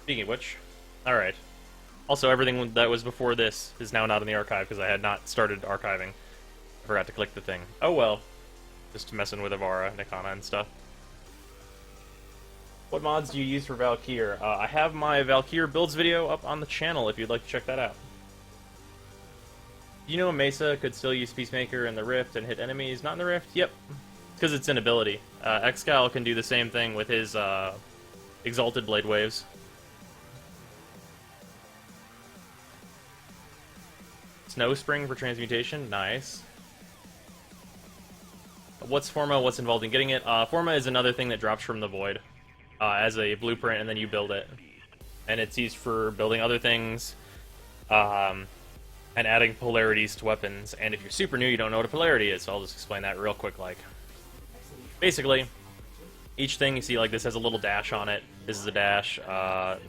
Speaking of which, alright. Also, everything that was before this is now not in the archive because I had not started archiving. I forgot to click the thing. Oh well. Just messing with Avara, Nikana, and stuff. What mods do you use for Valkyr? I have my Valkyr builds video up on the channel if you'd like to check that out. You know Mesa could still use Peacemaker in the Rift and hit enemies not in the Rift? Yep. Because it's an ability. Excal can do the same thing with his Exalted Blade Waves. Snow Spring for transmutation, nice. What's Forma? What's involved in getting it? Forma is another thing that drops from the void as a blueprint, and then you build it. And it's used for building other things, and adding polarities to weapons. And if you're super new, you don't know what a polarity is, so I'll just explain that real quick. Like, basically, each thing you see, like this has a little dash on it. This is a dash.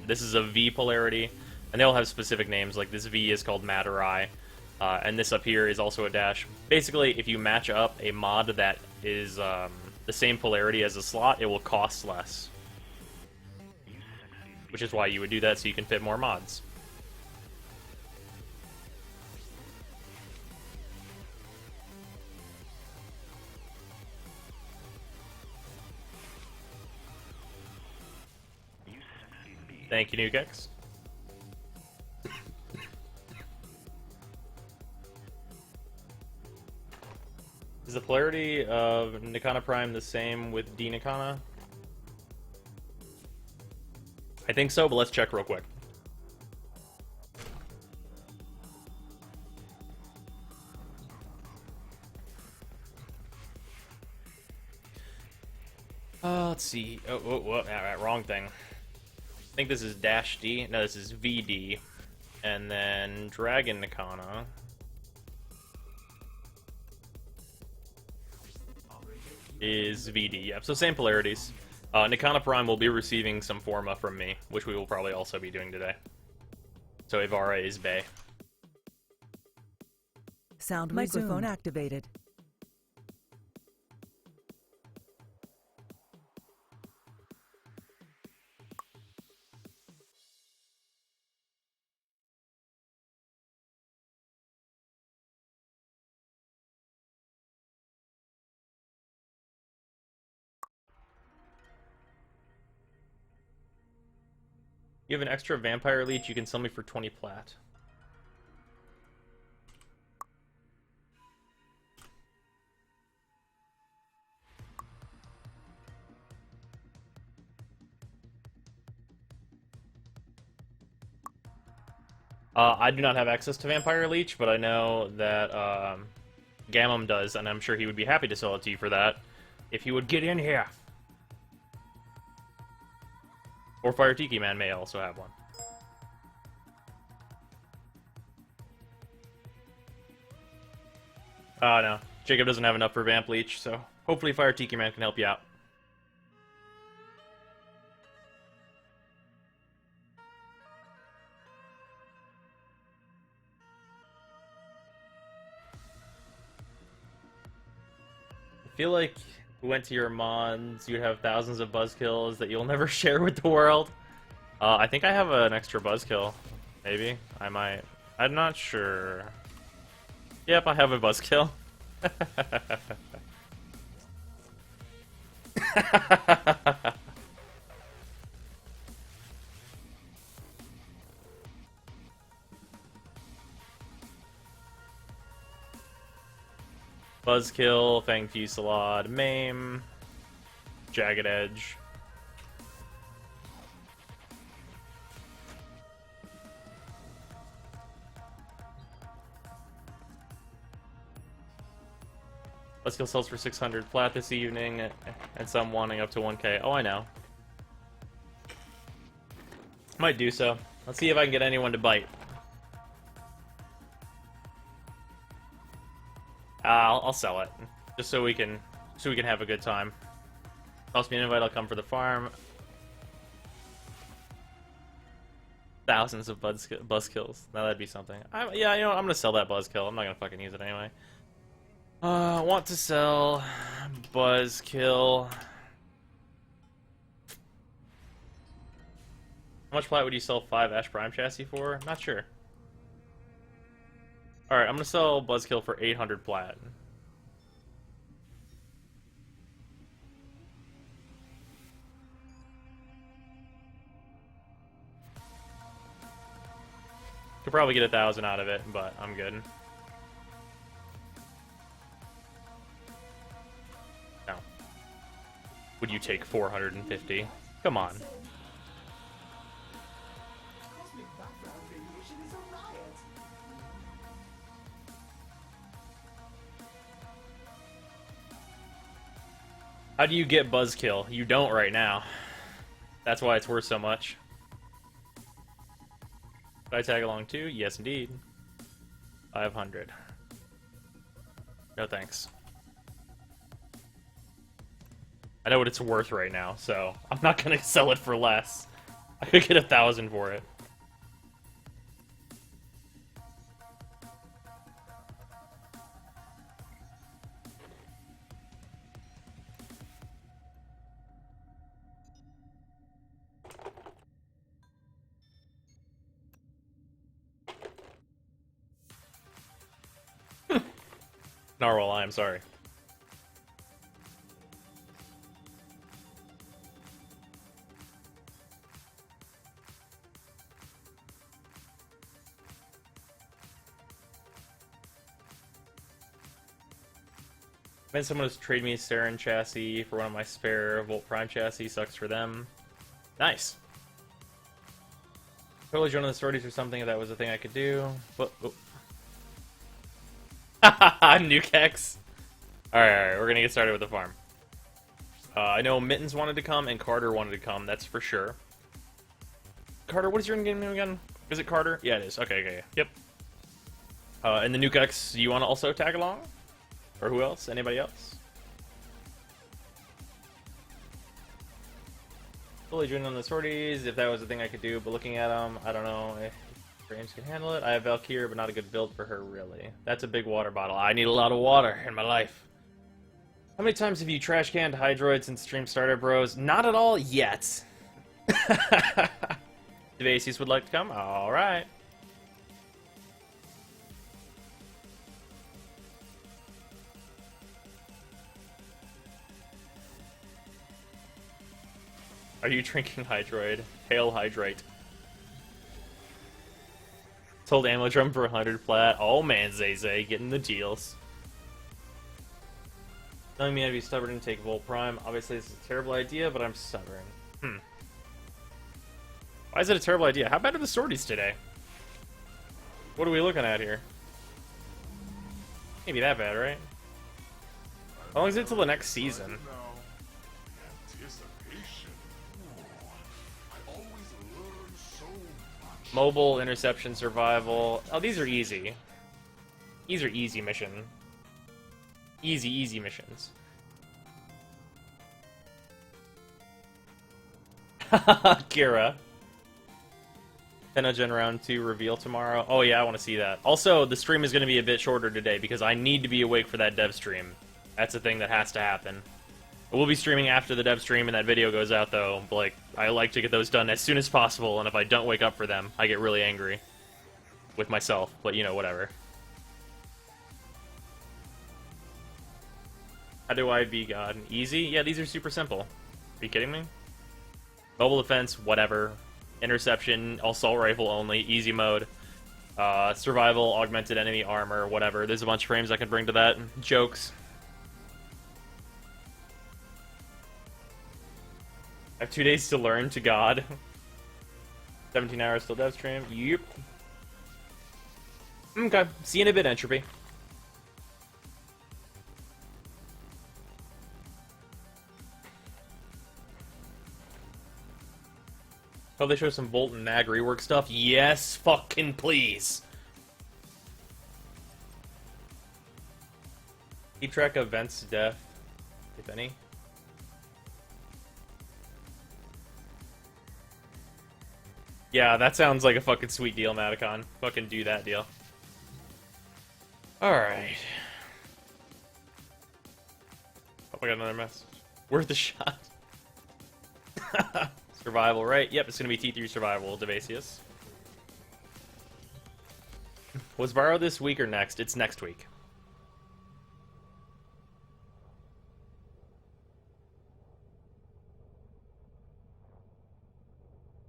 This is a V polarity, and they all have specific names. Like this V is called Madurai. And this up here is also a dash. Basically, if you match up a mod that is the same polarity as a slot, it will cost less. Which is why you would do that, so you can fit more mods. Thank you, Nukex. Is the polarity of Nikana Prime the same with D Nikana? I think so, but let's check real quick. Let's see. Wrong thing. I think this is Dash D. No, this is VD. And then Dragon Nikana is VD. Yep, so same polarities. Nikana Prime will be receiving some Forma from me, which we will probably also be doing today. So Avara is Bay. Sound microphone activated. You have an extra Vampire Leech you can sell me for 20 plat. I do not have access to Vampire Leech, but I know that Gammon does, and I'm sure he would be happy to sell it to you for that, if he would get in here. Or Fire Tiki Man may also have one. No. Jacob doesn't have enough for Vamp Leech, so hopefully Fire Tiki Man can help you out. I feel like we went to your mods, you'd have thousands of buzzkills that you'll never share with the world. I think I have an extra buzzkill. Maybe. I might. I'm not sure. Yep, I have a buzzkill. Buzzkill, Fang Fusillade, Maim, Jagged Edge. Buzzkill sells for 600 flat this evening, and some wanting up to 1k. Oh, I know. Might do so. Let's see if I can get anyone to bite. I'll sell it, just so we can have a good time. Toss me an invite, I'll come for the farm. Thousands of buzzkills. Now that'd be something. Yeah, you know what? I'm gonna sell that buzzkill. I'm not gonna fucking use it anyway. Want to sell buzzkill. How much plat would you sell 5 Ash Prime chassis for? Not sure. Alright, I'm gonna sell Buzzkill for 800 plat. Could probably get 1,000 out of it, but I'm good. No. Would you take 450? Come on. How do you get Buzzkill? You don't right now. That's why it's worth so much. Did I tag along too? Yes, indeed. 500. No thanks. I know what it's worth right now, so I'm not gonna sell it for less. I could get 1,000 for it. Narwhal, I am sorry. Then someone has traded me a Saryn chassis for one of my spare Volt Prime chassis. Sucks for them. Nice. Totally joining the sorties or something if that was a thing I could do. But, oh. Nukex. Alright, we're gonna get started with the farm. I know Mittens wanted to come and Carter wanted to come, that's for sure. Carter, what is your in-game name again? Is it Carter? Yeah, it is. Okay, yep. And the Nukex, you want to also tag along? Or who else? Anybody else? Fully joined on the sorties, if that was a thing I could do, but looking at them, I don't know if James can handle it. I have Valkyrie, but not a good build for her, really. That's a big water bottle. I need a lot of water in my life. How many times have you trash canned Hydroids in Stream Starter Bros? Not at all yet. If Aces would like to come, alright. Are you drinking Hydroid? Hail Hydrate. Sold Ammo Drum for 100 plat. Oh man, Zay getting the deals. Telling me I'd be stubborn and take Volt Prime. Obviously, this is a terrible idea, but I'm stubborn. Why is it a terrible idea? How bad are the sorties today? What are we looking at here? Can't be that bad, right? How long is it till the next season? Mobile, interception, survival. Oh, these are easy. These are easy mission. Easy missions. Kira. Penogen round 2 reveal tomorrow. Oh yeah, I want to see that. Also, the stream is going to be a bit shorter today because I need to be awake for that dev stream. That's a thing that has to happen. We'll be streaming after the dev stream and that video goes out, though. Like, I like to get those done as soon as possible, and if I don't wake up for them, I get really angry with myself. But, you know, whatever. How do I be God? Easy? Yeah, these are super simple. Are you kidding me? Mobile defense, whatever. Interception, assault rifle only, easy mode. Survival, augmented enemy armor, whatever. There's a bunch of frames I can bring to that. Jokes. I have 2 days to learn to God. 17 hours till dev stream. Yep. Okay. See you in a bit, Entropy. Oh, they show some Bolt and Mag rework stuff? Yes, fucking please. Keep track of Vent's death, if any. Yeah, that sounds like a fucking sweet deal, Maticon. Fucking do that deal. Alright. Oh, I got another message. Worth a shot. Survival, right? Yep, it's gonna be T3 survival, Devasius. Was Varro this week or next? It's next week.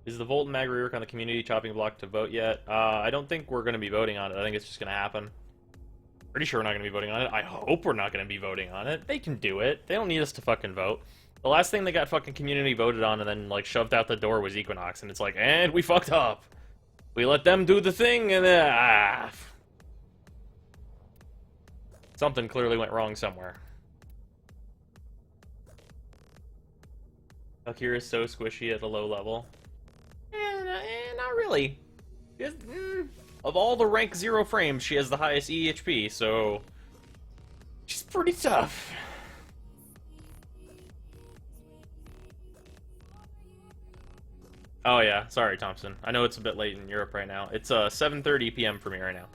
Is the Volt and Mag rework on the community chopping block to vote yet? I don't think we're going to be voting on it. I think it's just going to happen. Pretty sure we're not going to be voting on it. I hope we're not going to be voting on it. They can do it. They don't need us to fucking vote. The last thing they got fucking community voted on and then, like, shoved out the door was Equinox. And it's like, and we fucked up. We let them do the thing and then, something clearly went wrong somewhere. Valkyria is so squishy at the low level. Not really. Of all the rank 0 frames, she has the highest EHP, so she's pretty tough. Oh yeah, sorry Thompson. I know it's a bit late in Europe right now. It's 7:30 p.m. for me right now.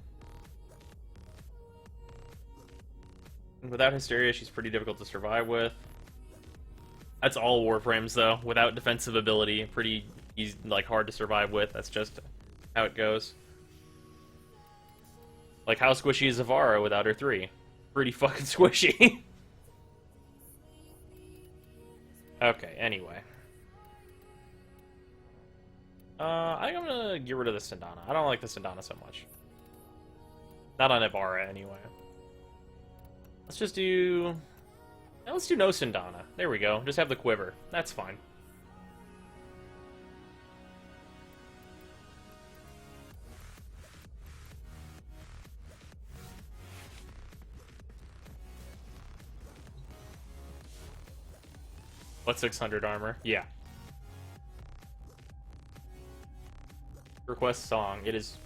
Without Hysteria, she's pretty difficult to survive with. That's all Warframes, though. Without defensive ability, pretty easy, like, hard to survive with. That's just how it goes. Like, how squishy is Zavara without her 3? Pretty fucking squishy. Okay, anyway. I think I'm gonna get rid of the Sindana. I don't like the Sindana so much. Not on Ivara, anyway. Let's just do... let's do no Sindana. There we go. Just have the quiver. That's fine. What's 600 armor? Yeah. Request song. It's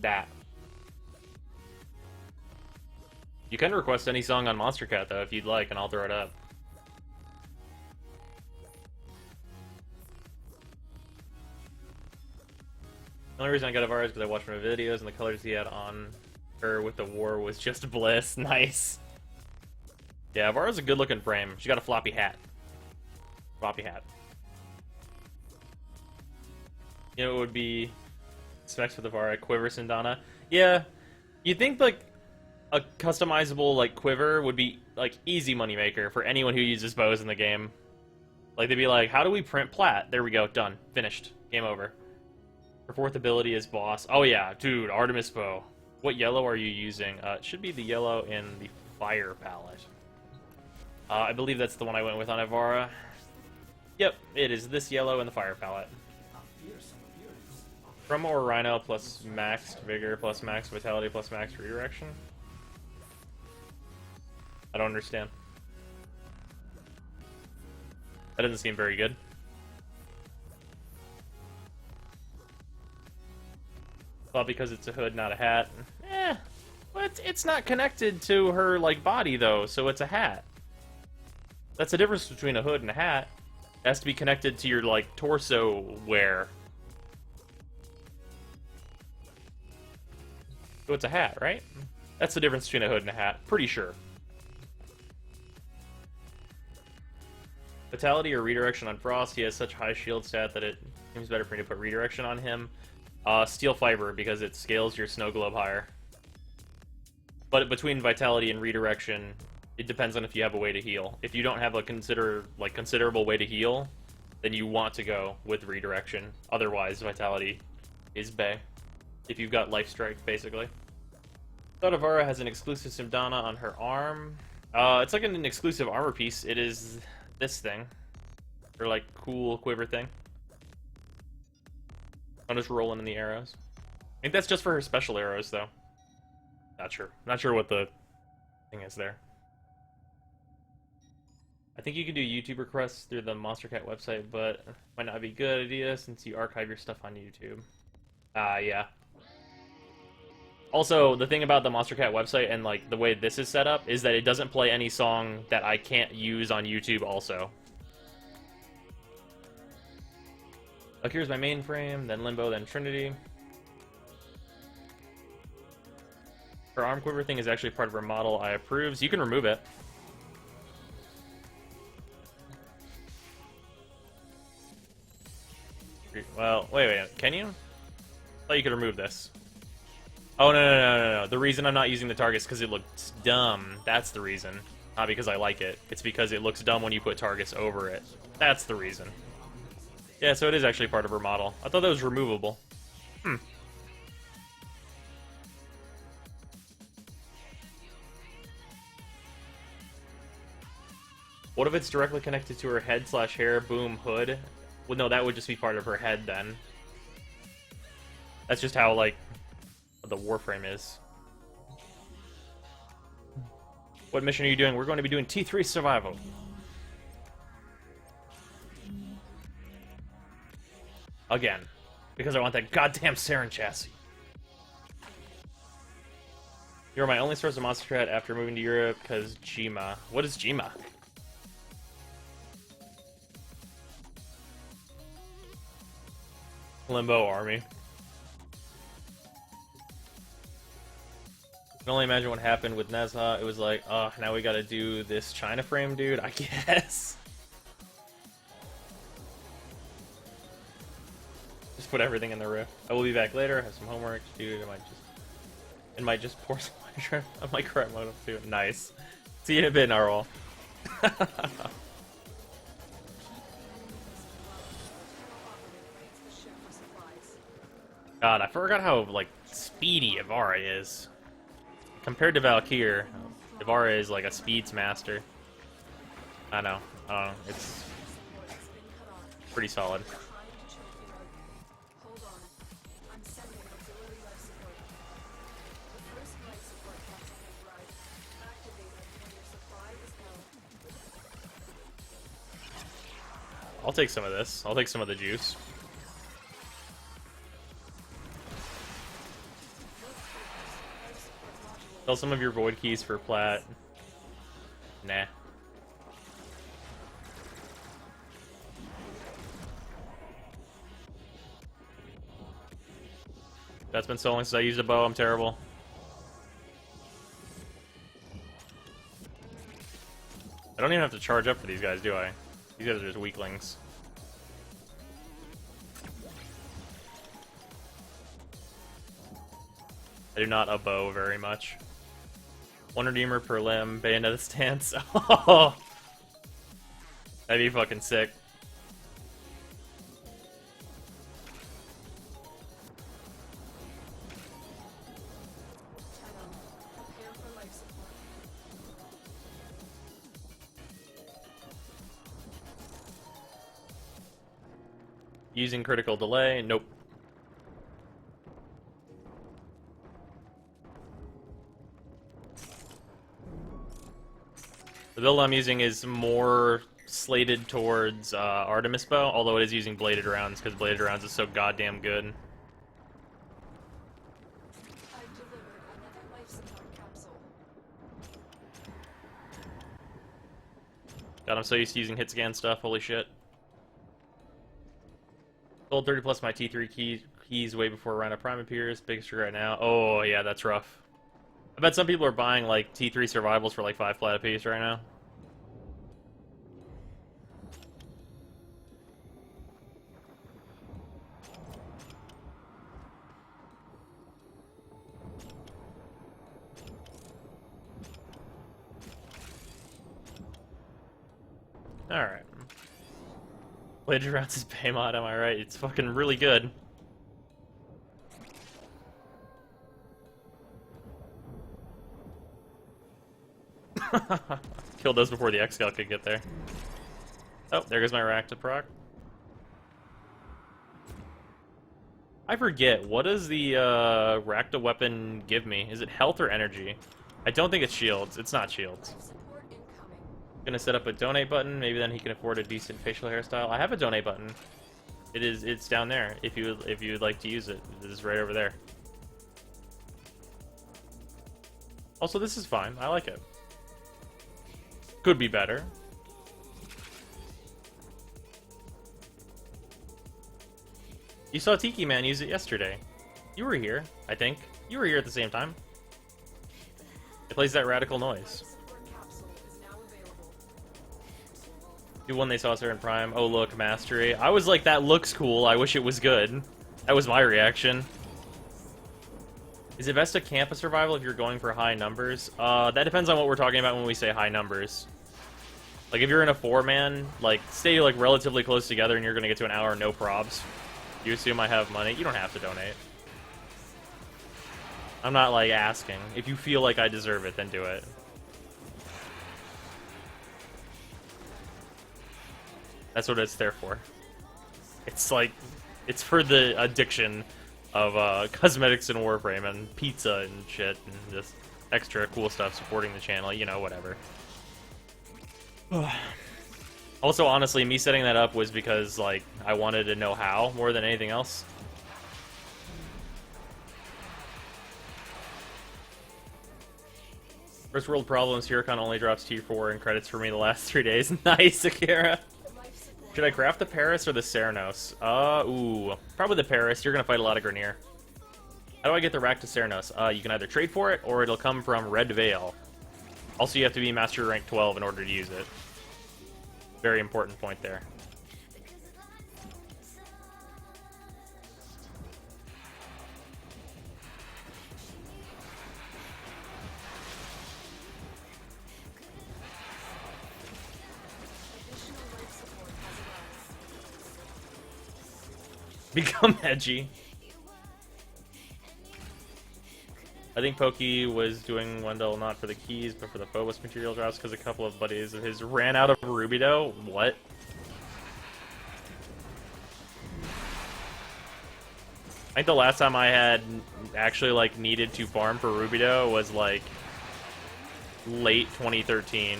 that. You can request any song on Monster Cat, though, if you'd like, and I'll throw it up. The only reason I got Avara is because I watched my videos, and the colors he had on her with the war was just bliss. Nice. Yeah, Avara's a good-looking frame. She got a floppy hat. Floppy hat. You know, it would be specs with Avara, Quiver Sindana. Yeah, you'd think, like, a customizable, like, quiver would be, like, easy moneymaker for anyone who uses bows in the game. Like, they'd be like, how do we print plat? There we go, done. Finished. Game over. Her 4th ability is boss. Oh yeah, dude, Artemis bow. What yellow are you using? It should be the yellow in the fire palette. I believe that's the one I went with on Ivara. Yep, it is this yellow in the fire palette. From or Rhino plus max vigor plus max vitality plus max redirection? I don't understand. That doesn't seem very good. Well, because it's a hood, not a hat. Well, it's not connected to her, like, body, though, so it's a hat. That's the difference between a hood and a hat. It has to be connected to your, like, torso wear. So it's a hat, right? That's the difference between a hood and a hat. Pretty sure. Vitality or redirection on Frost. He has such high shield stat that it seems better for me to put redirection on him. Steel Fiber, because it scales your snow globe higher. But between vitality and redirection, it depends on if you have a way to heal. If you don't have a considerable way to heal, then you want to go with redirection. Otherwise, vitality is bae. If you've got life strike, basically. Sodavara has an exclusive Sindana on her arm. It's like an exclusive armor piece. It is this thing. Or, like, cool quiver thing. I'm just rolling in the arrows. I think that's just for her special arrows, though. Not sure. Not sure what the thing is there. I think you can do YouTube requests through the Monster Cat website, but it might not be a good idea since you archive your stuff on YouTube. Yeah. Also, the thing about the Monster Cat website and, like, the way this is set up is that it doesn't play any song that I can't use on YouTube also. Like, here's my mainframe, then Limbo, then Trinity. Her arm quiver thing is actually part of her model. I approve. So you can remove it. Well, wait, can you? I thought you could remove this. Oh, no. The reason I'm not using the targets is because it looks dumb. That's the reason. Not because I like it. It's because it looks dumb when you put targets over it. That's the reason. Yeah, so it is actually part of her model. I thought that was removable. What if it's directly connected to her head/hair, boom, hood? Well, no, that would just be part of her head then. That's just how, like, the Warframe is. What mission are you doing? We're going to be doing T3 Survival. Again. Because I want that goddamn Saryn chassis. You're my only source of monster threat after moving to Europe, because Jima. What is Jima? Limbo Army. I can only imagine what happened with Nezha. It was like, oh, now we gotta do this China frame, dude, I guess. Just put everything in the rift. I will be back later, I have some homework to do. I might just pour some shrimp on my correct model too. Nice. See you in a bit, Narwhal. God, I forgot how, like, speedy Ivara is. Compared to Valkyr, Ivara is like a speeds master. I don't know. It's pretty solid. I'll take some of this. I'll take some of the juice. Sell some of your void keys for plat. Nah. That's been so long since I used a bow, I'm terrible. I don't even have to charge up for these guys, do I? These guys are just weaklings. I do not a bow very much. One redeemer per limb, Bayonetta stance. Oh, that'd be fucking sick. Using critical delay, nope. The build I'm using is more slated towards Artemis Bow, although it is using bladed rounds, because bladed rounds is so goddamn good. God, I'm so used to using hit scan stuff, holy shit. Sold 30 plus my T3 keys way before Rhino Prime appears. Biggest regret now. Oh, yeah, that's rough. I bet some people are buying, like, T3 survivals for, like, 5 flat apiece right now. Alright. Bladed rounds is Paymod, am I right? It's fucking really good. Kill those before the X-Gal could get there. Oh, there goes my rack to proc. I forget, what does the Rakta weapon give me? Is it health or energy? I don't think it's shields. It's not shields. Gonna set up a donate button. Maybe then he can afford a decent facial hairstyle. I have a donate button. It's down there. If you would like to use it, it is right over there. Also, this is fine. I like it. Could be better. You saw Tiki Man use it yesterday. You were here, I think. You were here at the same time. It plays that radical noise. When they saw Saryn Prime, oh look, mastery. I was like, that looks cool. I wish it was good. That was my reaction. Is it best to camp a survival if you're going for high numbers? That depends on what we're talking about when we say high numbers. Like, if you're in a 4-man, like, stay, like, relatively close together and you're gonna get to an hour, no probs. You assume I have money? You don't have to donate. I'm not, like, asking. If you feel like I deserve it, then do it. That's what it's there for. It's like, it's for the addiction of cosmetics and Warframe and pizza and shit and just extra cool stuff supporting the channel, you know, whatever. Also, honestly, me setting that up was because, like, I wanted to know how more than anything else. First world problems, Huracan only drops tier 4 and credits for me the last 3 days. Nice, Akira! Should I craft the Paris or the Ceranos? Ooh. Probably the Paris. You're gonna fight a lot of Grenier. How do I get the rack to Ceranos? You can either trade for it, or it'll come from Red Veil. Also, you have to be Master Rank 12 in order to use it. Very important point there. Become edgy. I think Pokey was doing Wendell not for the keys, but for the Phobos material drops because a couple of buddies of his ran out of Rubido. What? I think the last time I had actually, like, needed to farm for Rubido was, like, late 2013.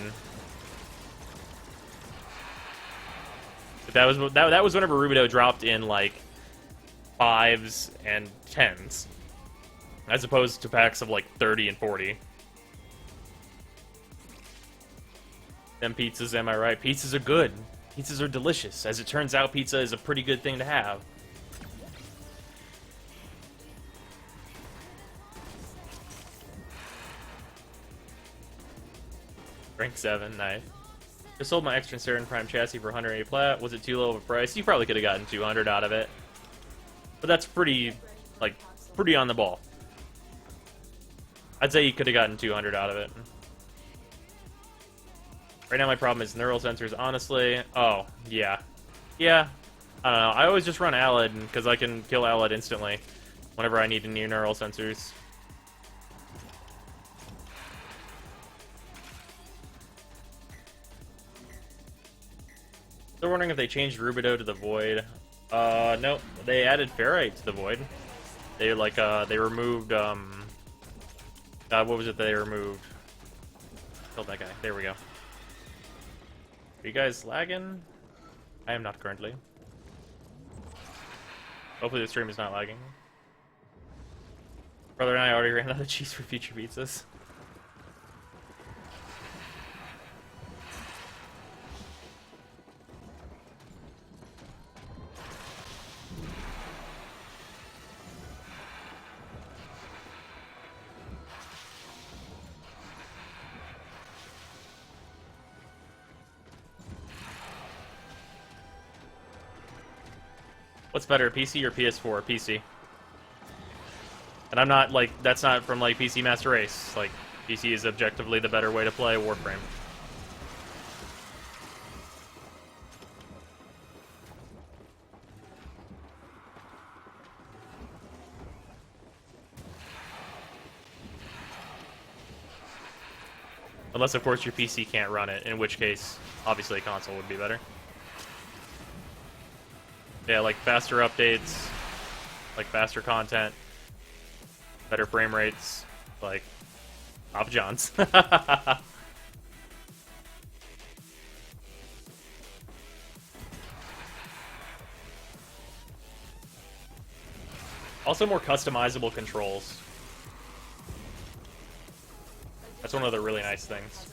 But that was whenever Rubido dropped in, like, 5s and 10s. As opposed to packs of, like, 30 and 40. Them pizzas, am I right? Pizzas are good. Pizzas are delicious. As it turns out, pizza is a pretty good thing to have. Rank 7, nice. Just sold my extra Saryn Prime chassis for 180 plat. Was it too low of a price? You probably could have gotten 200 out of it. But that's pretty, like, pretty on the ball. I'd say you could have gotten 200 out of it. Right now my problem is neural sensors, honestly. Oh, yeah. Yeah. I don't know. I always just run Alad, because I can kill Alad instantly whenever I need new neural sensors. Still wondering if they changed Rubido to the Void. No. They added Ferrite to the Void. They, like, they removed, what was it they removed? Killed that guy. There we go. Are you guys lagging? I am not currently. Hopefully the stream is not lagging. Brother and I already ran out of cheese for future pizzas. What's better, PC or PS4? PC. And I'm not, like, that's not from, like, PC Master Race. Like, PC is objectively the better way to play Warframe. Unless, of course, your PC can't run it, in which case, obviously, a console would be better. Yeah, like faster updates, like faster content, better frame rates, like Papa John's. Also more customizable controls. That's one of the really nice things.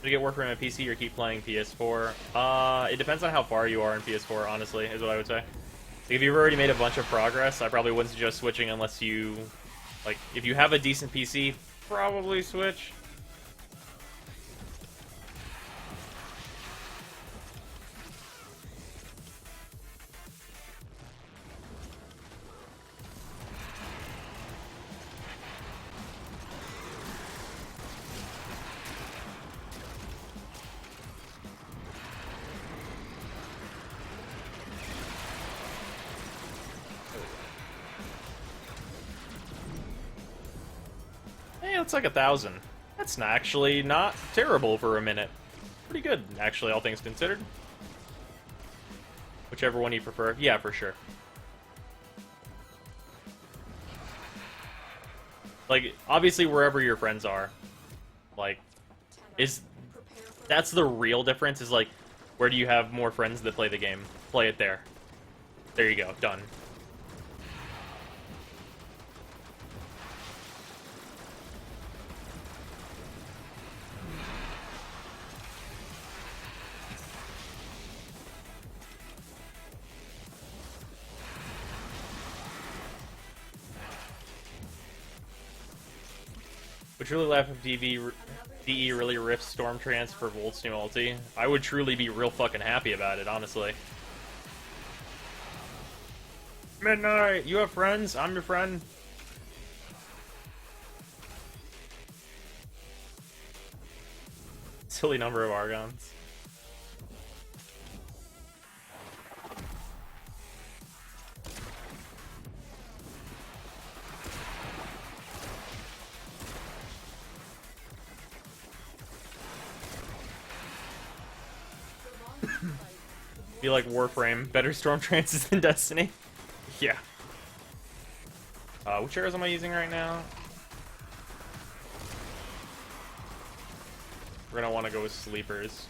To get Warframe on PC or keep playing PS4? It depends on how far you are in PS4, honestly, is what I would say. Like, if you've already made a bunch of progress, I probably wouldn't suggest switching unless you, Like, if you have a decent PC, probably switch. Hey, it's like 1,000. That's actually not terrible for a minute. Pretty good, actually, all things considered. Whichever one you prefer. Yeah, for sure. Like, obviously, wherever your friends are, like, that's the real difference, is, like, where do you have more friends that play the game? Play it there. There you go, done. Would truly laugh if DE really riffs Storm Trance for Volt's new ulti. I would truly be real fucking happy about it, honestly. Midnight, you have friends? I'm your friend. Silly number of Argons. Be like Warframe, better Storm Trances than Destiny. Yeah. Which arrows am I using right now? We're gonna want to go with Sleepers.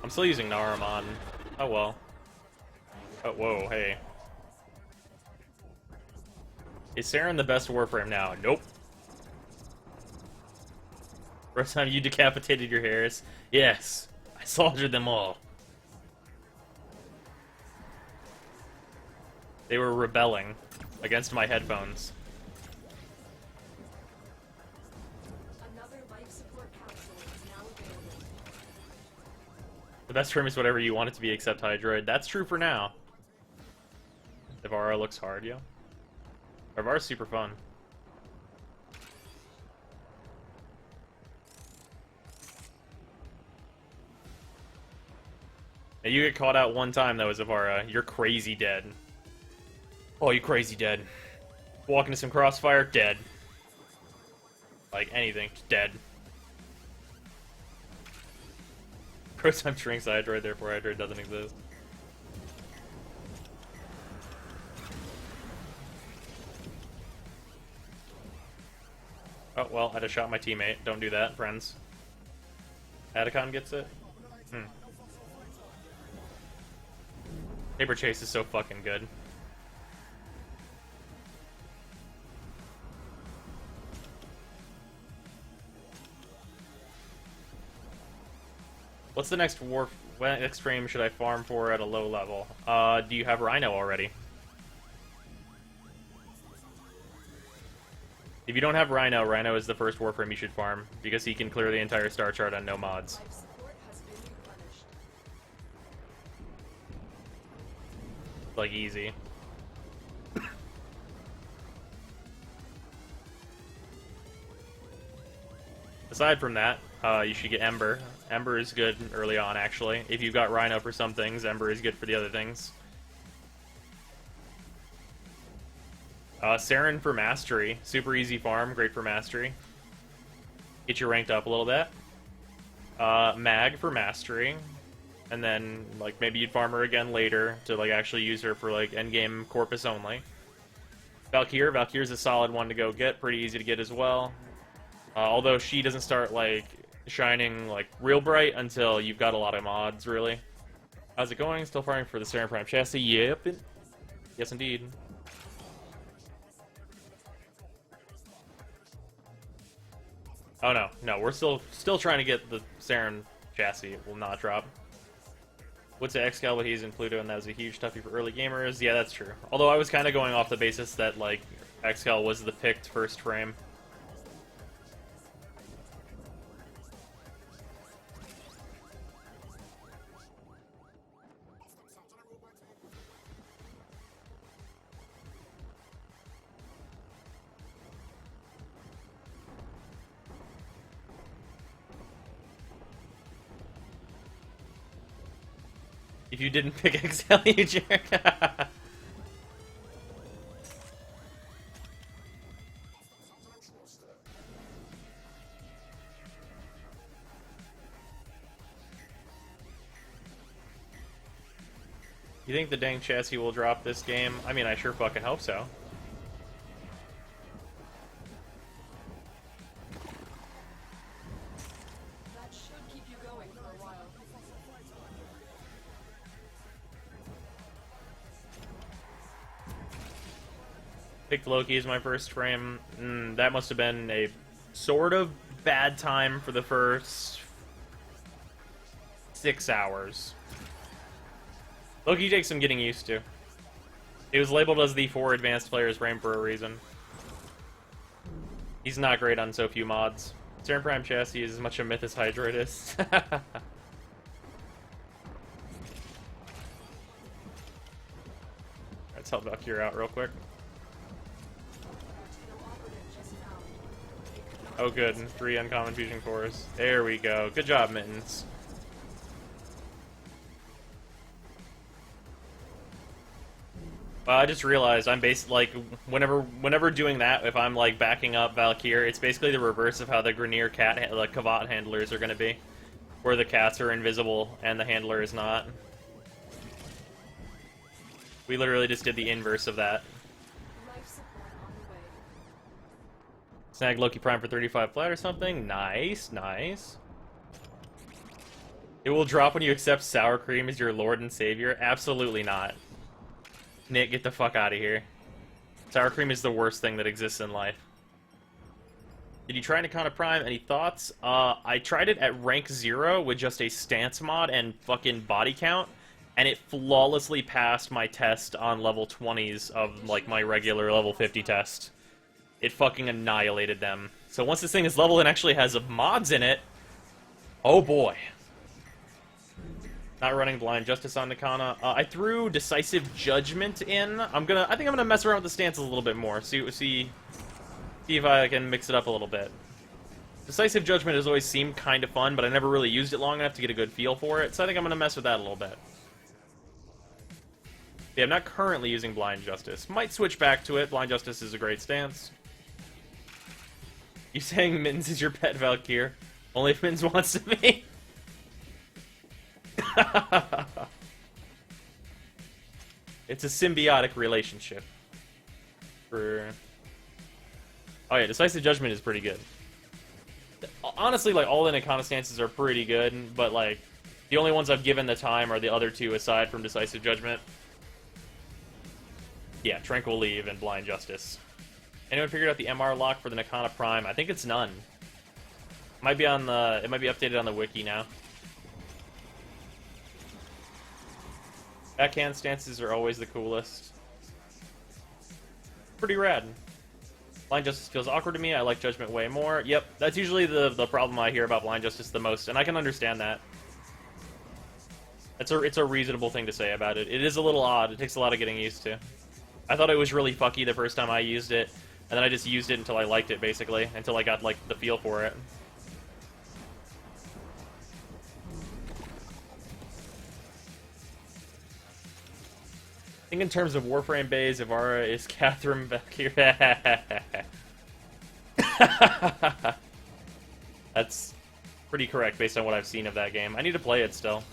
I'm still using Naramon. Oh well. Oh, whoa, hey. Is Saryn the best Warframe now? Nope. First time you decapitated your hairs? Yes. I slaughtered them all. They were rebelling against my headphones. The best frame is whatever you want it to be except Hydroid. That's true for now. Ivara looks hard, yo. Ivara's super fun. Now you get caught out one time though, Ivara. You're crazy dead. Oh, you crazy dead. Walk into some crossfire, dead. Like anything, dead. Brozime shrinks Hydroid, therefore Hydroid doesn't exist. Oh, well, I just shot my teammate. Don't do that, friends. Atacon gets it? Paper Chase is so fucking good. What's the next frame should I farm for at a low level? Do you have Rhino already? If you don't have Rhino, Rhino is the first Warframe you should farm, because he can clear the entire star chart on no mods. Like, easy. Aside from that, you should get Ember. Ember is good early on, actually. If you've got Rhino for some things, Ember is good for the other things. Saryn for Mastery. Super easy farm, great for Mastery. Get you ranked up a little bit. Mag for Mastery. And then, like, maybe you'd farm her again later to, like, actually use her for, like, endgame Corpus only. Valkyr. Valkyr's a solid one to go get. Pretty easy to get as well. Although she doesn't start, like, shining like real bright until you've got a lot of mods, really. How's it going? Still firing for the Saryn Prime chassis? Yep. Yes, indeed. Oh no, no, we're still trying to get the Saryn chassis. It will not drop. Would say Excal, but he's in Pluto, and that was a huge toughie for early gamers. Yeah, that's true. Although I was kind of going off the basis that like Excal was the picked first frame. If you didn't pick Excel, you jerk. You think the dang chassis will drop this game? I mean, I sure fucking hope so. That should keep you going for a while. Picked Loki as my first frame. That must have been a sort of bad time for the first 6 hours. Loki takes some getting used to. He was labeled as the 4 advanced players frame for a reason. He's not great on so few mods. Saryn Prime chassis is as much a myth as Hydra it is. Let's help Valkyrie out real quick. Oh good, 3 uncommon fusion cores. There we go. Good job, Mittens. I just realized I'm like whenever doing that, if I'm like backing up Valkyrie, it's basically the reverse of how the Grenier cat Kavat handlers are going to be, where the cats are invisible and the handler is not. We literally just did the inverse of that. Life support on the way. Snag Loki Prime for 35 flat or something. Nice, nice. It will drop when you accept sour cream as your lord and savior. Absolutely not. Nick, get the fuck out of here. Sour cream is the worst thing that exists in life. Did you try Nakana Prime? Any thoughts? I tried it at rank 0 with just a stance mod and fucking body count, and it flawlessly passed my test on level 20s of, like, my regular level 50 test. It fucking annihilated them. So once this thing is leveled and actually has mods in it, oh boy. Not running Blind Justice on Nakana. I threw Decisive Judgment in. I think I'm gonna mess around with the stances a little bit more. See if I can mix it up a little bit. Decisive Judgment has always seemed kind of fun, but I never really used it long enough to get a good feel for it, so I think I'm gonna mess with that a little bit. Yeah, I'm not currently using Blind Justice. Might switch back to it. Blind Justice is a great stance. You saying Mittens is your pet Valkyrie? Only if Mittens wants to be. It's a symbiotic relationship. Oh yeah, Decisive Judgment is pretty good. Honestly, like, all the Nakana stances are pretty good, but like, the only ones I've given the time are the other two aside from Decisive Judgment. Yeah, Tranquil Leave and Blind Justice. Anyone figured out the MR lock for the Nakana Prime? I think it's none. It might be updated on the wiki now. Backhand stances are always the coolest. Pretty rad. Blind Justice feels awkward to me. I like Judgment way more. Yep, that's usually the problem I hear about Blind Justice the most, and I can understand that. It's a reasonable thing to say about it. It is a little odd. It takes a lot of getting used to. I thought it was really fucky the first time I used it, and then I just used it until I liked it, basically. Until I got, like, the feel for it. I think in terms of Warframe bays, Ivara is Catherine Valkyrie. That's pretty correct based on what I've seen of that game. I need to play it still.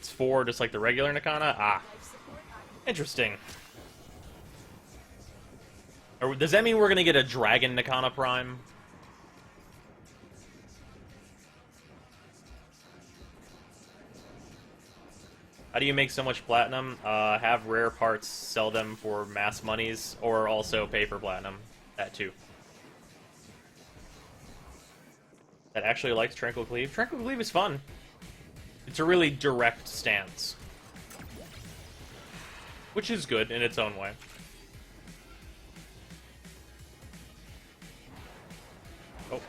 It's 4, just like the regular Nakana? Ah. Interesting. Does that mean we're gonna get a Dragon Nakana Prime? How do you make so much platinum? Have rare parts, sell them for mass monies, or also pay for platinum. That too. That actually likes Tranquil Cleave. Tranquil Cleave is fun. It's a really direct stance. Which is good in its own way. Oh.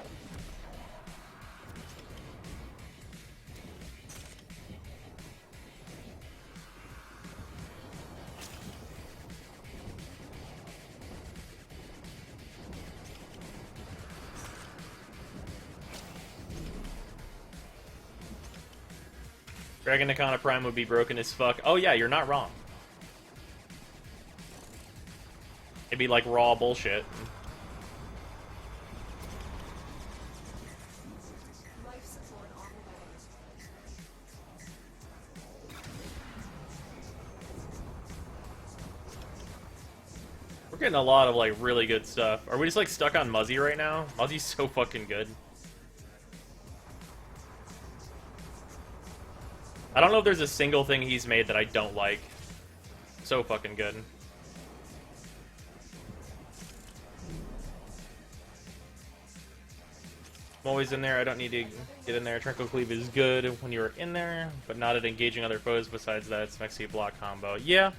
Dragon Nakana Prime would be broken as fuck. Oh yeah, you're not wrong. It'd be like raw bullshit. Life support on the way. We're getting a lot of like really good stuff. Are we just like stuck on Muzzy right now? Muzzy's so fucking good. I don't know if there's a single thing he's made that I don't like. So fucking good. I'm always in there, I don't need to get in there. Tranquil Cleave is good when you're in there, but not at engaging other foes. Besides that, it's Mexi block combo. Yeah.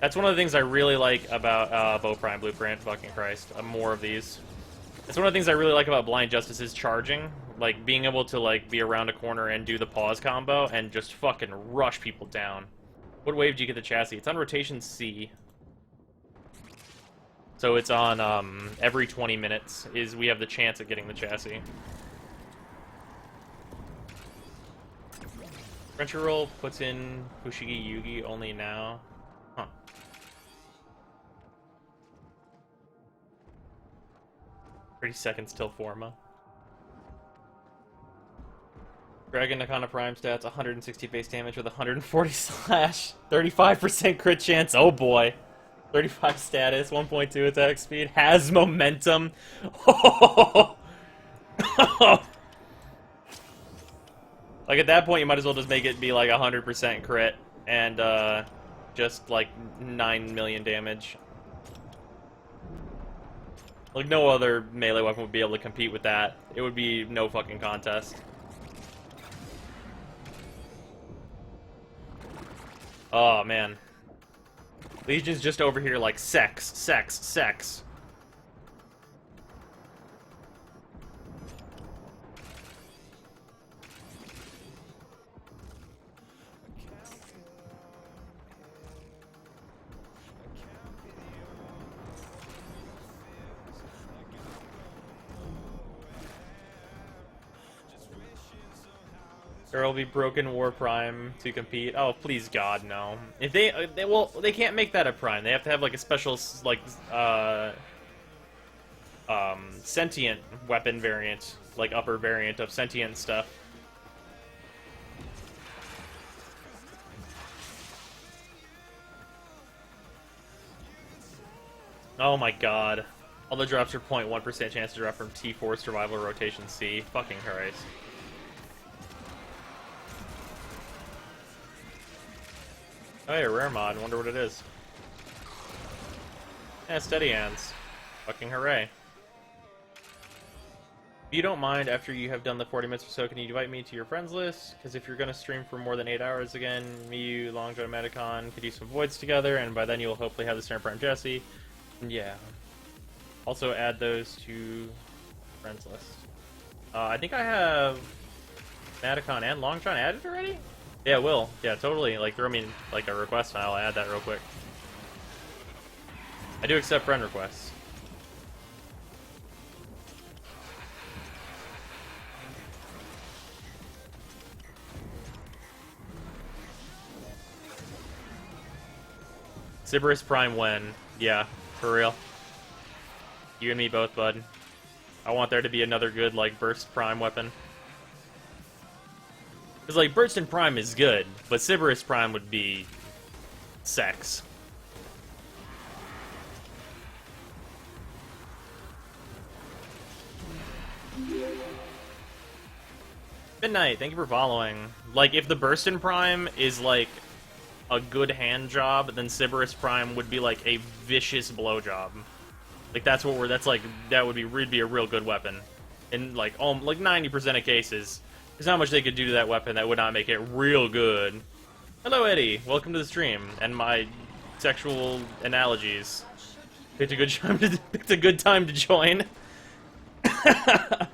That's one of the things I really like about Bow Prime Blueprint. Fucking Christ. More of these. That's one of the things I really like about Blind Justice is charging. Like, being able to, like, be around a corner and do the pause combo and just fucking rush people down. What wave do you get the chassis? It's on rotation C. So it's on, every 20 minutes is we have the chance at getting the chassis. Crunchyroll puts in Fushigi Yugi only now. Huh. Seconds till Forma. Dragon Nakana Prime stats, 160 base damage with 140 slash, 35% crit chance, oh boy. 35 status, 1.2 attack speed, has momentum. Like at that point you might as well just make it be like 100% crit and just like 9 million damage. Like, no other melee weapon would be able to compete with that. It would be no fucking contest. Oh, man. Legion's just over here like, sex, sex, sex. There will be broken War Prime to compete. Oh, please God, no. If they can't make that a Prime. They have to have like a special like sentient weapon variant, like upper variant of sentient stuff. Oh my God. All the drops are 0.1% chance to drop from T4 survival rotation C. Fucking Christ. Oh yeah, rare mod. Wonder what it is. Yeah, steady hands. Fucking hooray. If you don't mind, after you have done the 40 minutes or so, can you invite me to your friends list? Because if you're going to stream for more than 8 hours again, me, you, Longjoy, Medicon could do some voids together, and by then you'll hopefully have the Snare Prime Jesse. And yeah. Also add those to friends list. I think I have Medicon and Longjoy added already? Yeah, will. Yeah, totally. Like, throw me like a request and I'll add that real quick. I do accept friend requests. Sybaris Prime when? Yeah, for real. You and me both, bud. I want there to be another good, like, burst Prime weapon. Because, like, Burston Prime is good, but Sybaris Prime would be sex. Midnight, thank you for following. Like, if the Burston Prime is, like, a good hand job, then Sybaris Prime would be, like, a vicious blowjob. Like, that's what we're, that's, like, that would be a real good weapon. In, like, 90% of cases. There's not much they could do to that weapon that would not make it real good. Hello, Eddie. Welcome to the stream. And my sexual analogies. Picked a good time to join. How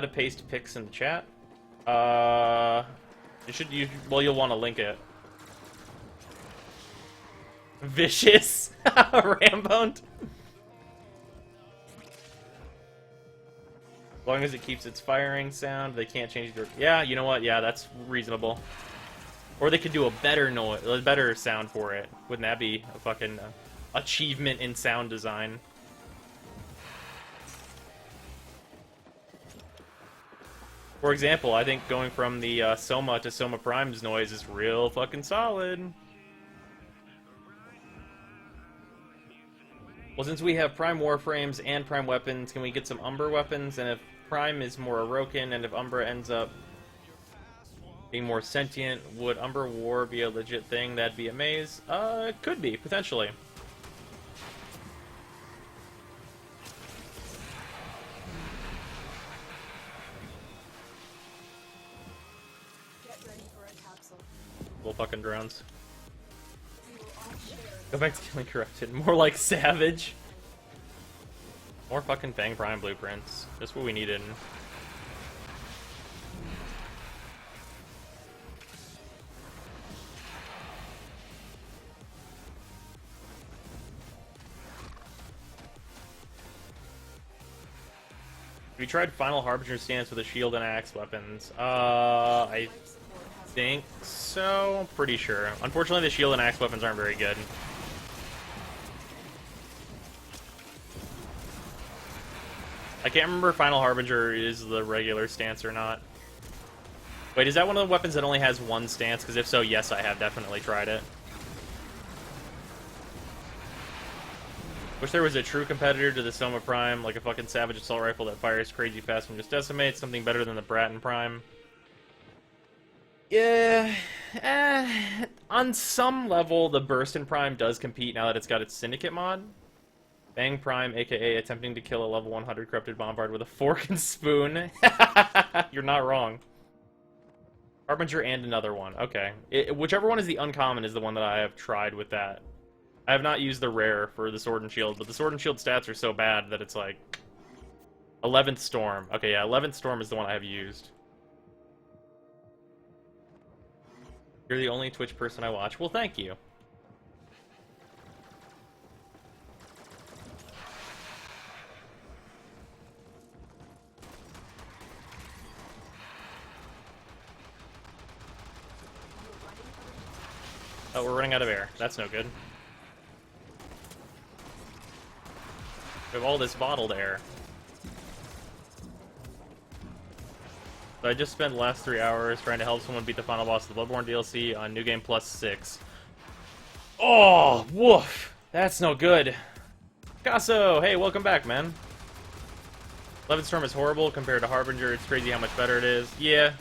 to paste pics in the chat? You'll want to link it. Vicious. Ramboned. As long as it keeps its firing sound, they can't change their... Yeah, you know what? Yeah, that's reasonable. Or they could do a better sound for it. Wouldn't that be a fucking achievement in sound design? For example, I think going from the Soma to Soma Prime's noise is real fucking solid. Well, since we have Prime Warframes and Prime Weapons, can we get some Umbra weapons? And if Prime is more Orokin, and if Umbra ends up being more sentient, would Umbra War be a legit thing? That'd be a maze. It could be, potentially. Get ready for a capsule. Little fucking drones. We will all share. Go back to killing corrupted. More like Savage. More fucking Fang Prime blueprints. Just what we needed. We tried Final Harbinger stance with a shield and axe weapons. I think so. Pretty sure. Unfortunately, the shield and axe weapons aren't very good. I can't remember if Final Harbinger is the regular stance or not. Wait, is that one of the weapons that only has one stance? Because if so, yes, I have definitely tried it. Wish there was a true competitor to the Soma Prime, like a fucking Savage Assault Rifle that fires crazy fast and just decimates. Something better than the Bratton Prime. Yeah, on some level, the Burston Prime does compete now that it's got its Syndicate mod. Bang Prime, aka attempting to kill a level 100 corrupted bombard with a fork and spoon. You're not wrong. Harbinger and another one. Okay. Whichever one is the uncommon is the one that I have tried with that. I have not used the rare for the Sword and Shield, but the Sword and Shield stats are so bad that it's like... 11th Storm. Okay, yeah, 11th Storm is the one I have used. You're the only Twitch person I watch. Well, thank you. Oh, we're running out of air. That's no good. We have all this bottled air. So I just spent the last 3 hours trying to help someone beat the final boss of the Bloodborne DLC on New Game Plus 6. Oh, woof! That's no good. Gasso! Hey, welcome back, man. 11th Storm is horrible compared to Harbinger. It's crazy how much better it is. Yeah.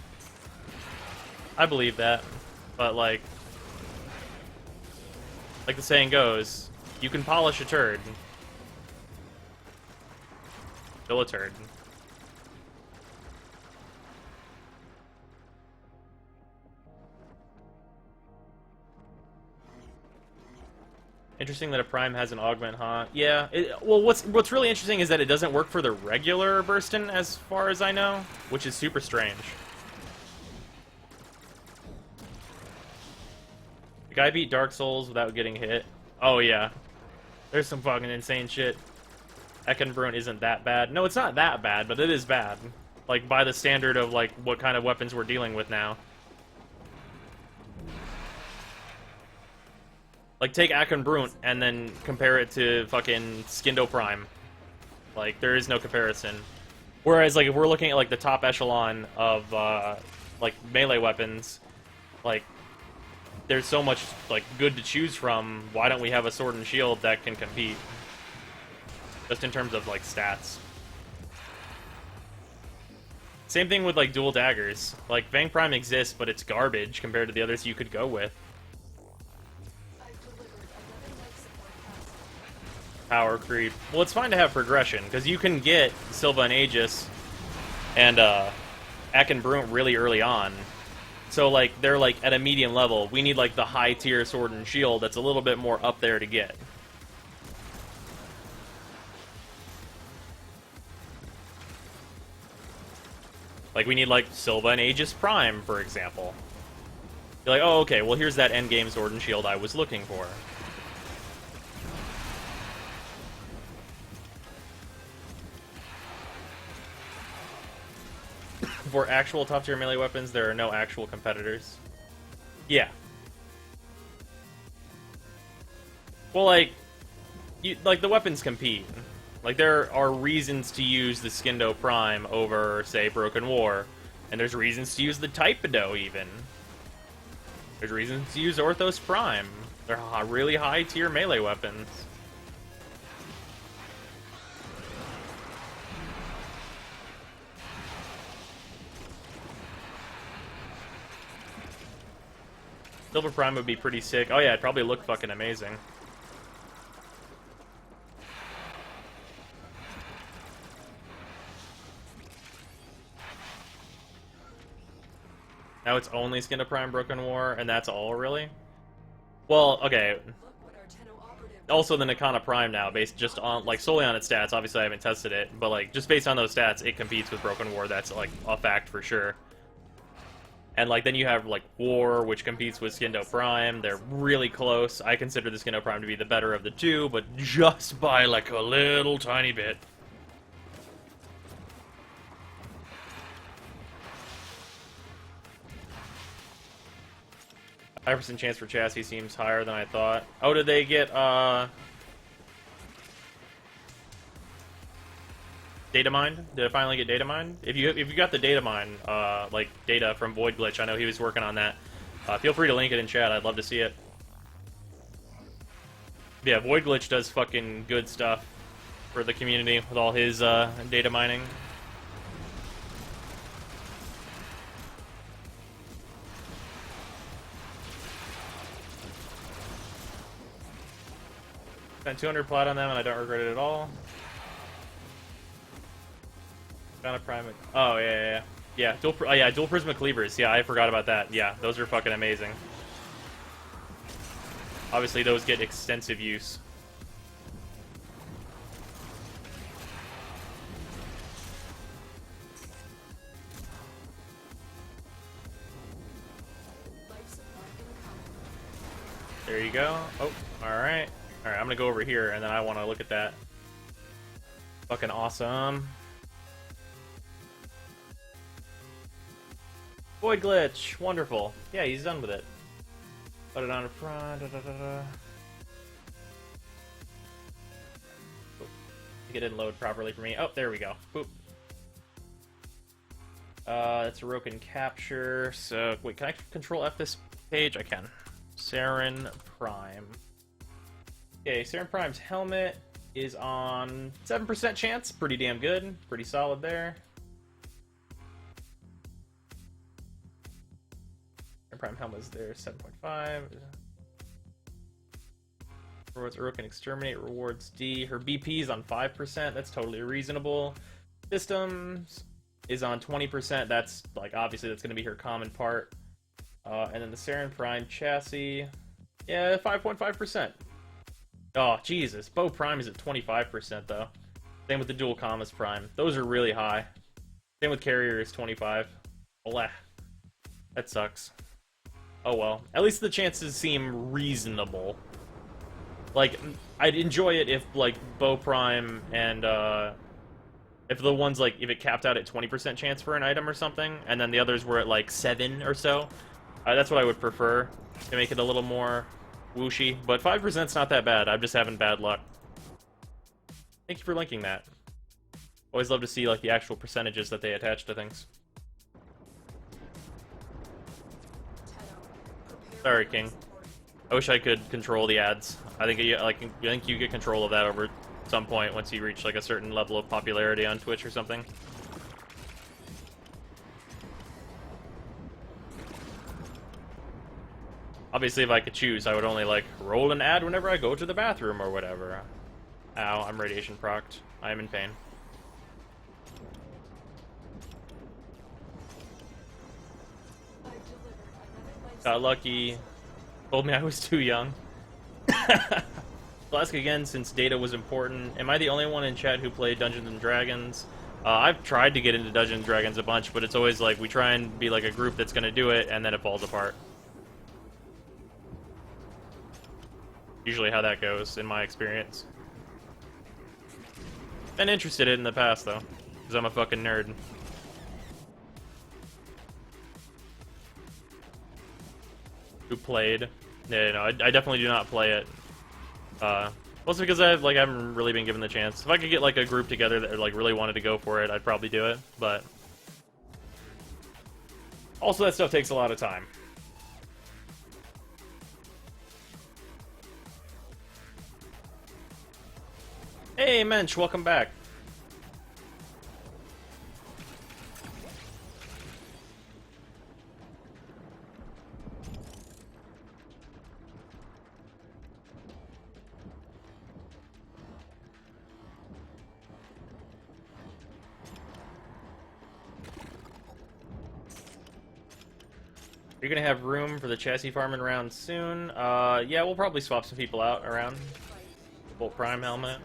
I believe that. But, like the saying goes, you can polish a turd. Still a turd. Interesting that a Prime has an augment, huh? Yeah. Well, what's really interesting is that it doesn't work for the regular Burston, as far as I know, which is super strange. The guy beat Dark Souls without getting hit. Oh, yeah. There's some fucking insane shit. Ekenbrun isn't that bad. No, it's not that bad, but it is bad. Like, by the standard of, like, what kind of weapons we're dealing with now. Like, take Ekenbrun and then compare it to fucking Skindo Prime. Like, there is no comparison. Whereas, like, if we're looking at, like, the top echelon of, like, melee weapons, like, there's so much, like, good to choose from. Why don't we have a sword and shield that can compete? Just in terms of, like, stats. Same thing with, like, dual daggers. Like, Fang Prime exists, but it's garbage compared to the others you could go with. Power creep. Well, it's fine to have progression, because you can get Silva and Aegis and Ak and Brunt really early on. So, like, they're, like, at a medium level. We need, like, the high-tier sword and shield that's a little bit more up there to get. Like, we need, like, Silva and Aegis Prime, for example. You're like, oh, okay, well, here's that endgame sword and shield I was looking for. For actual top-tier melee weapons, there are no actual competitors. Yeah. Well, like, the weapons compete. Like, there are reasons to use the Skindo Prime over, say, Broken War. And there's reasons to use the Typido, even. There's reasons to use Orthos Prime. They're really high-tier melee weapons. Silver Prime would be pretty sick. Oh yeah, it'd probably look fucking amazing. Now it's only Skin to Prime Broken War, and that's all, really? Well, okay. Also the Nikana Prime now, based just on, like, solely on its stats. Obviously I haven't tested it, but, like, just based on those stats, it competes with Broken War. That's, like, a fact for sure. And, like, then you have, like, War, which competes with Skindo Prime. They're really close. I consider the Skindo Prime to be the better of the two, but just by, like, a little tiny bit. %5 chance for chassis seems higher than I thought. Oh, did they get, data mined? Did I finally get data mined? If you got the data mine, like data from Void Glitch, I know he was working on that. Feel free to link it in chat. I'd love to see it. Yeah, Void Glitch does fucking good stuff for the community with all his data mining. Spent 200 plat on them, and I don't regret it at all. Found a prime. Oh yeah. Dual prisma cleavers. Yeah, I forgot about that. Yeah, those are fucking amazing. Obviously, those get extensive use. There you go. Oh, alright. Alright, I'm gonna go over here, and then I want to look at that. Fucking awesome. Void Glitch! Wonderful. Yeah, he's done with it. Put it on the front. Oh, it didn't load properly for me. Oh, there we go. Boop. That's a Roken capture. So, wait, can I control F this page? I can. Saryn Prime. Okay, Saryn Prime's helmet is on 7% chance. Pretty damn good. Pretty solid there. Saryn Prime helmet is there, 7.5. Rewards Roken Exterminate, rewards D. Her BP is on 5%. That's totally reasonable. Systems is on 20%. That's, like, obviously that's going to be her common part. And then the Saryn Prime chassis, yeah, 5.5%. Oh, Jesus. Bow Prime is at 25%, though. Same with the Dual Commas Prime. Those are really high. Same with Carrier is 25. Blah. That sucks. Oh, well. At least the chances seem reasonable. Like, I'd enjoy it if, like, Bow Prime and, if the ones, like, if it capped out at 20% chance for an item or something, and then the others were at, like, 7 or so. That's what I would prefer, to make it a little more whooshy. But 5%'s not that bad. I'm just having bad luck. Thank you for linking that. Always love to see like the actual percentages that they attach to things. Sorry, King. I wish I could control the ads. I think you get control of that over some point once you reach like a certain level of popularity on Twitch or something. Obviously, if I could choose, I would only like roll an ad whenever I go to the bathroom or whatever. Ow, I'm radiation procced. I am in pain. Got lucky. Told me I was too young. I'll ask again, since data was important. Am I the only one in chat who played Dungeons and Dragons? I've tried to get into Dungeons and Dragons a bunch, but it's always like we try and be like a group that's gonna do it, and then it falls apart. Usually how that goes, in my experience. Been interested in the past, though, because I'm a fucking nerd. Who played? No, I definitely do not play it. Mostly because I haven't really been given the chance. If I could get like a group together that like really wanted to go for it, I'd probably do it. But also, that stuff takes a lot of time. Hey, Mensch, welcome back. You're gonna have room for the chassis farming round soon. Yeah, we'll probably swap some people out around. Full prime helmet.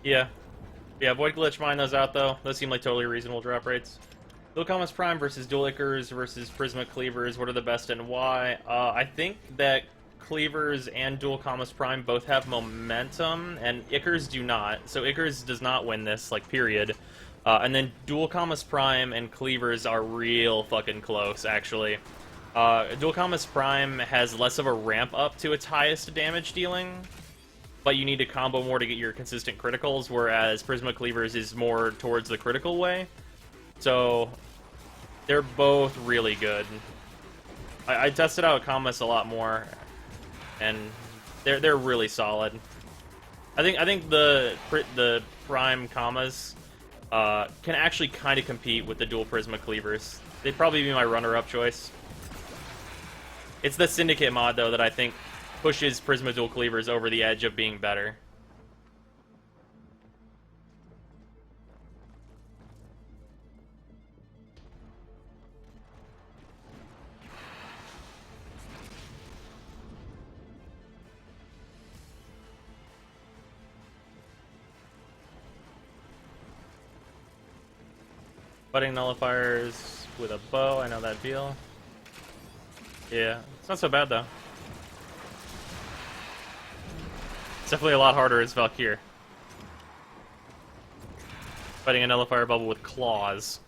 Yeah. Yeah, Void Glitch, mine those out, though. Those seem like totally reasonable drop rates. Dual Commas Prime versus Dual Ickers versus Prisma Cleavers. What are the best and why? I think that Cleavers and Dual Commas Prime both have momentum, and Ickers do not. So Ickers does not win this, like, period. And then Dual Commas Prime and Cleavers are real fucking close, actually. Dual Commas Prime has less of a ramp up to its highest damage dealing, but you need to combo more to get your consistent criticals, whereas Prisma Cleavers is more towards the critical way. So, they're both really good. I tested out Commas a lot more, and they're really solid. I think the Prime Commas can actually kind of compete with the dual Prisma Cleavers. They'd probably be my runner-up choice. It's the Syndicate mod, though, that I think pushes Prisma Dual Cleavers over the edge of being better. Budding nullifiers with a bow, I know that deal. Yeah, it's not so bad, though. It's definitely a lot harder as Valkyr. Fighting a nullifier bubble with claws.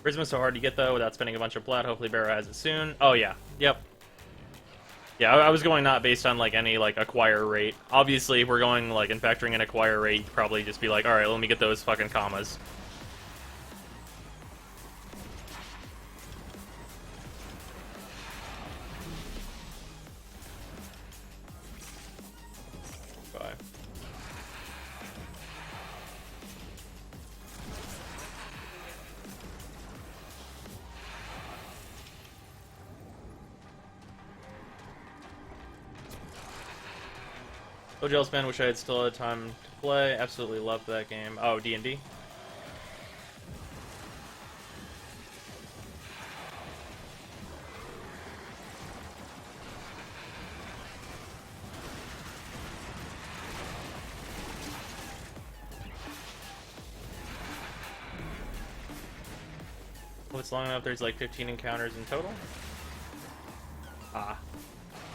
Prisma's so hard to get, though, without spending a bunch of blood. Hopefully Barrow has it soon. Oh, yeah. Yep. Yeah, I was going not based on, like, any, like, acquire rate. Obviously, if we're going, like, and factoring in acquire rate, you'd probably just be like, alright, let me get those fucking commas. Oh, jealous man, wish I had still had time to play. Absolutely loved that game. Oh, D&D? Well, it's long enough, there's like 15 encounters in total. Ah.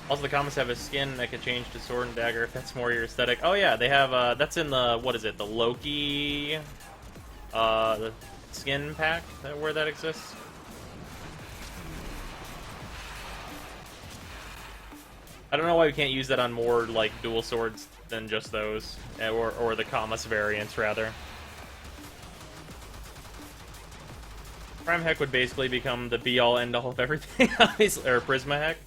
Also, the comics have a skin that can change to sword and dagger if that's more your aesthetic. Oh yeah, they have, that's in the, what is it, the Loki, the skin pack, where that exists? I don't know why we can't use that on more, like, dual swords than just those. Or the Kamas variants, rather. Prime Heck would basically become the be-all, end-all of everything, obviously. Or Prisma Heck.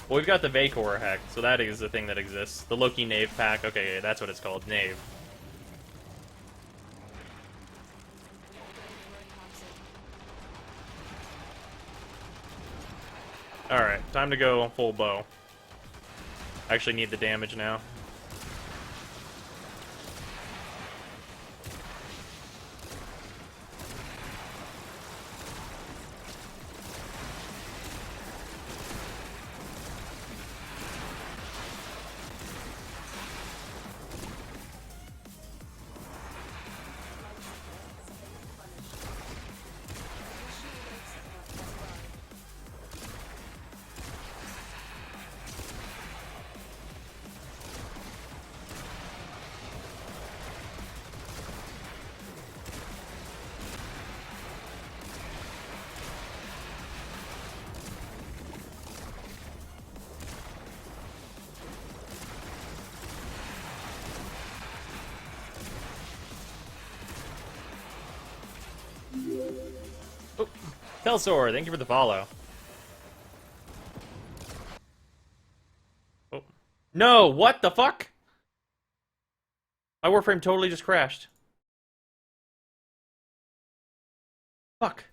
Well, we've got the Vacor Heck, so that is the thing that exists. The Loki Knave pack. Okay, that's what it's called. Knave. Alright, time to go full bow. I actually need the damage now. Oh, Telsor, thank you for the follow. Oh. No, what the fuck? My Warframe totally just crashed. Fuck.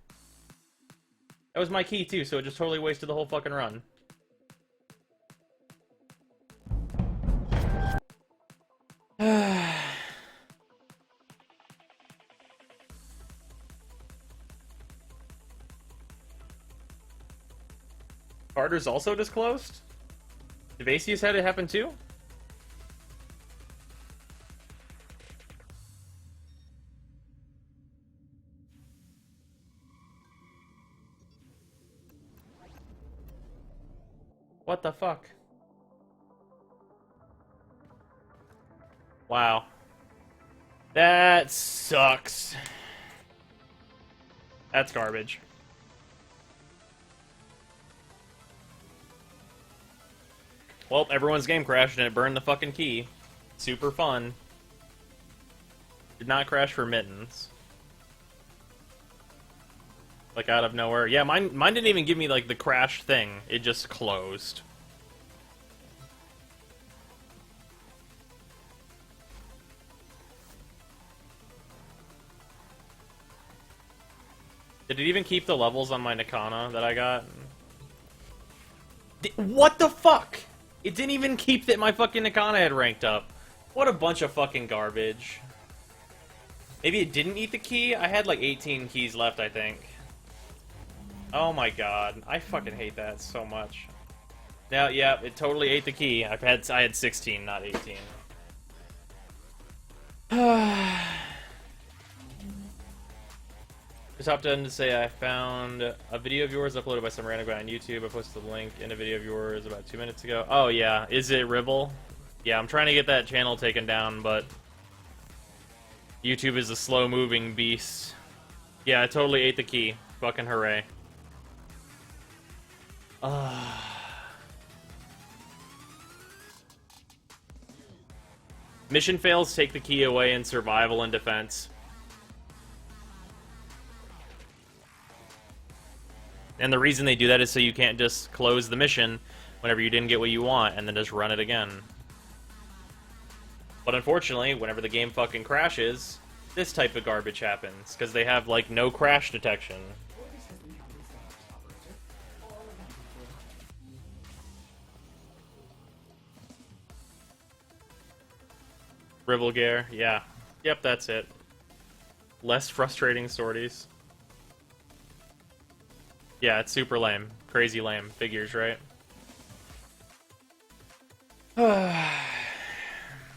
That was my key too, so it just totally wasted the whole fucking run. Carter's also disclosed? Devasius had it happen too? What the fuck? Wow. That sucks. That's garbage. Well, everyone's game crashed and it burned the fucking key. Super fun. Did not crash for Mittens. Like, out of nowhere. Yeah, mine didn't even give me, like, the crash thing. It just closed. Did it even keep the levels on my Nikana that I got? What the fuck? It didn't even keep that my fucking Nikana had ranked up. What a bunch of fucking garbage. Maybe it didn't eat the key? I had like 18 keys left, I think. Oh my god. I fucking hate that so much. Now, yeah, it totally ate the key. I had 16, not 18. Just hopped in to say I found a video of yours uploaded by some random guy on YouTube. I posted the link in a video of yours about 2 minutes ago. Oh yeah, is it Ribble? Yeah, I'm trying to get that channel taken down, but YouTube is a slow-moving beast. Yeah, I totally ate the key. Fucking hooray. Mission fails, take the key away in survival and defense. And the reason they do that is so you can't just close the mission whenever you didn't get what you want and then just run it again. But unfortunately, whenever the game fucking crashes, this type of garbage happens, because they have, like, no crash detection. Ribblegare, yeah. Yep, that's it. Less frustrating sorties. Yeah, it's super lame. Crazy lame. Figures, right?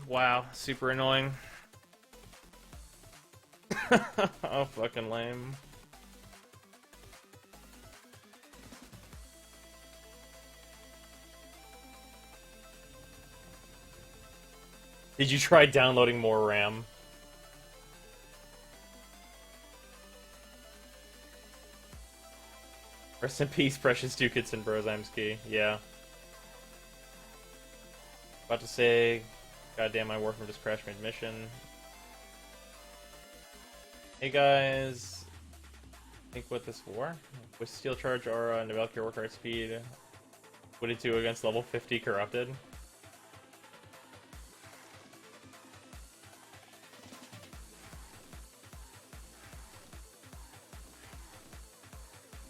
Wow, super annoying. Oh, fucking lame. Did you try downloading more RAM? Rest in peace, Precious Ducats and Brozime's key. Yeah. About to say, goddamn, my Warframe just crashed mid mission. Hey guys, think with this war? With Steel Charge Aura and Valkyrie Warcard Speed, would it do against level 50 Corrupted?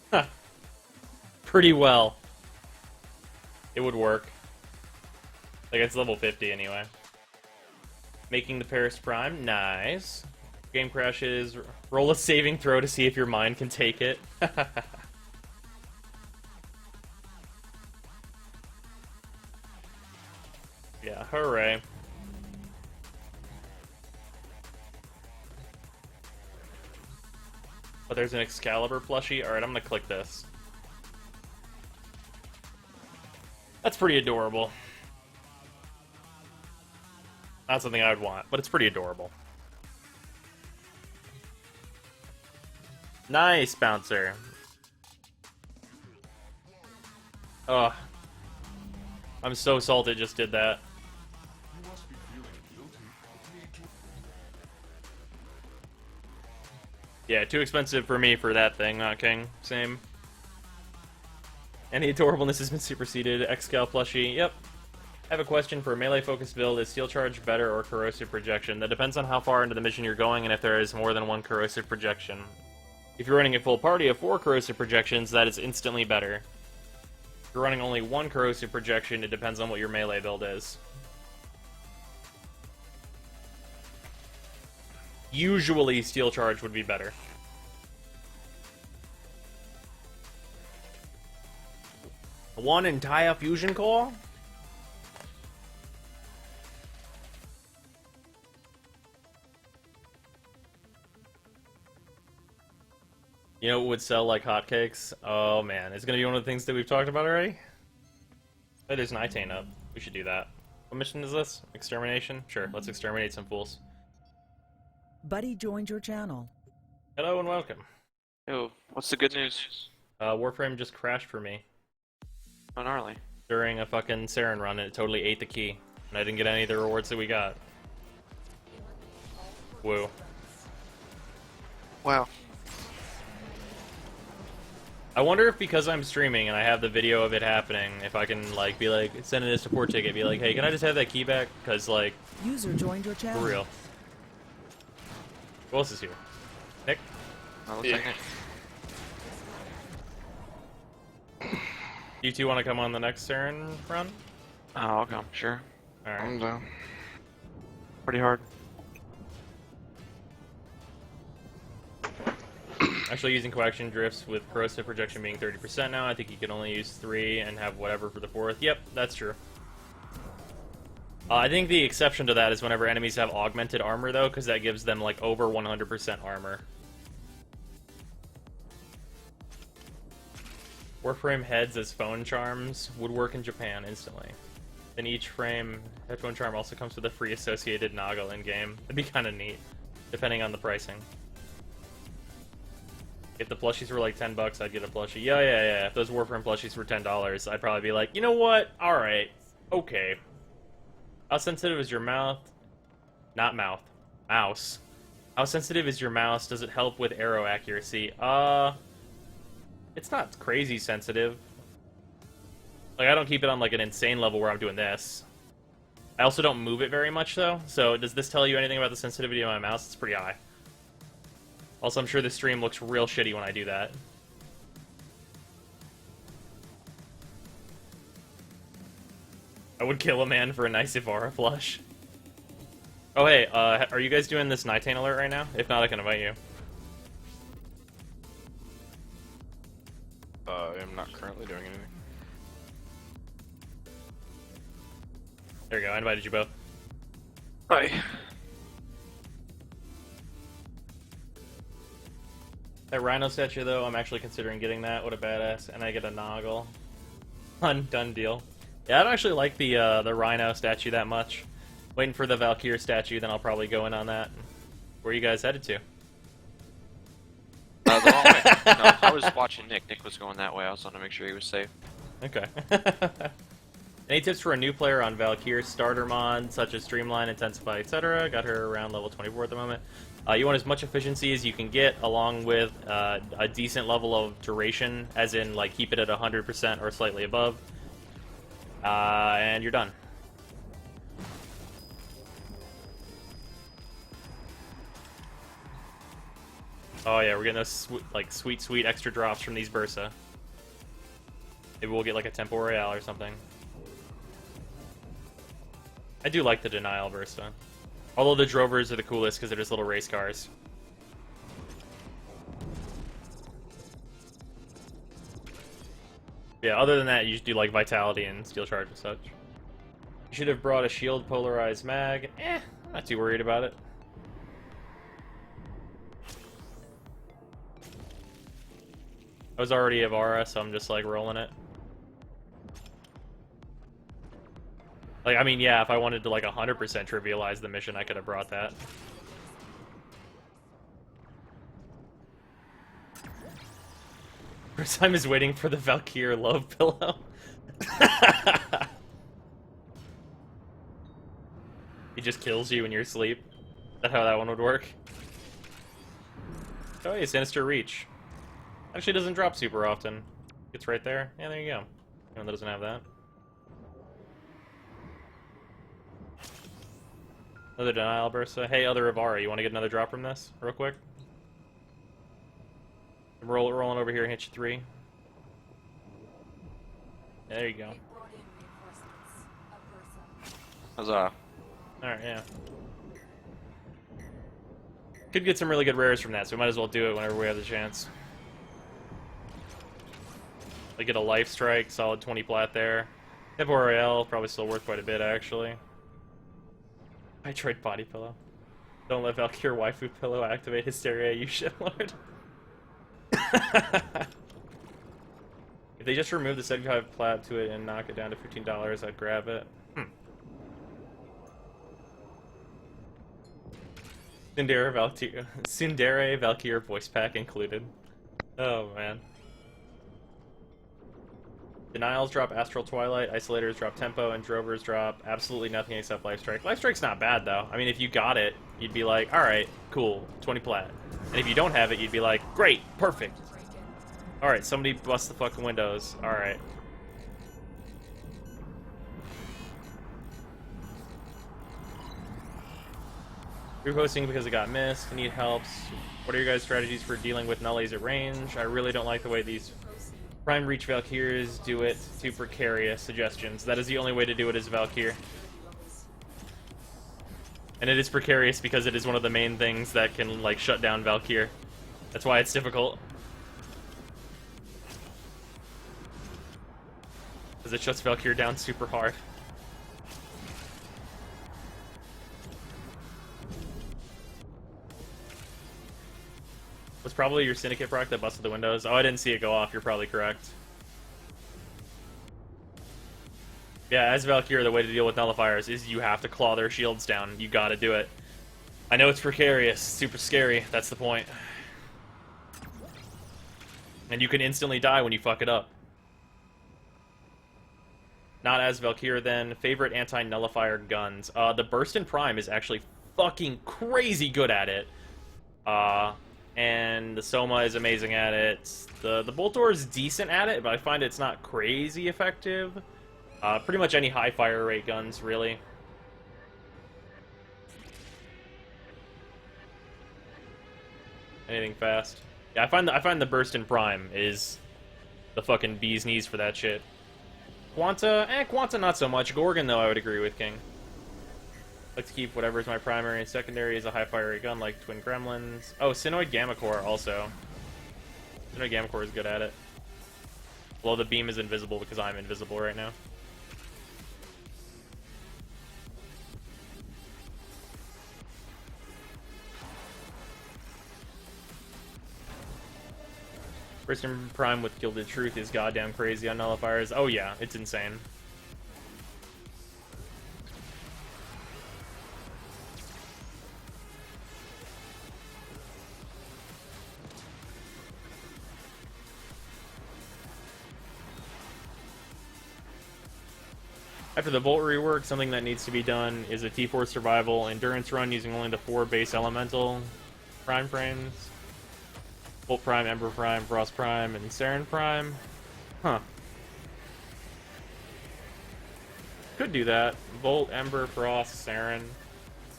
Huh. Pretty well. It would work. Like, it's level 50 anyway. Making the Paris Prime, nice. Game crashes, roll a saving throw to see if your mind can take it. Yeah, hooray. Oh, there's an Excalibur plushie? Alright, I'm gonna click this. That's pretty adorable. Not something I would want, but it's pretty adorable. Nice, Bouncer. Ugh. I'm so salted just did that. Yeah, too expensive for me for that thing, not King. Same. Any adorableness has been superseded. Excal plushie, yep. I have a question for a melee-focused build. Is Steel Charge better or Corrosive Projection? That depends on how far into the mission you're going and if there is more than one Corrosive Projection. If you're running a full party of 4 Corrosive Projections, that is instantly better. If you're running only 1 Corrosive Projection, it depends on what your melee build is. Usually, Steel Charge would be better. One entire fusion core? You know what would sell like hotcakes? Oh man, it's gonna be one of the things that we've talked about already? Oh, there's an Itane up. We should do that. What mission is this? Extermination? Sure, let's exterminate some fools. Buddy joined your channel. Hello and welcome. Yo, what's the good news? Warframe just crashed for me Oh, gnarly. during a fucking Saryn run and it totally ate the key. And I didn't get any of the rewards that we got. Woo. Wow. I wonder if because I'm streaming and I have the video of it happening, if I can like be like, send in a support ticket, be like, hey, can I just have that key back? Because like, User joined your for channel. real. Who else is here? Nick? That looks like it. You two want to come on the next Saryn run? Oh, I'll come, sure. Alright. I'm down. Pretty hard. Actually, using coaction drifts with corrosive projection being 30% now, I think you can only use 3 and have whatever for the 4th. Yep, that's true. I think the exception to that is whenever enemies have augmented armor, though, because that gives them, like, over 100% armor. Warframe heads as phone charms would work in Japan instantly. Then each frame headphone charm also comes with a free associated Noggle in-game. That'd be kind of neat, depending on the pricing. If the plushies were like $10, I'd get a plushie. Yeah. If those Warframe plushies were $10, I'd probably be like, you know what? Alright. Okay. How sensitive is your mouth? Not mouth. Mouse. How sensitive is your mouse? Does it help with arrow accuracy? It's not crazy sensitive. Like, I don't keep it on like an insane level where I'm doing this. I also don't move it very much, though. So, does this tell you anything about the sensitivity of my mouse? It's pretty high. Also, I'm sure the stream looks real shitty when I do that. I would kill a man for a nice Ivara flush. Oh, hey, are you guys doing this Nitane alert right now? If not, I can invite you. I'm not currently doing anything. There you go, I invited you both. Hi. That Rhino statue, though, I'm actually considering getting that. What a badass. And I get a Noggle. Done deal. Yeah, I don't actually like the Rhino statue that much. Waiting for the Valkyrie statue, then I'll probably go in on that. Where are you guys headed to? The wrong way. No, I was watching Nick. Nick was going that way. I was trying to make sure he was safe. Okay. Any tips for a new player on Valkyrie starter mods such as Streamline, Intensify, etc.? Got her around level 24 at the moment. You want as much efficiency as you can get, along with a decent level of duration, as in like keep it at 100% or slightly above, and you're done. Oh yeah, we're getting those sweet extra drops from these Bursa. Maybe we'll get like a Tempo Royale or something. I do like the Denial Bursa. Although the Drovers are the coolest because they're just little race cars. Yeah, other than that, you should do like Vitality and Steel Charge and such. You should have brought a shield polarized mag. Not too worried about it. I was already Avara, so I'm just like rolling it. Like, I mean, yeah, if I wanted to like 100% trivialize the mission, I could have brought that. Brozime is waiting for the Valkyrie love pillow. He just kills you in your sleep. Is that how that one would work? Oh, yeah, Sinister Reach. Actually doesn't drop super often. It's right there. Yeah, there you go. One that doesn't have that. Another Denial Bursa. Hey, other Avara, you want to get another drop from this real quick? I'm rolling over here and hit you 3. Yeah, there you go. They brought in reinforcements. A Huzzah. Alright, yeah. Could get some really good rares from that, so we might as well do it whenever we have the chance. Like get a Life Strike, solid 20 plat there. Tempo Royale, probably still worth quite a bit, actually. I tried Body Pillow. Don't let Valkyrie Waifu Pillow activate Hysteria, you shitlord. If they just remove the 75 plat to it and knock it down to $15, I'd grab it. Tsundere Valkyrie voice pack included. Oh man. Denials drop Astral Twilight, Isolators drop Tempo, and Drovers drop absolutely nothing except Life Strike. Life Strike's not bad though. I mean, if you got it, you'd be like, alright, cool, 20 plat. And if you don't have it, you'd be like, great, perfect. Alright, somebody bust the fucking windows. Alright. Reposting because it got missed. I need helps. What are your guys' strategies for dealing with nullies at range? I really don't like the way these Prime Reach Valkyries do it. Too precarious. Suggestions. That is the only way to do it as Valkyrie. And it is precarious because it is one of the main things that can, like, shut down Valkyrie. That's why it's difficult. Because it shuts Valkyrie down super hard. Was probably your Syndicate proc that busted the windows. Oh, I didn't see it go off. You're probably correct. Yeah, as Valkyrie, the way to deal with nullifiers is you have to claw their shields down. You gotta do it. I know it's precarious, super scary. That's the point. And you can instantly die when you fuck it up. Not as Valkyrie then. Favorite anti-nullifier guns. The Burst in Prime is actually fucking crazy good at it. And the Soma is amazing at it. The Boltor is decent at it, but I find it's not crazy effective. Pretty much any high fire rate guns, really. Anything fast. Yeah, I find the Burst in Prime is the fucking bee's knees for that shit. Quanta not so much. Gorgon, though, I would agree with, King. Like to keep whatever's my primary and secondary as a high fire rate gun, like Twin Gremlins. Oh, Synoid Gamma Core also. Synoid Gamma Core is good at it. Although the beam is invisible because I'm invisible right now. Burst in Prime with Gilded Truth is goddamn crazy on nullifiers. Oh yeah, it's insane. After the Bolt rework, something that needs to be done is a T4 survival endurance run using only the 4 base elemental prime frames. Bolt Prime, Ember Prime, Frost Prime, and Saryn Prime. Huh. Could do that. Bolt, Ember, Frost, Saryn.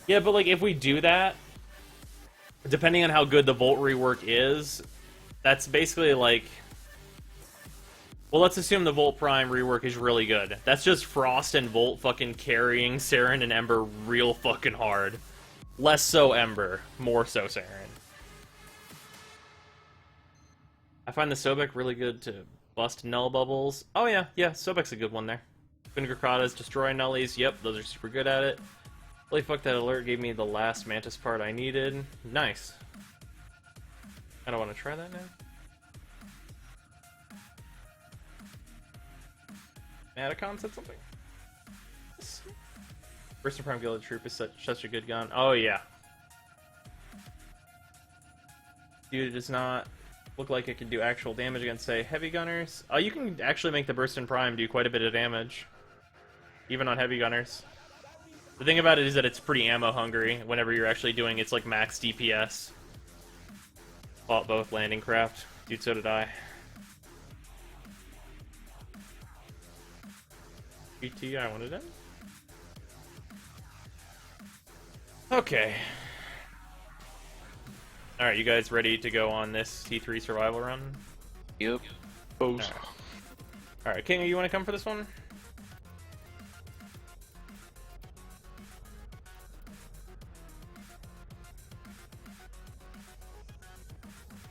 Yeah, but like if we do that, depending on how good the Volt rework is, that's basically like... Well, let's assume the Volt Prime rework is really good. That's just Frost and Volt fucking carrying Saryn and Ember real fucking hard. Less so Ember, more so Saryn. I find the Sobek really good to bust null bubbles. Oh yeah, Sobek's a good one there. Vinegar Kratas, destroy nullies. Yep, those are super good at it. Holy fuck, that alert gave me the last Mantis part I needed. Nice. I don't want to try that now. Matacon said something. Burst of Prime Gilded Troop is such a good gun. Oh yeah. Dude, it does not look like it can do actual damage against, say, heavy gunners. Oh, you can actually make the Burst in Prime do quite a bit of damage. Even on heavy gunners. The thing about it is that it's pretty ammo hungry whenever you're actually doing its like max DPS. Fought both landing craft. Dude, so did I. GT, I wanted it. Okay. Alright, you guys ready to go on this T3 survival run? Yep. Alright, King, you want to come for this one?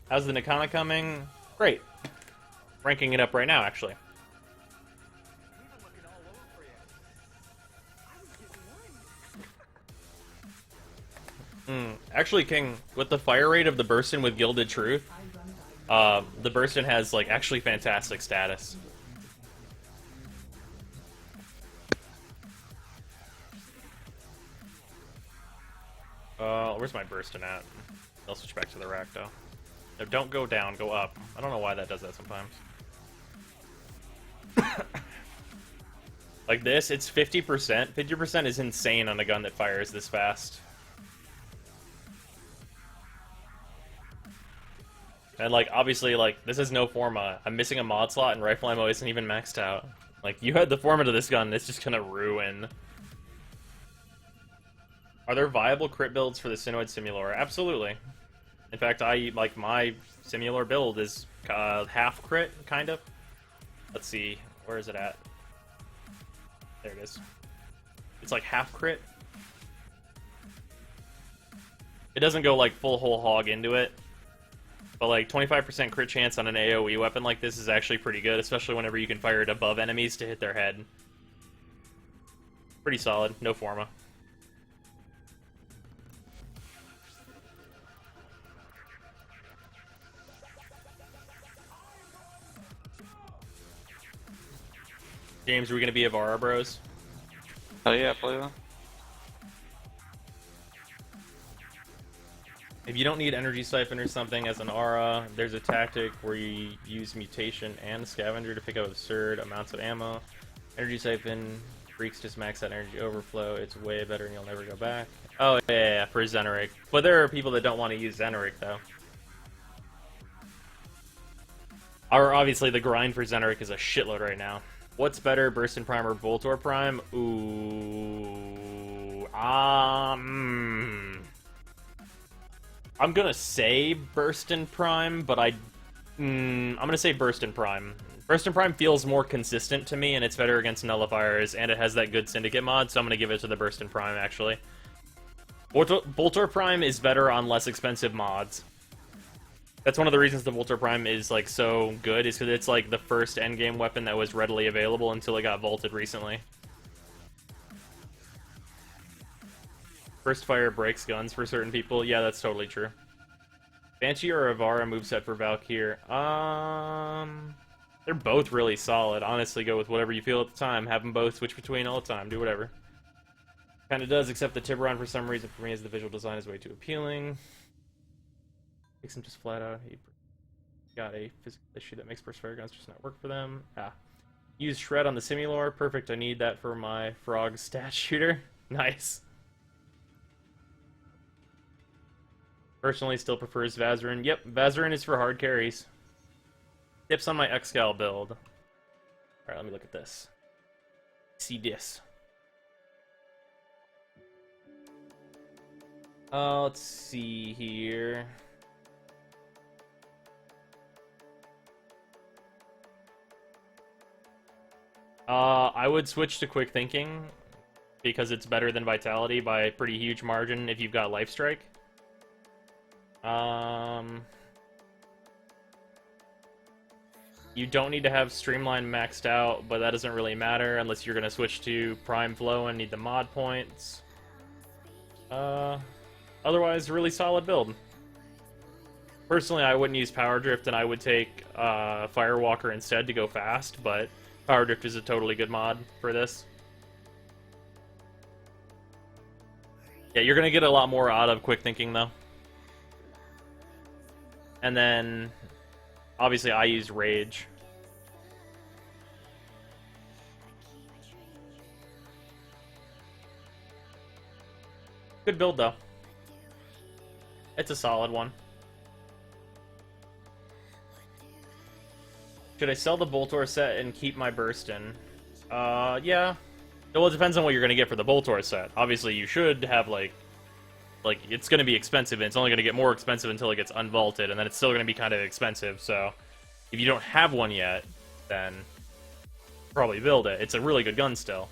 How's the Nikana coming? Great. Ranking it up right now, actually. Actually, King, with the fire rate of the Burstin with Gilded Truth, the Burstin has, like, actually fantastic status. Where's my Burstin at? I'll switch back to the rack, though. No, don't go down, go up. I don't know why that does that sometimes. Like this, it's 50%. 50% is insane on a gun that fires this fast. And, like, obviously, like, this is no Forma. I'm missing a mod slot, and rifle ammo isn't even maxed out. Like, you had the Forma to this gun, it's just gonna ruin. Are there viable crit builds for the Sinoid Simulor? Absolutely. In fact, like, my Simulor build is half crit, kind of. Let's see, where is it at? There it is. It's like half crit. It doesn't go, like, full whole hog into it. But like 25% crit chance on an AoE weapon like this is actually pretty good, especially whenever you can fire it above enemies to hit their head. Pretty solid, no Forma. James, are we gonna be Avara bros? Oh yeah, play that. If you don't need Energy Siphon or something as an aura, there's a tactic where you use Mutation and Scavenger to pick up absurd amounts of ammo. Energy Siphon, Freaks just max out Energy Overflow, it's way better and you'll never go back. Oh yeah, for Zeneric. But there are people that don't want to use Zeneric though. Or obviously the grind for Zeneric is a shitload right now. What's better, Burstin Prime or Voltor Prime? Ooh, I'm gonna say Burstin Prime, but I'm gonna say Burstin Prime. Burstin Prime feels more consistent to me, and it's better against nullifiers, and it has that good Syndicate mod, so I'm gonna give it to the Burstin Prime, actually. Boltor Prime is better on less expensive mods. That's one of the reasons the Voltor Prime is, like, so good, is because it's, like, the first endgame weapon that was readily available until it got vaulted recently. First fire breaks guns for certain people. Yeah, that's totally true. Banshee or Avara moveset for Valkyr? They're both really solid. Honestly, go with whatever you feel at the time. Have them both switch between all the time. Do whatever. Kinda does, except the Tiburon for some reason for me as the visual design is way too appealing. Makes them just flat out. He got a physical issue that makes first fire guns just not work for them. Use Shred on the Simulor. Perfect, I need that for my frog stat shooter. Nice. Personally, still prefers Vazarin. Yep, Vazarin is for hard carries. Tips on my Excal build. Alright, let me look at this. See this. Let's see here. I would switch to Quick Thinking because it's better than Vitality by a pretty huge margin if you've got Life Strike. You don't need to have Streamline maxed out, but that doesn't really matter unless you're going to switch to Prime Flow and need the mod points. Otherwise, really solid build. Personally, I wouldn't use Power Drift, and I would take Firewalker instead to go fast, but Power Drift is a totally good mod for this. Yeah, you're going to get a lot more out of Quick Thinking, though. And then, obviously, I use Rage. Good build, though. It's a solid one. Should I sell the Boltor set and keep my Burstin? Yeah. Well, it depends on what you're going to get for the Boltor set. Obviously, you should have, like, it's going to be expensive, and it's only going to get more expensive until it gets unvaulted, and then it's still going to be kind of expensive, so if you don't have one yet, then probably build it. It's a really good gun still.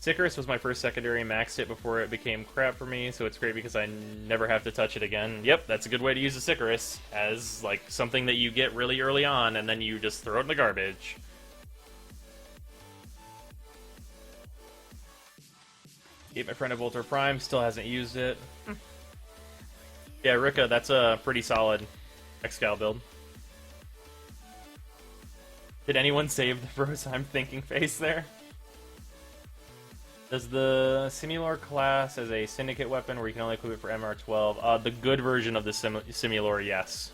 Sicarus was my first secondary, maxed it before it became crap for me, so it's great because I never have to touch it again. Yep, that's a good way to use a Sicarus, as, like, something that you get really early on, and then you just throw it in the garbage. Gave my friend a Voltor Prime, still hasn't used it. Yeah, Rika, that's a pretty solid Excal build. Did anyone save the Brozime thinking face there? Does the Simulor class as a Syndicate weapon where you can only equip it for MR12? The good version of the Simulor, yes.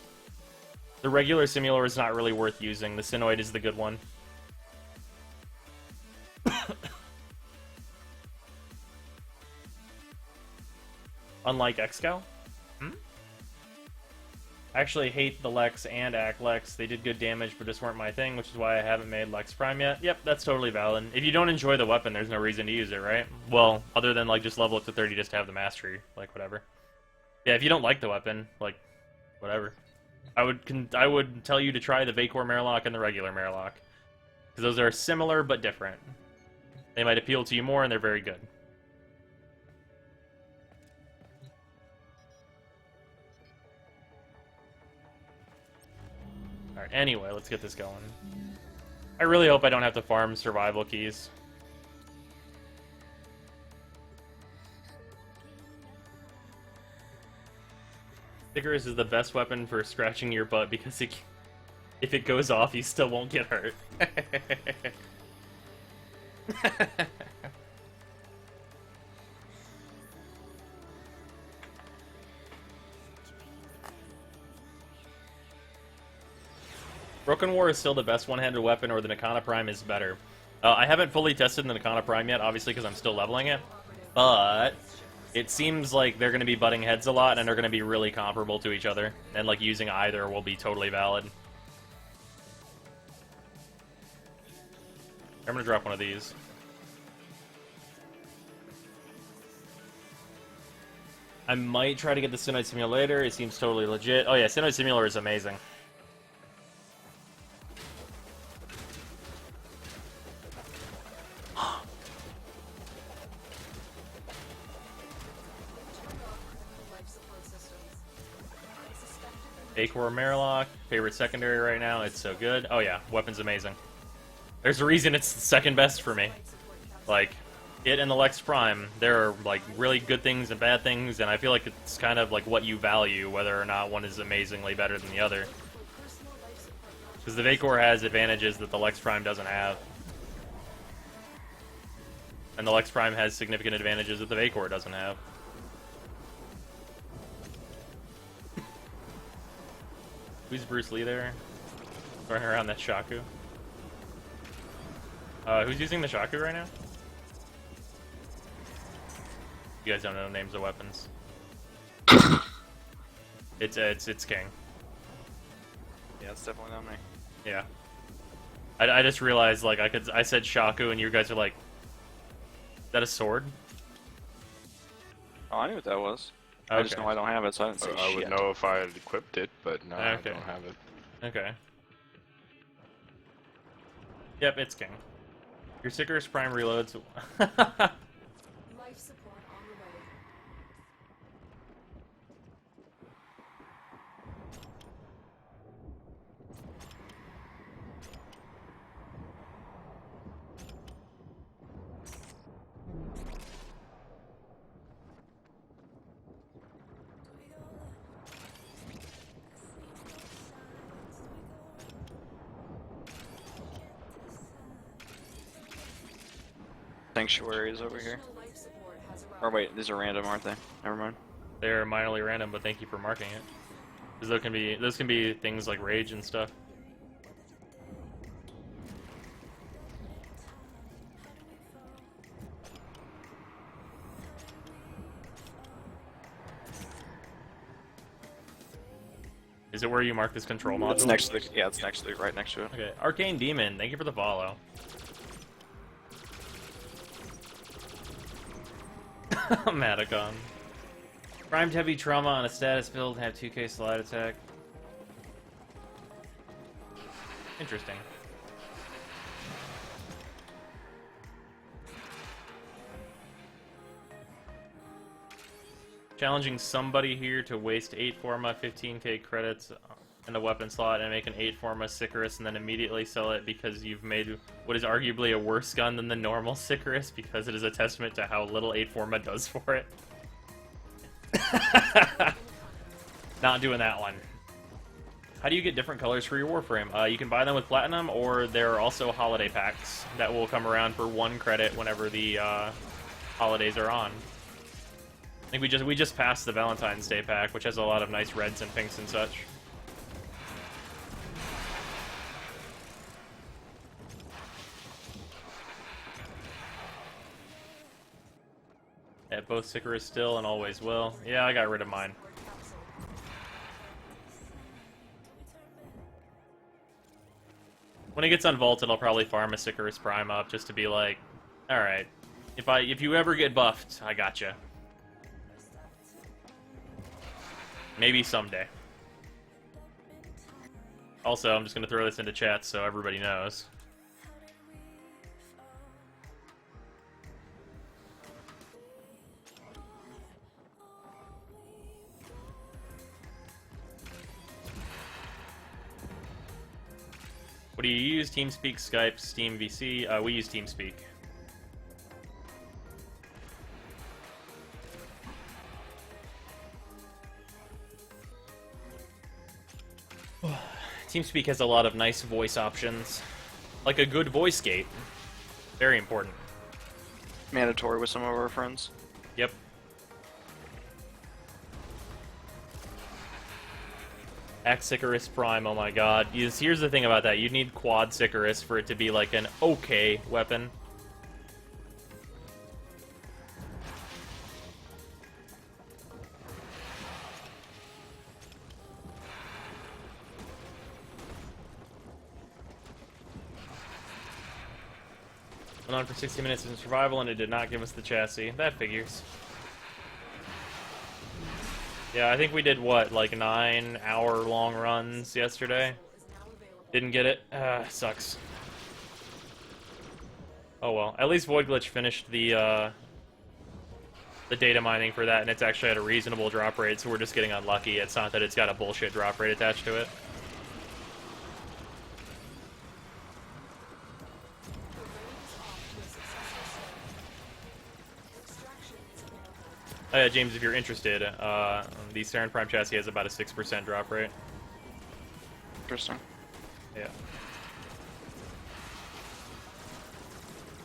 The regular Simulor is not really worth using. The Sinoid is the good one. Unlike Excal? I actually hate the Lex and Lex. They did good damage, but just weren't my thing, which is why I haven't made Lex Prime yet. Yep, that's totally valid. If you don't enjoy the weapon, there's no reason to use it, right? Well, other than, like, just level it to 30 just to have the mastery, like, whatever. Yeah, if you don't like the weapon, like, whatever. I would tell you to try the Vacor Murloc and the regular Murloc. Because those are similar, but different. They might appeal to you more, and they're very good. Alright, anyway, let's get this going. I really hope I don't have to farm survival keys. Icarus is the best weapon for scratching your butt because if it goes off, you still won't get hurt. Broken War is still the best one-handed weapon, or the Nakana Prime is better. I haven't fully tested the Nakana Prime yet, obviously, because I'm still leveling it. But it seems like they're going to be butting heads a lot, and they're going to be really comparable to each other. And, like, using either will be totally valid. I'm going to drop one of these. I might try to get the Synoid Simulator. It seems totally legit. Oh yeah, Synoid Simulator is amazing. Acor Murloc, favorite secondary right now. It's so good. Oh yeah, weapon's amazing. There's a reason it's the second best for me. Like, it and the Lex Prime, there are like really good things and bad things, and I feel like it's kind of like what you value, whether or not one is amazingly better than the other. Because the Vacor has advantages that the Lex Prime doesn't have. And the Lex Prime has significant advantages that the Vacor doesn't have. Who's Bruce Lee there? Running around that Shaku. Who's using the Shaku right now? You guys don't know names of weapons. It's King. Yeah, it's definitely not me. Yeah. I just realized, like, I said Shaku, and you guys are like, is that a sword? Oh, I knew what that was. I just Okay. know I don't have it, so I didn't say I would shit. know if I had equipped it, but no, I Okay. don't have it. Okay. Yep, it's King. Your Sicarus Prime reloads. Life support on the way. Sanctuary is over here. Additional life support has arrived. Or wait, these are random, aren't they? Never mind. They're minorly random, but thank you for marking it. Because those can be things like rage and stuff. Is it where you mark this control module? It's next to the, yeah, it's next to the, right next to it. Okay, Arcane Demon, thank you for the follow. Matacon. Primed heavy trauma on a status build, have 2k slide attack. Interesting. Challenging somebody here to waste 8 Forma 15k credits in a weapon slot and make an 8 Forma Sicarus and then immediately sell it because you've made what is arguably a worse gun than the normal Sicarus because it is a testament to how little 8 Forma does for it. Not doing that one. How do you get different colors for your Warframe? You can buy them with Platinum, or there are also holiday packs that will come around for 1 credit whenever the holidays are on. I think we just passed the Valentine's Day pack, which has a lot of nice reds and pinks and such. Yeah, both Sicarus still and always will. Yeah, I got rid of mine. When it gets unvaulted, I'll probably farm a Sicarus Prime up just to be like, all right, if you ever get buffed, I gotcha. Maybe someday. Also, I'm just gonna throw this into chat so everybody knows. What do you use? TeamSpeak, Skype, Steam VC? We use TeamSpeak. TeamSpeak has a lot of nice voice options. Like a good voice gate. Very important. Mandatory with some of our friends. Yep. Axe Sicarus Prime, oh my god. Here's the thing about that. You need quad Sicarus for it to be like an okay weapon. Went on for 60 minutes in survival and it did not give us the chassis. That figures. Yeah, I think we did, what, like 9-hour-long runs yesterday? Didn't get it? Sucks. Oh well. At least Void Glitch finished the data mining for that, and it's actually at a reasonable drop rate, so we're just getting unlucky. It's not that it's got a bullshit drop rate attached to it. Oh yeah, James, if you're interested, the Saryn Prime chassis has about a 6% drop rate. Interesting. Yeah.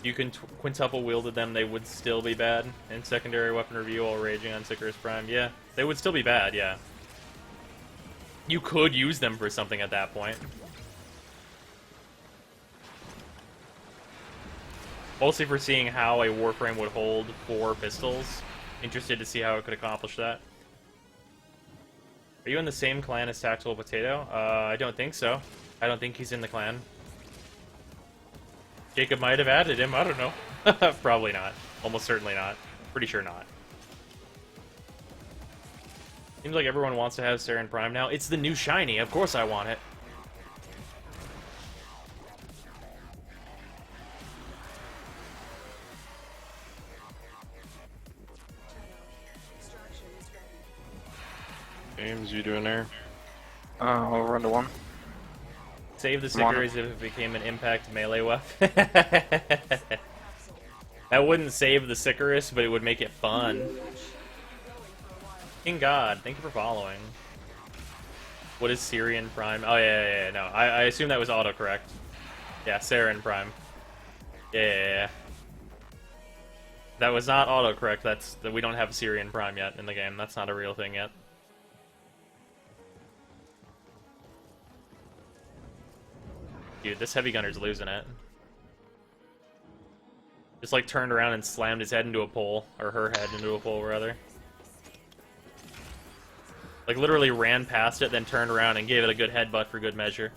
You can quintuple wielded them, they would still be bad in secondary weapon review while raging on Sicarus Prime. Yeah, they would still be bad, yeah. You could use them for something at that point. Mostly for seeing how a Warframe would hold 4 pistols. Interested to see how it could accomplish that. Are you in the same clan as Tactical Potato? I don't think so. I don't think he's in the clan. Jacob might have added him, I don't know. Probably not. Almost certainly not. Pretty sure not. Seems like everyone wants to have Saryn Prime now. It's the new shiny, of course I want it. James, you doing there? I'll run to one. Save the Come on. Sicker as if it became an impact melee weapon. That wouldn't save the Sicarus, but it would make it fun. King God, thank you for following. What is Syrian Prime? Oh, yeah, no. I assume that was autocorrect. Yeah, Saryn Prime. Yeah. That was not autocorrect. That we don't have Syrian Prime yet in the game. That's not a real thing yet. Dude, this heavy gunner's losing it. Just like turned around and slammed his head into a pole, or her head into a pole, rather. Like literally ran past it, then turned around and gave it a good headbutt for good measure.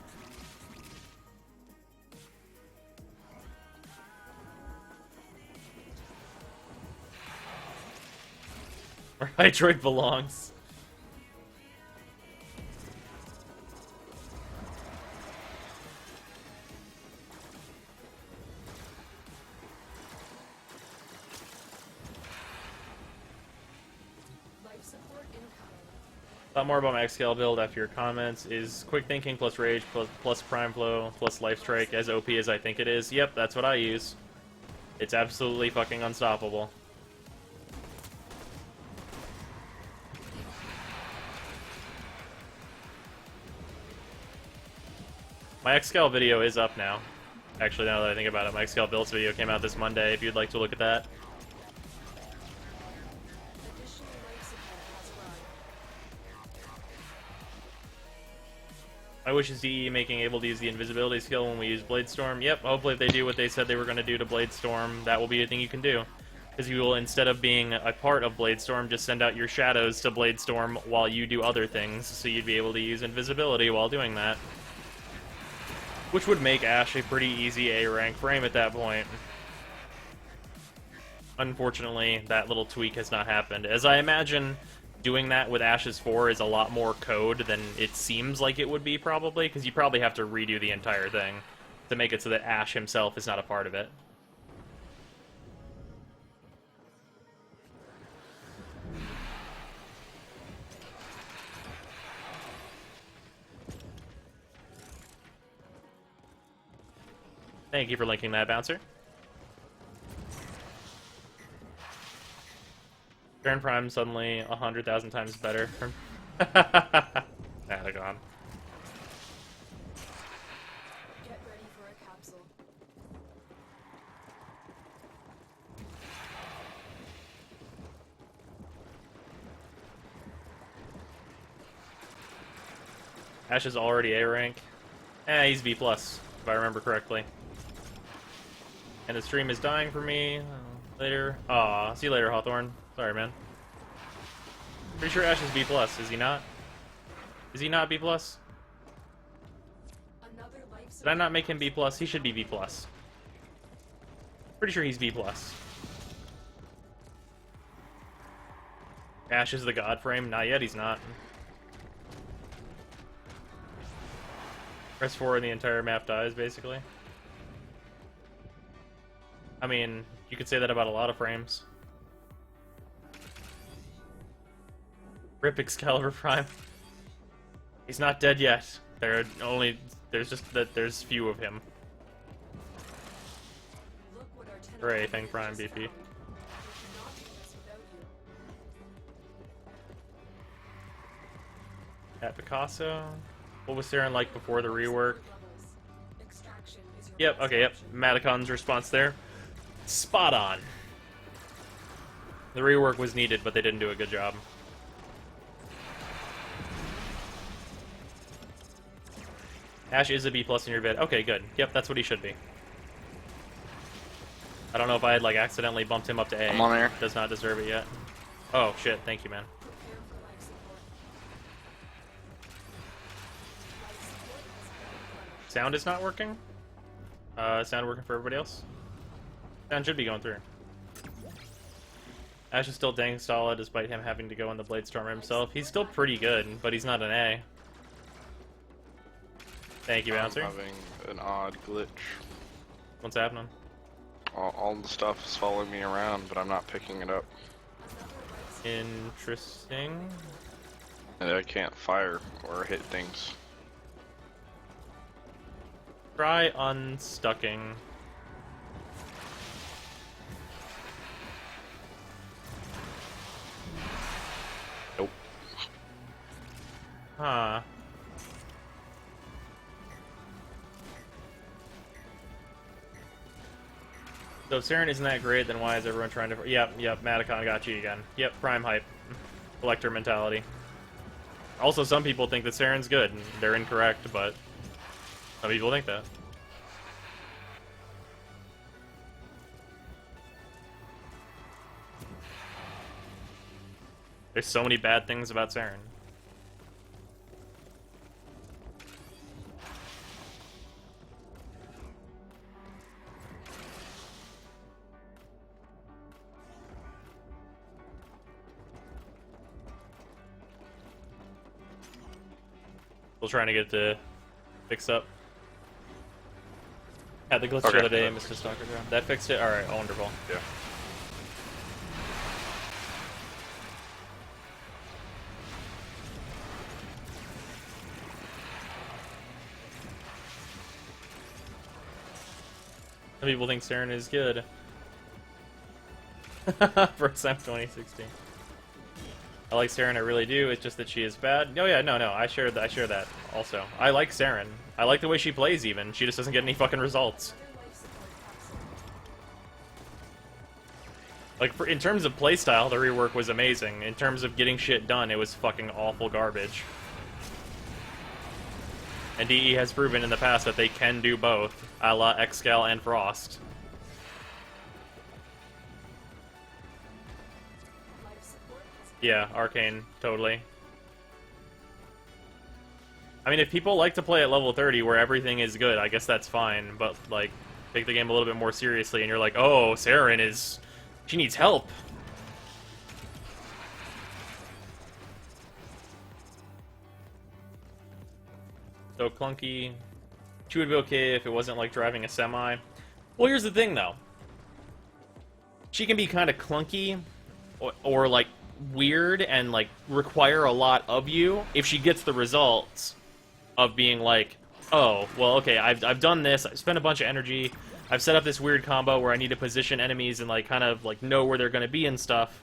Where Hydroid belongs. A lot more about my XScale build after your comments. Is quick thinking plus rage plus prime flow plus life strike as OP as I think it is? Yep, that's what I use. It's absolutely fucking unstoppable. My XScale video is up now. Actually, now that I think about it, my XScale builds video came out this Monday, if you'd like to look at that. My wish is DE making able to use the invisibility skill when we use Blade Storm. Yep, hopefully if they do what they said they were going to do to Blade Storm, that will be a thing you can do. Because you will, instead of being a part of Blade Storm, just send out your shadows to Blade Storm while you do other things, so you'd be able to use invisibility while doing that. Which would make Ashe a pretty easy A-rank frame at that point. Unfortunately, that little tweak has not happened. As I imagine, doing that with Ashes 4 is a lot more code than it seems like it would be, probably, because you probably have to redo the entire thing to make it so that Ashe himself is not a part of it. Thank you for linking that, Bouncer. Turn Prime suddenly 100,000 times better. Nah, they're gone. Get ready for a capsule. Ashe is already A rank. He's B+, if I remember correctly. And the stream is dying for me. Later. Aw, see you later, Hawthorne. Sorry, man. Pretty sure Ashe is B+, is he not? Is he not B+? Did I not make him B+? He should be B+. Pretty sure he's B+. Ashe is the god frame? Not yet, he's not. Press 4 and the entire map dies, basically. I mean, you could say that about a lot of frames. Rip Excalibur Prime. He's not dead yet. There's few of him. Hooray, Fang Prime BP. At Picasso. What was Saryn like before the rework? Yep, okay, yep. Matacon's response there. Spot on. The rework was needed, but they didn't do a good job. Ashe is a B+ in your vid. Okay, good. Yep, that's what he should be. I don't know if I had like accidentally bumped him up to A. I'm on air. Does not deserve it yet. Oh shit! Thank you, man. Prepare for life support. Life support has been replenished. Sound is not working. Sound working for everybody else? Sound should be going through. Ash is still dang solid despite him having to go in the Blade Storm himself. He's still pretty good, but he's not an A. Thank you, I'm Bouncer. having an odd glitch. What's happening? All the stuff is following me around, but I'm not picking it up. Interesting. And I can't fire or hit things. Try unstucking. Nope. Huh. So if Saryn isn't that great, then why is everyone trying to... Yep, Madicon got you again. Yep, prime hype. Collector mentality. Also, some people think that Saryn's good, and they're incorrect, but some people think that. There's so many bad things about Saryn. Still trying to get the fix up. Had the glitch the Okay, other day, that Mr. Stalker Drone. That fixed it? Alright, wonderful. Yeah. Some people think Saryn is good. Brozime 2016. I like Saryn, I really do. It's just that she is bad. Oh yeah, no, I share that also. I like Saryn. I like the way she plays even. She just doesn't get any fucking results. Other life support capsule. Like, in terms of playstyle, the rework was amazing. In terms of getting shit done, it was fucking awful garbage. And DE has proven in the past that they can do both, a la Excal and Frost. Life support has been Yeah, Arcane, totally. I mean, if people like to play at level 30 where everything is good, I guess that's fine, but, like, take the game a little bit more seriously and you're like, oh, Saryn is... she needs help. So clunky. She would be okay if it wasn't like driving a semi. Well, here's the thing, though. She can be kind of clunky, or like weird, and like require a lot of you if she gets the results of being like, oh, well, okay, I've done this. I've spent a bunch of energy. I've set up this weird combo where I need to position enemies and like kind of like know where they're going to be and stuff.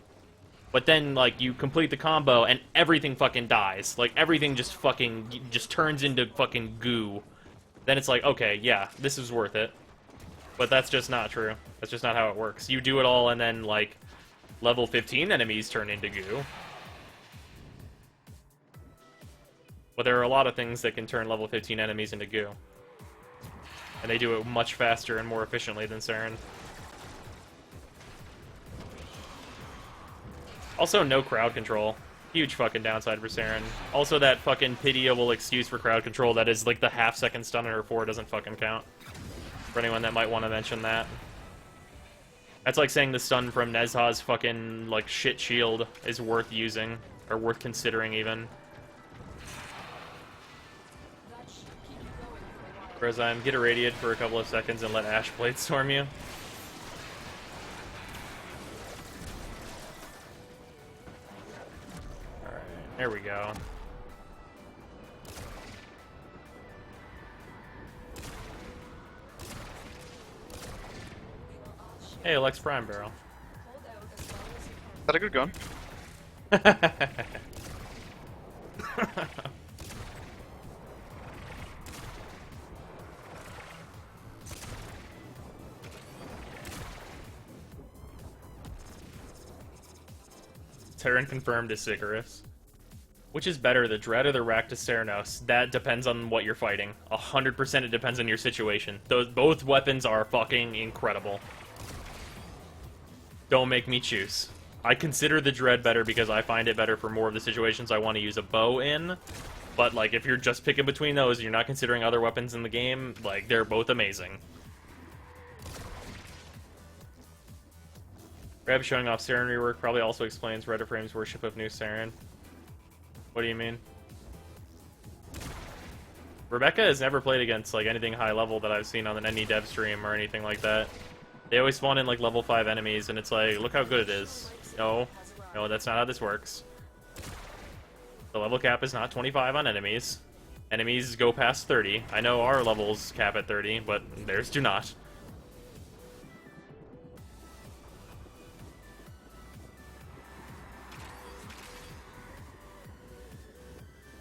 But then, like, you complete the combo, and everything fucking dies. Like, everything just fucking... just turns into fucking goo. Then it's like, okay, yeah, this is worth it. But that's just not true. That's just not how it works. You do it all, and then, like, level 15 enemies turn into goo. But there are a lot of things that can turn level 15 enemies into goo. And they do it much faster and more efficiently than Saryn. Also, no crowd control. Huge fucking downside for Saryn. Also, that fucking pitiable excuse for crowd control that is like the half-second stun on her 4 doesn't fucking count. For anyone that might want to mention that. That's like saying the stun from Nezha's fucking, like, shit shield is worth using. Or worth considering, even. that should keep you going for a while. Brozime, get irradiated for a couple of seconds and let Ash Blade storm you. There we go. Hey, Lex Prime Barrel. Hold out as long as you can. Is that a good gun? Terran confirmed is Sigarus. Which is better, the Dread or the Raktus Ceranos? That depends on what you're fighting. 100% it depends on your situation. Both weapons are fucking incredible. Don't make me choose. I consider the Dread better because I find it better for more of the situations I want to use a bow in. But, like, if you're just picking between those and you're not considering other weapons in the game, like, they're both amazing. Reb showing off Saryn rework probably also explains Rediframe's worship of new Saryn. What do you mean? Rebecca has never played against, like, anything high level that I've seen on any dev stream or anything like that. They always spawn in, like, level 5 enemies, and it's like, look how good it is. No, that's not how this works. The level cap is not 25 on enemies. Enemies go past 30. I know our levels cap at 30, but theirs do not.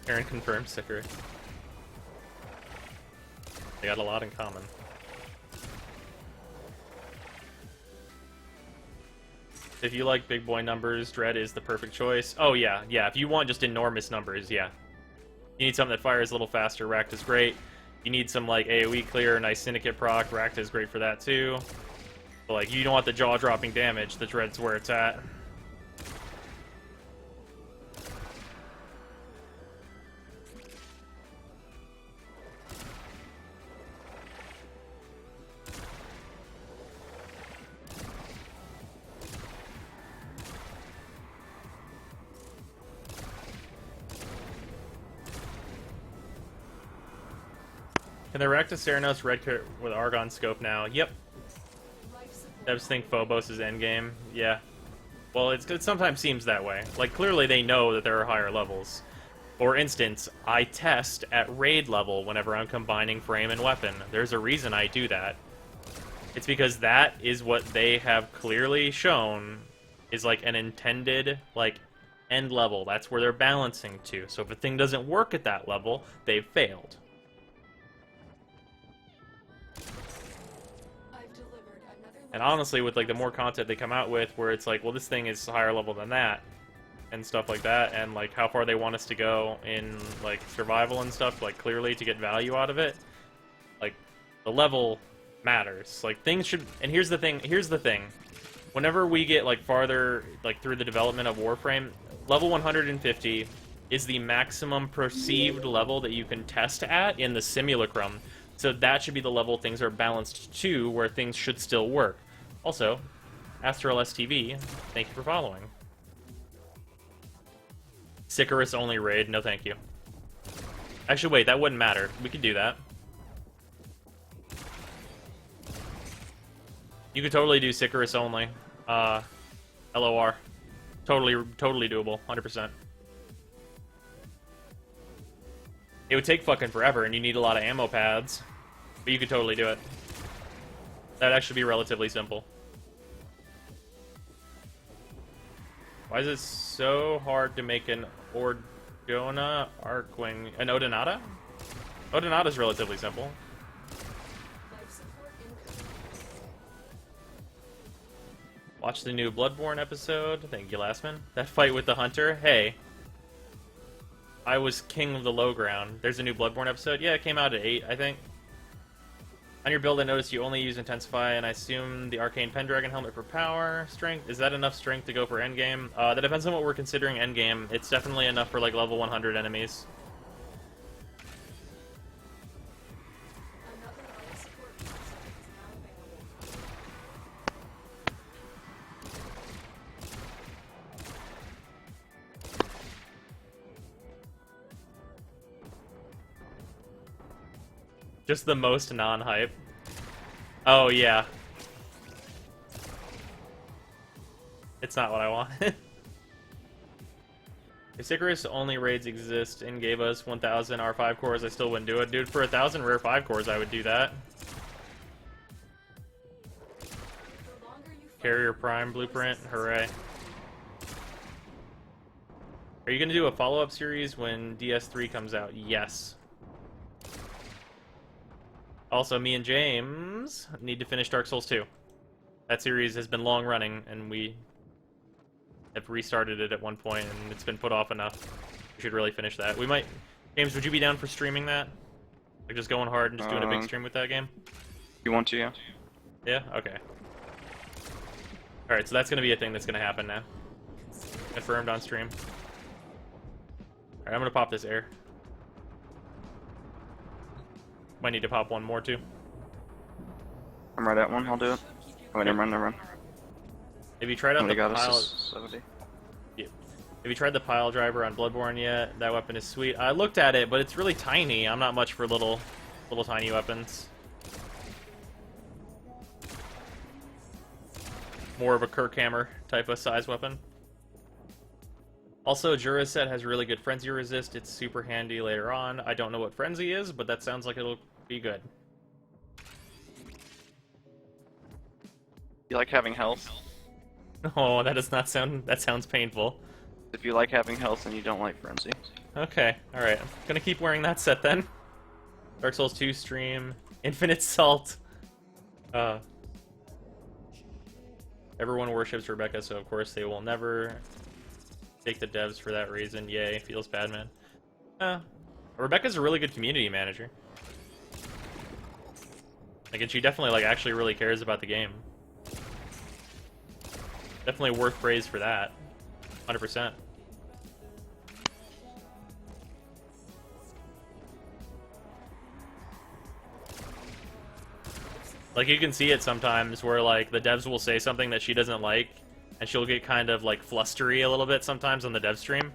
Aaron confirmed Sicker. They got a lot in common. If you like big boy numbers, Dread is the perfect choice. Oh yeah, if you want just enormous numbers, yeah. You need something that fires a little faster, Racked is great. You need some like AoE clear, nice Syndicate proc, Racked is great for that too. But like, you don't want the jaw-dropping damage, the Dread's where it's at. Can they react to Ceranos Red Kit with Argon Scope now? Yep. Devs think Phobos is endgame. Yeah. Well, it sometimes seems that way. Like, clearly they know that there are higher levels. For instance, I test at raid level whenever I'm combining frame and weapon. There's a reason I do that. It's because that is what they have clearly shown is, like, an intended, like, end level. That's where they're balancing to. So if a thing doesn't work at that level, they've failed. And honestly, with like the more content they come out with, where it's like, well, this thing is higher level than that, and stuff like that, and like how far they want us to go in like survival and stuff, like clearly to get value out of it, like the level matters. Like things should. And here's the thing. Whenever we get like farther like through the development of Warframe, level 150 is the maximum perceived level that you can test at in the simulacrum. So that should be the level things are balanced to, where things should still work. Also, Astral STV, thank you for following. Sicarus only raid, no thank you. Actually, wait, that wouldn't matter. We could do that. You could totally do Sicarus only. LOR. Totally doable, 100%. It would take fucking forever, and you need a lot of ammo pads. But you could totally do it. That'd actually be relatively simple. Why is it so hard to make an Ordona Arcwing? An Odonata? Odonata's relatively simple. Watch the new Bloodborne episode. Thank you, Lastman. That fight with the hunter. Hey. I was king of the low ground. There's a new Bloodborne episode. Yeah, it came out at 8, I think. On your build, I noticed you only use Intensify, and I assume the Arcane Pendragon helmet for power strength. Is that enough strength to go for endgame? That depends on what we're considering endgame. It's definitely enough for like level 100 enemies. Just the most non-hype. Oh, yeah. It's not what I wanted. If Sicarus only raids exist and gave us 1,000 R5 cores, I still wouldn't do it. Dude, for 1,000 rare 5 cores, I would do that. Carrier Prime Blueprint, hooray. Are you going to do a follow-up series when DS3 comes out? Yes. Also, me and James need to finish Dark Souls 2. That series has been long running, and we have restarted it at one point, and it's been put off enough. We should really finish that. We might... James, would you be down for streaming that? Like, just going hard and just doing a big stream with that game? You want to, yeah? Yeah? Okay. Alright, so that's gonna be a thing that's gonna happen now. Confirmed on stream. Alright, I'm gonna pop this air. Might need to pop one more too. I'm right at one, I'll do it. Oh, wait, never mind, never mind. Have you tried out the Somebody got pile? us to 70. Yeah. Have you tried the pile driver on Bloodborne yet? That weapon is sweet. I looked at it, but it's really tiny. I'm not much for little tiny weapons. More of a Kirk hammer type of size weapon. Also, Juraset has really good frenzy resist. It's super handy later on. I don't know what frenzy is, but that sounds like it'll be good. You like having health? Oh, that does not sound. That sounds painful. If you like having health, then you don't like frenzy. Okay, alright. I'm gonna keep wearing that set then. Dark Souls 2 stream. Infinite Salt. Everyone worships Rebecca, so of course they will never take the devs for that reason. Yay, feels bad, man. Rebecca's a really good community manager. Like, and she definitely, like, actually really cares about the game. Definitely worth praise for that. 100%. Like, you can see it sometimes where, like, the devs will say something that she doesn't like, and she'll get kind of, like, flustery a little bit sometimes on the dev stream.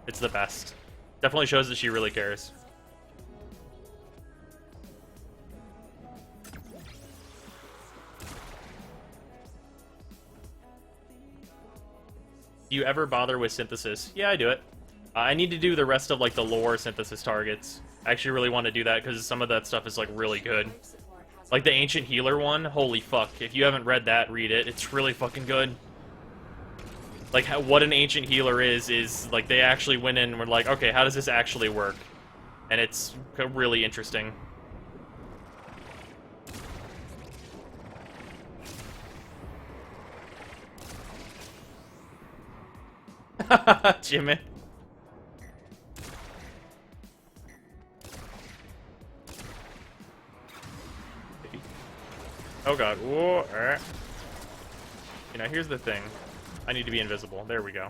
It's the best. Definitely shows that she really cares. Do you ever bother with synthesis? Yeah, I do it. I need to do the rest of, like, the lore synthesis targets. I actually really want to do that, because some of that stuff is, like, really good. Like, the Ancient Healer one, holy fuck. If you haven't read that, read it. It's really fucking good. Like, what an Ancient Healer is, like, they actually went in and were like, okay, how does this actually work? And it's really interesting. Jimmy. Oh god. Whoa. You know, here's the thing. I need to be invisible. There we go.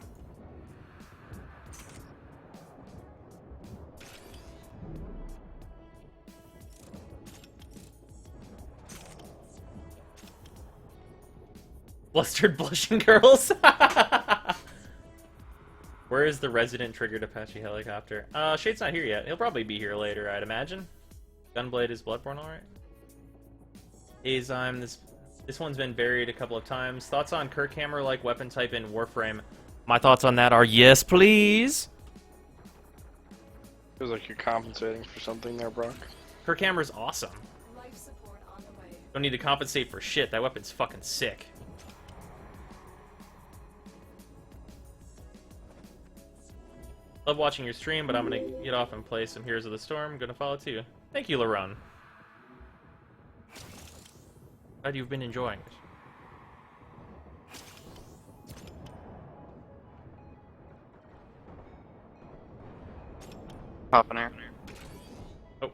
Flustered blushing girls. Where is the resident triggered Apache helicopter? Shade's not here yet. He'll probably be here later, I'd imagine. Gunblade is Bloodborne, alright. Azyme, this one's been buried a couple of times. Thoughts on Kirkhammer-like weapon type in Warframe? My thoughts on that are yes, please. Feels like you're compensating for something there, Brock. Kirkhammer's awesome. Life support on the way. Don't need to compensate for shit. That weapon's fucking sick. Love watching your stream, but I'm gonna get off and play some Heroes of the Storm. Gonna follow too. Thank you, Laron. Glad you've been enjoying it. Pop in air. Oh,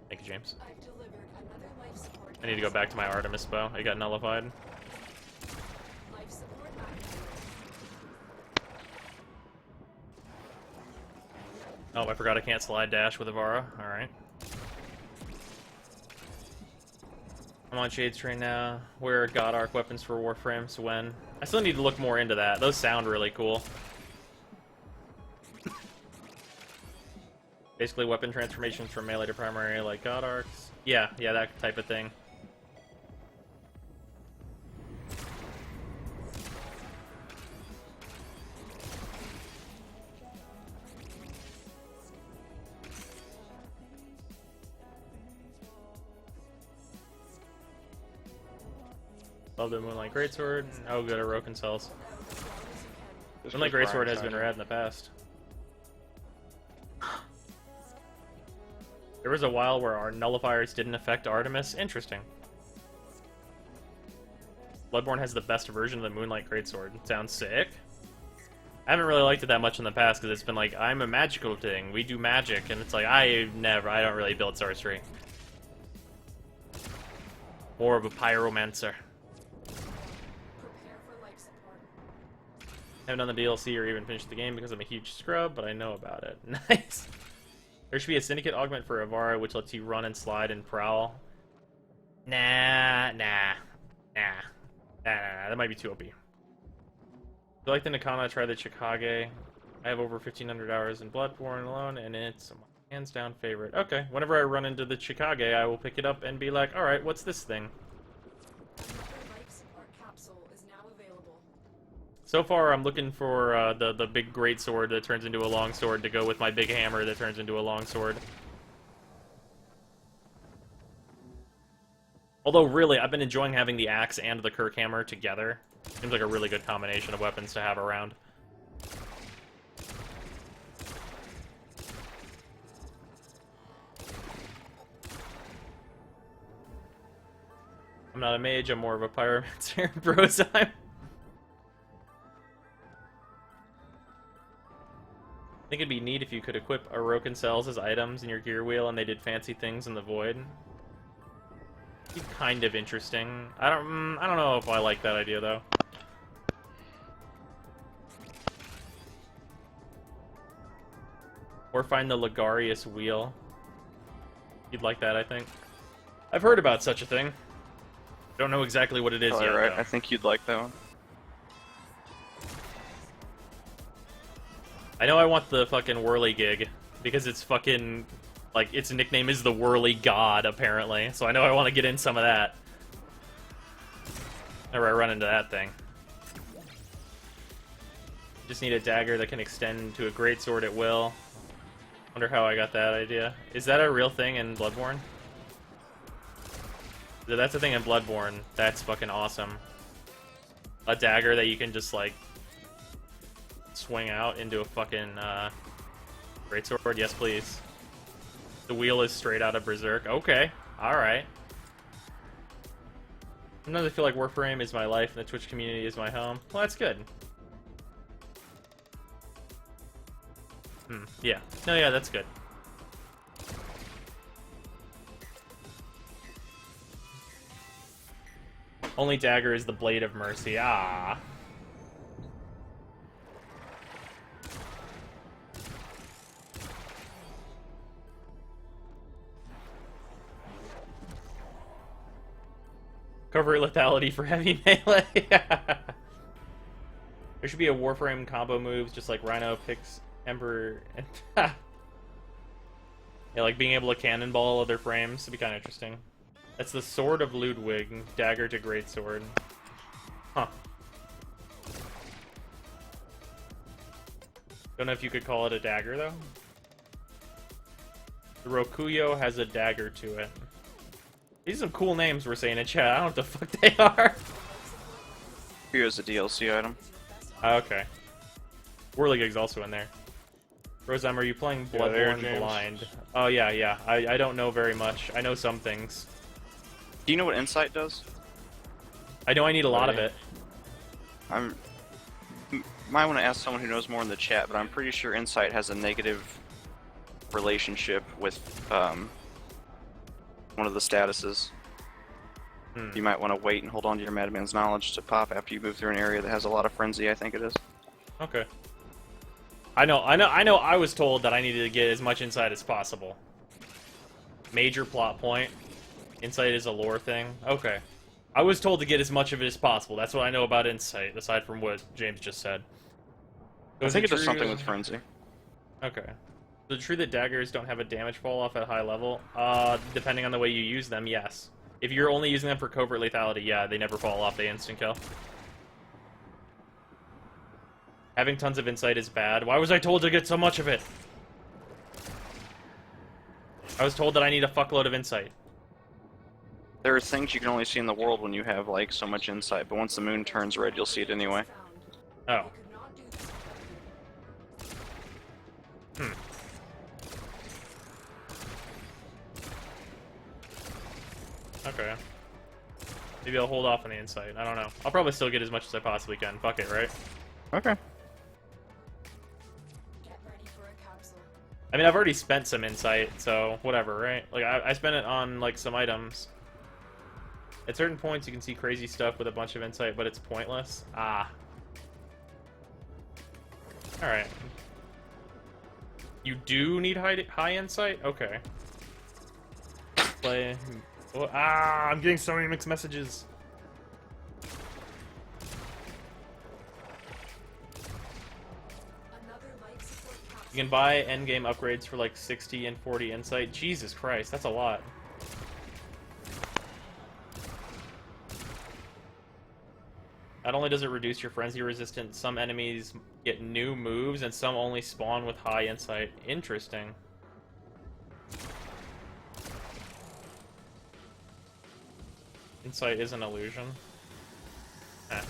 thank you, James. I've delivered another life support. I need to go back to my Artemis bow. It got nullified. Life support activated. Oh, I forgot I can't slide dash with Avara. Alright. I'm on Shade's train now. Where are God Arc weapons for Warframes? When? I still need to look more into that. Those sound really cool. Basically weapon transformations from melee to primary, like God Arcs. Yeah, that type of thing. Love the Moonlight Greatsword. Oh, good, Orokin cells. Moonlight Greatsword has been rad in the past. There was a while where our nullifiers didn't affect Artemis. Interesting. Bloodborne has the best version of the Moonlight Greatsword. Sounds sick. I haven't really liked it that much in the past because it's been like, I'm a magical thing. We do magic, and it's like, I don't really build sorcery. More of a pyromancer. Prepare Haven't done the DLC or even finished the game because I'm a huge scrub, but I know about it. Nice. There should be a syndicate augment for Avara, which lets you run and slide and prowl. Nah. That might be too OP. If you like the Nakama, try the Chikage. I have over 1,500 hours in Bloodborne alone, and it's my hands down favorite. Okay, whenever I run into the Chikage, I will pick it up and be like, alright, what's this thing? So far, I'm looking for the big great sword that turns into a long sword to go with my big hammer that turns into a long sword. Although, really, I've been enjoying having the axe and the Kirk hammer together. Seems like a really good combination of weapons to have around. I'm not a mage, I'm more of a pyromancer. Brozime. I think it'd be neat if you could equip Orokin cells as items in your gear wheel and they did fancy things in the void. It'd be kind of interesting. I don't know if I like that idea though. Or find the Ligarius wheel. You'd like that, I think. I've heard about such a thing. Don't know exactly what it is yet. Right, though. I think you'd like that one. I know I want the fucking Whirly gig, because it's fucking, like, its nickname is the Whirly God, apparently. So I know I want to get in some of that. Whenever I run into that thing. Just need a dagger that can extend to a greatsword at will. Wonder how I got that idea. Is that a real thing in Bloodborne? If that's a thing in Bloodborne, that's fucking awesome. A dagger that you can just, like, swing out into a fucking greatsword. Yes, please. The wheel is straight out of Berserk. Okay, alright. Sometimes I feel like Warframe is my life and the Twitch community is my home. Well, that's good. Yeah. No, yeah, that's good. Only dagger is the Blade of Mercy. Ah. Covert lethality for heavy melee. There should be a Warframe combo moves just like Rhino picks Emperor and yeah, like being able to cannonball other frames would be kind of interesting. That's the Sword of Ludwig, dagger to greatsword. Huh. Don't know if you could call it a dagger though. The Rokuyo has a dagger to it. These are some cool names we're saying in chat. I don't know what the fuck they are. Here's a DLC item. Okay. Whirligig's also in there. Brozime, are you playing Bloodborne blind? Oh, yeah. I don't know very much. I know some things. Do you know what Insight does? I know I need a lot of it. Might want to ask someone who knows more in the chat, but I'm pretty sure Insight has a negative relationship with one of the statuses. You might want to wait and hold on to your Madman's Knowledge to pop after you move through an area that has a lot of frenzy, I think it is. Okay. I know. I was told that I needed to get as much insight as possible. Major plot point. Insight is a lore thing. Okay. I was told to get as much of it as possible. That's what I know about insight, aside from what James just said. I think it does something with frenzy. Okay. Is it true that daggers don't have a damage fall off at high level? Depending on the way you use them, yes. If you're only using them for covert lethality, yeah, they never fall off, they instant kill. Having tons of insight is bad. Why was I told to get so much of it? I was told that I need a fuckload of insight. There are things you can only see in the world when you have, like, so much insight, but once the moon turns red, you'll see it anyway. Oh. Okay. Maybe I'll hold off on the insight. I don't know. I'll probably still get as much as I possibly can. Fuck it, right? Okay. I mean, I've already spent some insight, so whatever, right? Like, I spent it on, like, some items. At certain points, you can see crazy stuff with a bunch of insight, but it's pointless. Ah. Alright. You do need high insight? Okay. Play. Oh, I'm getting so many mixed messages. Another life support capsule. You can buy endgame upgrades for like 60 and 40 insight. Jesus Christ, that's a lot. Not only does it reduce your frenzy resistance, some enemies get new moves and some only spawn with high insight. Interesting. Insight is an illusion. Eh.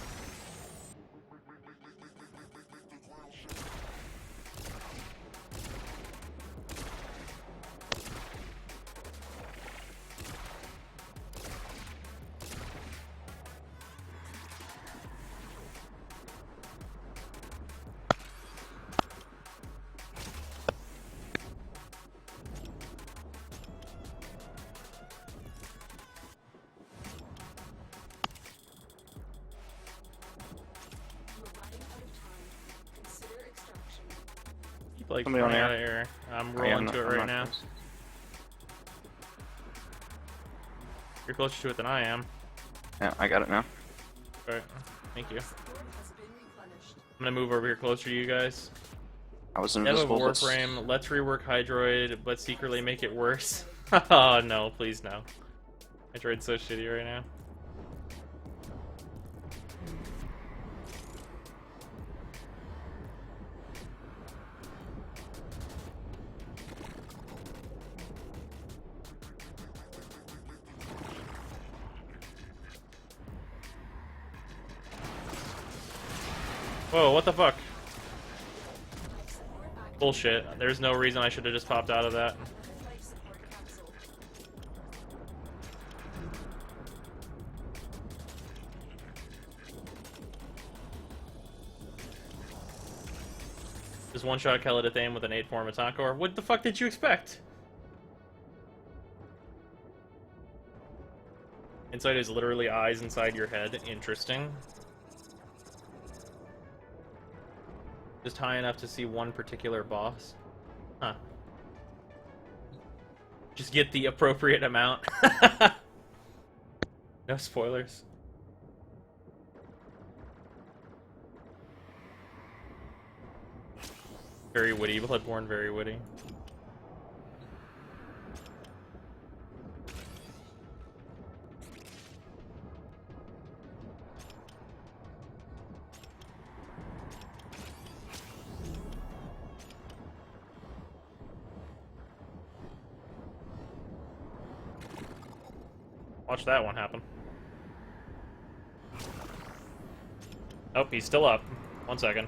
We're running out of time. Consider extraction. Keep like Somebody on running air? out of air. I'm I am rolling not- to it I'm right not now. close. You're closer to it than I am. Yeah, I got it now. Alright, thank you. Support has been replenished. I'm gonna move over here closer to you guys. I was Dev of invisible. but- Warframe, let's rework Hydroid, but secretly make it worse. Oh no, please no. Hydroid's so shitty right now. Whoa, what the fuck? Life support active. Bullshit. There's no reason I should have just popped out of that. Life support capsule. Just one-shot Keladathane with an 8-form attack core. What the fuck did you expect? Insight is literally eyes inside your head. Interesting. Just high enough to see one particular boss. Huh. Just get the appropriate amount. No spoilers. Very witty, Bloodborne, very witty. Watch that one happen. Oh, he's still up. 1 second.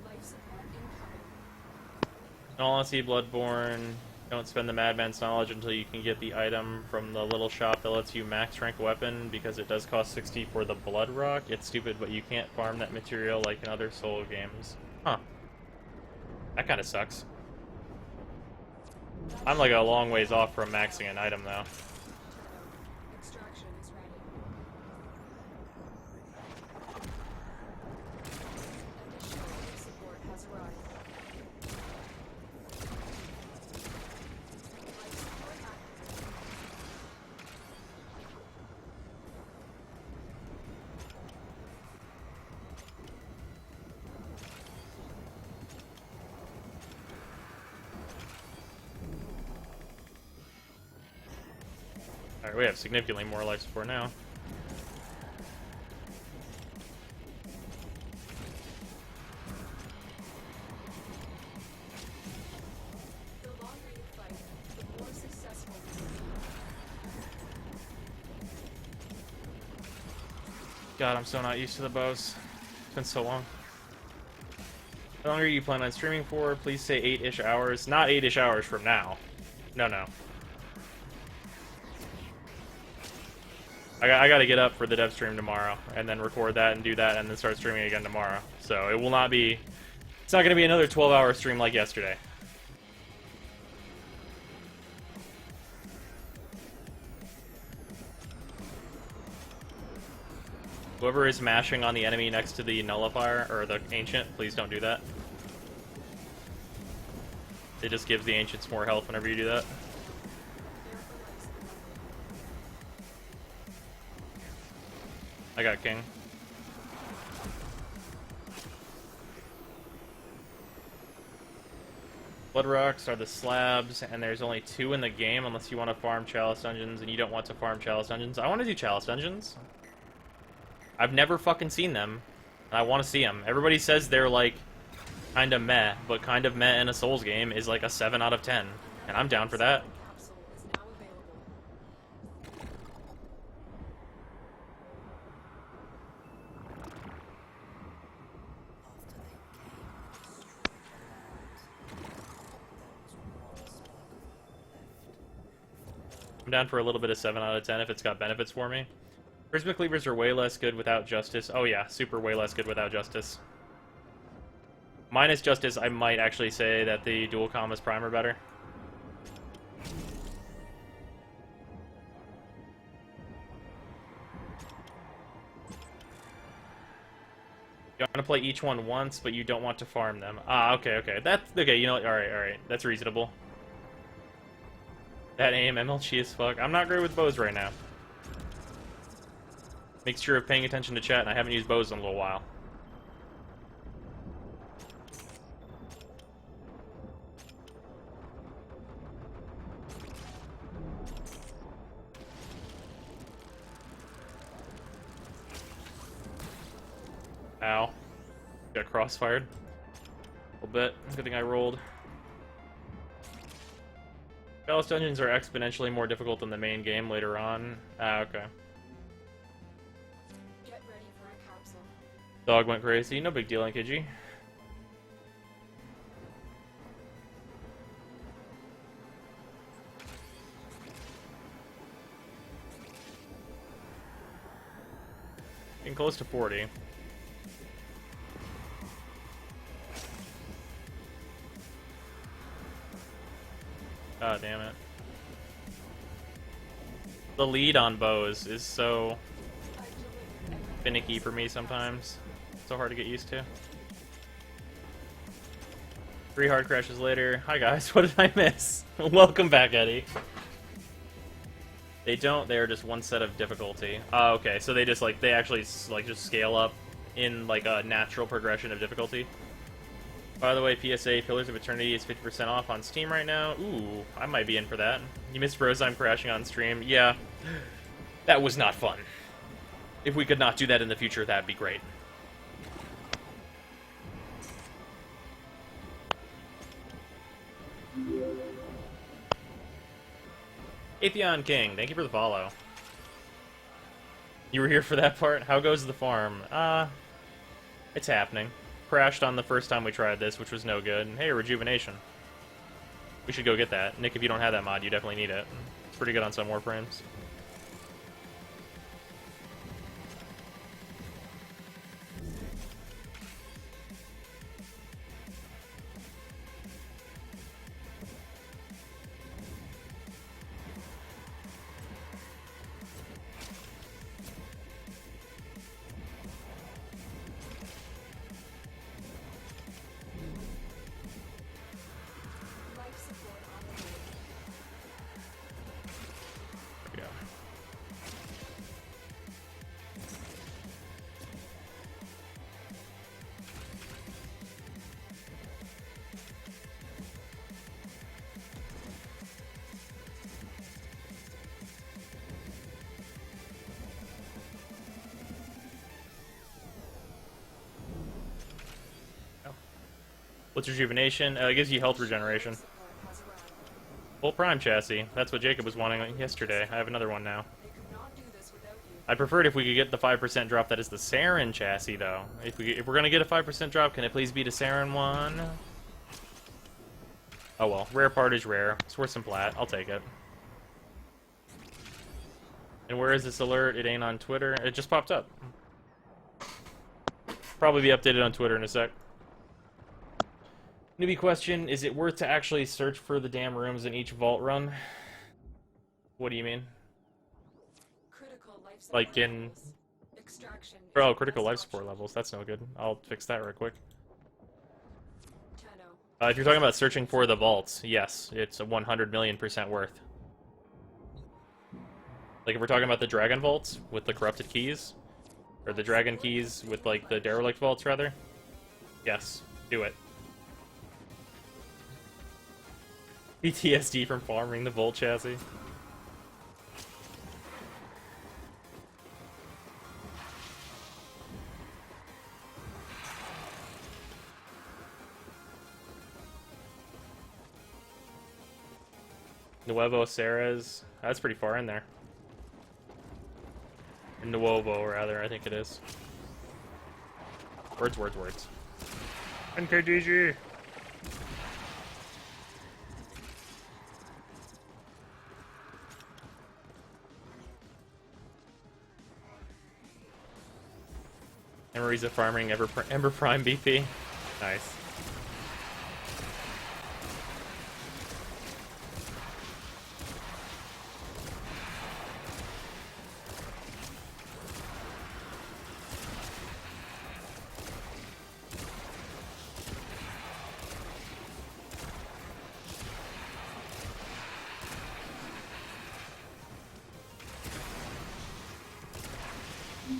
Life support incoming. In all honesty, Bloodborne, don't spend the Madman's Knowledge until you can get the item from the little shop that lets you max rank a weapon, because it does cost 60 for the Blood Rock. It's stupid, but you can't farm that material like in other Soul games. Huh. That kind of sucks. I'm like a long ways off from maxing an item, though. Extraction is ready. Additional life support has arrived. Life support active. Alright, we have significantly more life support now. The longer you fight, the more successful you will be. God, I'm so not used to the bows. It's been so long. How long are you planning on streaming for? Please say 8-ish hours. Not 8-ish hours from now. No. I gotta get up for the dev stream tomorrow, and then record that and do that, and then start streaming again tomorrow. So it will not be... It's not gonna be another 12-hour stream like yesterday. Whoever is mashing on the enemy next to the nullifier, or the ancient, please don't do that. It just gives the ancients more health whenever you do that. I got king. Blood rocks are the slabs, and there's only 2 in the game unless you want to farm chalice dungeons, and you don't want to farm chalice dungeons. I want to do chalice dungeons. I've never fucking seen them, and I want to see them. Everybody says they're like kind of meh, but kind of meh in a Souls game is like a 7 out of 10, and I'm down for that. Capsule is now available. I'm down for a little bit of 7 out of 10 if it's got benefits for me. Prismic Cleavers are way less good without Justice. Oh yeah, super way less good without Justice. Minus Justice, I might actually say that the Dual Commas Prime are better. You want to play each one once, but you don't want to farm them. Ah, okay, okay. That's okay, you know what? Alright. That's reasonable. That aim MLG as fuck. I'm not great with bows right now. Make sure of paying attention to chat, and I haven't used bows in a little while. Ow. Got crossfired. A little bit. Good thing I rolled. Chalice dungeons are exponentially more difficult than the main game later on. Ah, okay. Get ready for a capsule. Dog went crazy. No big deal, NKG. Getting close to 40. God damn it. The lead on bows is so finicky for me sometimes. So hard to get used to. 3 hard crashes later. Hi guys, what did I miss? Welcome back, Eddie. They don't, they're just one set of difficulty. Oh, okay, so they just like, they actually like just scale up in like a natural progression of difficulty. By the way, PSA, Pillars of Eternity is 50% off on Steam right now. Ooh, I might be in for that. You missed Brozime crashing on stream. Yeah, that was not fun. If we could not do that in the future, that'd be great. Atheon King, thank you for the follow. You were here for that part? How goes the farm? It's happening. Crashed on the first time we tried this, which was no good. And hey, Rejuvenation. We should go get that. Nick, if you don't have that mod, you definitely need it. It's pretty good on some Warframes. Life support on the way. There we go. What's Rejuvenation? It gives you health regeneration. Support has arrived. Full Prime chassis. That's what Jacob was wanting yesterday. I have another one now. They could not do this without you. I preferred if we could get the 5% drop that is the Saryn chassis, though. If we're gonna get a 5% drop, can it please be the Saryn one? Oh well, rare part is rare. It's worth some plat. I'll take it. And where is this alert? It ain't on Twitter. It just popped up. Probably be updated on Twitter in a sec. Newbie question, is it worth to actually search for the damn rooms in each vault run? What do you mean? Critical life support Like in levels. extraction. Oh, critical life support levels. That's no good. I'll fix that real quick. Tenno. If you're talking about searching for the vaults, yes, it's a 100 million% worth. Like if we're talking about the dragon vaults with the corrupted keys, or the dragon keys with like the derelict vaults rather, yes, do it. PTSD from farming the vault chassis. Nuevo Ceres. That's pretty far in there. Nuevo, rather, I think it is. Words. NKDG! Memories of farming Ember Prime BP. Nice.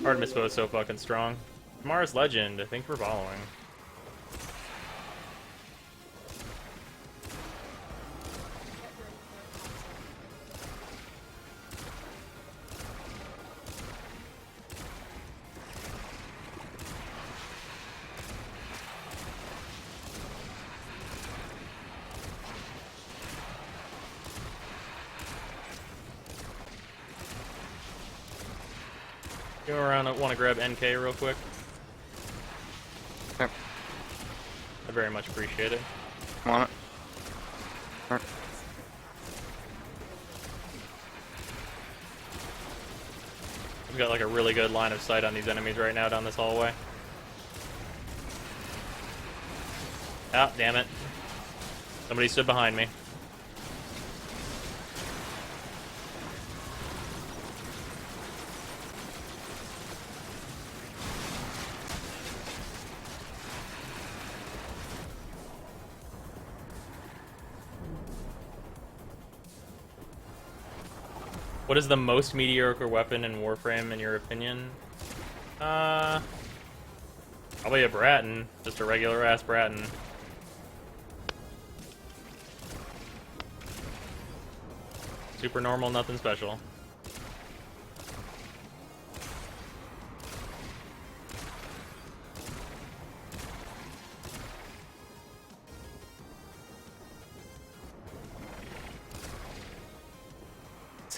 Artemis Foe is so fucking strong. Mars Legend, I think we're following. Go around, I want to grab NK real quick. Yep. I very much appreciate it. I'm on it. Alright. We've got like a really good line of sight on these enemies right now down this hallway. Ah, damn it. Somebody stood behind me. What is the most mediocre weapon in Warframe, in your opinion? Probably a Bratton. Just a regular-ass Bratton. Super normal, nothing special.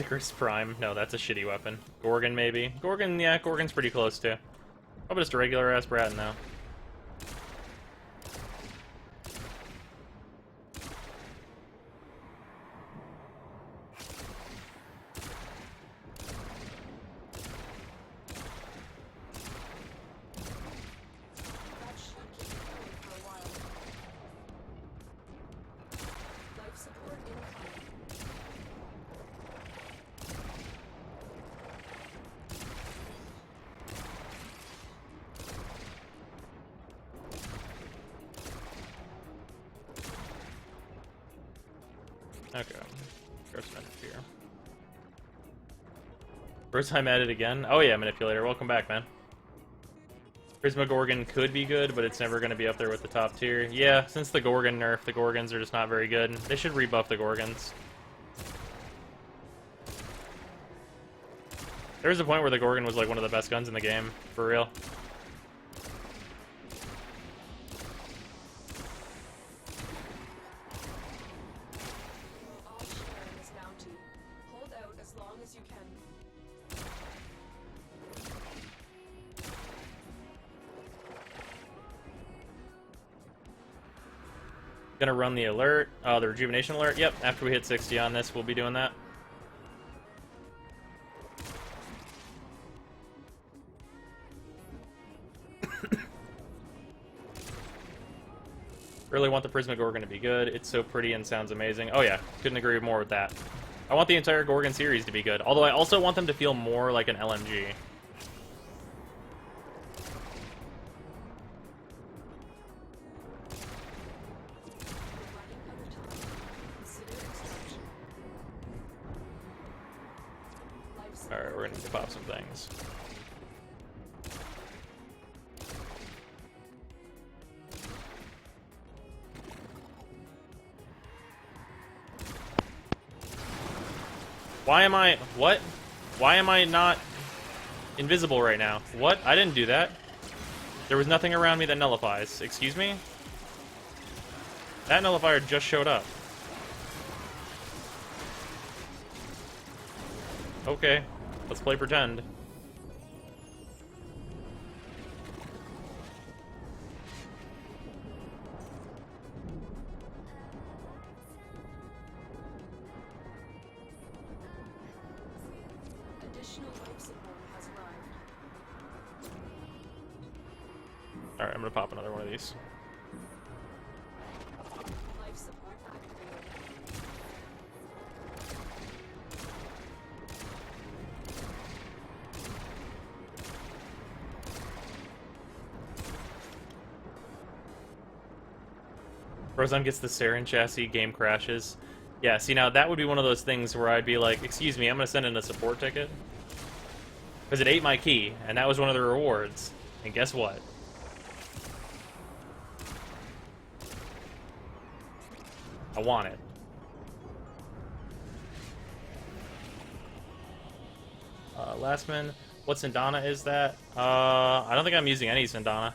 Icarus Prime. No, that's a shitty weapon. Gorgon, maybe. Gorgon, yeah, Gorgon's pretty close, too. Probably just a regular-ass Bratton, though. That should keep it going for a while. Life support incoming. Okay. Gross here. Brozime added again? Oh yeah, Manipulator. Welcome back, man. Prisma Gorgon could be good, but it's never going to be up there with the top tier. Yeah, since the Gorgon nerf, the Gorgons are just not very good. They should rebuff the Gorgons. There was a point where the Gorgon was like one of the best guns in the game, for real. All share in this bounty. Hold out as long as you can. Gonna run the alert. The rejuvenation alert. Yep, after we hit 60 on this, we'll be doing that. Really want the Prisma Gorgon to be good. It's so pretty and sounds amazing. Oh yeah, couldn't agree more with that. I want the entire Gorgon series to be good. Although I also want them to feel more like an LMG. we're gonna need to pop some things. Why am I... What? Why am I not invisible right now? What? I didn't do that. There was nothing around me that nullifies. Excuse me? That nullifier just showed up. Okay. Let's play pretend. Additional life support has arrived. Alright, I'm gonna pop another one of these. Life support activated. Brozime gets the Saryn chassis, game crashes. Yeah, see, now that would be one of those things where I'd be like, excuse me, I'm gonna send in a support ticket. Because it ate my key, and that was one of the rewards. And guess what? I want it. Lastman, what Sindana is that? I don't think I'm using any Sindana.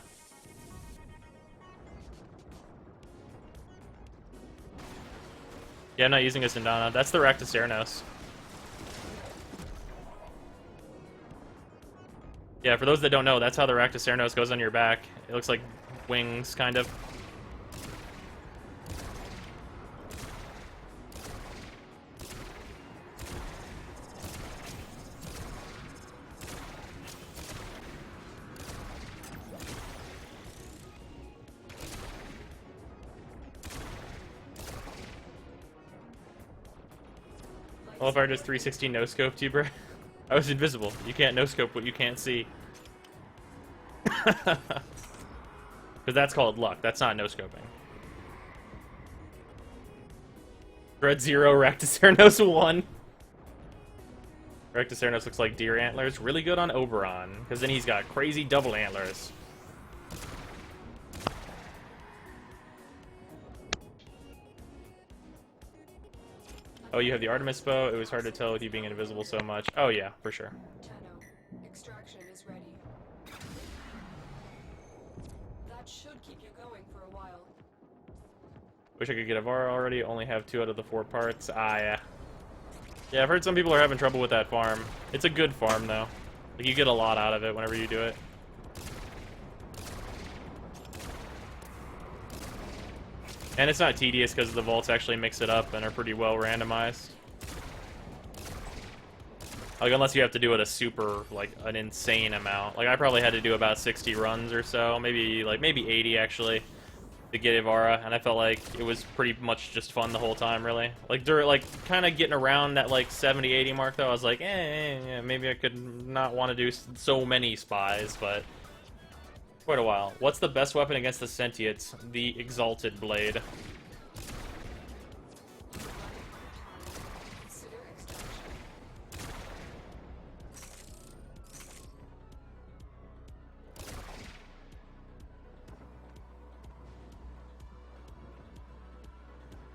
Yeah, I'm not using a Sindana. That's the Raktacernos. Yeah, for those that don't know, that's how the Raktacernos goes on your back. It looks like wings, kind of. Well, if I just 360 no-scoped you, bro. I was invisible. You can't no-scope what you can't see. Because that's called luck. That's not no-scoping. Dread 0, Raktacernos 1. Raktacernos looks like deer antlers. Really good on Oberon. Because then he's got crazy double antlers. Oh, you have the Artemis bow. It was hard to tell with you being invisible so much. Oh, yeah, for sure. Tenno, extraction is ready. That should keep you going for a while. Wish I could get a VAR already. Only have 2 out of the 4 parts. Ah, yeah. Yeah, I've heard some people are having trouble with that farm. It's a good farm, though. Like, you get a lot out of it whenever you do it. And it's not tedious because the vaults actually mix it up and are pretty well randomized. Like, unless you have to do it a super, like, an insane amount. Like, I probably had to do about 60 runs or so. Maybe 80, actually, to get Ivara. And I felt like it was pretty much just fun the whole time, really. Like, kind of getting around that, like, 70, 80 mark, though, I was like, yeah, maybe I could not want to do so many spies, but... quite a while. What's the best weapon against the Sentients? The Exalted Blade. Consider extraction.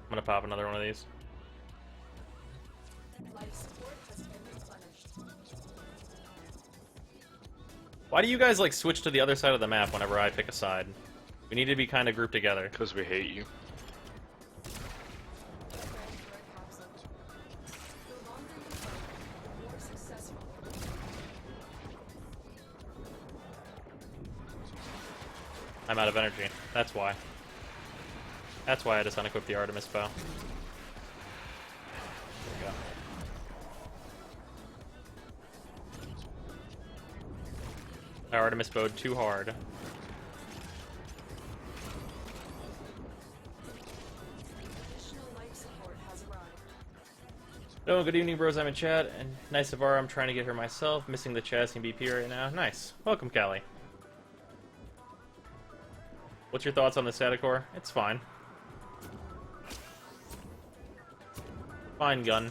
I'm gonna pop another one of these. Life support has been replenished. Why do you guys, like, switch to the other side of the map whenever I pick a side? We need to be kind of grouped together. Because we hate you. Get ready for a capsule. The longer you fight, the more successful it will be. I'm out of energy. That's why. That's why I just unequipped the Artemis bow. There we go. I Artemis bowed too hard. Additional life support has arrived. Oh, good evening, bros. I'm in chat. And nice of I'm trying to get her myself. Missing the chassis and BP right now. Nice. Welcome, Callie. What's your thoughts on the Staticore? It's fine. Fine gun.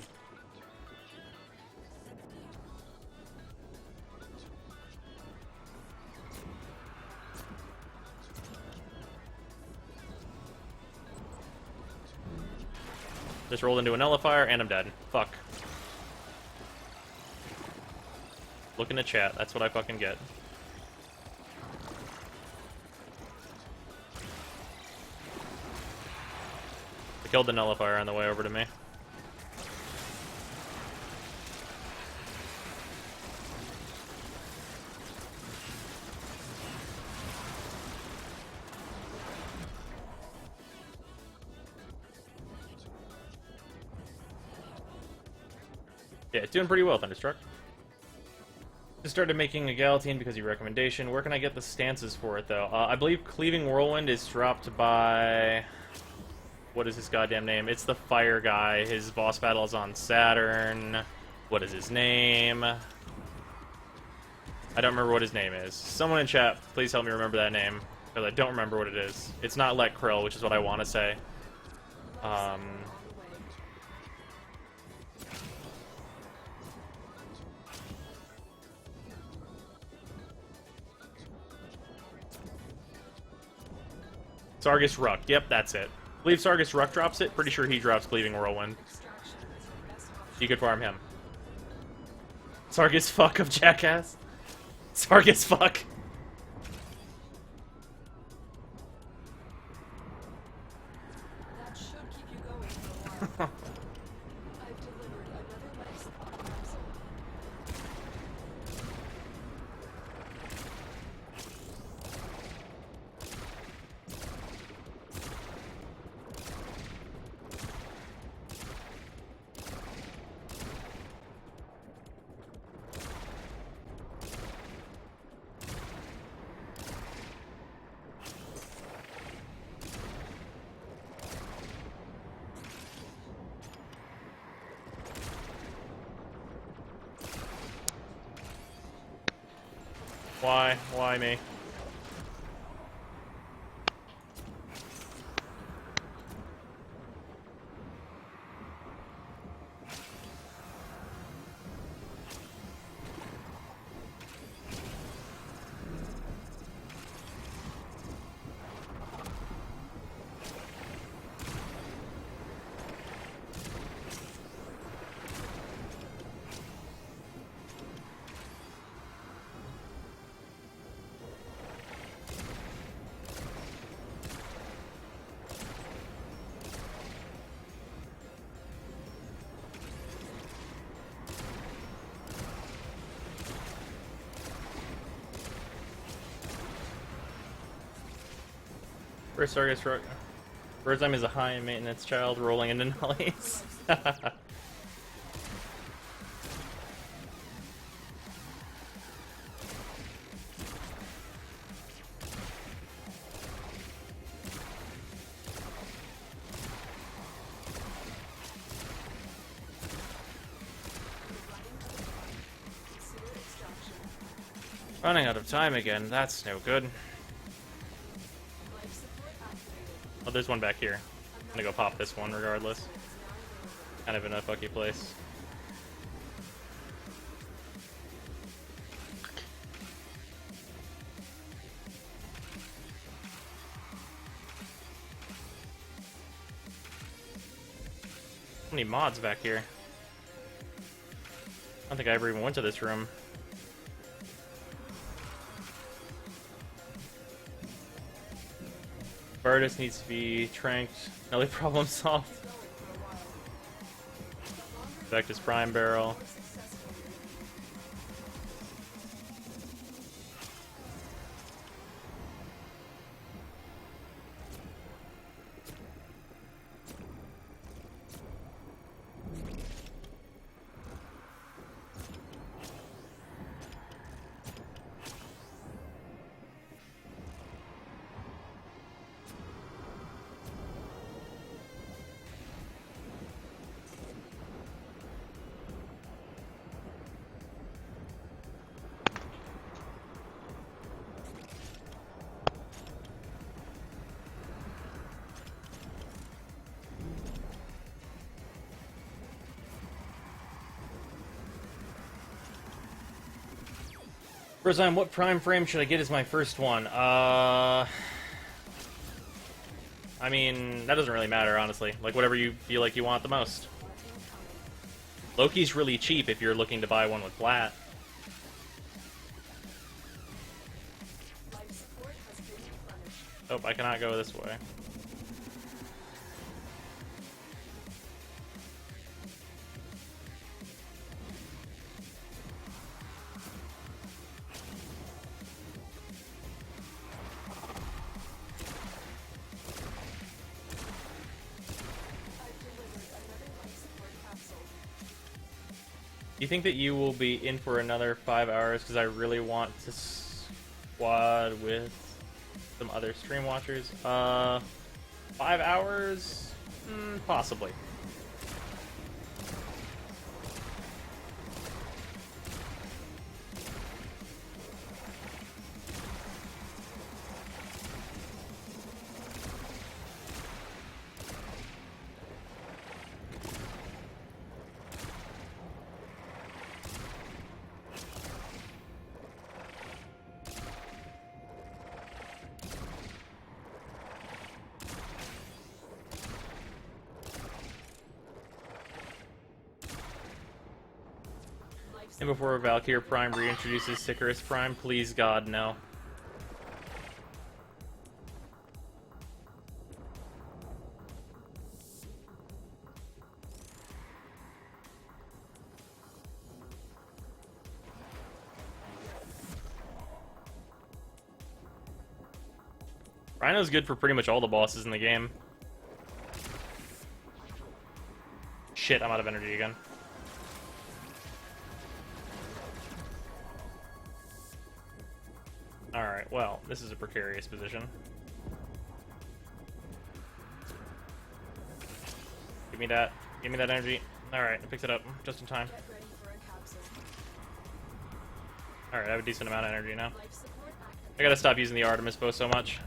Just rolled into a nullifier, and I'm dead. Fuck. Look in the chat. That's what I fucking get. I killed the nullifier on the way over to me. Yeah, it's doing pretty well, Thunderstruck. Just started making a Galatine because of your recommendation. Where can I get the stances for it, though? I believe Cleaving Whirlwind is dropped by... What is his goddamn name? It's the fire guy. His boss battle is on Saturn. What is his name? I don't remember what his name is. Someone in chat, please help me remember that name, because I don't remember what it is. It's not Let Krill, which is what I want to say. Sargus Ruck. Yep, that's it. I believe Sargus Ruck drops it. Pretty sure he drops Cleaving Whirlwind. You could farm him. Sargus fuck of Jackass. Sargus fuck. That should keep you going for a while. I've delivered another life support capsule. Why? Why me? First Sargus Ruck. Brozime is a high maintenance child rolling into nullies. Running out of time again. That's no good. Oh, there's one back here. I'm gonna go pop this one regardless. Kind of in a fucky place. How many mods back here? I don't think I ever even went to this room. Bardus needs to be tranked. Only problem solved. Vectus Prime Barrel. Brozime, what prime frame should I get as my first one? I mean, that doesn't really matter, honestly. Like, whatever you feel like you want the most. Loki's really cheap if you're looking to buy one with flat. Oh, I cannot go this way. Do you think that you will be in for another 5 hours? Because I really want to squad with some other stream watchers. 5 hours? Possibly. And before Valkyrie Prime reintroduces Sicarus Prime, please God, no. Rhino's good for pretty much all the bosses in the game. Shit, I'm out of energy again. Alright, well, this is a precarious position. Give me that. Give me that energy. Alright, I picked it up just in time. Alright, I have a decent amount of energy now. I gotta stop using the Artemis bow so much.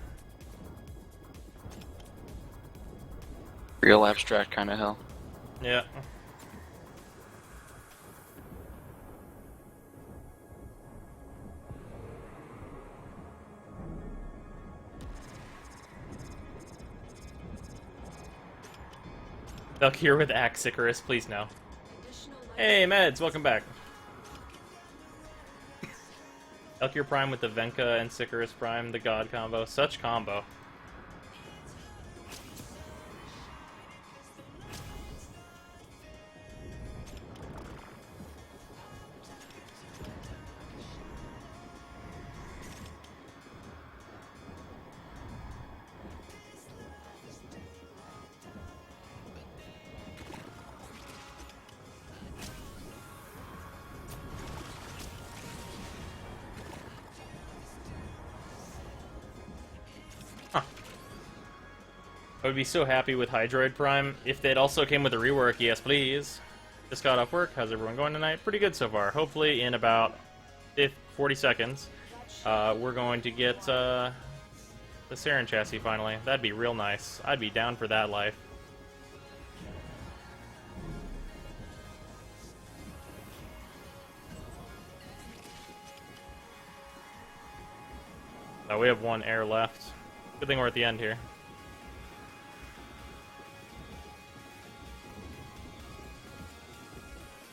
Real abstract kind of hell. Yeah. Duck here with Axe Icarus, please no. Hey, Meds, welcome back. Elkir Prime with the Venka and Sicarus Prime, the God combo. Such combo. I would be so happy with Hydroid Prime if it also came with a rework. Yes, please. Just got off work. How's everyone going tonight? Pretty good so far. Hopefully in about 40 seconds, we're going to get the Saryn chassis finally. That'd be real nice. I'd be down for that life. Oh, we have one air left. Good thing we're at the end here.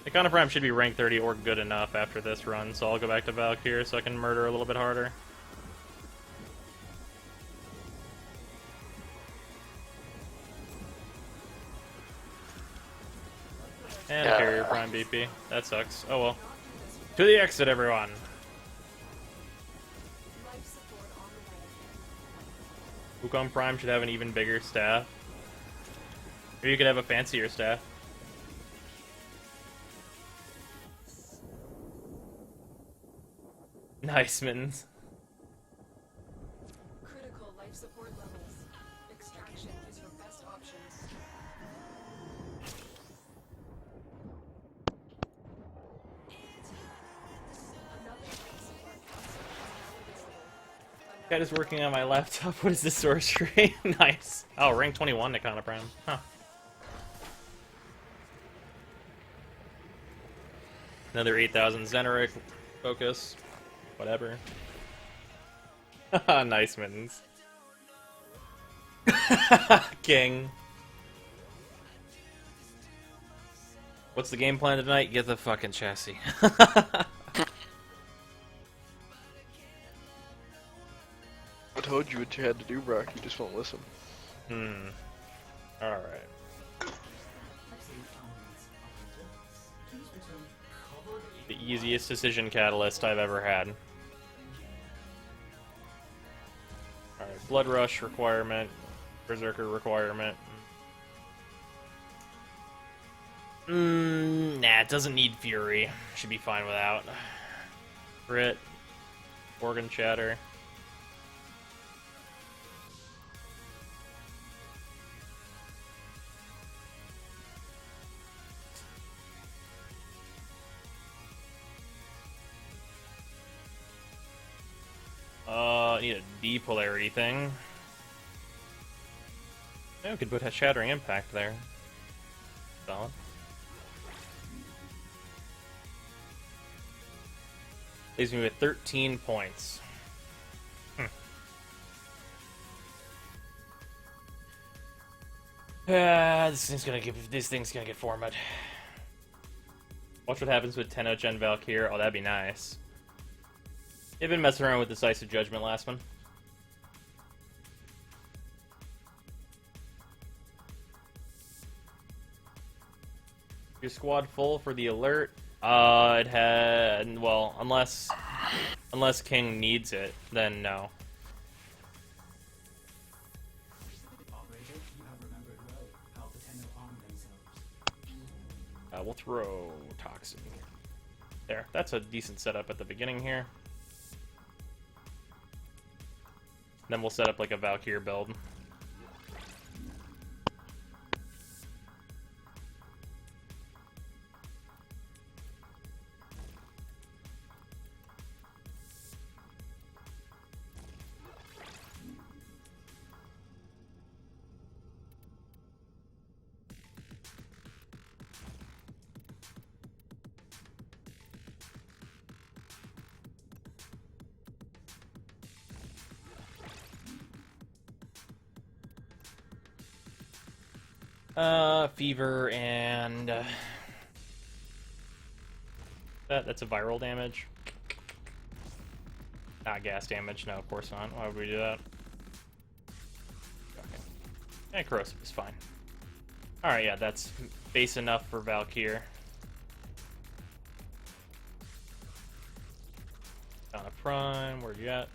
Icona Prime should be rank 30 or good enough after this run, so I'll go back to Valkyrie so I can murder a little bit harder. And a Carrier Prime BP. That sucks. Oh well. To the exit, everyone! Wukong Prime should have an even bigger staff. Or you could have a fancier staff. Nice, Mittens. Critical life support levels. Extraction is your best options. Cat is working on my laptop. What is this source screen? Nice. Oh, rank 21 Icona Prime. Huh. Another 8,000 Zeneric focus. Whatever. Nice, Mittens. King. What's the game plan tonight? Get the fucking chassis. I told you what you had to do, Brock. You just won't listen. Alright. The easiest decision catalyst I've ever had. Alright, Blood Rush requirement. Berserker requirement. Nah, it doesn't need Fury. Should be fine without. Crit. Organ Chatter. I need a D-polarity thing. Yeah, we could put a Shattering Impact there. Solid. Leaves me with 13 points. This thing's gonna get formatted. Watch what happens with 10 Gen Valkyr. Oh, that'd be nice. They've been messing around with Decisive Judgment last one. Your squad full for the alert? It had... well, unless King needs it, then no. We'll throw Toxin here. There, that's a decent setup at the beginning here. Then we'll set up like a Valkyr build. Fever and that's a viral damage. Not gas damage, no, of course not. Why would we do that? Okay. And corrosive is fine. Alright, yeah, that's base enough for Valkyr. Down a Prime, where you at?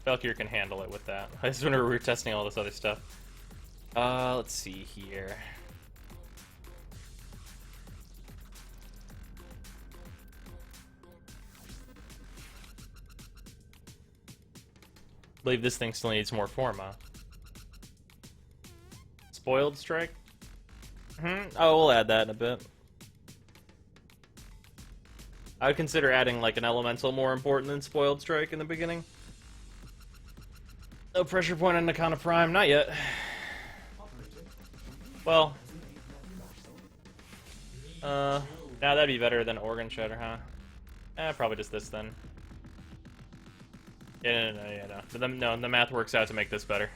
Valkyr can handle it with that. I just whenever we were testing all this other stuff. Let's see here. I believe this thing still needs more Forma. Spoiled Strike? Oh, we'll add that in a bit. I would consider adding like an Elemental more important than Spoiled Strike in the beginning. No pressure point on Nakana Prime, not yet. Well, now that'd be better than Organ Shatter, huh? Probably just this then. Yeah, no. The math works out to make this better.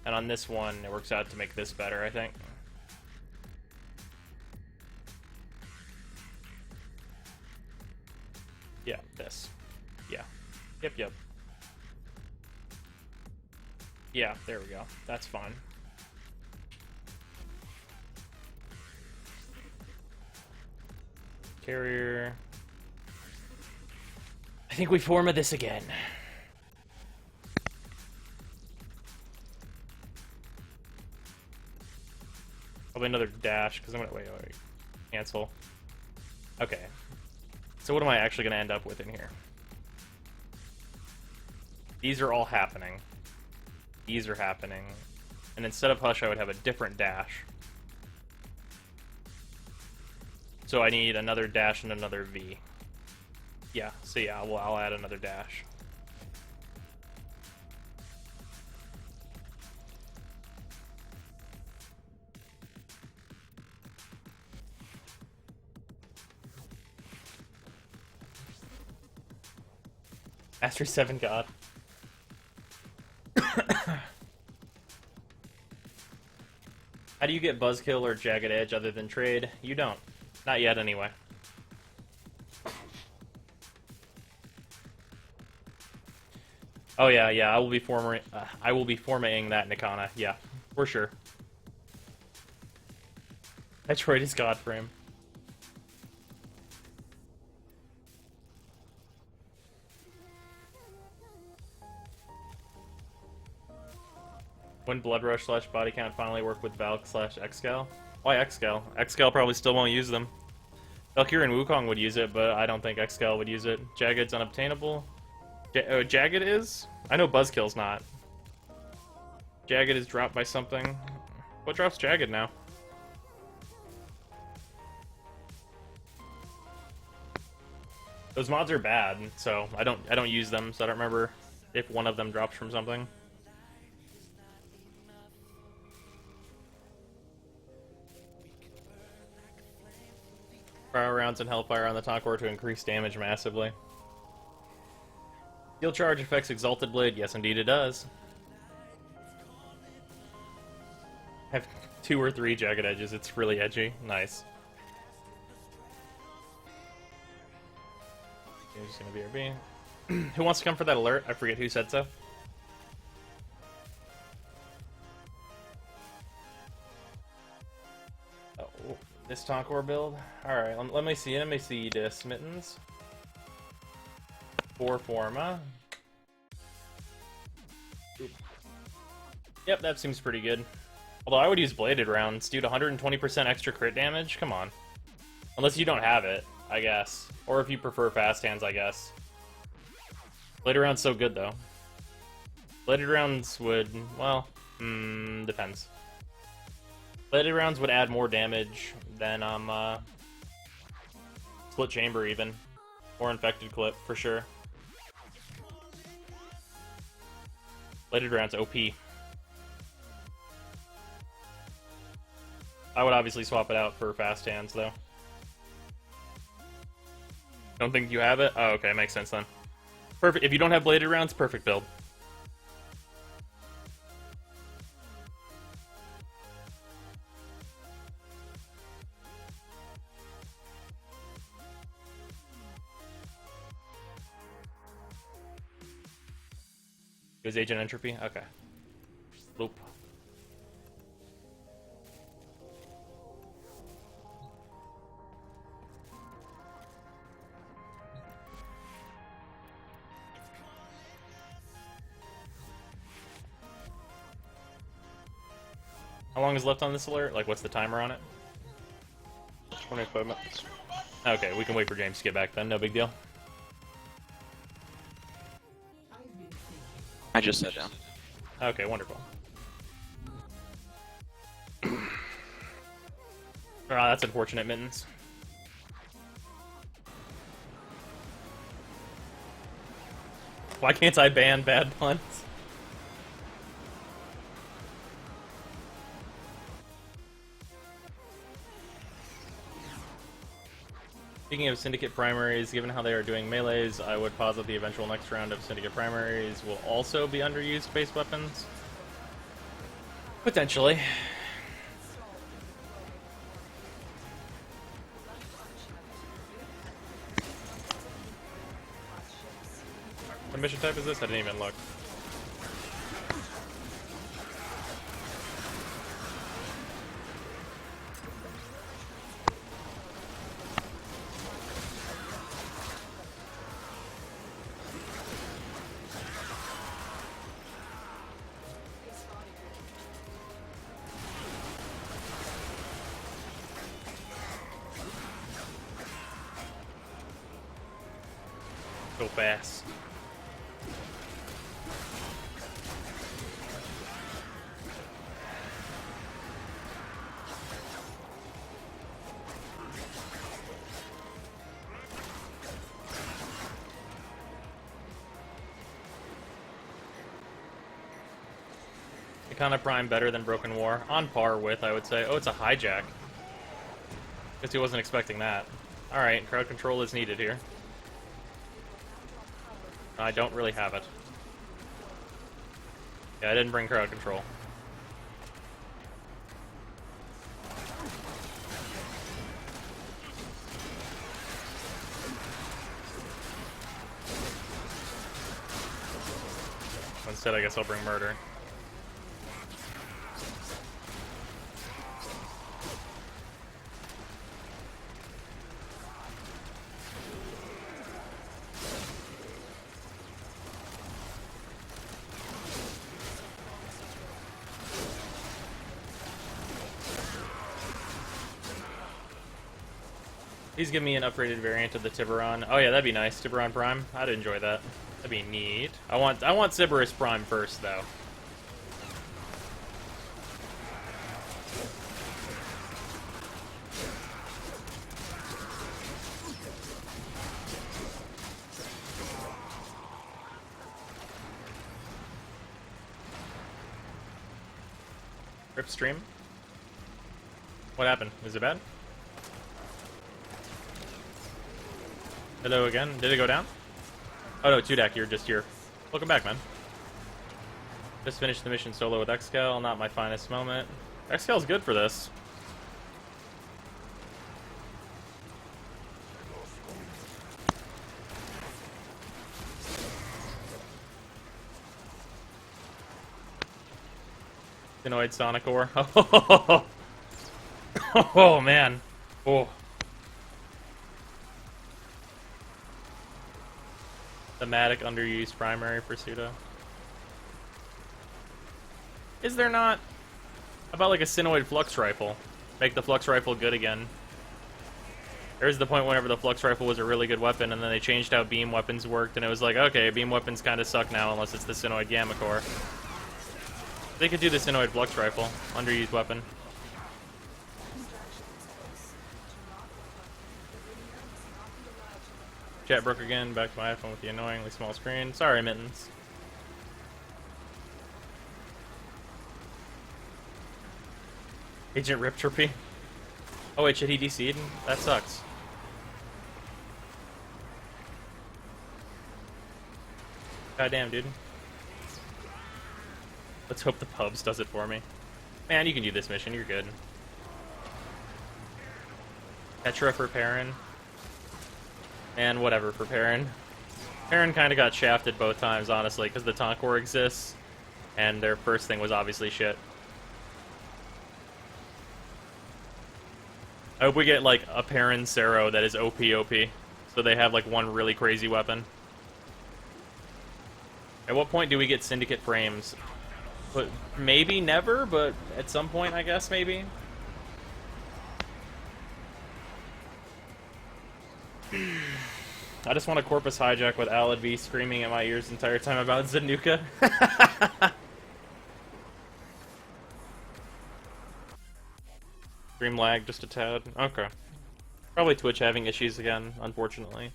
And on this one, it works out to make this better, I think. Yeah, this. Yeah. Yep. Yeah, there we go. That's fine. Carrier. I think we format this again. Probably another dash, because I'm gonna wait. Cancel. Okay. So what am I actually gonna end up with in here? These are all happening. These are happening. And instead of Hush, I would have a different dash. So I need another dash and another V. Yeah, so yeah, well, I'll add another dash. Mastery 7 God. How do you get Buzzkill or Jagged Edge other than trade? You don't. Not yet, anyway. Oh yeah, I will be formatting that Nikana. Yeah, for sure. Metroid is God frame. When Blood Rush / Body Count finally work with Valk / Xcal? Why Xcal? Xcal probably still won't use them. Valkyrie and Wukong would use it, but I don't think Xcal would use it. Jagged's unobtainable. Jagged is? I know Buzzkill's not. Jagged is dropped by something. What drops Jagged now? Those mods are bad, so I don't use them, so I don't remember if one of them drops from something. Fire rounds and Hellfire on the Tonk to increase damage massively. Steel Charge affects Exalted Blade. Yes, indeed it does. I have 2 or 3 Jagged Edges. It's really edgy. Nice. It's gonna be RB. Who wants to come for that alert? I forget who said so. Oh, this Tonkor build? Alright, let me see this. Mittens. 4 Forma. Oop. Yep, that seems pretty good. Although I would use Bladed Rounds. Dude, 120% extra crit damage? Come on. Unless you don't have it, I guess. Or if you prefer fast hands, I guess. Bladed Rounds so good, though. Bladed Rounds would, well, depends. Bladed Rounds would add more damage than, Split Chamber, even. Or Infected Clip, for sure. Bladed Rounds, OP. I would obviously swap it out for fast hands, though. Don't think you have it? Oh, okay, makes sense then. Perfect. If you don't have Bladed Rounds, perfect build. It was Agent Entropy? Okay. Loop. How long is left on this alert? Like, what's the timer on it? 25 minutes. Okay, we can wait for James to get back then. No big deal. I just sat down. Okay, wonderful. Oh, that's unfortunate, Mittens. Why can't I ban bad puns? Speaking of Syndicate primaries, given how they are doing melees, I would posit the eventual next round of Syndicate primaries will also be underused base weapons. Potentially. What mission type is this? I didn't even look. So fast. Ikana Prime better than Broken War. On par with, I would say. Oh, it's a hijack. Guess he wasn't expecting that. Alright, crowd control is needed here. I don't really have it. Yeah, I didn't bring crowd control. Instead, I guess I'll bring murder. Please give me an upgraded variant of the Tiburon. Oh yeah, that'd be nice. Tiburon Prime. I'd enjoy that. That'd be neat. I want Sybaris Prime first though. Rip stream. What happened? Is it bad? Hello again. Did it go down? Oh no, Tudak, you're just here. Welcome back, man. Just finished the mission solo with Xcal. Not my finest moment. Xcal's good for this. Xenoid Sonic Ore. Oh man. Oh. Thematic underused primary for pseudo. Is there not? How about like a Xenoid Flux Rifle? Make the Flux Rifle good again. There's the point whenever the Flux Rifle was a really good weapon, and then they changed how beam weapons worked, and it was like, okay, beam weapons kind of suck now unless it's the Xenoid Gamma Core. They could do the Xenoid Flux Rifle, underused weapon. Chat broke again, back to my iPhone with the annoyingly small screen. Sorry, Mittens. Agent Riptropy. Oh wait, should he DC'd? That sucks. Goddamn, dude. Let's hope the pubs does it for me. Man, you can do this mission, you're good. Petra for Perrin. And whatever for Perrin. Perrin kind of got shafted both times, honestly, because the Tonkor exists, and their first thing was obviously shit. I hope we get, like, a Perrin Sero that is OP, so they have, like, one really crazy weapon. At what point do we get Syndicate frames? But maybe never, but at some point, I guess, maybe? I just want a Corpus Hijack with Alad V screaming at my ears the entire time about Zanuka. Stream lag just a tad. Okay. Probably Twitch having issues again, unfortunately.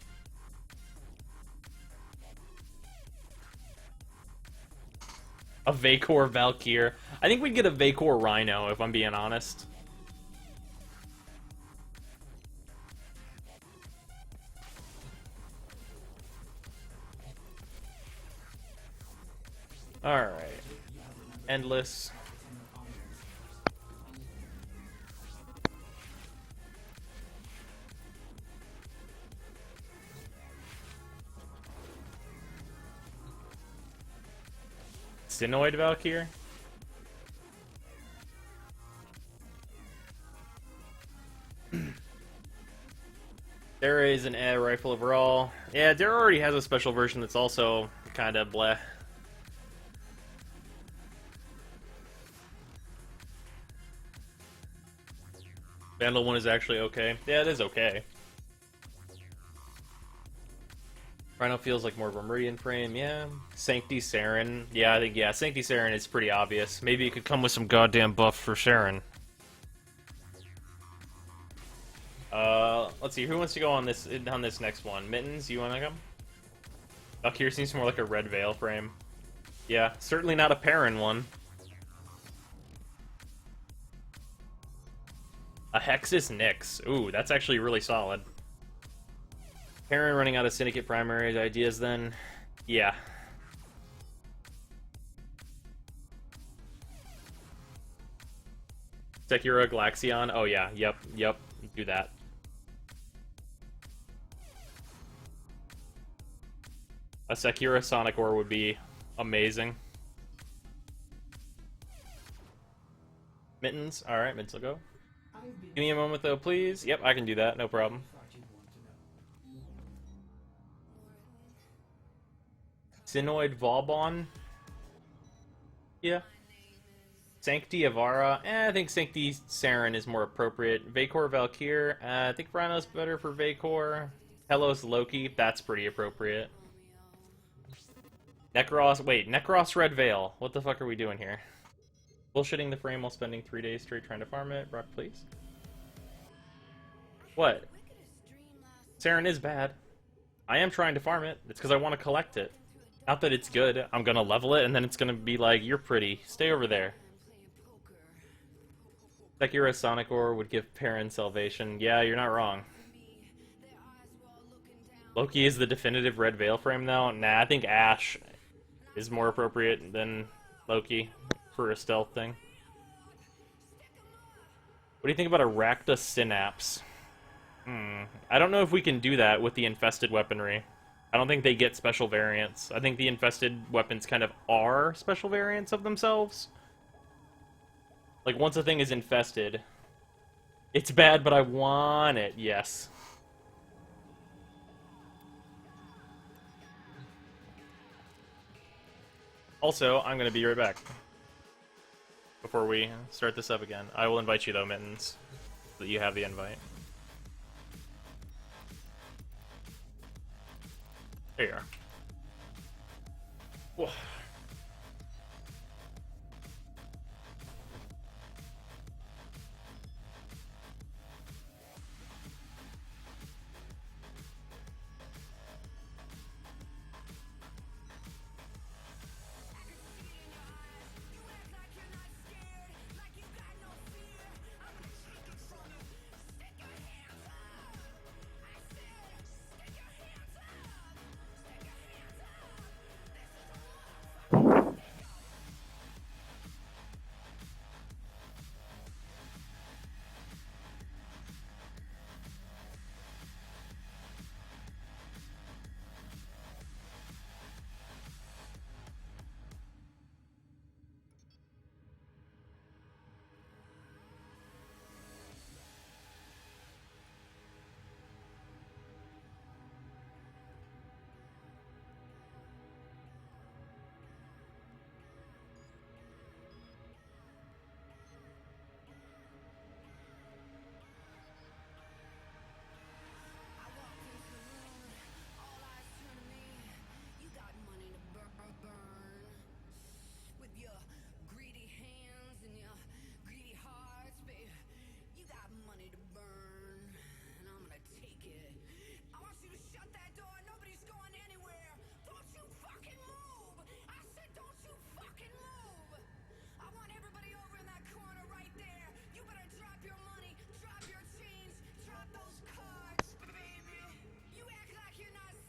A Vacor Valkyr. I think we'd get a Vacor Rhino, if I'm being honest. Alright. Endless. Xenoid Valkyr? There is an air rifle overall. Yeah, there already has a special version that's also kind of bleh. Vandal one is actually okay. Yeah, it is okay. Rhino feels like more of a Meridian frame, yeah. Sancti Saryn. Yeah, I think, yeah, Sancti Saryn is pretty obvious. Maybe it could come with some goddamn buff for Saryn. Let's see, who wants to go on this next one? Mittens, you wanna come? Valkyrie seems more like a Red Veil frame. Yeah, certainly not a Perrin one. A Hexus Nyx. Ooh, that's actually really solid. Perrin running out of Syndicate primaries ideas then. Yeah. Sekiro Glaxion. Oh yeah, yep. Do that. A Sekiro Sonic Ore would be amazing. Mittens. Alright, Mittens will go. Give me a moment though, please. Yep, I can do that, no problem. Sinoid Vauban. Yeah. Sancti Avara. I think Sancti Saryn is more appropriate. Vacor Valkyr. I think Rhino's better for Vacor. Telos Loki. That's pretty appropriate. Necros. Wait, Necros Red Veil. What the fuck are we doing here? Bullshitting the frame while spending 3 days straight trying to farm it. Brock, please. What? Saryn is bad. I am trying to farm it. It's because I want to collect it. Not that it's good. I'm gonna level it, and then it's gonna be like, you're pretty. Stay over there. Sekiro Sonic Ore would give Perrin salvation. Yeah, you're not wrong. Loki is the definitive Red Veil frame, though? Nah, I think Ash is more appropriate than Loki for a stealth thing. What do you think about a Rakta Synapse? I don't know if we can do that with the infested weaponry. I don't think they get special variants. I think the infested weapons kind of are special variants of themselves. Like, once a thing is infested, it's bad, but I want it. Yes. Also, I'm going to be right back. Before we start this up again. I will invite you, though, Mittens, so that you have the invite. There you are. Whoa.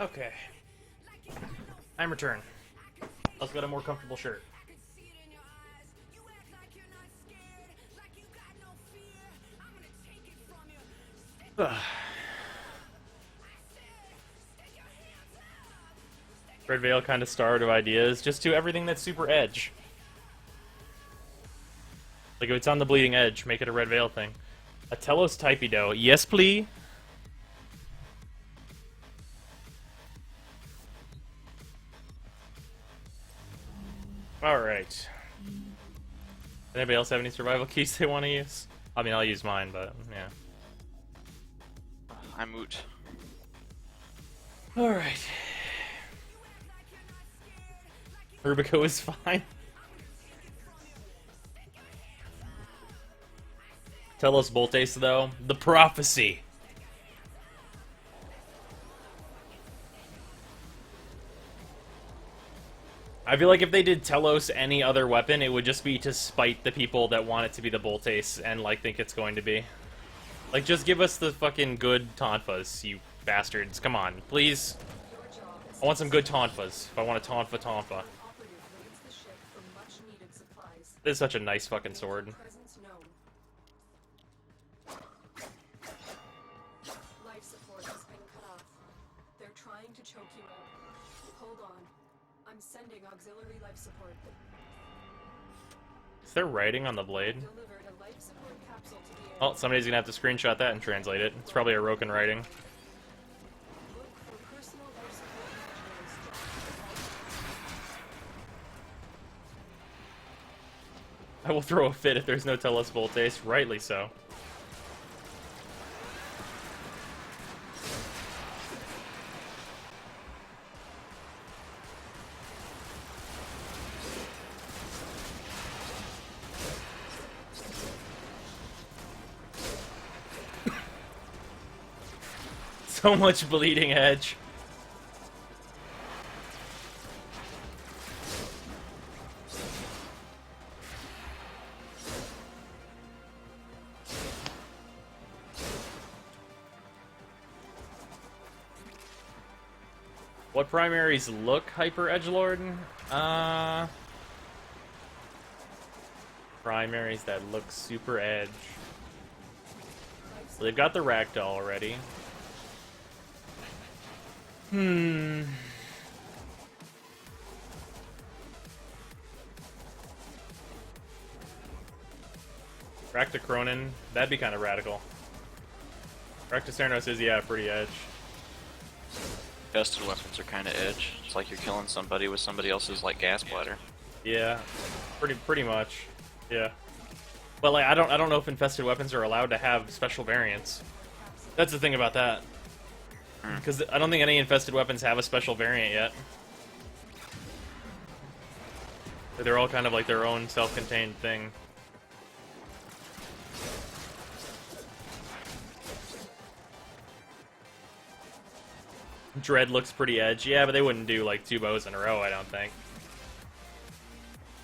Okay. I'm returned. Let's get a more comfortable shirt. Red Veil kind of starved of ideas. Just do everything that's super edge. Like if it's on the bleeding edge, make it a Red Veil thing. A Telos Typido. Yes, please. Alright. Anybody else have any survival keys they want to use? I mean, I'll use mine, but yeah. I'm moot. Alright. Rubico is fine. Telos Voltes, though. The prophecy. I feel like if they did Telos any other weapon, it would just be to spite the people that want it to be the Voltes and, like, think it's going to be. Like, just give us the fucking good Tonfas, you bastards. Come on, please. Your job is I want some good tonfas. If I want a tonfa. Operative leads the ship for much needed supplies. This is such a nice fucking sword. Presence known. Life support has been cut off. They're trying to choke you out. Hold on. I'm sending auxiliary life support. Is there writing on the blade? Delivered a life support capsule to the air. Oh, somebody's gonna have to screenshot that and translate it. It's probably a Roken writing. Look for personal life support modules. I will throw a fit if there's no Tellus Voltace. Rightly so. So much bleeding edge. What primaries look hyper edgelord? Primaries that look super edge. So they've got the ragdoll already. Rakta Cronin, that'd be kind of radical. Rakta Cernos is, yeah, pretty edge. Vested weapons are kind of edge. It's like you're killing somebody with somebody else's like gas bladder. Yeah, pretty much. Yeah, but like I don't know if infested weapons are allowed to have special variants. That's the thing about that, because I don't think any infested weapons have a special variant yet. They're all kind of like their own self-contained thing. Dread looks pretty edge, yeah, but they wouldn't do like 2 bows in a row, I don't think.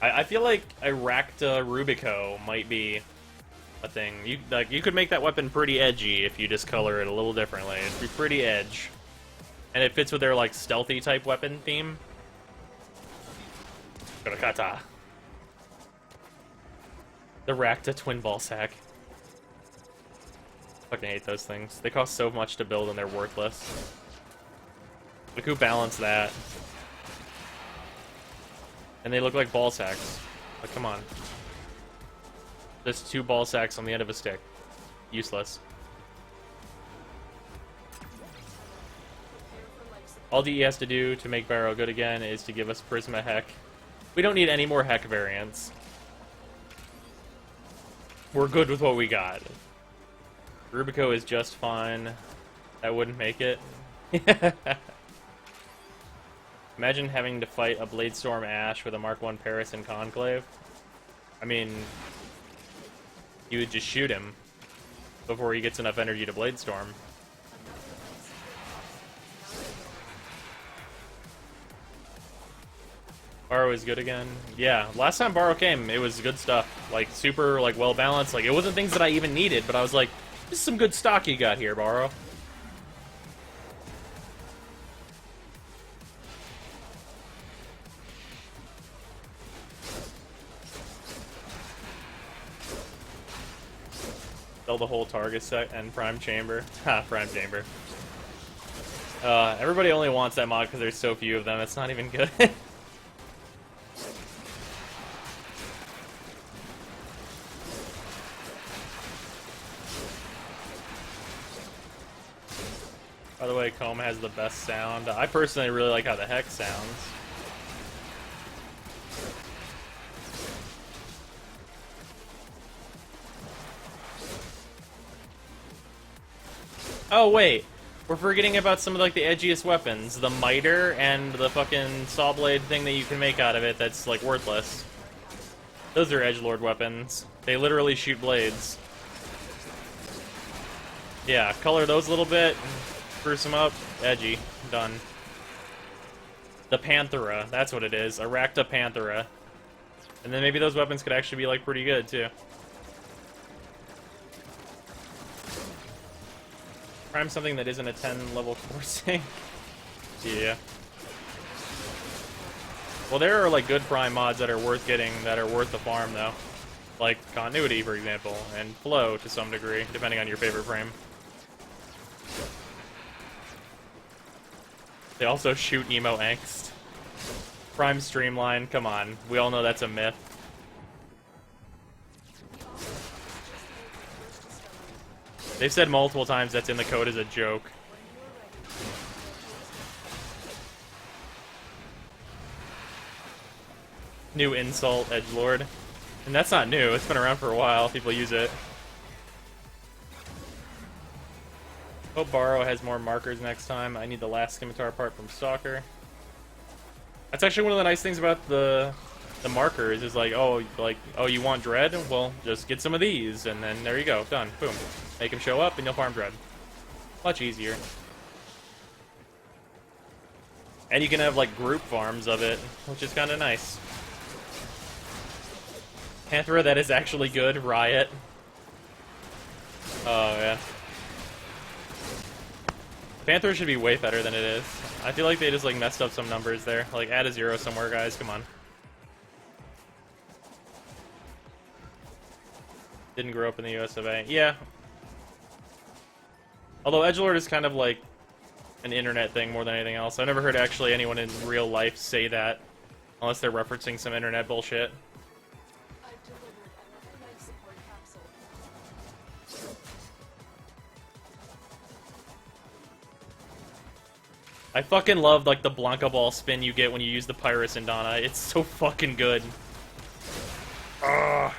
I feel like a Rakta Rubico might be a thing. You could make that weapon pretty edgy if you just color it a little differently. It'd be pretty edge, and it fits with their like stealthy type weapon theme. Gorakata. The Rakta Twin Ball Sack. Fucking hate those things. They cost so much to build and they're worthless. Look who balanced that. And they look like ball sacks. Like, come on. Just 2 ball sacks on the end of a stick. Useless. All DE has to do to make Barrow good again is to give us Prisma Heck. We don't need any more Heck variants. We're good with what we got. Rubico is just fine. That wouldn't make it. Imagine having to fight a Bladestorm Ash with a Mark 1 Paris in Conclave. I mean, you would just shoot him before he gets enough energy to Bladestorm. Barrow is good again. Yeah, last time Barrow came, it was good stuff. Like, super, like, well-balanced. Like, it wasn't things that I even needed, but I was like, this is some good stock you got here, Barrow. Sell the whole target set and Prime Chamber. Ha, Prime Chamber. Everybody only wants that mod because there's so few of them. It's not even good. By the way, Comb has the best sound. I personally really like how the Heck sounds. Oh wait, we're forgetting about some of like the edgiest weapons. The miter and the fucking saw blade thing that you can make out of it that's like worthless. Those are edgelord weapons. They literally shoot blades. Yeah, color those a little bit, spruce them up, edgy, done. The Panthera, that's what it is, a Rakta Panthera. And then maybe those weapons could actually be like pretty good too. Prime something that isn't a 10 level core sync. Yeah. Well, there are like good Prime mods that are worth getting, that are worth the farm though. Like Continuity, for example, and Flow to some degree, depending on your favorite frame. They also shoot emo angst. Prime Streamline, come on. We all know that's a myth. They've said multiple times that's in the code as a joke. New insult, edgelord. And that's not new, it's been around for a while, people use it. Hope Borrow has more markers next time. I need the last scimitar part from Stalker. That's actually one of the nice things about the markers, is like, oh, you want Dread? Well, just get some of these, and then there you go, done, boom. Make him show up, and you'll farm Dread. Much easier. And you can have, like, group farms of it, which is kind of nice. Panthera, that is actually good. Riot. Oh, yeah. Panthera should be way better than it is. I feel like they just, like, messed up some numbers there. Like, add a 0 somewhere, guys. Come on. Didn't grow up in the US of A. Yeah. Although Edgelord is kind of like an internet thing more than anything else. I've never heard actually anyone in real life say that, unless they're referencing some internet bullshit. I've delivered another life support capsule. I fucking love like the Blanca Ball spin you get when you use the Pyrus in Donna. It's so fucking good. Ugh.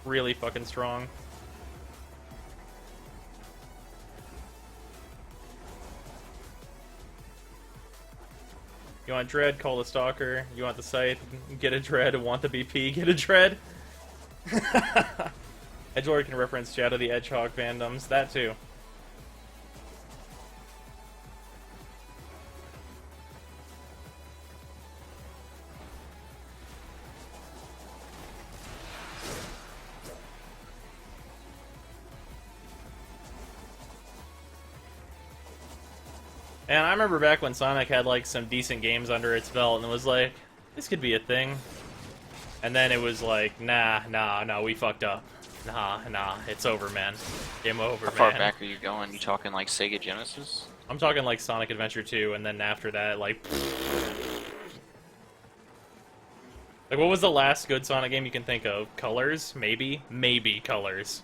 Really fucking strong. You want Dread? Call the Stalker. You want the Scythe? Get a Dread. Want the BP? Get a Dread. Edgelord can reference Shadow the Hedgehog fandoms. That too. And I remember back when Sonic had like some decent games under its belt, and it was like, this could be a thing. And then it was like, nah, we fucked up. Nah, it's over, man. Game over, man. How far back are you going? You talking like Sega Genesis? I'm talking like Sonic Adventure 2, and then after that, like... Like, what was the last good Sonic game you can think of? Colors? Maybe? Maybe Colors.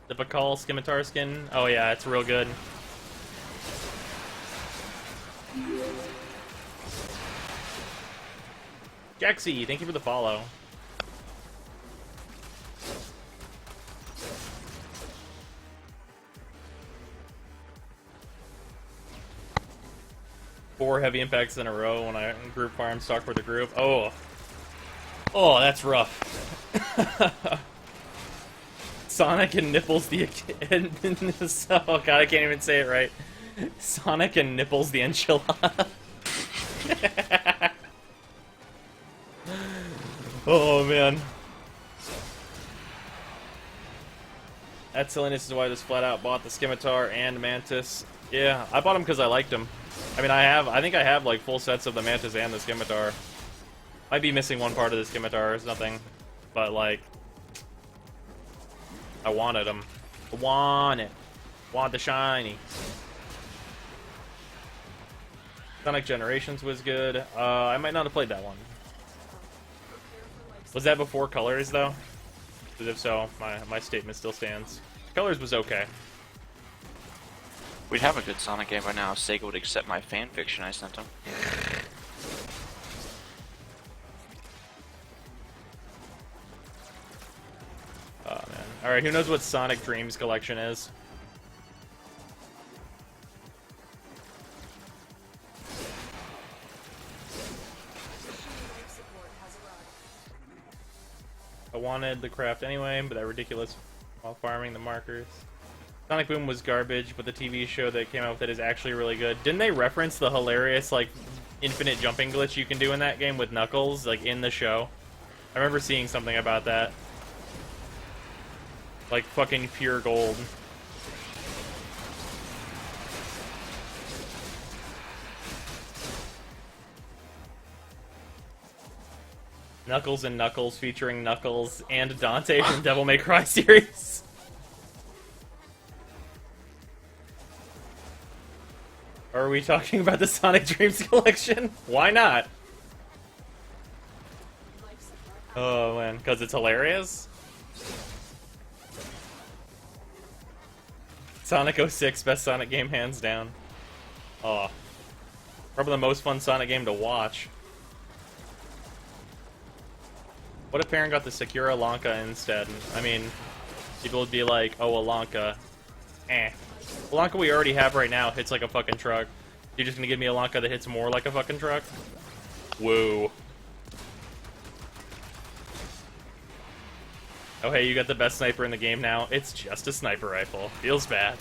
The Bakal Scimitar skin? Oh yeah, it's real good. Jaxie, thank you for the follow. Four heavy impacts in a row when I group farm stock for the group. Oh, that's rough. Sonic and Nipples the... Oh god, I can't even say it right. Sonic and Nipples the enchilada. Oh man. That silliness is why I just flat out bought the Scimitar and Mantis. Yeah, I bought them because I liked them. I mean, I think I have like full sets of the Mantis and the Scimitar. Might be missing one part of the Scimitar, it's nothing. But like... I wanted them. I want it. Want the shiny. Sonic Generations was good. I might not have played that one. Was that before Colors, though? Because if so, my statement still stands. Colors was okay. We'd have a good Sonic game by now if Sega would accept my fan fiction I sent them. Oh, man. Alright, who knows what Sonic Dreams collection is? I wanted the craft anyway, but that ridiculous while farming the markers. Sonic Boom was garbage, but the TV show that came out with it is actually really good. Didn't they reference the hilarious, like, infinite jumping glitch you can do in that game with Knuckles, like in the show. I remember seeing something about that. Like fucking pure gold. Knuckles and Knuckles featuring Knuckles and Dante from Devil May Cry series. Are we talking about the Sonic Dreams collection? Why not? Oh man, because it's hilarious? Sonic 06, best Sonic game hands down. Oh. Probably the most fun Sonic game to watch. What if Faryn got the Sakura Lanka instead? I mean, people would be like, oh, a Lanka. Eh. The Lanka we already have right now hits like a fucking truck. You're just gonna give me a Lanka that hits more like a fucking truck? Woo. Oh hey, you got the best sniper in the game now. It's just a sniper rifle. Feels bad.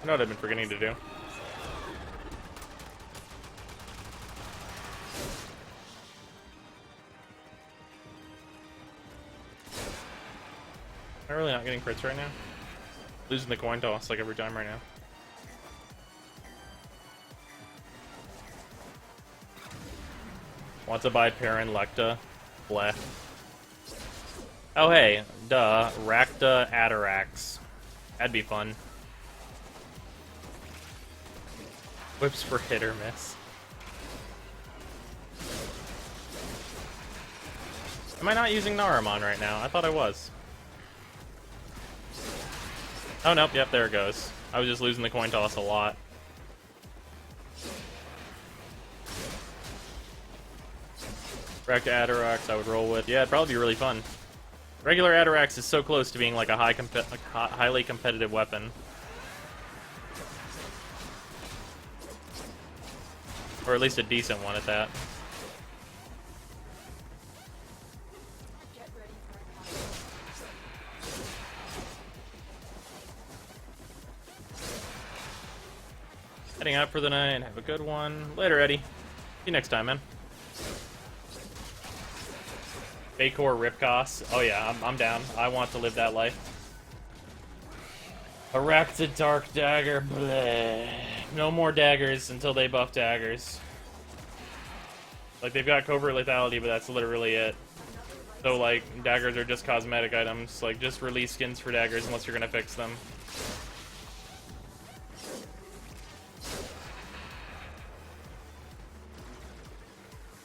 I know what I've been forgetting to do. Am I really not getting crits right now? Losing the coin toss like every time right now. Want to buy Faryn Lecta? Bleh. Oh hey, duh, Rakta Atarax. That'd be fun. Whips for hit or miss. Am I not using Naramon right now? I thought I was. Oh, nope, yep, there it goes. I was just losing the coin toss a lot. Rakta Atarax I would roll with. Yeah, it'd probably be really fun. Regular Atarax is so close to being like a highly competitive weapon. Or at least a decent one at that. Heading out for the night. Have a good one. Later, Eddie. See you next time, man. Bakor Ripcos. Oh yeah, I'm down. I want to live that life. Erected Dark Dagger. Bleh. No more daggers until they buff daggers. Like, they've got covert lethality, but that's literally it. So, like, daggers are just cosmetic items. Like, just release skins for daggers unless you're gonna fix them.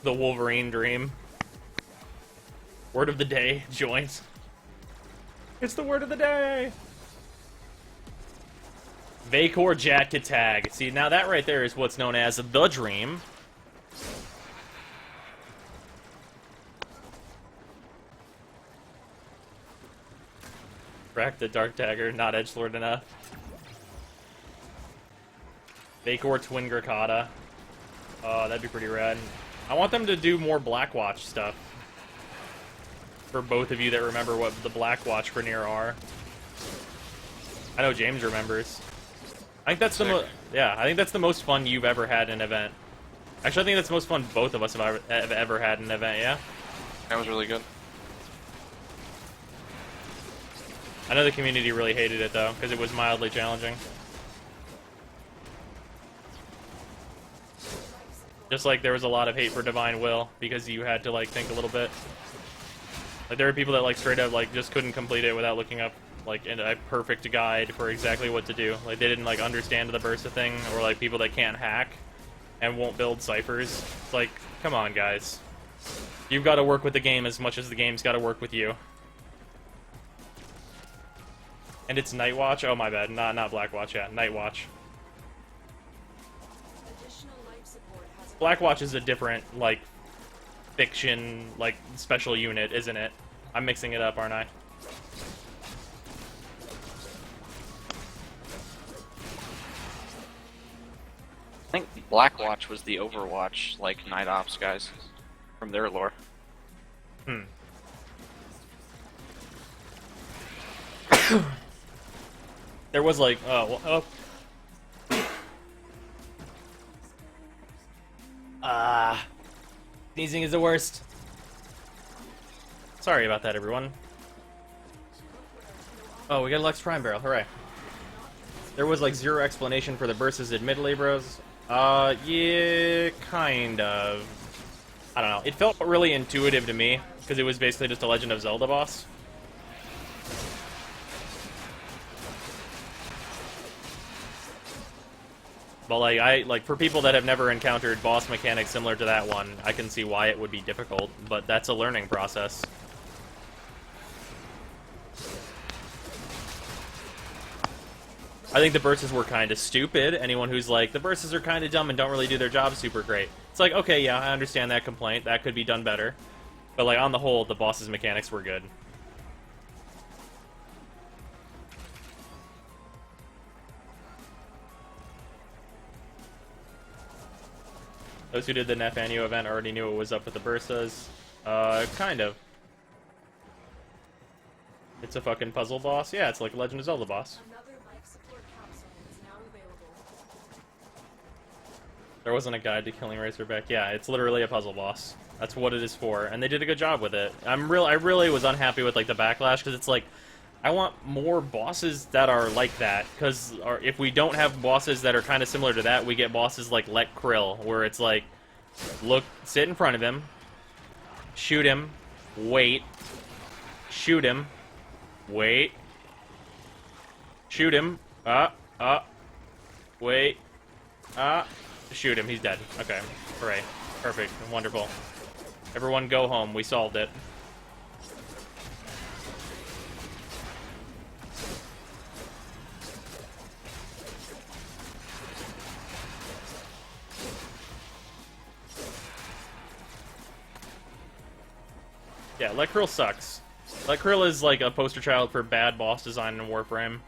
The Wolverine dream. Word of the day, joint. It's the word of the day! Vakor Jatka Tag. See, now that right there is what's known as the dream. Rack the Dark Dagger, not edgelord enough. Vakor Twin Grakata. Oh, that'd be pretty rad. I want them to do more Blackwatch stuff. For both of you that remember what the Blackwatch Grenier are. I know James remembers. I think that's the I think that's the most fun you've ever had in an event. Actually, I think that's the most fun both of us have ever had in an event, yeah? That was really good. I know the community really hated it, though, because it was mildly challenging. Just like there was a lot of hate for Divine Will, because you had to, like, think a little bit. Like, there were people that, like, straight up, like, just couldn't complete it without looking up, like, in a perfect guide for exactly what to do. Like, they didn't, like, understand the Bursa thing, or, like, people that can't hack and won't build ciphers. It's like, come on, guys. You've got to work with the game as much as the game's got to work with you. And it's Nightwatch? Oh, my bad. Not Blackwatch, yeah. Nightwatch. Blackwatch is a different, like, fiction, like, special unit, isn't it? I'm mixing it up, aren't I? I think Blackwatch was the Overwatch, like, Night Ops guys, from their lore. Hmm. There was like, sneezing is the worst. Sorry about that, everyone. Oh, we got a Lux Prime Barrel, hooray. There was like zero explanation for the bursts, admittedly, bros. Yeah, kind of. I don't know. It felt really intuitive to me, because it was basically just a Legend of Zelda boss. But like for people that have never encountered boss mechanics similar to that one, I can see why it would be difficult, but that's a learning process. I think the bursts were kind of stupid. Anyone who's like, the bursts are kind of dumb and don't really do their job super great. It's like, okay, yeah, I understand that complaint. That could be done better. But like on the whole, the boss's mechanics were good. Those who did the NFNU event already knew what was up with the burstas. Kind of. It's a fucking puzzle boss? Yeah, it's like a Legend of Zelda boss. Another life support capsule is now available. There wasn't a guide to killing Razorback. Yeah, it's literally a puzzle boss. That's what it is for, and they did a good job with it. I really was unhappy with like the backlash, because it's like, I want more bosses that are like that, because if we don't have bosses that are kind of similar to that, we get bosses like Let Krill, where it's like, look, sit in front of him, shoot him, wait, shoot him, wait, shoot him, wait, shoot him, he's dead. Okay, hooray, perfect, wonderful. Everyone go home, we solved it. Yeah, Let Krill sucks. Let Krill is like a poster child for bad boss design in Warframe.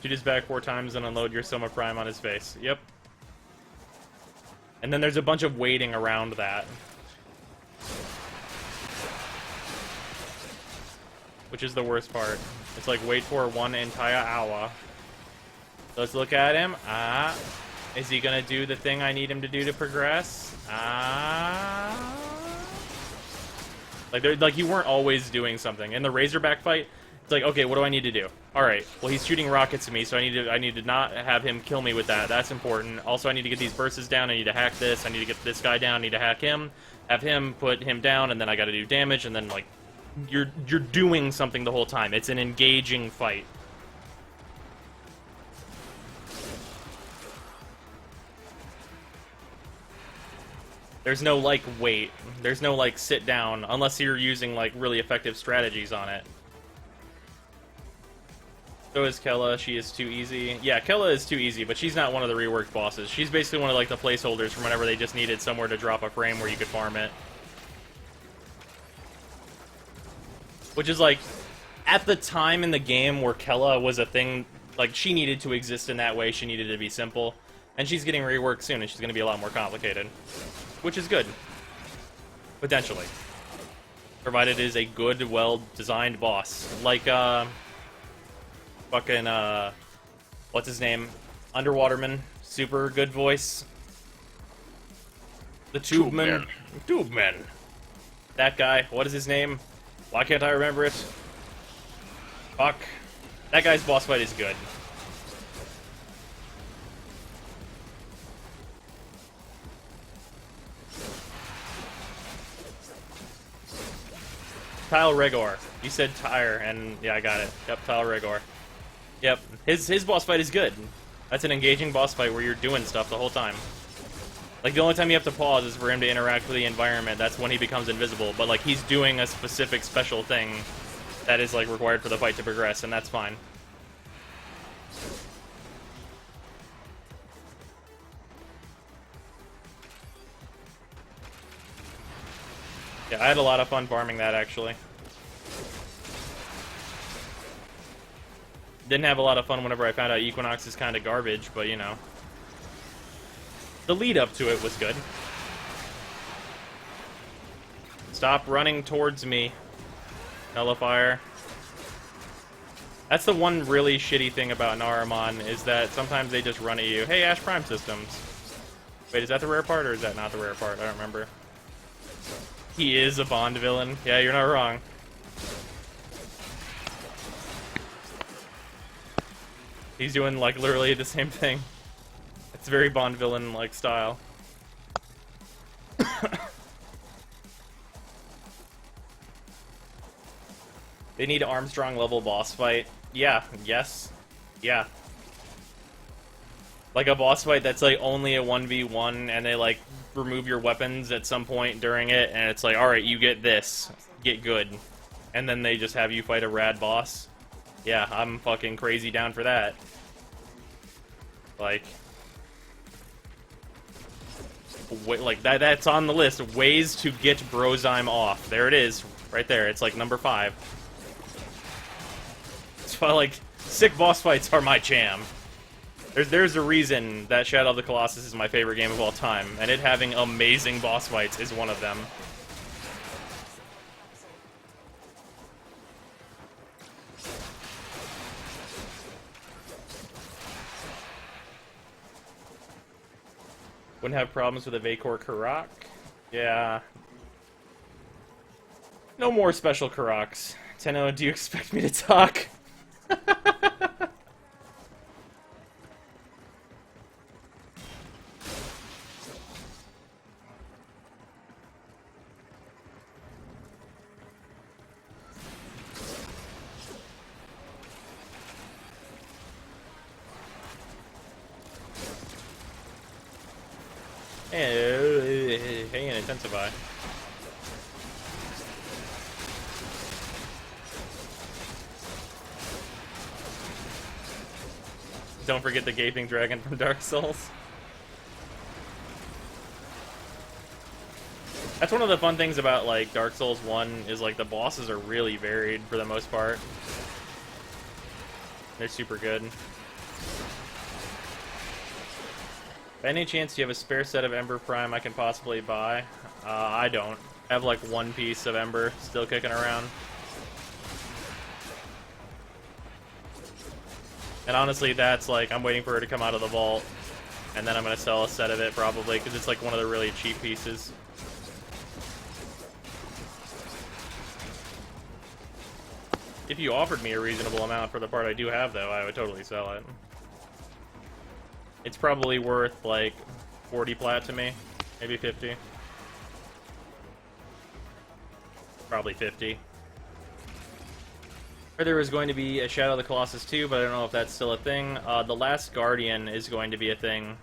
Shoot his back 4 times and unload your Soma Prime on his face. Yep. And then there's a bunch of waiting around that. Which is the worst part. It's like, wait for 1 entire hour. Let's look at him. Is he gonna do the thing I need him to do to progress? Like you weren't always doing something. In the Razorback fight, it's like, okay, what do I need to do? Alright, well he's shooting rockets at me, so I need to not have him kill me with that. That's important. Also, I need to get these bursts down, I need to hack this, I need to get this guy down, I need to hack him, have him put him down, and then I gotta do damage, and then like you're doing something the whole time. It's an engaging fight. There's no like wait. There's no like sit down unless you're using like really effective strategies on it. So is Kella. She is too easy. Yeah, Kella is too easy, but she's not one of the reworked bosses. She's basically one of like the placeholders from whenever they just needed somewhere to drop a frame where you could farm it. Which is like, at the time in the game where Kella was a thing, like she needed to exist in that way, she needed to be simple. And she's getting reworked soon, and she's going to be a lot more complicated. Which is good. Potentially. Provided it is a good, well-designed boss. Like, fucking, what's his name? Underwaterman. Super good voice. The Tubeman. Tubeman. That guy. What is his name? Why can't I remember it? Fuck. That guy's boss fight is good. Tile Regor. You said Tyre, and yeah, I got it. Yep, Tile Regor. Yep, his boss fight is good. That's an engaging boss fight where you're doing stuff the whole time. Like, the only time you have to pause is for him to interact with the environment. That's when he becomes invisible. But, like, he's doing a specific special thing that is, like, required for the fight to progress, and that's fine. Yeah, I had a lot of fun farming that, actually. Didn't have a lot of fun whenever I found out Equinox is kind of garbage, but, you know. The lead up to it was good. Stop running towards me, Nullifier. That's the one really shitty thing about Naramon, is that sometimes they just run at you. Hey, Ash Prime Systems. Wait, is that the rare part, or is that not the rare part? I don't remember. He is a Bond villain. Yeah, you're not wrong. He's doing, like, literally the same thing. It's very Bond villain-like style. They need Armstrong level boss fight. Yeah, yes. Yeah. Like a boss fight that's like only a 1v1 and they like remove your weapons at some point during it and it's like, alright, you get this. Get good. And then they just have you fight a rad boss. Yeah, I'm fucking crazy down for that. Like... Like, that's on the list. Ways to get Brozime off. There it is. Right there. It's like number 5. It's why, like, sick boss fights are my jam. There's a reason that Shadow of the Colossus is my favorite game of all time, and it having amazing boss fights is one of them. Wouldn't have problems with a Vacor Karak. Yeah. No more special Karaks. Tenno, do you expect me to talk? Hey, and intensify. Don't forget the gaping dragon from Dark Souls. That's one of the fun things about like Dark Souls 1 is like the bosses are really varied for the most part. They're super good. By any chance, do you have a spare set of Ember Prime I can possibly buy? I don't. I have like one piece of Ember still kicking around. And honestly, that's like, I'm waiting for her to come out of the vault. And then I'm going to sell a set of it probably, because it's like one of the really cheap pieces. If you offered me a reasonable amount for the part I do have, though, I would totally sell it. It's probably worth, like, 40 plat to me. Maybe 50. Probably 50. There was going to be a Shadow of the Colossus 2, but I don't know if that's still a thing. The Last Guardian is going to be a thing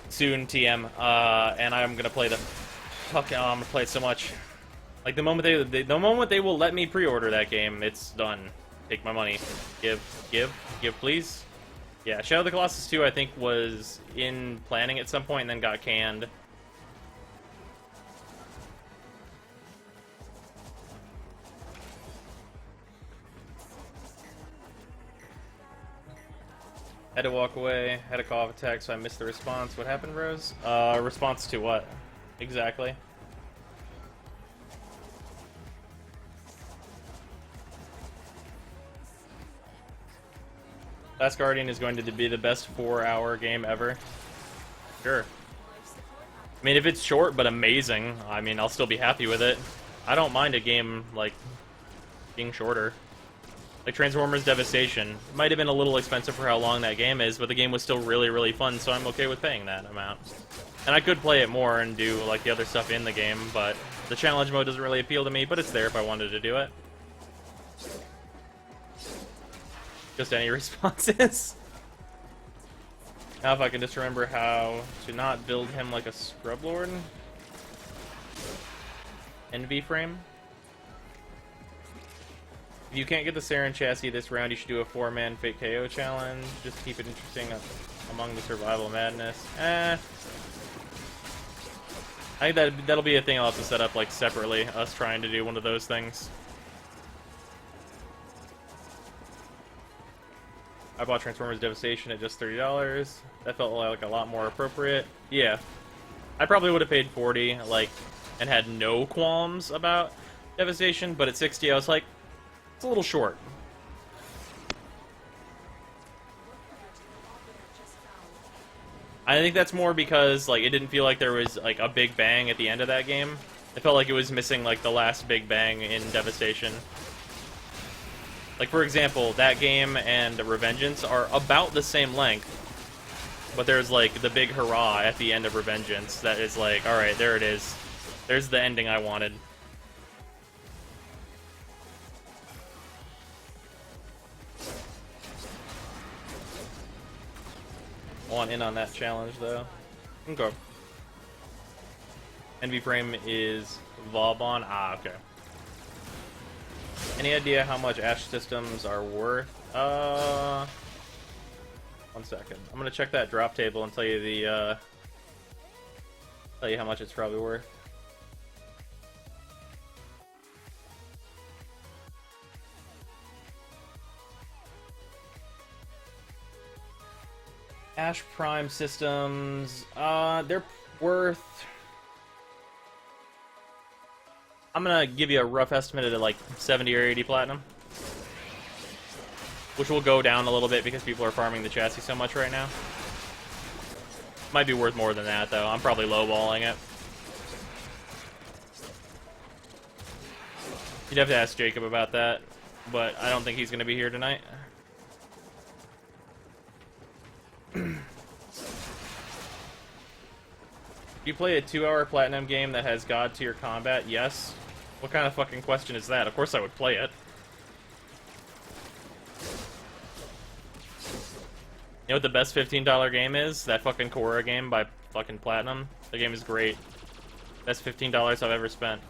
soon, TM. And I'm gonna play the... Fuck, oh, I'm gonna play it so much. Like, the moment they will let me pre-order that game, it's done. Take my money. Give, please. Yeah, Shadow of the Colossus 2, I think, was in planning at some point and then got canned. Had to walk away, had a cough attack, so I missed the response. What happened, Rose? Response to what? Exactly. Last Guardian is going to be the best 4-hour game ever. Sure. I mean, if it's short but amazing, I mean, I'll still be happy with it. I don't mind a game, like, being shorter. Like Transformers Devastation. Might have been a little expensive for how long that game is, but the game was still really, really fun, so I'm okay with paying that amount. And I could play it more and do, like, the other stuff in the game, but the challenge mode doesn't really appeal to me, but it's there if I wanted to do it. Just any responses. Now if I can just remember how to not build him like a Scrub Lord. NV frame. If you can't get the Saryn chassis this round, you should do a 4-man Fate KO challenge. Just to keep it interesting among the survival madness. I think that'll be a thing I'll have to set up like separately. Us trying to do one of those things. I bought Transformers Devastation at just $30. That felt like a lot more appropriate. Yeah, I probably would have paid $40, like, and had no qualms about Devastation. But at $60, I was like, it's a little short. I think that's more because, like, it didn't feel like there was, like, a big bang at the end of that game. It felt like it was missing, like, the last big bang in Devastation. Like, for example, that game and Revengeance are about the same length. But there's, like, the big hurrah at the end of Revengeance that is like, alright, there it is. There's the ending I wanted. Want in on that challenge, though. Okay. Envy Frame is Vauban. Ah, okay. Any idea how much Ash systems are worth? 1 second. I'm gonna check that drop table and tell you the, tell you how much it's probably worth. Ash Prime systems, they're worth... I'm gonna give you a rough estimate at like 70 or 80 platinum. Which will go down a little bit because people are farming the chassis so much right now. Might be worth more than that, though. I'm probably lowballing it. You'd have to ask Jacob about that, but I don't think he's gonna be here tonight. You play a 2-hour platinum game that has god tier combat? Yes. What kind of fucking question is that? Of course I would play it. You know what the best $15 game is? That fucking Korra game by fucking Platinum. The game is great. Best $15 I've ever spent.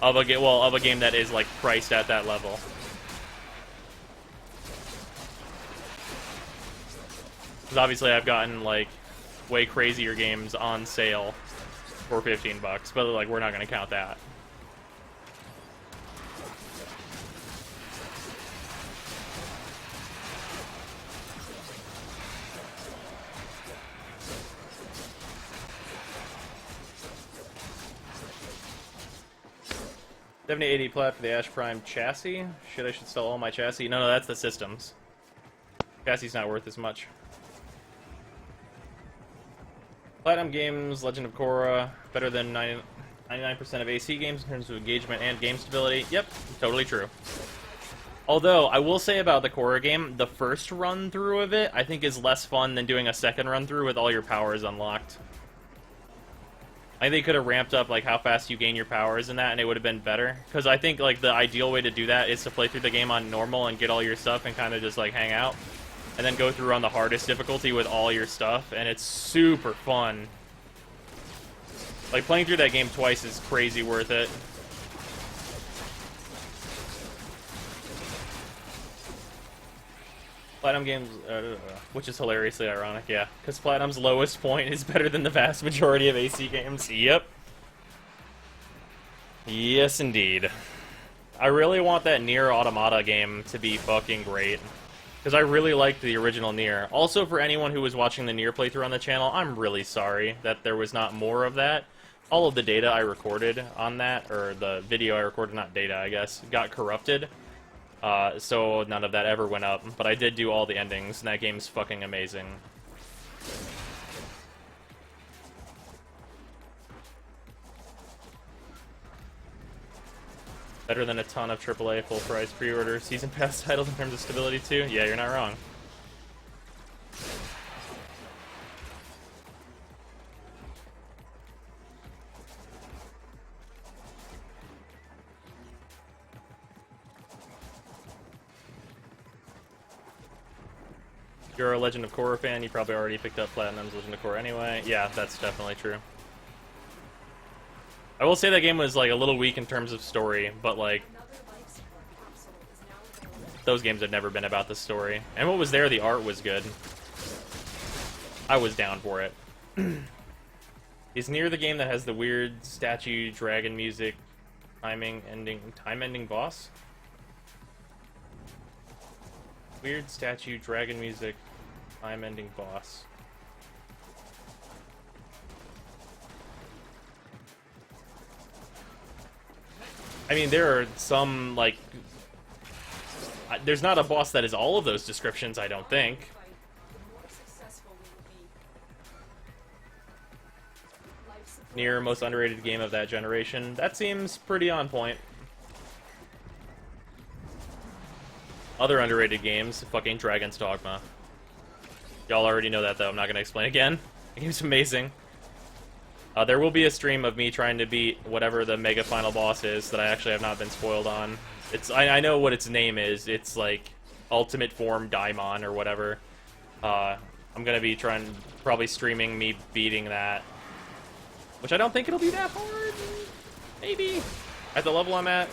Of a game that is like priced at that level. Because obviously I've gotten like way crazier games on sale for $15, but like we're not gonna count that. $70-80 plat for the Ash Prime chassis. Shit, I should sell all my chassis. No, that's the systems. Chassis's not worth as much. Platinum games, Legend of Korra, better than 99% of AC games in terms of engagement and game stability. Yep, totally true. Although, I will say about the Korra game, the first run-through of it, I think is less fun than doing a second run-through with all your powers unlocked. I think they could have ramped up like how fast you gain your powers in that, and it would have been better. Because I think like the ideal way to do that is to play through the game on normal and get all your stuff and kind of just like hang out. And then go through on the hardest difficulty with all your stuff, and it's super fun. Like, playing through that game twice is crazy worth it. Platinum games, which is hilariously ironic, yeah. Because Platinum's lowest point is better than the vast majority of AC games. Yep. Yes, indeed. I really want that Nier Automata game to be fucking great. Because I really liked the original Nier. Also, for anyone who was watching the Nier playthrough on the channel, I'm really sorry that there was not more of that. All of the data I recorded on that, or the video I recorded, not data, I guess, got corrupted. So none of that ever went up. But I did do all the endings, and that game's fucking amazing. Better than a ton of AAA full-price pre-order season pass titles in terms of stability, too? Yeah, you're not wrong. If you're a Legend of Korra fan, you probably already picked up Platinum's Legend of Korra anyway. Yeah, that's definitely true. I will say that game was like a little weak in terms of story, but like those games have never been about the story. And what was there, the art was good. I was down for it. Is near the game that has the weird statue dragon music time-ending boss? Weird statue dragon music time-ending boss. I mean, there are some, like... There's not a boss that is all of those descriptions, I don't think. The more successful we will be. Life support Near most underrated game of that generation. That seems pretty on point. Other underrated games, fucking Dragon's Dogma. Y'all already know that, though. I'm not going to explain again. The game's amazing. There will be a stream of me trying to beat whatever the mega final boss is that I actually have not been spoiled on. I know what its name is. It's like Ultimate Form Daimon or whatever. I'm gonna be probably streaming me beating that, which I don't think it'll be that hard. Maybe at the level I'm at,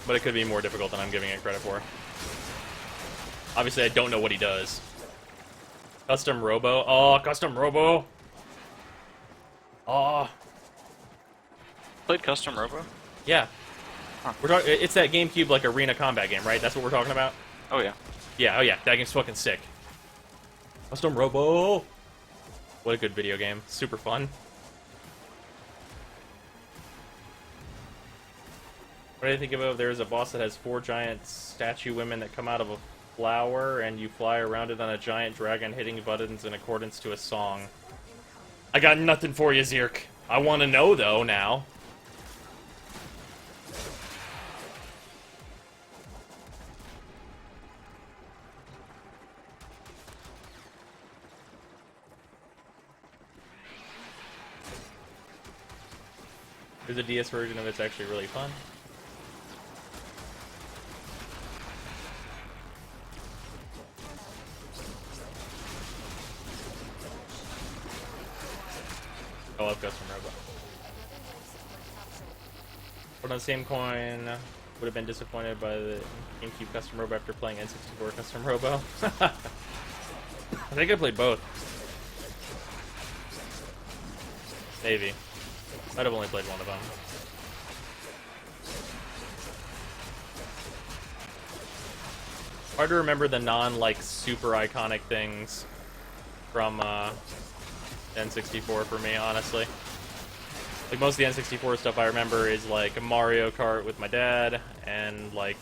but it could be more difficult than I'm giving it credit for. Obviously, I don't know what he does. Custom Robo. Oh, Custom Robo. Oh. Played Custom Robo? Yeah. Huh. It's that GameCube like arena combat game, right? That's what we're talking about? Oh yeah. Yeah, oh yeah, that game's fucking sick. Custom Robo! What a good video game. Super fun. What do you think about there's a boss that has 4 giant statue women that come out of a flower and you fly around it on a giant dragon hitting buttons in accordance to a song? I got nothing for you, Zirk. I want to know, though, now. There's a DS version of it's actually really fun. I love Custom Robo. But on the same coin, would have been disappointed by the GameCube Custom Robo after playing N64 Custom Robo. I think I played both. Maybe. I'd have only played one of them. Hard to remember the like, super iconic things from, N64 for me, honestly. Like, most of the N64 stuff I remember is, like, Mario Kart with my dad, and, like,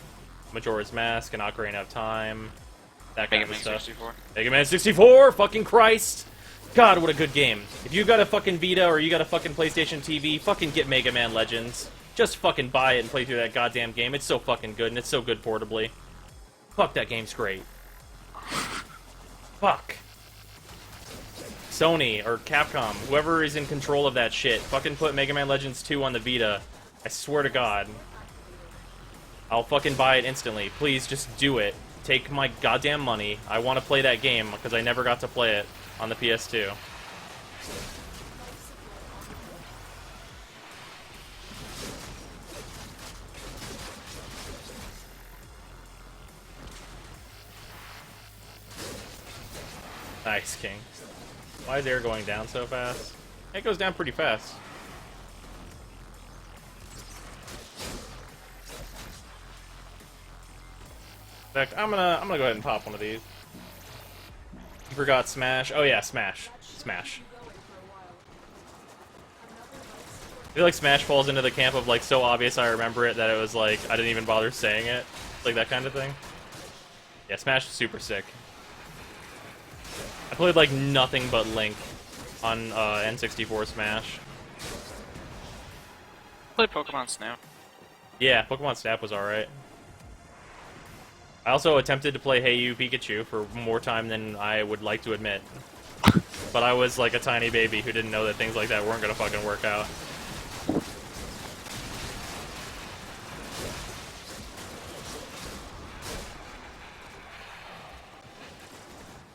Majora's Mask and Ocarina of Time. That kind of stuff. 64. Mega Man 64! Fucking Christ! God, what a good game. If you got a fucking Vita or you got a fucking PlayStation TV, fucking get Mega Man Legends. Just fucking buy it and play through that goddamn game. It's so fucking good, and it's so good portably. Fuck, that game's great. Fuck. Sony or Capcom, whoever is in control of that shit, fucking put Mega Man Legends 2 on the Vita. I swear to God. I'll fucking buy it instantly. Please, just do it. Take my goddamn money. I want to play that game, because I never got to play it on the PS2. Nice, King. Why is air going down so fast? It goes down pretty fast. In fact, I'm gonna go ahead and pop one of these. You forgot Smash. Oh yeah, Smash. Smash. I feel like Smash falls into the camp of like so obvious I remember it that it was like I didn't even bother saying it. Like that kind of thing. Yeah, Smash is super sick. I played like nothing but Link on N64 Smash. Played Pokemon Snap. Yeah, Pokemon Snap was alright. I also attempted to play Hey You Pikachu for more time than I would like to admit. But I was like a tiny baby who didn't know that things like that weren't gonna fucking work out.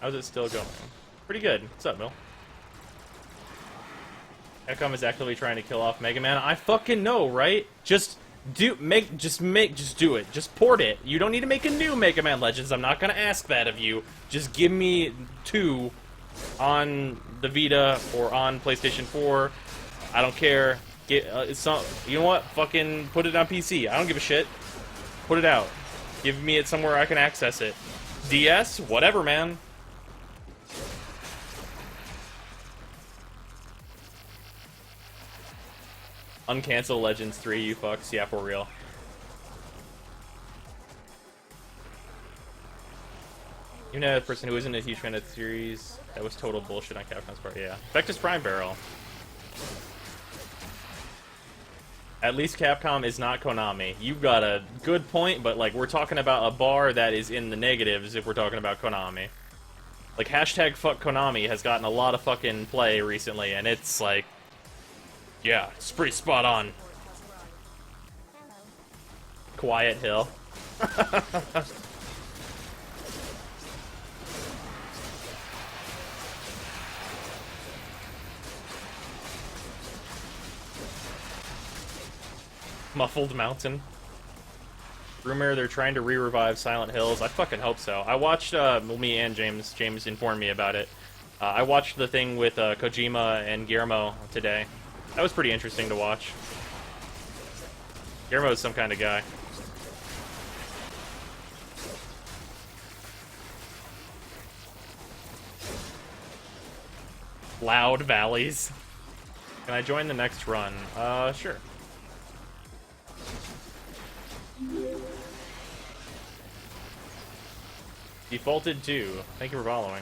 How's it still going? Pretty good. What's up, Mill? Capcom is actively trying to kill off Mega Man. I fucking know, right? Just do it. Just port it. You don't need to make a new Mega Man Legends. I'm not gonna ask that of you. Just give me 2 on the Vita or on PlayStation 4. I don't care. Get you know what? Fucking put it on PC. I don't give a shit. Put it out. Give me it somewhere I can access it. DS, whatever, man. Uncancel Legends 3, you fucks. Yeah, for real. You know, the person who isn't a huge fan of the series, that was total bullshit on Capcom's part. Yeah. Vectus Prime Barrel. At least Capcom is not Konami. You got a good point, but like we're talking about a bar that is in the negatives if we're talking about Konami. Like hashtag fuck Konami has gotten a lot of fucking play recently, and it's like, yeah, it's pretty spot on. Quiet Hill. Muffled Mountain. Rumor they're trying to re-revive Silent Hills. I fucking hope so. I watched, well, me and James informed me about it. I watched the thing with Kojima and Guillermo today. That was pretty interesting to watch. Guillermo's some kind of guy. Loud valleys. Can I join the next run? Sure. Defaulted 2. Thank you for following.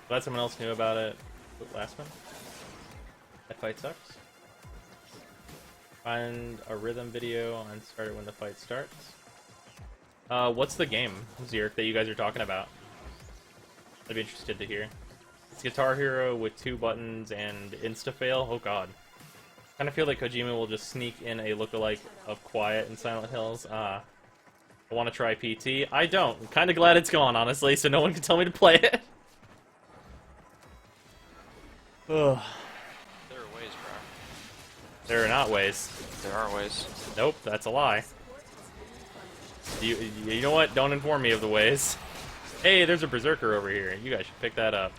Glad someone else knew about it. Last one. That fight sucks. Find a rhythm video and start it when the fight starts. What's the game, Zirk, that you guys are talking about? I'd be interested to hear. It's Guitar Hero with 2 buttons and insta-fail? Oh god. I kind of feel like Kojima will just sneak in a lookalike of Quiet in Silent Hills. I want to try PT. I don't. I'm kind of glad it's gone, honestly, so no one can tell me to play it. Ugh. There are ways, bro. There are not ways. There are ways. Nope, that's a lie. You know what? Don't inform me of the ways. Hey, there's a Berserker over here. You guys should pick that up.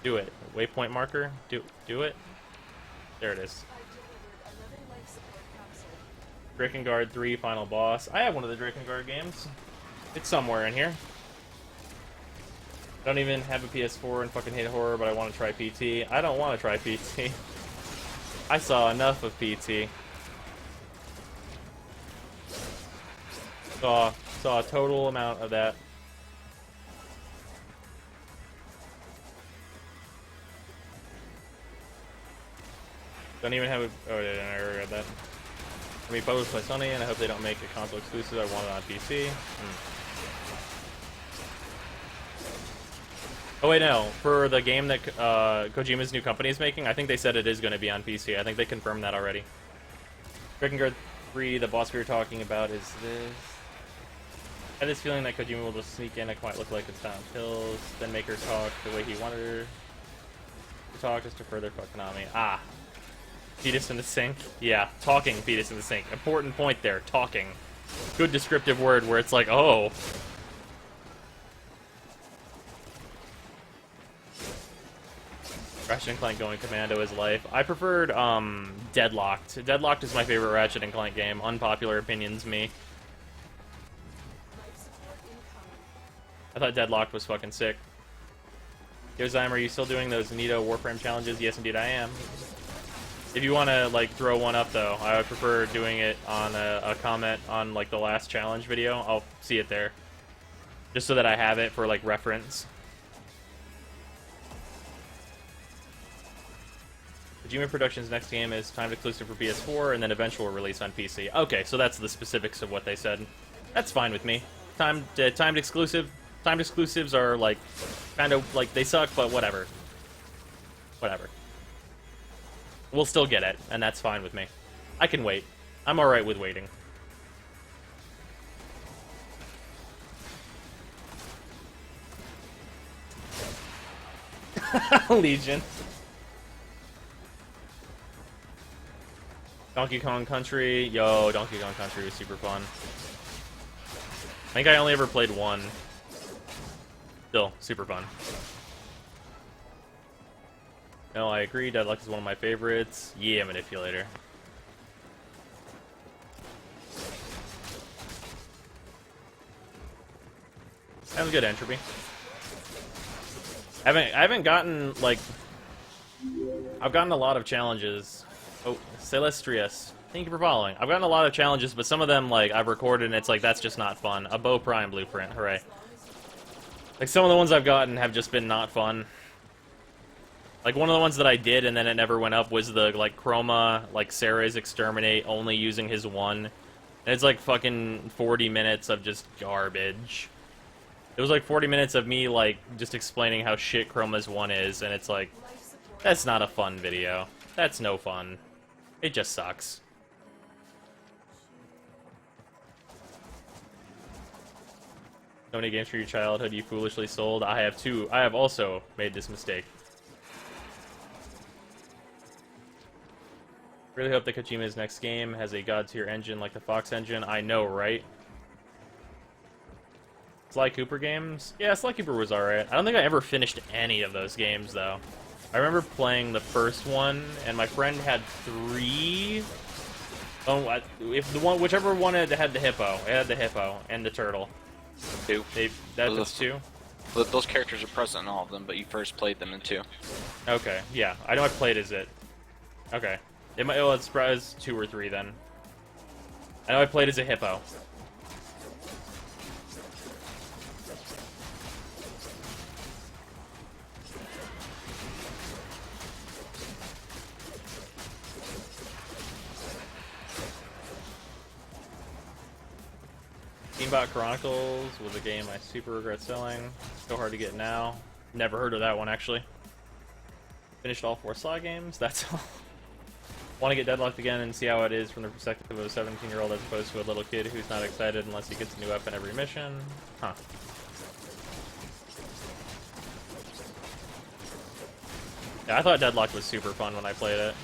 Do it. Waypoint marker. Do it. There it is. Drakengard 3 final boss. I have one of the Drakengard games. It's somewhere in here. Don't even have a PS4 and fucking hate horror, but I want to try PT. I don't want to try PT. I saw enough of PT. Saw a total amount of that. Don't even have a... Oh, I already read that. I mean, published by Sony, and I hope they don't make a console exclusive. I want it on PC. Oh wait, no. For the game that Kojima's new company is making, I think they said it is going to be on PC. I think they confirmed that already. Drakengard 3, the boss we were talking about is this. I had this feeling that Kojima will just sneak in a quiet look like it's Silent Hills, then make her talk the way he wanted her to talk just to further fuck Konami. Ah. Fetus in the sink? Yeah, talking fetus in the sink. Important point there, talking. Good descriptive word where it's like, oh. Ratchet & Clank going commando is life. I preferred, Deadlocked. Deadlocked is my favorite Ratchet & Clank game. Unpopular opinions, me. I thought Deadlocked was fucking sick. Yo, Zyme, are you still doing those Nito Warframe challenges? Yes, indeed, I am. If you want to, like, throw one up, though, I would prefer doing it on a comment on, like, the last challenge video. I'll see it there. Just so that I have it for, like, reference. Kojima Productions' next game is timed exclusive for PS4 and then eventual release on PC. Okay, so that's the specifics of what they said. That's fine with me. Timed exclusive. Timed exclusives are, like, kind of, like, they suck, but whatever. Whatever. We'll still get it, and that's fine with me. I can wait. I'm alright with waiting. Legion. Donkey Kong Country. Yo, Donkey Kong Country was super fun. think I only ever played one. Still, super fun. No, I agree. Deadlock is one of my favorites. Yeah, Manipulator. That was good entropy. I haven't gotten, like... I've gotten a lot of challenges. Oh, Celestrius. Thank you for following. I've gotten a lot of challenges, but some of them, like, I've recorded and it's like, that's just not fun. A Bow Prime Blueprint, hooray. Like, some of the ones I've gotten have just been not fun. Like, one of the ones that I did and then it never went up was the, like, Chroma, like, Saray's Exterminate, only using his one. And it's like fucking 40 minutes of just garbage. It was like 40 minutes of me, like, just explaining how shit Chroma's one is, and it's like, that's not a fun video. That's no fun. It just sucks. How many games from your childhood you foolishly sold? I have 2. I have also made this mistake. Really hope that Kojima's next game has a god-tier engine like the Fox engine. I know, right? Sly Cooper games? Yeah, Sly Cooper was alright. I don't think I ever finished any of those games, though. I remember playing the first one, and my friend had 3... Oh, whichever one had the hippo. It had the hippo and the turtle. 2. That's 2? Those characters are present in all of them, but you first played them in 2. Okay, yeah. I know I played as it. Okay. It's probably 2 or 3 then. I know I played as a hippo. Steambot Chronicles was a game I super regret selling. So hard to get now. Never heard of that one, actually. Finished all 4 Sly games, that's all. Want to get Deadlocked again and see how it is from the perspective of a 17-year-old as opposed to a little kid who's not excited unless he gets a new weapon every mission. Huh. Yeah, I thought Deadlocked was super fun when I played it.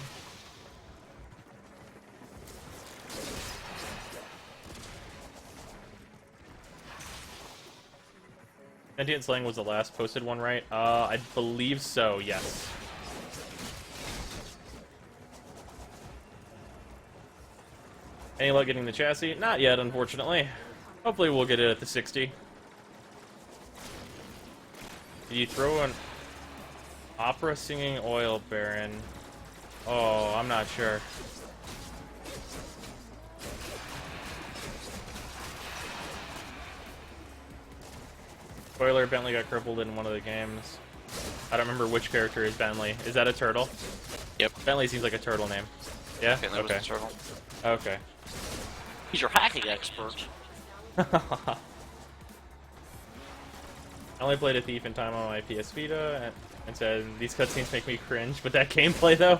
Sentient Slaying was the last posted one, right? I believe so, yes. Any luck getting the chassis? Not yet, unfortunately. Hopefully we'll get it at the 60. Did you throw an opera singing oil baron? Oh, I'm not sure. Spoiler, Bentley got crippled in one of the games. I don't remember which character is Bentley. Is that a turtle? Yep. Bentley seems like a turtle name. Yeah? Bentley Okay. was a turtle. Okay. He's your hacking expert. I only played a Thief in time on my PS Vita and said, these cutscenes make me cringe, but that gameplay though?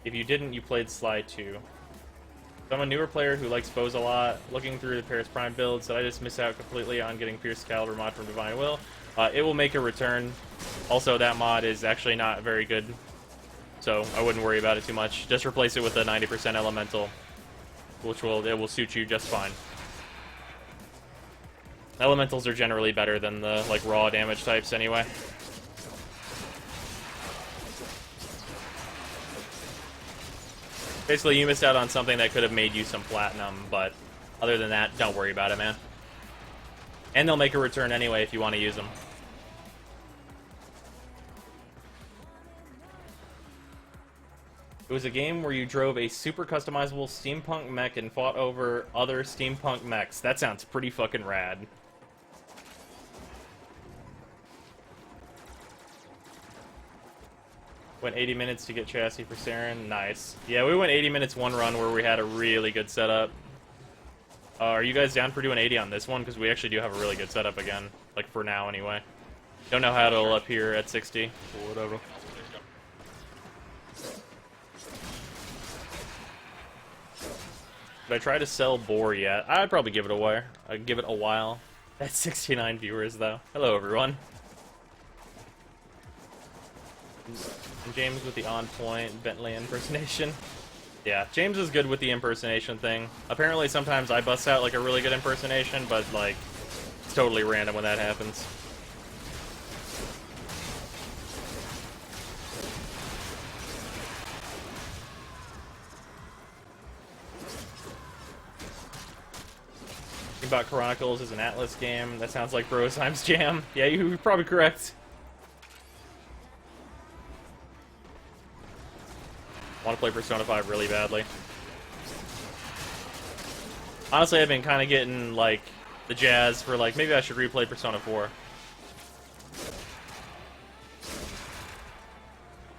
If you didn't, you played Sly 2. So I'm a newer player who likes bows a lot. Looking through the Paris Prime builds, did I just miss out completely on getting Pierce Caliber mod from Divine Will? It will make a return. Also, that mod is actually not very good, so I wouldn't worry about it too much. Just replace it with a 90% elemental, which will suit you just fine. Elementals are generally better than the like raw damage types anyway. Basically, you missed out on something that could have made you some platinum, but other than that, don't worry about it, man. And they'll make a return anyway if you want to use them. It was a game where you drove a super customizable steampunk mech and fought over other steampunk mechs. That sounds pretty fucking rad. Went 80 minutes to get chassis for Saryn. Nice. Yeah, we went 80 minutes one run where we had a really good setup. Are you guys down for doing 80 on this one? Because we actually do have a really good setup again. Like, for now, anyway. Don't know how it'll appear at 60. Or whatever. Did I try to sell Boar yet? I'd probably give it away. I'd give it a while. That's 69 viewers, though. Hello, everyone. And James with the on-point Bentley impersonation. Yeah, James is good with the impersonation thing. Apparently sometimes I bust out like a really good impersonation, but like it's totally random when that happens. About Chronicles is an Atlas game. That sounds like Brozime's jam. Yeah, you're probably correct. Want to play Persona 5 really badly. Honestly, I've been kind of getting, like, the jazz for, like, maybe I should replay Persona 4.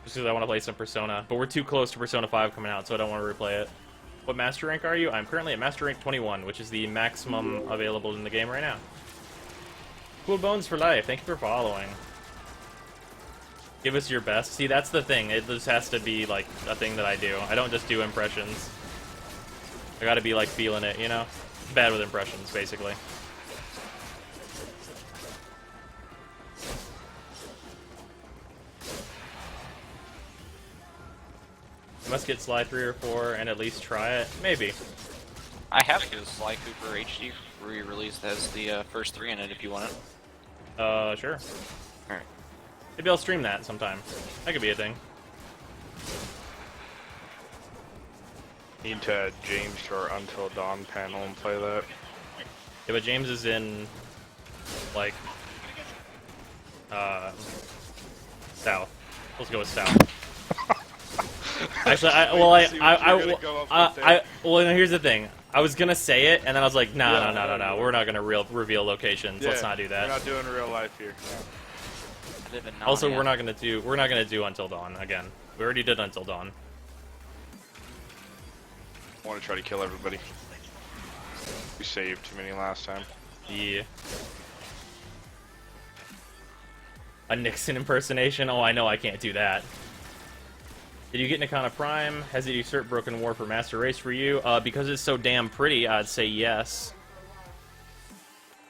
Just because I want to play some Persona. But we're too close to Persona 5 coming out, so I don't want to replay it. What master rank are you? I'm currently at master rank 21, which is the maximum available in the game right now. Cool Bones for life. Thank you for following. Give us your best. See, that's the thing. It just has to be, like, a thing that I do. I don't just do impressions. I gotta be, like, feeling it, you know? Bad with impressions, basically. You must get Sly 3 or 4 and at least try it. Maybe. I have a Sly Cooper HD re-release that has the first 3 in it if you want it. Sure. Alright. Maybe I'll stream that sometime. That could be a thing. Need to James to our Until Dawn panel and play that. Yeah, but James is in, like, South. Let's go with South. Actually, well, no, here's the thing. I was gonna say it, and then I was like, no. We're not gonna reveal locations. Let's not do that. We're not doing real life here. I live in Also, Narnia. we're not gonna do Until Dawn again. We already did Until Dawn. I want to try to kill everybody. We saved too many last time. Yeah. A Nixon impersonation? Oh, I know I can't do that. Did you get Nikana Prime? Has it usurped Broken War for Master Race for you? Because it's so damn pretty, I'd say yes.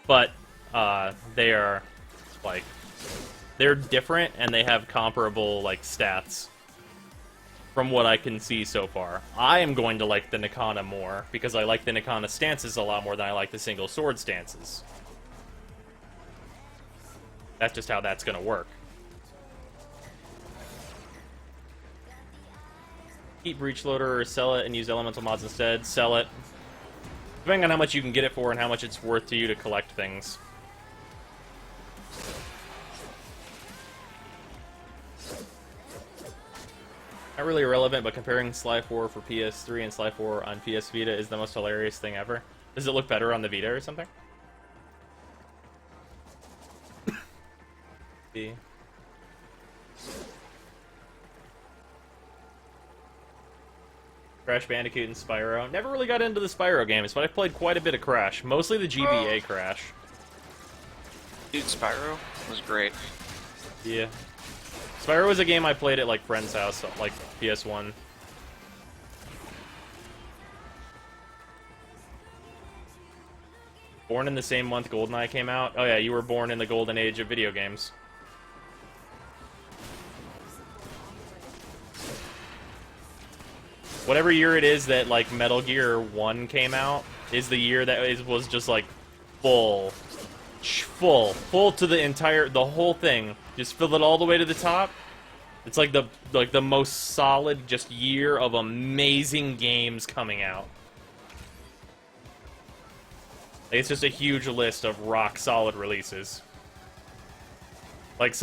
But, they are, like, they're different, and they have comparable, like, stats. From what I can see so far. I am going to like the Nikana more, because I like the Nikana stances a lot more than I like the single sword stances. That's just how that's gonna work. Keep Breach Loader or sell it and use elemental mods instead. Sell it. Depending on how much you can get it for and how much it's worth to you to collect things. Not really irrelevant, but comparing Sly 4 for PS3 and Sly 4 on PS Vita is the most hilarious thing ever. Does it look better on the Vita or something? See. Crash Bandicoot and Spyro. Never really got into the Spyro games, but I've played quite a bit of Crash. Mostly the GBA Crash. Dude, Spyro was great. Yeah. Spyro was a game I played at, like, friend's house, like, PS1. Born in the same month GoldenEye came out? Oh yeah, you were born in the golden age of video games. Whatever year it is that, like, Metal Gear 1 came out, is the year that was just, like, full to the whole thing. Just fill it all the way to the top. It's like the most solid just year of amazing games coming out. Like, it's just a huge list of rock solid releases. Like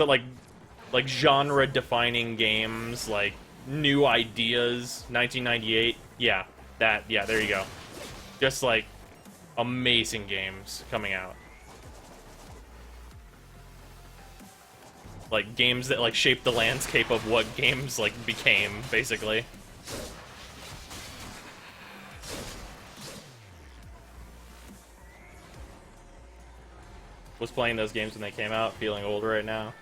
genre defining games, like new ideas, 1998. Yeah, there you go. Just like amazing games coming out. Like, games that, like, shaped the landscape of what games, like, became, basically. Was playing those games when they came out, feeling old right now.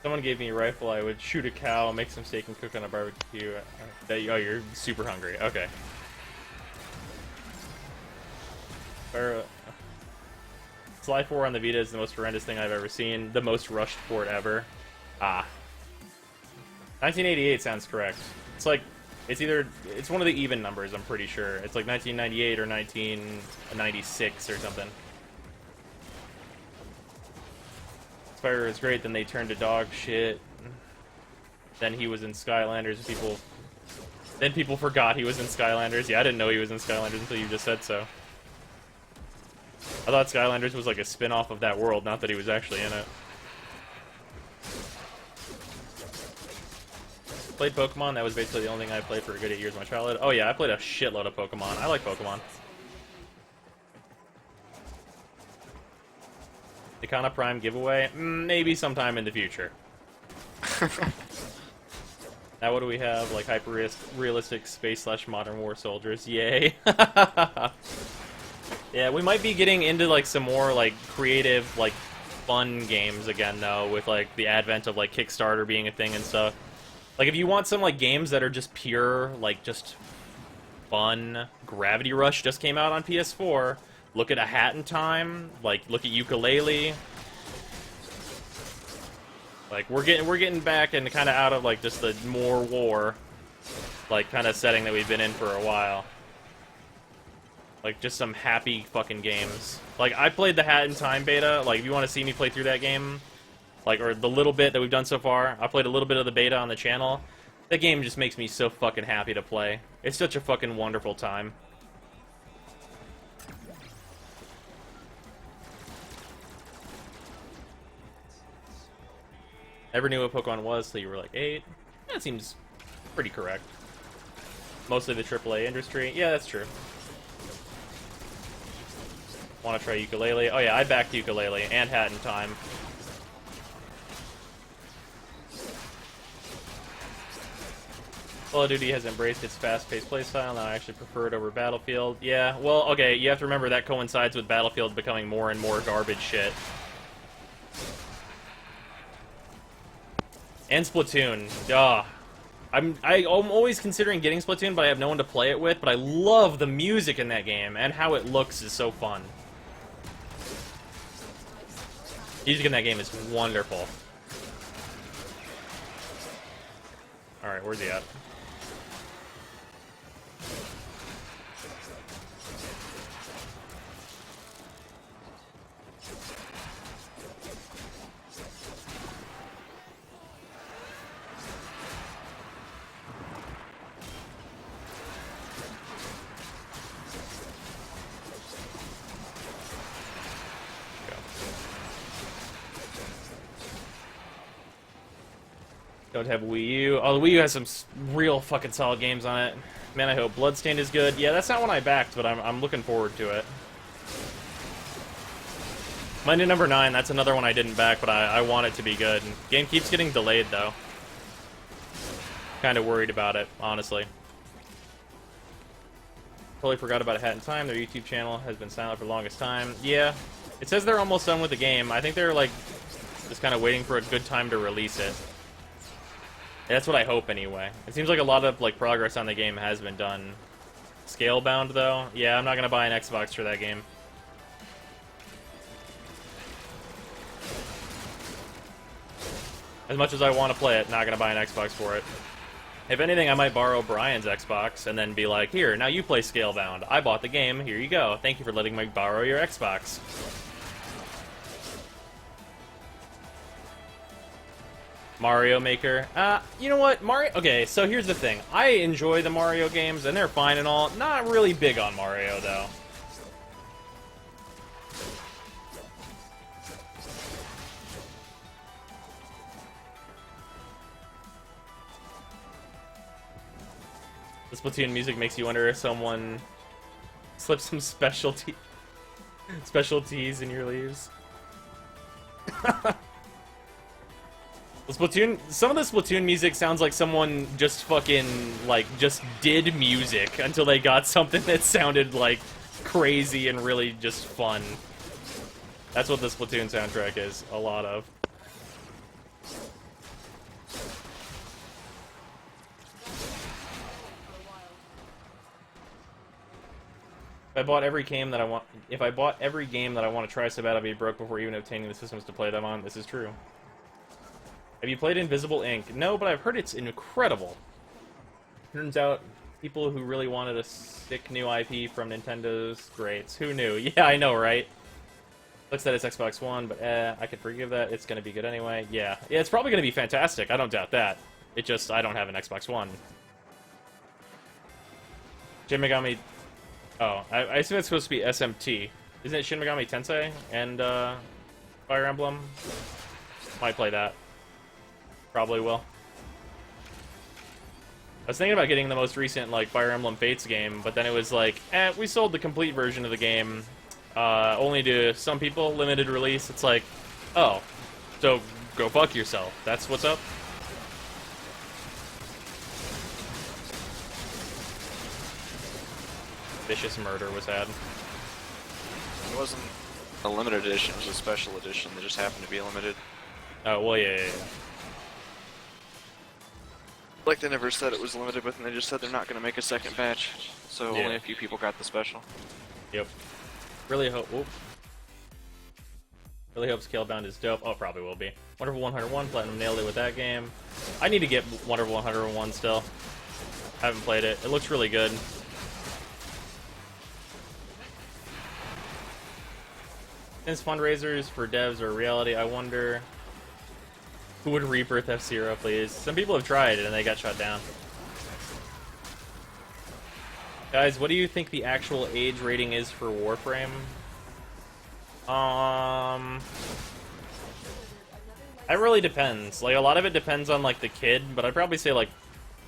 Someone gave me a rifle, I would shoot a cow, make some steak, and cook on a barbecue. Oh, you're super hungry. Okay. Sly 4 on the Vita is the most horrendous thing I've ever seen. The most rushed port ever. Ah. 1988 sounds correct. It's like, it's one of the even numbers, I'm pretty sure. It's like 1998 or 1996 or something. Spyro is great, then they turned to dog shit. Then he was in Skylanders, then people forgot he was in Skylanders. Yeah, I didn't know he was in Skylanders until you just said so. I thought Skylanders was like a spin-off of that world, not that he was actually in it. Played Pokemon, that was basically the only thing I played for a good 8 years of my childhood. Oh yeah, I played a shitload of Pokemon. I like Pokemon. The Kana Prime giveaway? Maybe sometime in the future. Now what do we have? Like hyper-realistic space/modern war soldiers. Yay. Yeah, we might be getting into like some more like creative, like fun games again though, with like the advent of like Kickstarter being a thing and stuff. Like if you want some like games that are just pure, like just fun, Gravity Rush just came out on PS4. Look at A Hat in Time, like look at Ukulele. Like we're getting back and kind of out of like just the more war, like kind of setting that we've been in for a while. Like just some happy fucking games. Like I played the Hat in Time beta. Like if you want to see me play through that game, like or the little bit that we've done so far, I played a little bit of the beta on the channel. That game just makes me so fucking happy to play. It's such a fucking wonderful time. Never knew what Pokemon was till you were like 8. That seems pretty correct. Mostly the AAA industry. Yeah, that's true. Want to try Ukulele? Oh yeah, I backed Ukulele and Hat in Time. Call of Duty has embraced its fast-paced playstyle, and I actually prefer it over Battlefield. Yeah, well, okay, you have to remember that coincides with Battlefield becoming more and more garbage shit. And Splatoon. I'm always considering getting Splatoon, but I have no one to play it with, but I love the music in that game, and how it looks is so fun. Music in that game is wonderful. Alright, where's he at? Don't have Wii U. Oh, the Wii U has some real fucking solid games on it. Man, I hope Bloodstained is good. Yeah, that's not one I backed, but I'm looking forward to it. Monday number 9, that's another one I didn't back, but I want it to be good. Game keeps getting delayed, though. Kind of worried about it, honestly. Totally forgot about A Hat in Time. Their YouTube channel has been silent for the longest time. Yeah, it says they're almost done with the game. I think they're, like, just kind of waiting for a good time to release it. That's what I hope, anyway. It seems like a lot of like progress on the game has been done. Scalebound, though? Yeah, I'm not gonna buy an Xbox for that game. As much as I want to play it, not gonna buy an Xbox for it. If anything, I might borrow Brian's Xbox and then be like, here, now you play Scalebound. I bought the game, here you go. Thank you for letting me borrow your Xbox. Mario Maker. You know what? Mario... Okay, so here's the thing. I enjoy the Mario games, and they're fine and all. Not really big on Mario, though. The Splatoon music makes you wonder if someone slipped some specialties in your leaves. Some of the Splatoon music sounds like someone just fucking, like, just did music until they got something that sounded, like, crazy and really just fun. That's what the Splatoon soundtrack is, a lot of. If I bought every game that I want to try so bad I'd be broke before even obtaining the systems to play them on, this is true. Have you played Invisible Ink? No, but I've heard it's incredible. Turns out, people who really wanted a sick new IP from Nintendo's greats. Who knew? Yeah, I know, right? Looks that it's Xbox One, but I could forgive that. It's gonna be good anyway. Yeah, it's probably gonna be fantastic. I don't doubt that. It just, I don't have an Xbox One. Shin Megami... Oh, I assume it's supposed to be SMT. Isn't it Shin Megami Tensei and Fire Emblem? Might play that. Probably will. I was thinking about getting the most recent, like, Fire Emblem Fates game, but then it was like, we sold the complete version of the game, only to some people, limited release. It's like, oh, so go fuck yourself. That's what's up? Vicious Murder was had. It wasn't a limited edition, it was a special edition that just happened to be limited. Oh, well, yeah. Like, they never said it was limited, but then they just said they're not going to make a second batch, so Yeah. only a few people got the special. Yep. Really hope... Whoop. Really hope Scalebound is dope. Oh, probably will be. Wonderful 101, Platinum nailed it with that game. I need to get Wonderful 101 still. Haven't played it. It looks really good. Since fundraisers for devs are a reality, I wonder who would rebirth F-Zero, please. Some people have tried it and they got shut down. Guys, what do you think the actual age rating is for Warframe? It really depends. Like, a lot of it depends on, like, the kid, but I'd probably say, like,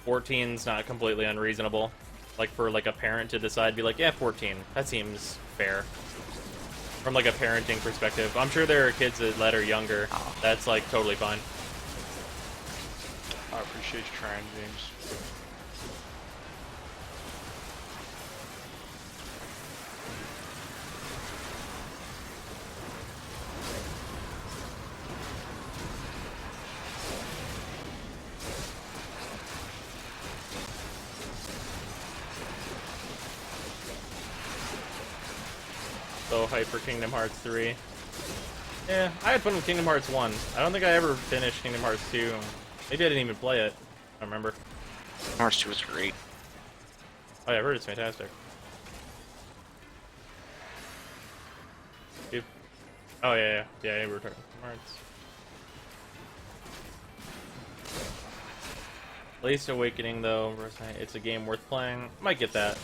14's not completely unreasonable. Like, for, like, a parent to decide, be like, yeah, 14. That seems fair. From, like, a parenting perspective. I'm sure there are kids that are younger. That's, like, totally fine. I appreciate you trying, James. So hype for Kingdom Hearts 3. Yeah, I had fun with Kingdom Hearts 1. I don't think I ever finished Kingdom Hearts 2. Maybe I didn't even play it. I don't remember. Hearts 2 was great. Oh yeah, I've heard it's fantastic. Dude. Oh yeah, we were talking Kingdom Hearts. At least Awakening though, it's a game worth playing. Might get that.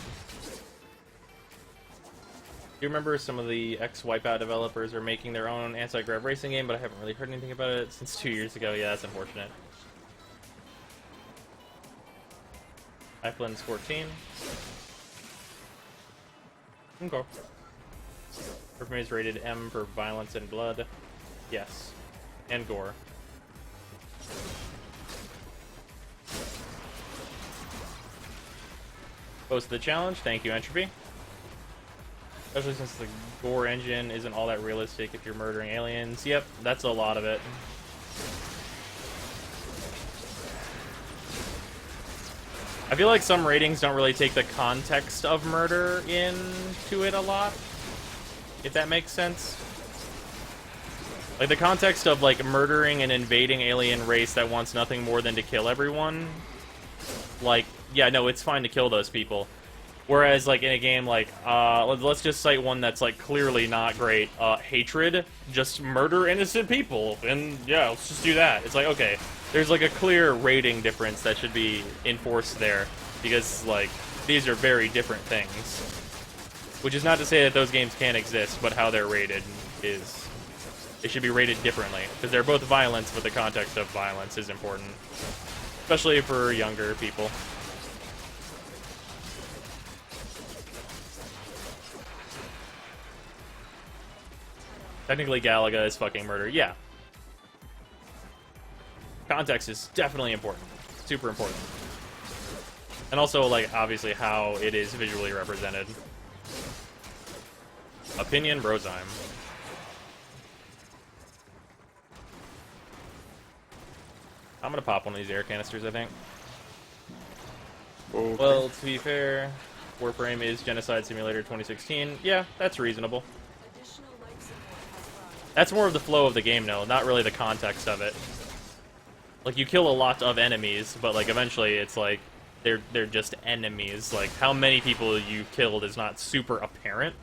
Do you remember some of the ex-Wipeout developers are making their own anti-grav racing game, but I haven't really heard anything about it since 2 years ago. Yeah, that's unfortunate. Iceland's 14. Okay. Warframe is rated M for violence and blood. Yes. And gore. Post the challenge. Thank you, Entropy. Especially since the gore engine isn't all that realistic if you're murdering aliens. Yep, that's a lot of it. I feel like some ratings don't really take the context of murder into it a lot, if that makes sense. Like, the context of, like, murdering an invading alien race that wants nothing more than to kill everyone. Like, yeah, no, it's fine to kill those people. Whereas, like, in a game like, let's just cite one that's, like, clearly not great. Hatred. Just murder innocent people. And, yeah, let's just do that. It's like, okay, there's, like, a clear rating difference that should be enforced there. Because, like, these are very different things. Which is not to say that those games can't exist, but how they're rated is... They should be rated differently. Because they're both violence, but the context of violence is important. Especially for younger people. Technically, Galaga is fucking murder. Yeah. Context is definitely important. Super important. And also, like, obviously how it is visually represented. Opinion, Brozime. I'm gonna pop one of these air canisters, I think. Okay. Well, to be fair, Warframe is Genocide Simulator 2016. Yeah, that's reasonable. That's more of the flow of the game, though, not really the context of it. Like, you kill a lot of enemies, but, like, eventually it's like, they're just enemies. Like, how many people you killed is not super apparent.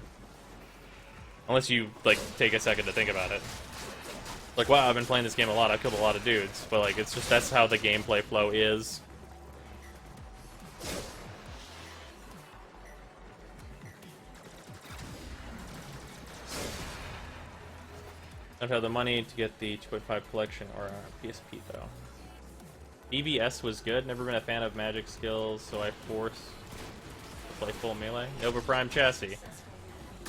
Unless you, like, take a second to think about it. Like, wow, I've been playing this game a lot, I've killed a lot of dudes. But, like, it's just, that's how the gameplay flow is. I don't have the money to get the 2.5 collection or PSP, though. BBS was good, never been a fan of magic skills, so I forced to play full melee. Nova Prime chassis.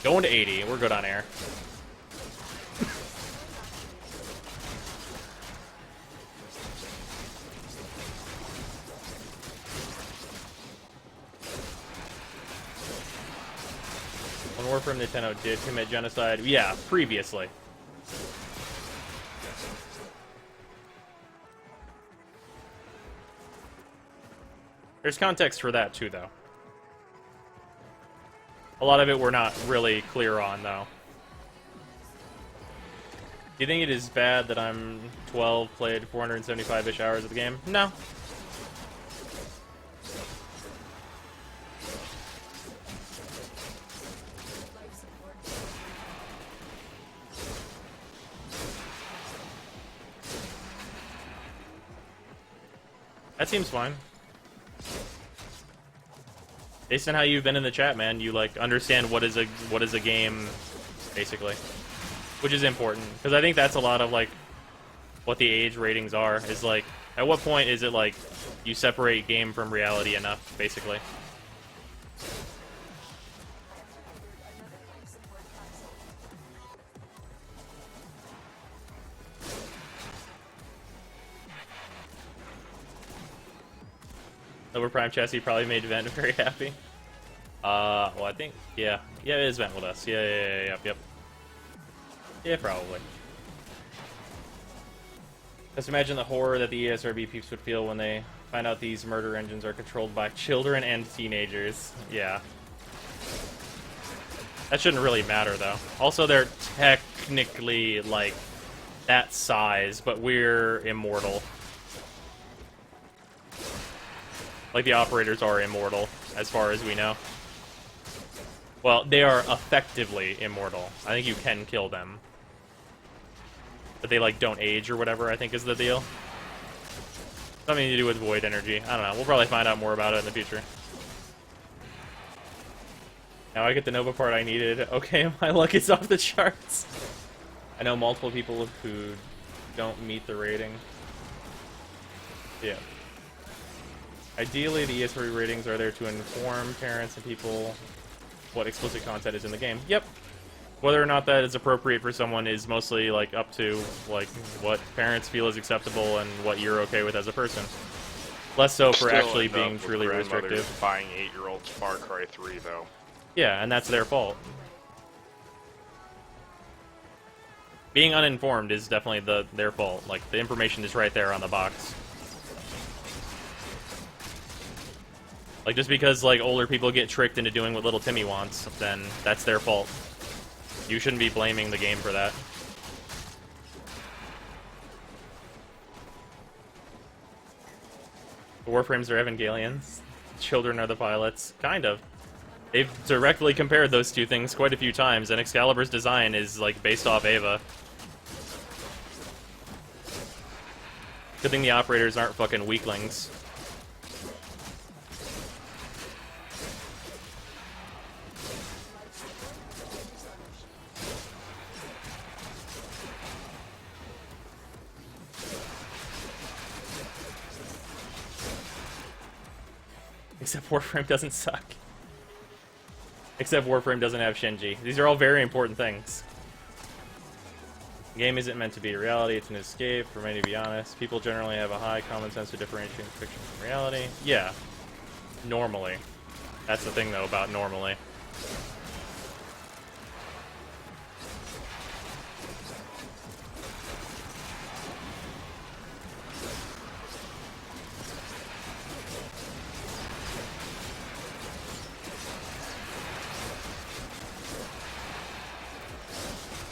Going to 80, we're good on air. When Warframe Nintendo did commit genocide, yeah, previously. There's context for that too, though. A lot of it we're not really clear on, though. Do you think it is bad that I'm 12, played 475-ish hours of the game? No. That seems fine. Based on how you've been in the chat, man, you like understand what is a game, basically, which is important because I think that's a lot of like what the age ratings are. Is like at what point is it like you separate game from reality enough, basically. Nova Prime chassis probably made Vent very happy. Well, I think, yeah, it is Vent with us. Yep. Yeah, probably. Just imagine the horror that the ESRB peeps would feel when they find out these murder engines are controlled by children and teenagers. Yeah. That shouldn't really matter, though. Also, they're technically, like, that size, but we're immortal. Like, the operators are immortal, as far as we know. Well, they are effectively immortal. I think you can kill them. But they, like, don't age or whatever, I think is the deal. Something to do with void energy. I don't know. We'll probably find out more about it in the future. Now I get the Nova part I needed. Okay, my luck is off the charts. I know multiple people who don't meet the rating. Yeah. Ideally, the ES3 ratings are there to inform parents and people what explicit content is in the game. Yep. Whether or not that is appropriate for someone is mostly like up to like what parents feel is acceptable and what you're okay with as a person. Less so for Still actually end up being with truly grandmothers restrictive. buying 8-year-olds Far Cry 3, though. Yeah, and that's their fault. Being uninformed is definitely their fault. Like, the information is right there on the box. Like, just because, like, older people get tricked into doing what little Timmy wants, then that's their fault. You shouldn't be blaming the game for that. The Warframes are Evangelions. Children are the pilots. Kind of. They've directly compared those two things quite a few times, and Excalibur's design is, like, based off Ava. Good thing the operators aren't fucking weaklings. Except Warframe doesn't suck. Except Warframe doesn't have Shinji. These are all very important things. The game isn't meant to be a reality, it's an escape, for many to be honest. People generally have a high common sense of differentiating fiction from reality. Yeah. Normally. That's the thing, though, about normally.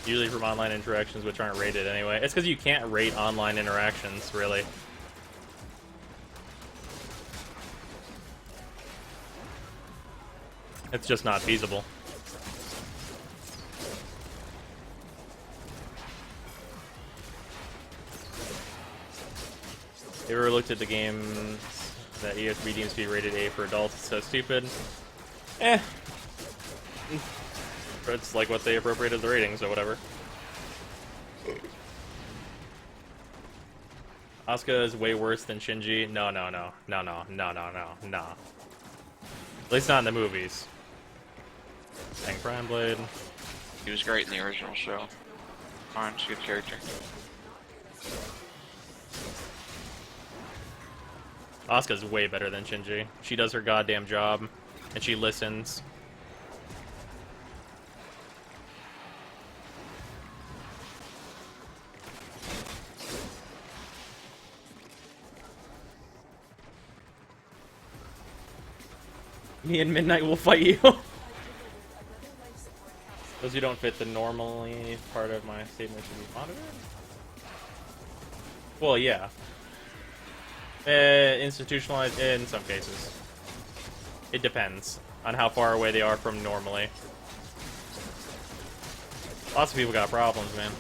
Usually from online interactions, which aren't rated anyway. It's because you can't rate online interactions, really. It's just not feasible. You ever looked at the games that ESB deems to be rated A for adults? It's so stupid. Eh. It's like what they appropriated the ratings or whatever. Asuka is way worse than Shinji. No. At least not in the movies. Dang, Prime Blade. He was great in the original show. Fine, she's a good character. Asuka's way better than Shinji. She does her goddamn job, and she listens. Me and Midnight will fight you. Those who don't fit the normally part of my statement should be monitored? Well, yeah. Institutionalized in some cases. It depends on how far away they are from normally. Lots of people got problems, man.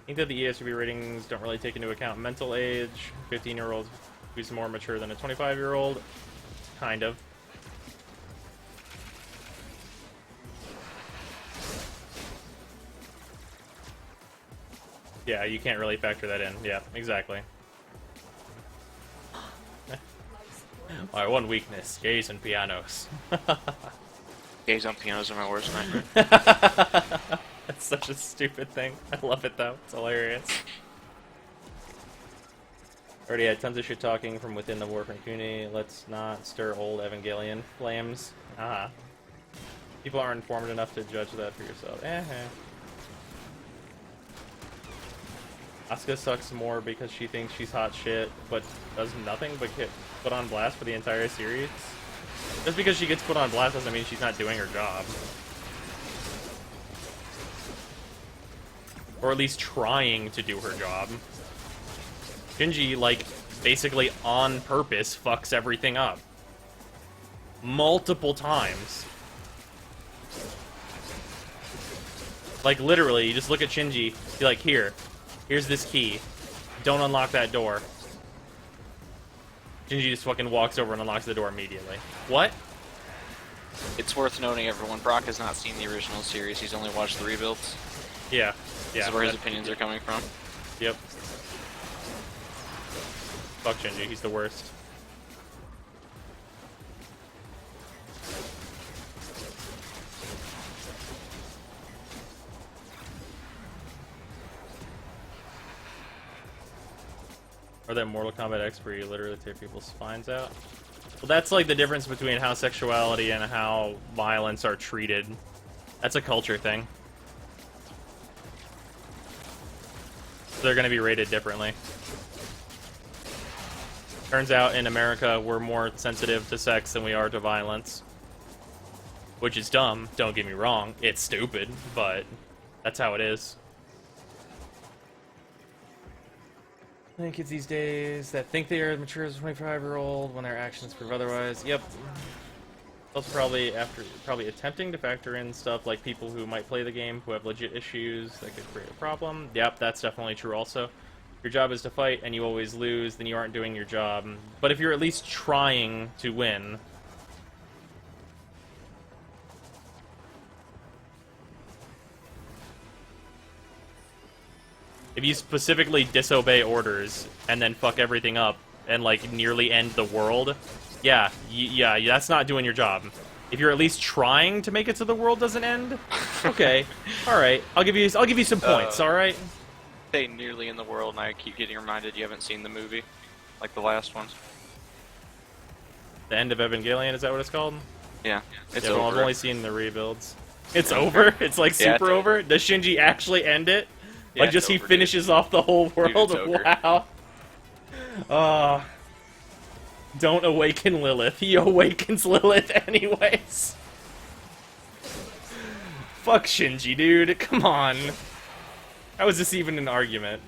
I think that the ESRB ratings don't really take into account mental age. 15-year-olds who's more mature than a 25-year-old. Kind of. Yeah, you can't really factor that in. Yeah, exactly. My one weakness, gays and pianos. Gays on pianos are my worst nightmare. That's such a stupid thing. I love it though. It's hilarious. Already had tons of shit talking from within the Warframe community. Let's not stir old Evangelion flames. People aren't informed enough to judge that for yourself. Asuka sucks more because she thinks she's hot shit, but does nothing but get put on blast for the entire series. Just because she gets put on blast doesn't mean she's not doing her job. Or at least trying to do her job. Shinji, like, basically on purpose fucks everything up. Multiple times. Like, literally, you just look at Shinji, be like, here's this key. Don't unlock that door. Shinji just fucking walks over and unlocks the door immediately. What? It's worth noting, everyone, Brock has not seen the original series. He's only watched the rebuilds. Yeah. This is where his opinions are coming from. Yep. Fuck Shinji, he's the worst. Or that Mortal Kombat X where you literally tear people's spines out. Well, that's like the difference between how sexuality and how violence are treated. That's a culture thing. They're going to be rated differently. Turns out in America we're more sensitive to sex than we are to violence. Which is dumb, don't get me wrong. It's stupid, but that's how it is. I think kids these days that think they are as mature as a 25-year-old when their actions prove otherwise. Yep. Also probably attempting to factor in stuff like people who might play the game who have legit issues that could create a problem. Yep, that's definitely true also. If your job is to fight and you always lose, then you aren't doing your job. But if you're at least trying to win, if you specifically disobey orders and then fuck everything up and like nearly end the world, yeah, that's not doing your job. If you're at least trying to make it so the world doesn't end, okay, all right, I'll give you some points, all right. Say nearly in the world, and I keep getting reminded you haven't seen the movie, like the last ones. The end of Evangelion, is that what it's called? Yeah, it's yeah, well, over. I've only seen the rebuilds. It's over? It's like super it's over? Does Shinji actually end it? Yeah, Like, just it's he over, finishes dude. off the whole world? Dude, it's Wow. Don't awaken Lilith. He awakens Lilith anyways. Fuck Shinji, dude. Come on. How is this even an argument?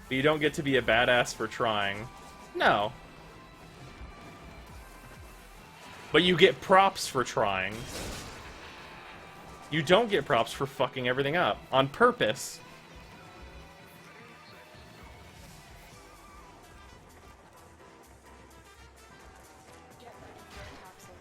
But you don't get to be a badass for trying. No. But you get props for trying. You don't get props for fucking everything up. On purpose. Get ready for a capsule.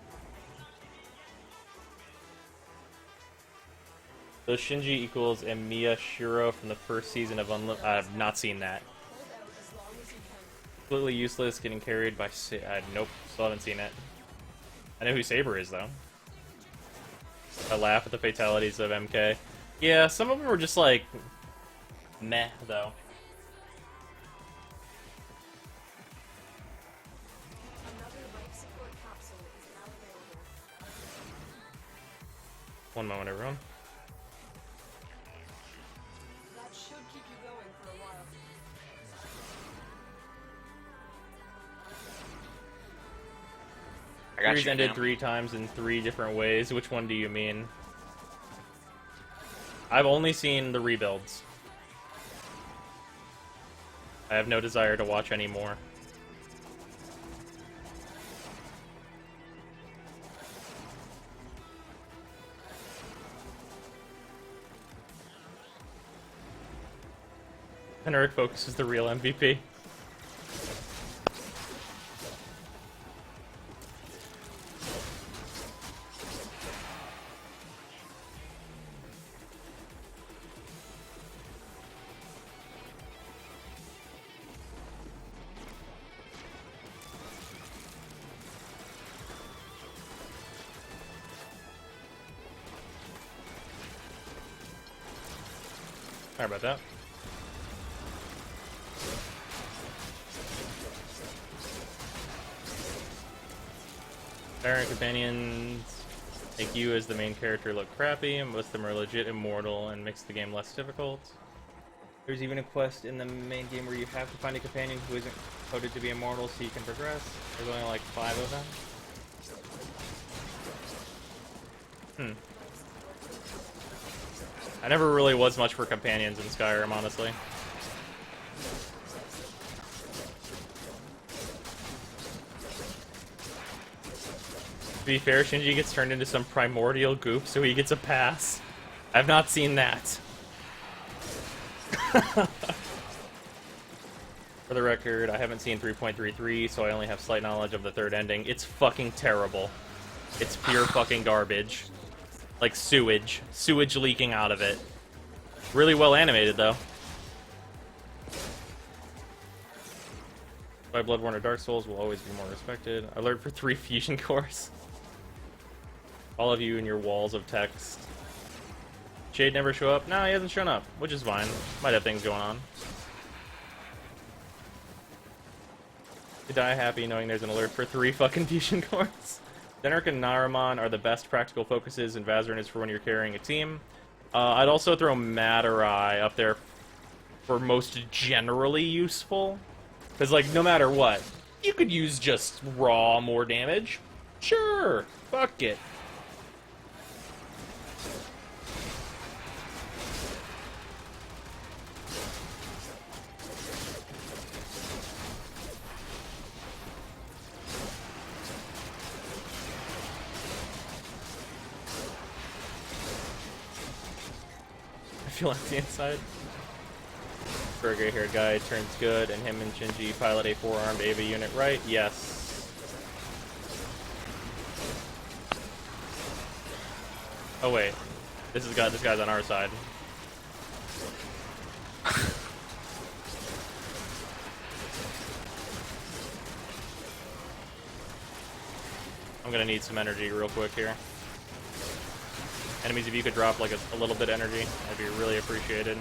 So Shinji equals Emiya Shiro from the first season of Unlimited. I've not seen that. Hold out as long as you can. Completely useless, getting carried by... nope, still haven't seen it. I know who Saber is, though. I laugh at the fatalities of MK. Yeah, some of them were just like... meh, though. Another life support capsule is now available. One moment, everyone. That should keep you going for a while. I got Series you. ended Cam. 3 times in 3 different ways. Which one do you mean? I've only seen the rebuilds. I have no desire to watch any more. Henrik Focus is the real MVP. Sorry about that. Saryn companions make you as the main character look crappy, and most of them are legit immortal and makes the game less difficult. There's even a quest in the main game where you have to find a companion who isn't coded to be immortal so you can progress. There's only like 5 of them. I never really was much for companions in Skyrim, honestly. To be fair, Shinji gets turned into some primordial goop, so he gets a pass. I've not seen that. For the record, I haven't seen 3.33, so I only have slight knowledge of the third ending. It's fucking terrible. It's pure fucking garbage. Like sewage. Sewage leaking out of it. Really well animated, though. By Bloodborne or Dark Souls will always be more respected. I learned for 3 fusion cores. All of you and your walls of text. Shade never show up? No, he hasn't shown up, which is fine. Might have things going on. You die happy knowing there's an alert for 3 fucking fusion cores. Deneric and Naruman are the best practical focuses, and Vazarin is for when you're carrying a team. I'd also throw Matarai up there for most generally useful. Because, like, no matter what, you could use just raw more damage. Sure, fuck it. I feel empty inside. For a gray-haired guy, turns good, and him and Shinji pilot a 4-armed AV unit, right? Yes. Oh wait, this guy's on our side. I'm gonna need some energy real quick here. Enemies, if you could drop like a little bit of energy, that'd be really appreciated.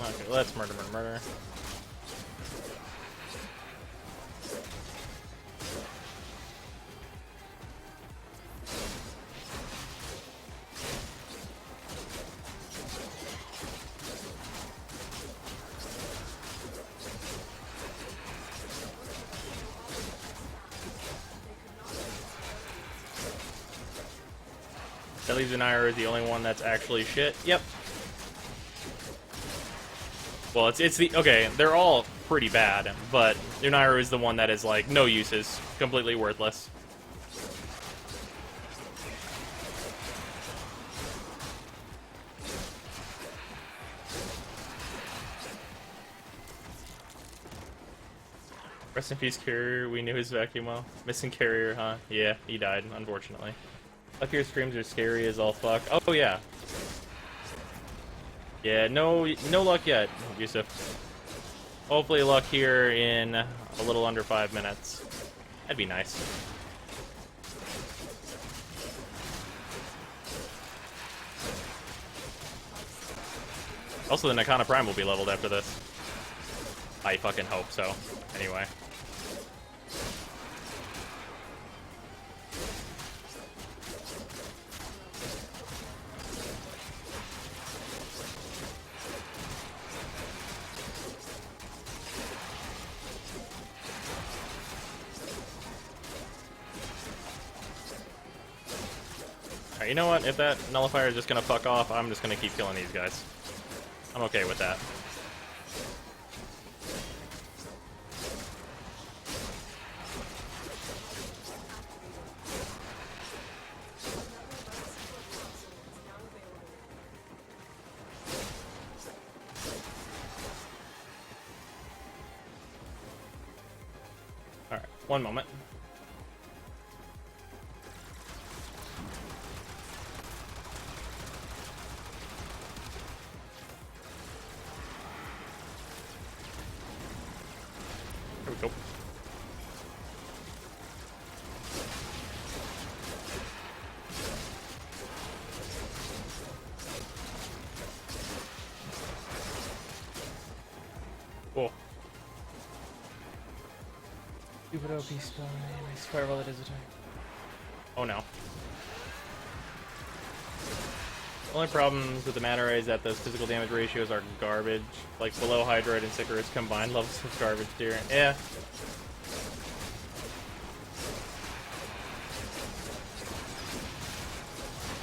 Okay, let's murder, murder, murder. That leaves Anira is the only one that's actually shit. Yep. Well, it's the okay. They're all pretty bad, but Unairu is the one that is like no uses, completely worthless. Rest in peace, Carrier. We knew his vacuum well. Missing Carrier, huh? Yeah, he died, unfortunately. Luck your screams are scary as all fuck. Oh yeah. Yeah, no luck yet, Yusuf. Hopefully luck here in a little under 5 minutes. That'd be nice. Also, the Nakana Prime will be leveled after this. I fucking hope so. Anyway. Alright, you know what? If that nullifier is just gonna fuck off, I'm just gonna keep killing these guys. I'm okay with that. Alright, one moment. There we go. Cool. Stupid OP spell. Makes fireball that is attack. Oh no. Only problems with the Manta Ray is that those physical damage ratios are garbage. Like below Hydroid and Sicarus combined levels of garbage tier. Yeah.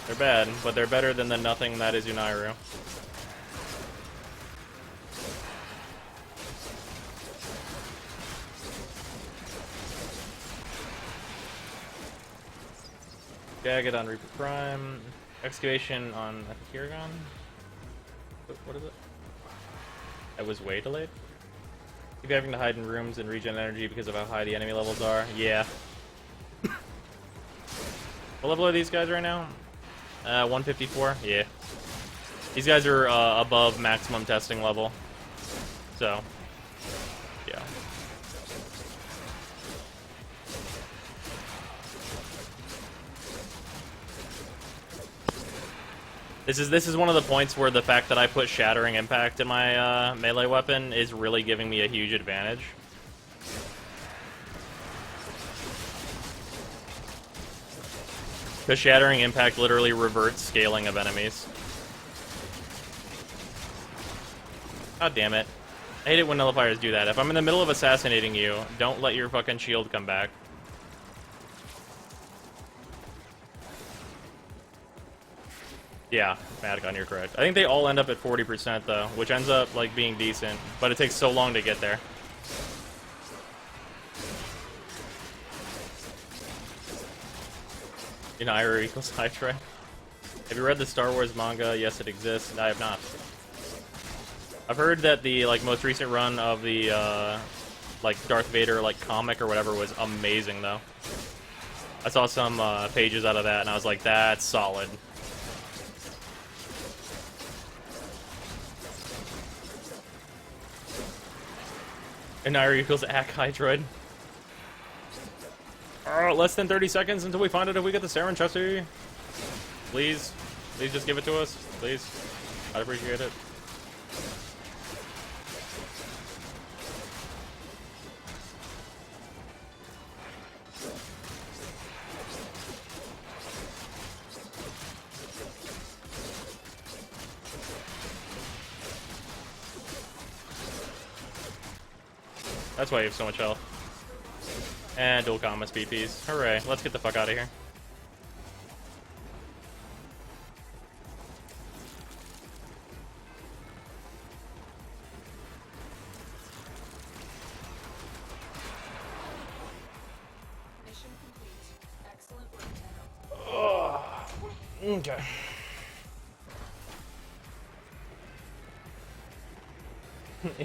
They're bad, but they're better than the nothing that is Unairu. Jagged on Reaper Prime. Excavation on, I think, Kiragon? What is it? That was way delayed? Keep having to hide in rooms and regen energy because of how high the enemy levels are. Yeah. What level are these guys right now? 154? Yeah. These guys are above maximum testing level. So, yeah. This is one of the points where the fact that I put Shattering Impact in my melee weapon is really giving me a huge advantage. Because Shattering Impact literally reverts scaling of enemies. God damn it. I hate it when nullifiers do that. If I'm in the middle of assassinating you, don't let your fucking shield come back. Yeah, Madagon, you're correct. I think they all end up at 40% though, which ends up like being decent, but it takes so long to get there. Unairu equals Hydra. Have you read the Star Wars manga? Yes, it exists. I have not. I've heard that the like most recent run of the like Darth Vader like comic or whatever was amazing though. I saw some pages out of that and I was like, that's solid. Unairu equals Ack Hydroid. Less than 30 seconds until we find out if we get the Saryn chassis. Please. Please just give it to us. Please. I'd appreciate it. That's why you have so much health. And dual commas BPs. Hooray. Let's get the fuck out of here. Mission complete. Excellent work, Tenno. Oh, okay.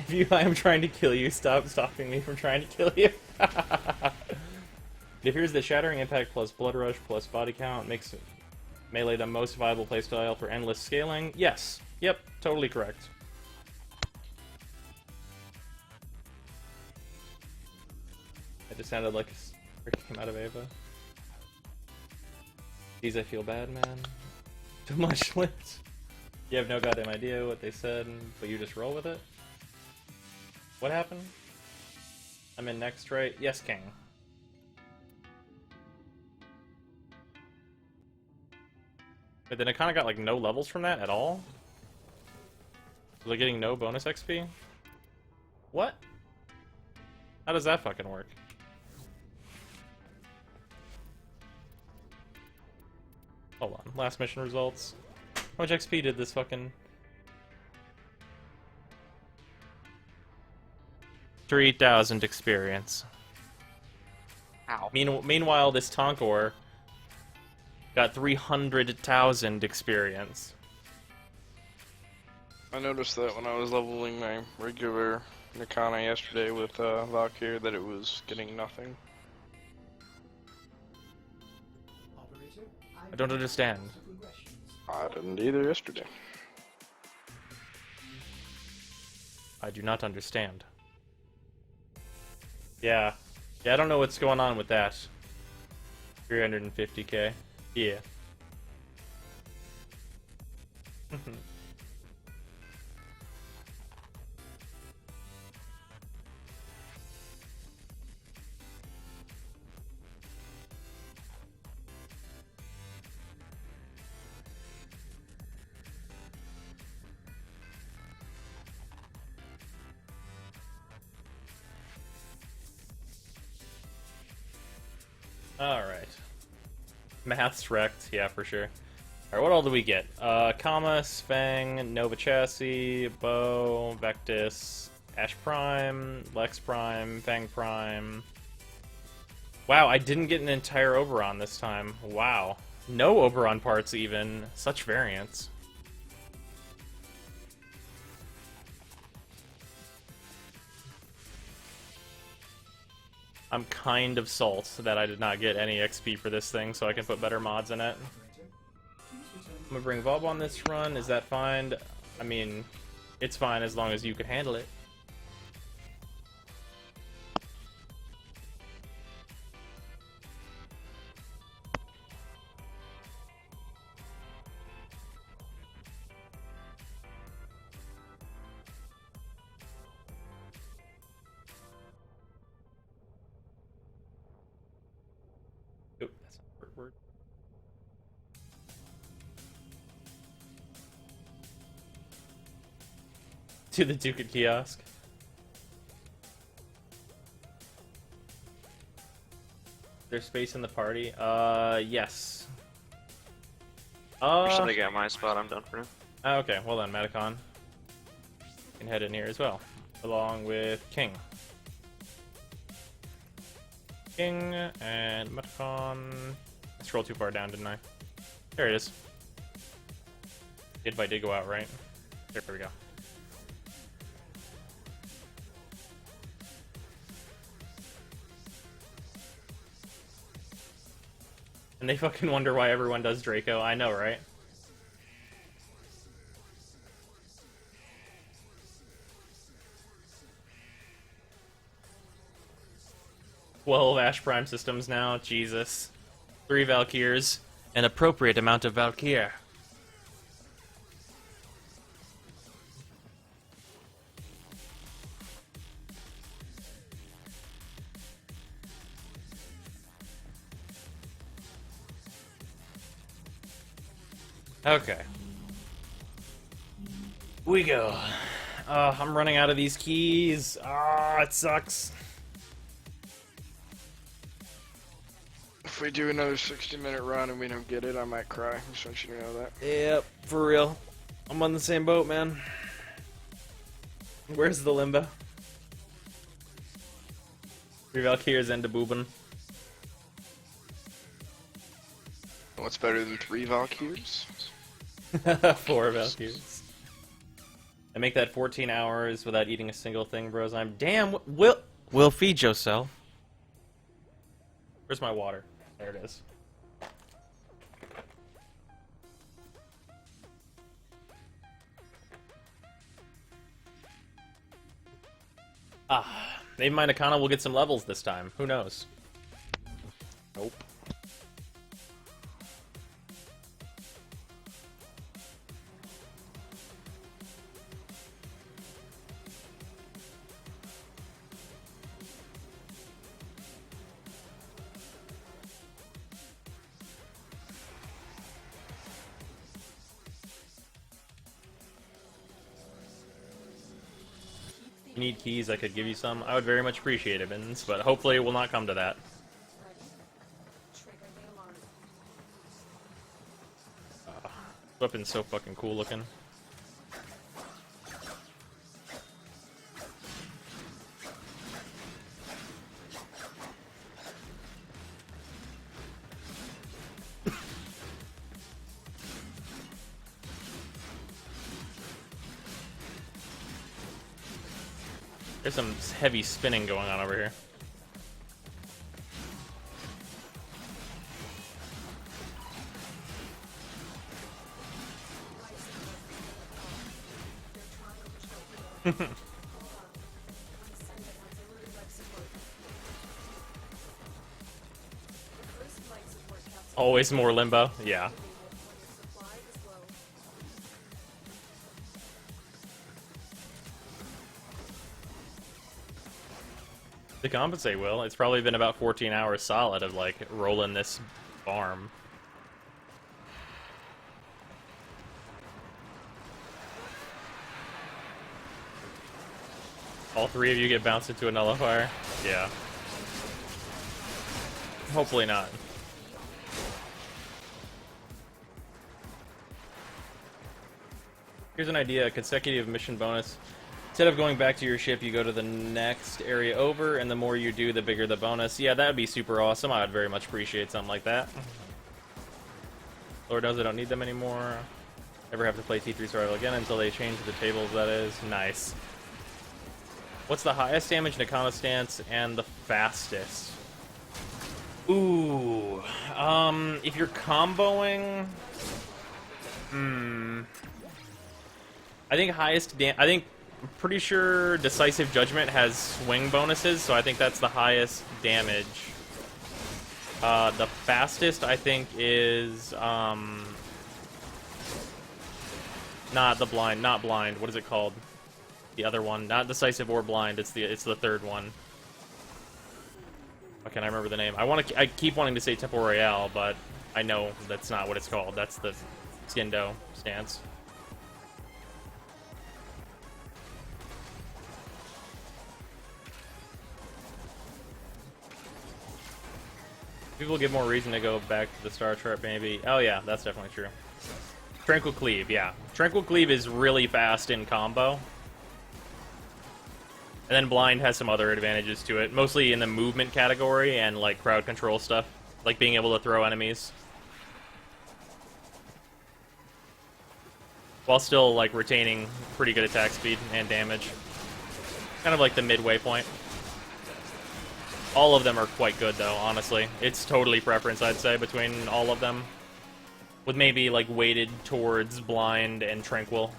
If I am trying to kill you, stop stopping me from trying to kill you. It appears that Shattering Impact plus Blood Rush plus Body Count makes melee the most viable playstyle for endless scaling. Yes. Yep, totally correct. It just sounded like it came out of Ava. Jeez, I feel bad, man. Too much lipped. You have no goddamn idea what they said, but you just roll with it? What happened? I'm in next, right? Yes, King. But then it kind of got like no levels from that at all? Was I getting no bonus XP? What? How does that fucking work? Hold on. Last mission results. How much XP did this fucking... 3,000 experience. Ow. Meanwhile, this Tonkor got 300,000 experience. I noticed that when I was leveling my regular Nikana yesterday with Valkyr that it was getting nothing. I don't understand. I didn't either yesterday. I do not understand. Yeah. Yeah, I don't know what's going on with that. 350k. Yeah. Alright. Math's wrecked, yeah, for sure. Alright, what all do we get? Kama, Sfang, Nova Chassis, Bow, Vectis, Ash Prime, Lex Prime, Fang Prime. Wow, I didn't get an entire Oberon this time. Wow. No Oberon parts even. Such variance. I'm kind of salt that I did not get any XP for this thing, so I can put better mods in it. I'm gonna bring Vob on this run. Is that fine? I mean, it's fine as long as you can handle it. Oop, that's not a word. To the Duke at kiosk. There's space in the party? Yes. There's somebody got my spot, I'm done for now. Okay, well then, Metacon can head in here as well, along with King. King and Metacon. I scrolled too far down, didn't I? There it is. The invite did go out, right? There we go. And they fucking wonder why everyone does Draco. I know, right? Well, Ash Prime systems now. Jesus. 3 Valkyrs. An appropriate amount of Valkyr. Okay. We go. I'm running out of these keys. Ah, it sucks. If we do another 60-minute run and we don't get it, I might cry. Just want you to know that. Yep, for real. I'm on the same boat, man. Where's the limbo? 3 Valkyries and a boobin. What's better than 3 Valkyries? 4 Valkyries. And make that 14 hours without eating a single thing, bros. Damn, Will feed yourself. Where's my water? There it is. Maybe my Nakana will get some levels this time. Who knows? Nope. You need keys, I could give you some. I would very much appreciate it, Bins, but hopefully it will not come to that. Weapon's so fucking cool looking. There's some heavy spinning going on over here. Always more limbo, yeah. To compensate, Will, it's probably been about 14 hours solid of like rolling this farm. All 3 of you get bounced into a nullifier? Yeah. Hopefully not. Here's an idea, a consecutive mission bonus. Instead of going back to your ship, you go to the next area over, and the more you do, the bigger the bonus. Yeah, that would be super awesome. I would very much appreciate something like that. Lord knows I don't need them anymore. Never have to play T3 Survival again until they change the tables, that is. Nice. What's the highest damage Nakana stance and the fastest? Ooh. If you're comboing... I think I'm pretty sure Decisive Judgment has swing bonuses, so I think that's the highest damage. The fastest, I think, is, not blind. What is it called? The other one. Not Decisive or Blind, it's the third one. Why can't I remember the name? I keep wanting to say Temple Royale, but I know that's not what it's called. That's the Skindo stance. People give more reason to go back to the star chart, maybe. Oh yeah, that's definitely true. Tranquil Cleave, yeah. Tranquil Cleave is really fast in combo. And then Blind has some other advantages to it, mostly in the movement category and like crowd control stuff, like being able to throw enemies. While still like retaining pretty good attack speed and damage. Kind of like the midway point. All of them are quite good, though, honestly. It's totally preference, I'd say, between all of them. With maybe, like, weighted towards Blind and Tranquil.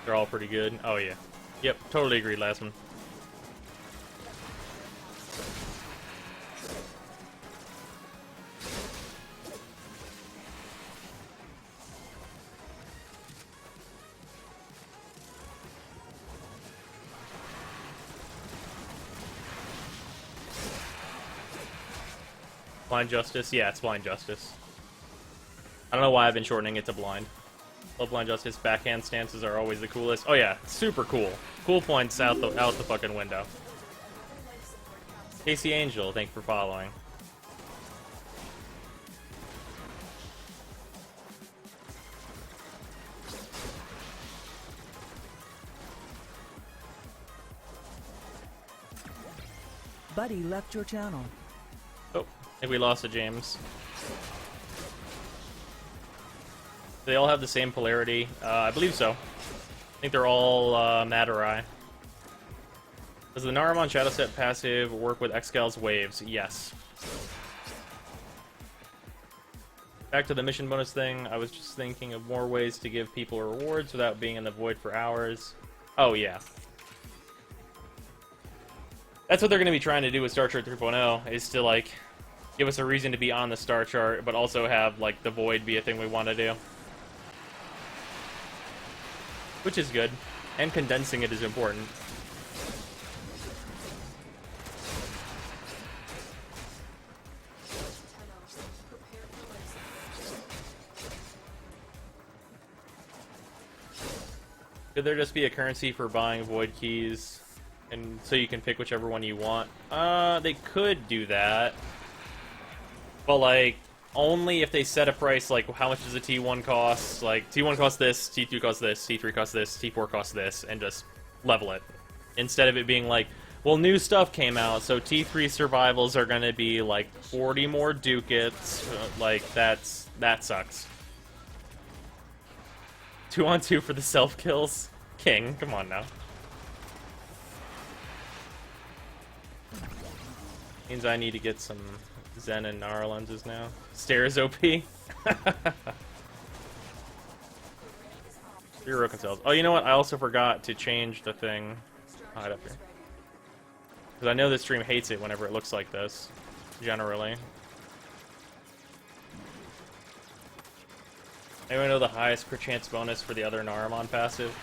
They're all pretty good. Oh, yeah. Yep, totally agreed, last one. Blind Justice? Yeah, it's Blind Justice. I don't know why I've been shortening it to Blind. Love Blind Justice. Backhand stances are always the coolest. Oh yeah, super cool. Cool points out the fucking window. Casey Angel, thank you for following. Buddy left your channel. Oh, I think we lost to James. They all have the same polarity. I believe so. I think they're all Madurai. Does the Naramon Shadow Set passive work with Excal's waves? Yes. Back to the mission bonus thing, I was just thinking of more ways to give people rewards without being in the void for hours. Oh, yeah. That's what they're going to be trying to do with Star Chart 3.0, is to, like, give us a reason to be on the Star Chart, but also have, like, the void be a thing we want to do. Which is good. And condensing it is important. Could there just be a currency for buying void keys, and so you can pick whichever one you want? They could do that, but like only if they set a price. Like, how much does a T1 cost? Like, T1 costs this, T2 costs this, T3 costs this, T4 costs this, and just level it. Instead of it being like, well, new stuff came out, so T3 survivals are gonna be like 40 more ducats. Like, that sucks. 2-on-2 for the self-kills? King, come on now. Means I need to get some Zen and Nara lenses now. Stairs OP. Your Roken cells. Oh, you know what? I also forgot to change the thing. Hide up here. Because I know this stream hates it whenever it looks like this. Generally. Anyone know the highest crit chance bonus for the other Naramon passive?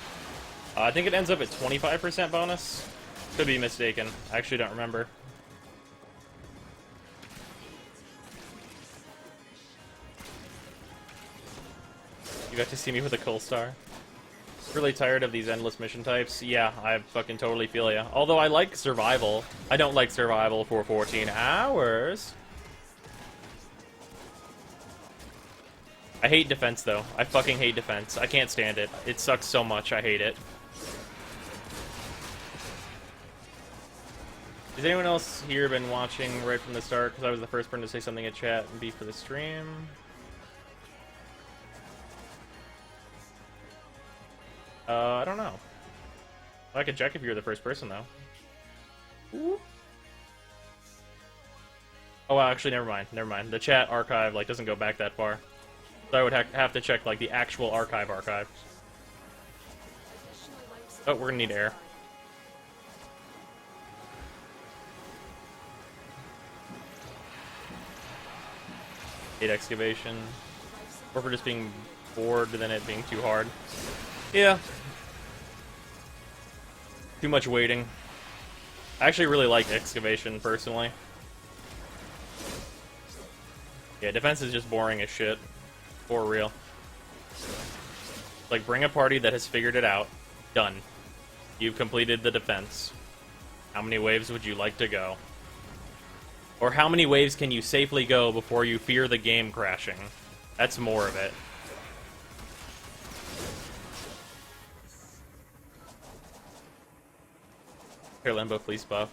I think it ends up at 25% bonus. Could be mistaken. I actually don't remember. You got to see me with a coal star. Really tired of these endless mission types. Yeah, I fucking totally feel ya. Although I like survival. I don't like survival for 14 hours. I hate defense, though. I fucking hate defense. I can't stand it. It sucks so much. I hate it. Has anyone else here been watching right from the start? Because I was the first person to say something in chat and be for the stream. I don't know. I could check if you're the first person, though. Ooh. Oh, well, actually, never mind. Never mind. The chat archive, like, doesn't go back that far. So I would have to check, like, the actual archive. Oh, we're gonna need air. Hate excavation. Or for just being bored than it being too hard. Yeah. Too much waiting. I actually really like excavation, personally. Yeah, defense is just boring as shit. For real. Like, bring a party that has figured it out. Done. You've completed the defense. How many waves would you like to go? Or how many waves can you safely go before you fear the game crashing? That's more of it. Here, Limbo, please buff.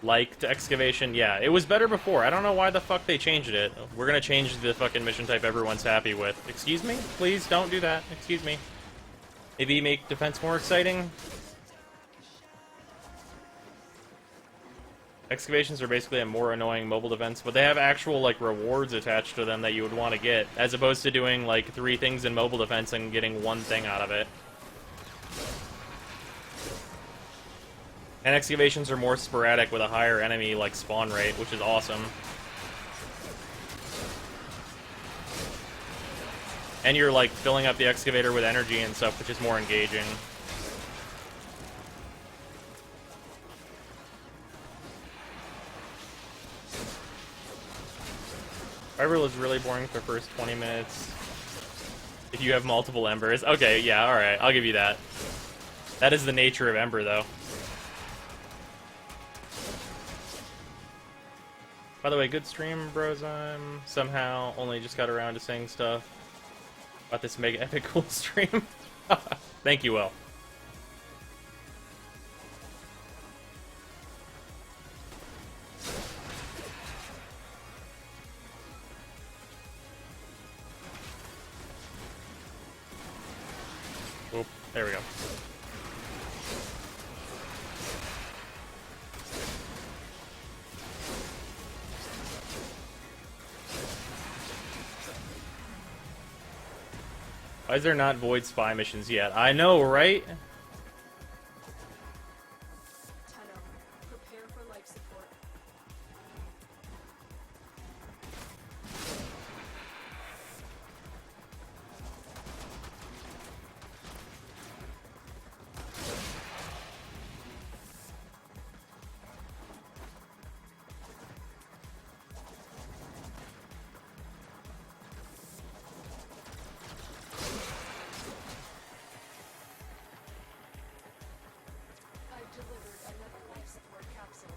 Liked excavation? Yeah, it was better before. I don't know why the fuck they changed it. We're gonna change the fucking mission type everyone's happy with. Excuse me? Please don't do that. Excuse me. Maybe make defense more exciting? Excavations are basically a more annoying mobile defense, but they have actual, like, rewards attached to them that you would want to get, as opposed to doing, like, 3 things in mobile defense and getting 1 thing out of it. And excavations are more sporadic with a higher enemy, like, spawn rate, which is awesome. And you're, like, filling up the excavator with energy and stuff, which is more engaging. Fiber was really boring for the first 20 minutes. If you have multiple embers. Okay, yeah, alright, I'll give you that. That is the nature of Ember, though. By the way, good stream, Brozime. Somehow only just got around to saying stuff about this mega epic cool stream. Thank you, Will. Oop, there we go. Why is there not Void Spy missions yet? I know, right? Tenno, prepare for life support. I've delivered another life support capsule.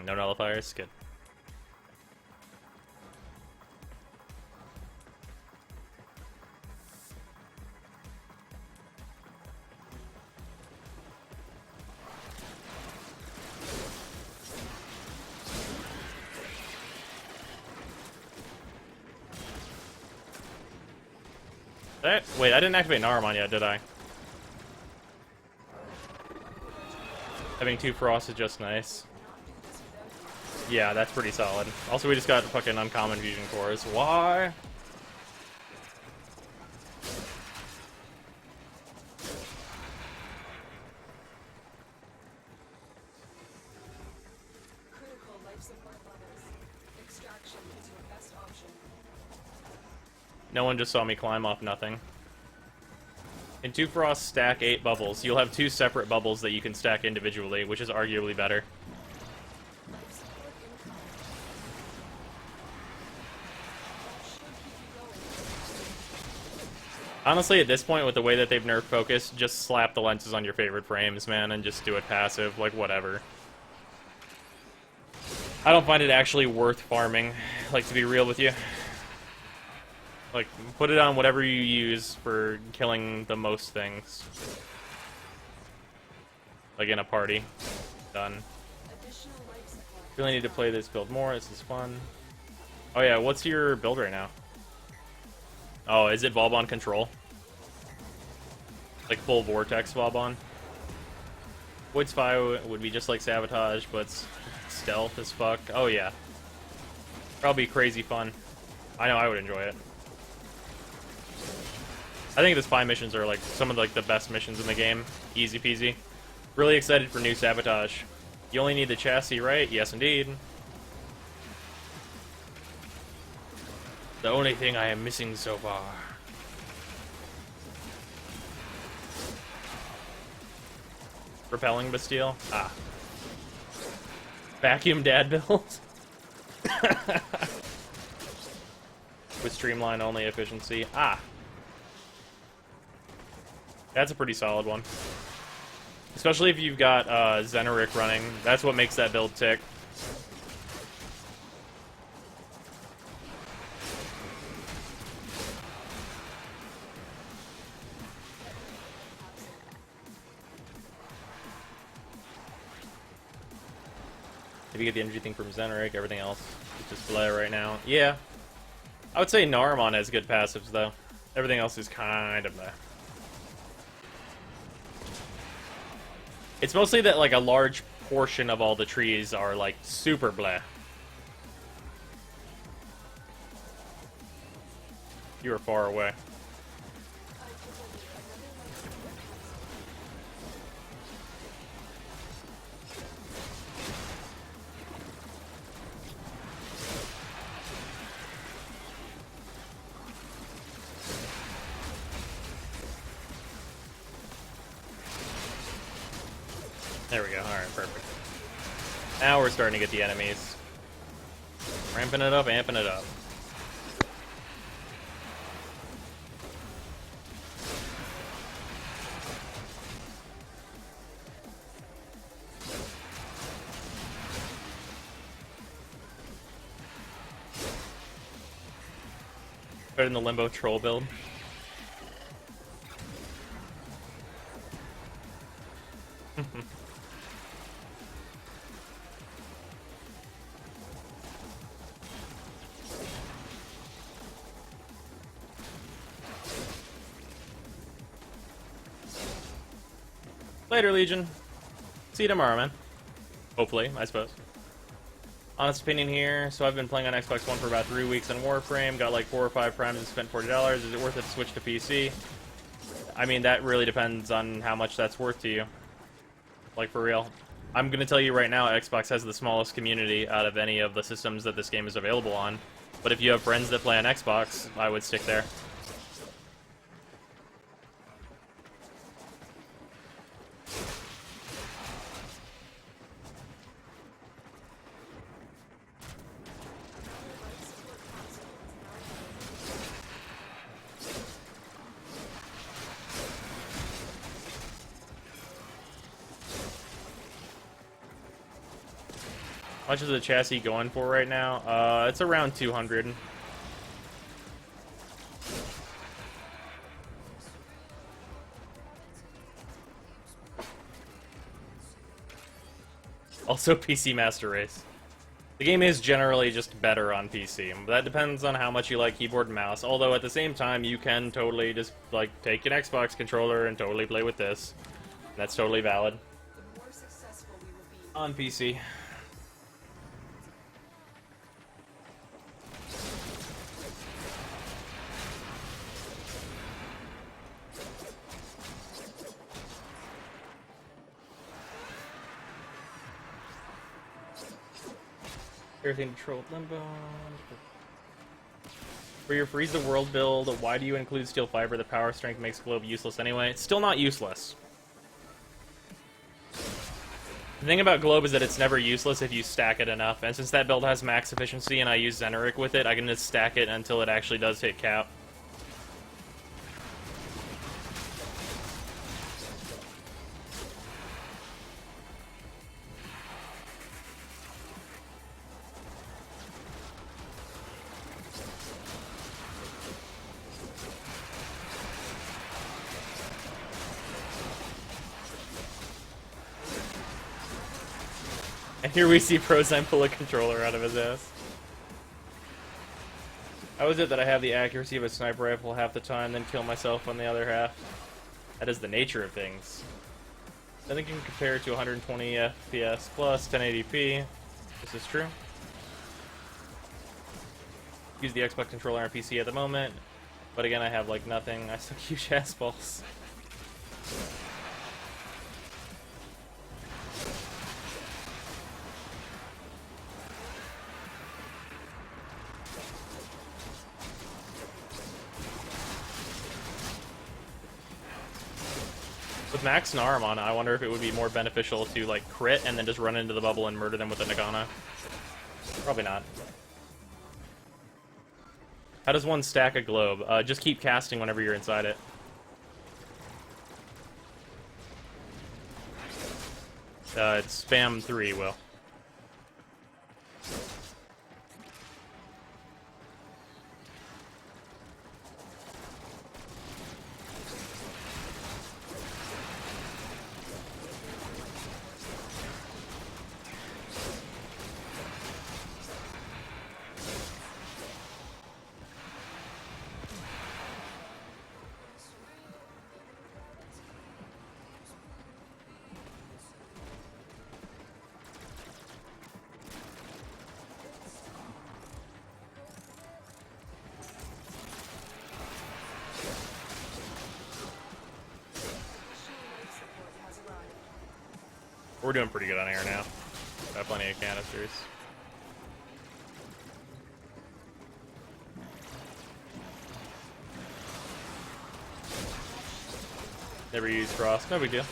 No nullifiers, good. Wait, I didn't activate Naramon yet, did I? Having 2 Frost is just nice. Yeah, that's pretty solid. Also, we just got fucking uncommon fusion cores. Why? Critical life support levels. Extraction is your best option. No one just saw me climb off nothing. In 2 Frost, stack 8 bubbles. You'll have 2 separate bubbles that you can stack individually, which is arguably better. Life support incoming. That should keep you going. Honestly, at this point, with the way that they've nerfed focus, just slap the lenses on your favorite frames, man, and just do it passive, like, whatever. I don't find it actually worth farming, like, to be real with you. Like, put it on whatever you use for killing the most things. Like in a party. Done. Additional life support. Really need to play this build more, this is fun. Oh yeah, what's your build right now? Oh, is it Vauban control? Like full Vortex Vauban? Void Spy would be just like Sabotage, but stealth as fuck. Oh yeah. Probably crazy fun. I know I would enjoy it. I think the spy missions are like some of like the best missions in the game. Easy peasy. Really excited for new Sabotage. You only need the chassis, right? Yes, indeed. The only thing I am missing so far. Repelling Bastille? Ah. Vacuum dad build? With streamline only efficiency. Ah. That's a pretty solid one. Especially if you've got Xenoric running. That's what makes that build tick. If you get the energy thing from Xenoric, everything else is just play right now. Yeah. I would say Naramon has good passives, though. Everything else is kind of meh. It's mostly that, like, a large portion of all the trees are, like, super bleh. You are far away. There we go. Alright, perfect. Now we're starting to get the enemies. Ramping it up, amping it up. Better than the Limbo Troll build. Later, Legion. See you tomorrow, man. Hopefully, I suppose. Honest opinion here. So I've been playing on Xbox One for about 3 weeks on Warframe. Got like 4 or 5 primes and spent $40. Is it worth it to switch to PC? I mean, that really depends on how much that's worth to you. Like, for real. I'm gonna tell you right now, Xbox has the smallest community out of any of the systems that this game is available on. But if you have friends that play on Xbox, I would stick there. How much is the chassis going for right now? It's around 200. Also PC Master Race. The game is generally just better on PC. That depends on how much you like keyboard and mouse. Although at the same time, you can totally just like take an Xbox controller and totally play with this. That's totally valid. The more successful we will be. On PC. Everything controlled limbo. For your freeze the world build, why do you include steel fiber? The power strength makes globe useless anyway. It's still not useless. The thing about globe is that it's never useless if you stack it enough. And since that build has max efficiency and I use Xeneric with it, I can just stack it until it actually does hit cap. And here we see Brozime pull a controller out of his ass. How is it that I have the accuracy of a sniper rifle half the time, then kill myself on the other half? That is the nature of things. I think you can compare it to 120 FPS plus 1080p. This is true. Use the Xbox controller on PC at the moment, but again I have like nothing. I suck huge ass balls. With Max and Arm on, I wonder if it would be more beneficial to like crit and then just run into the bubble and murder them with a Nagana. Probably not. How does one stack a globe? Just keep casting whenever you're inside it. It's spam 3, Will. We're doing pretty good on air now. Got plenty of canisters. Never used frost. No big deal.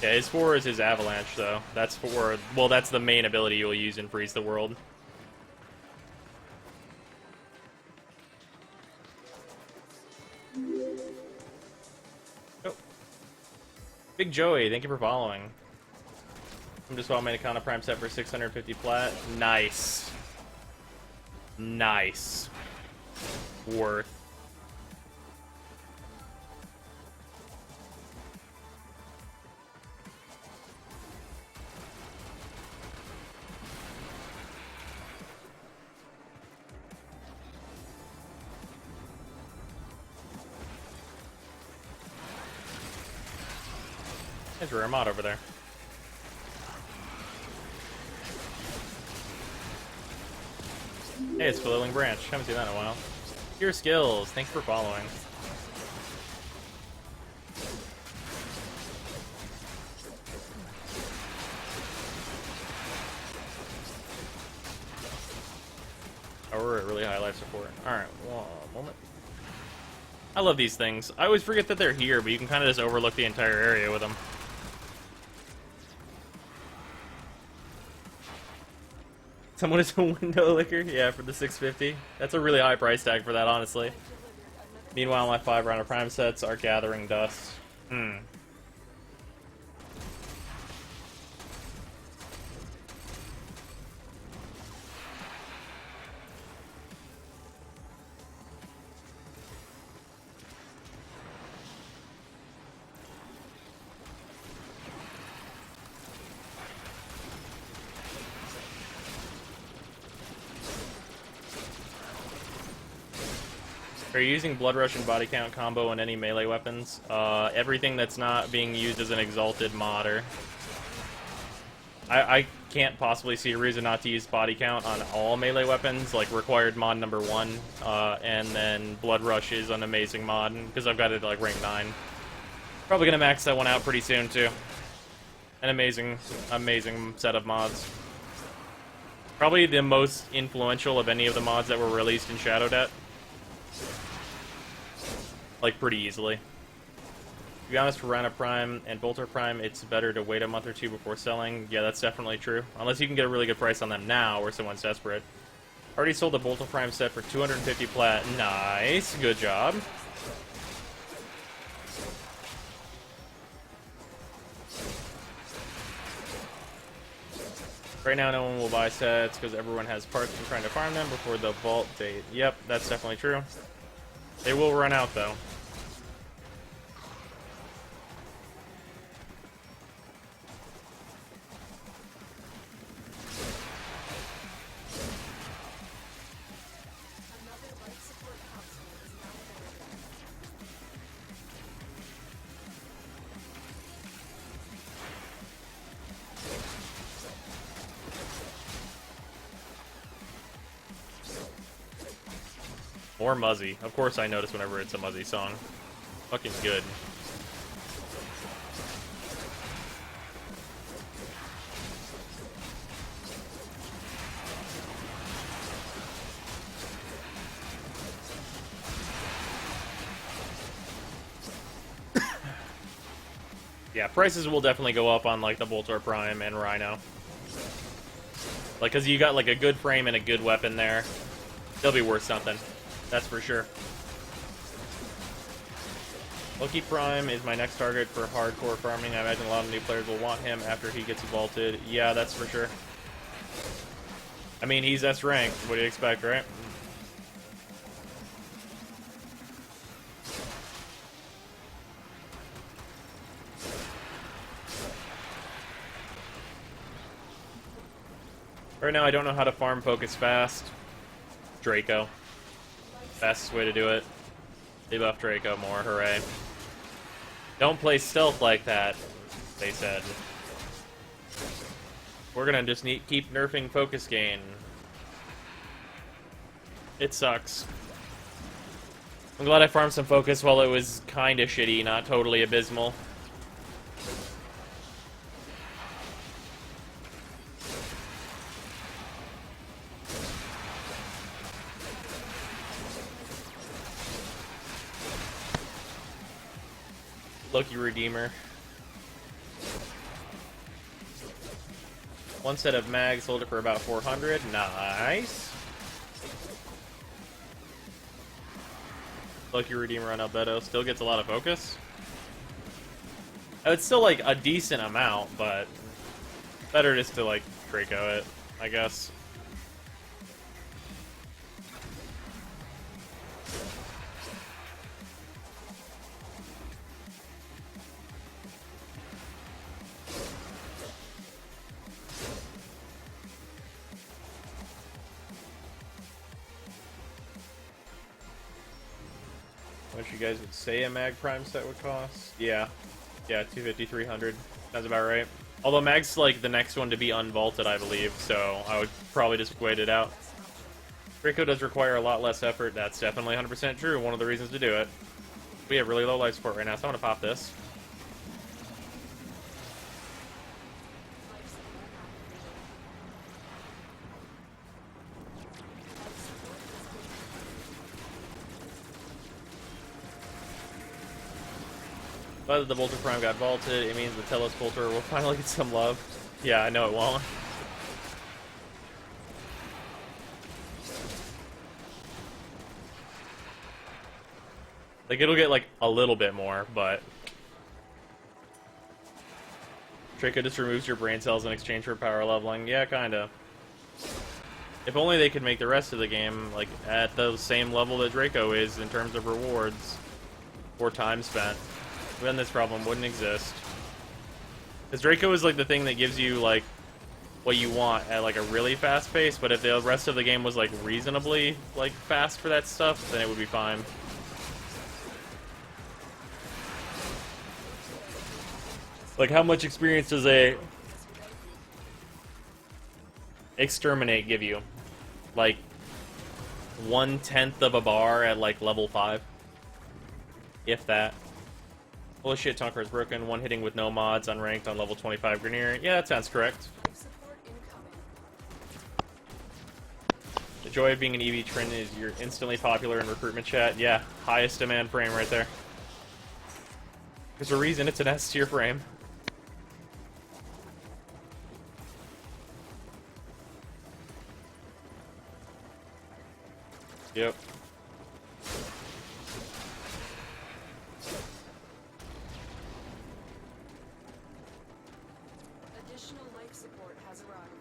Yeah, his 4 is his Avalanche, though. That's for... Well, that's the main ability you'll use in Freeze the World. Oh. Big Joey, thank you for following. I'm just bought my Nakana Prime set for 650 plat. Nice. Nice. Worth. There's a rare mod over there. Hey, it's Flailing Branch. Haven't seen that in a while. Your skills. Thanks for following. Oh, we're at really high life support. Alright, one moment. I love these things. I always forget that they're here, but you can kind of just overlook the entire area with them. Someone is a window licker? Yeah, for the 650. That's a really high price tag for that, honestly. Meanwhile, my 5 round of prime sets are gathering dust. Are you using Blood Rush and Body Count combo on any melee weapons? Everything that's not being used as an exalted modder. I can't possibly see a reason not to use Body Count on all melee weapons, like required mod number 1, and then Blood Rush is an amazing mod, because I've got it like rank 9. Probably gonna max that one out pretty soon, too. An amazing, amazing set of mods. Probably the most influential of any of the mods that were released in Shadow Det. Like, pretty easily. To be honest, for Rhino Prime and Bolter Prime, it's better to wait a month or two before selling. Yeah, that's definitely true. Unless you can get a really good price on them now, or someone's desperate. Already sold the Bolter Prime set for 250 plat. Nice. Good job. Right now, no one will buy sets because everyone has parts and trying to farm them before the vault date. Yep, that's definitely true. They will run out, though. Or Muzzy. Of course I notice whenever it's a Muzzy song. Fucking good. Yeah, prices will definitely go up on, like, the Boltor Prime and Rhino. Like, because you got, like, a good frame and a good weapon there. They'll be worth something. That's for sure. Loki Prime is my next target for hardcore farming. I imagine a lot of new players will want him after he gets vaulted. Yeah, that's for sure. I mean, he's S ranked. What do you expect, right? Right now, I don't know how to farm focus fast. Draco. Fastest way to do it. They buff Draco more, hooray. Don't play stealth like that, they said. We're gonna just keep nerfing focus gain. It sucks. I'm glad I farmed some focus while it was kinda shitty, not totally abysmal. Loki Redeemer. One set of mags sold it for about 400. Nice. Lucky Redeemer on Albedo still gets a lot of focus. It's still like a decent amount, but better just to like Draco it, I guess. What you guys would say a mag prime set would cost? Yeah. Yeah, 250, 300. Sounds about right. Although mag's like the next one to be unvaulted, I believe, so I would probably just wait it out. Draco does require a lot less effort. That's definitely 100% true. One of the reasons to do it. We have really low life support right now, so I'm gonna pop this. But the Bolter Prime got vaulted, it means the Telos Bolter will finally get some love. Yeah, I know it won't. Like, it'll get, like, a little bit more, but... Draco just removes your brain cells in exchange for power leveling. Yeah, kinda. If only they could make the rest of the game, like, at the same level that Draco is in terms of rewards. Or time spent. Then this problem wouldn't exist. Because Draco is like the thing that gives you like what you want at like a really fast pace, but if the rest of the game was like reasonably like fast for that stuff, then it would be fine. Like how much experience does a Exterminate give you? Like 1/10 of a bar at like level 5? If that. Holy shit, Tonker is broken. One hitting with no mods, unranked on level 25 Grenier. Yeah, that sounds correct. Support incoming. The joy of being an EV Trin is you're instantly popular in recruitment chat. Yeah, highest demand frame right there. There's a reason it's an S tier frame. Yep. Additional life support has arrived.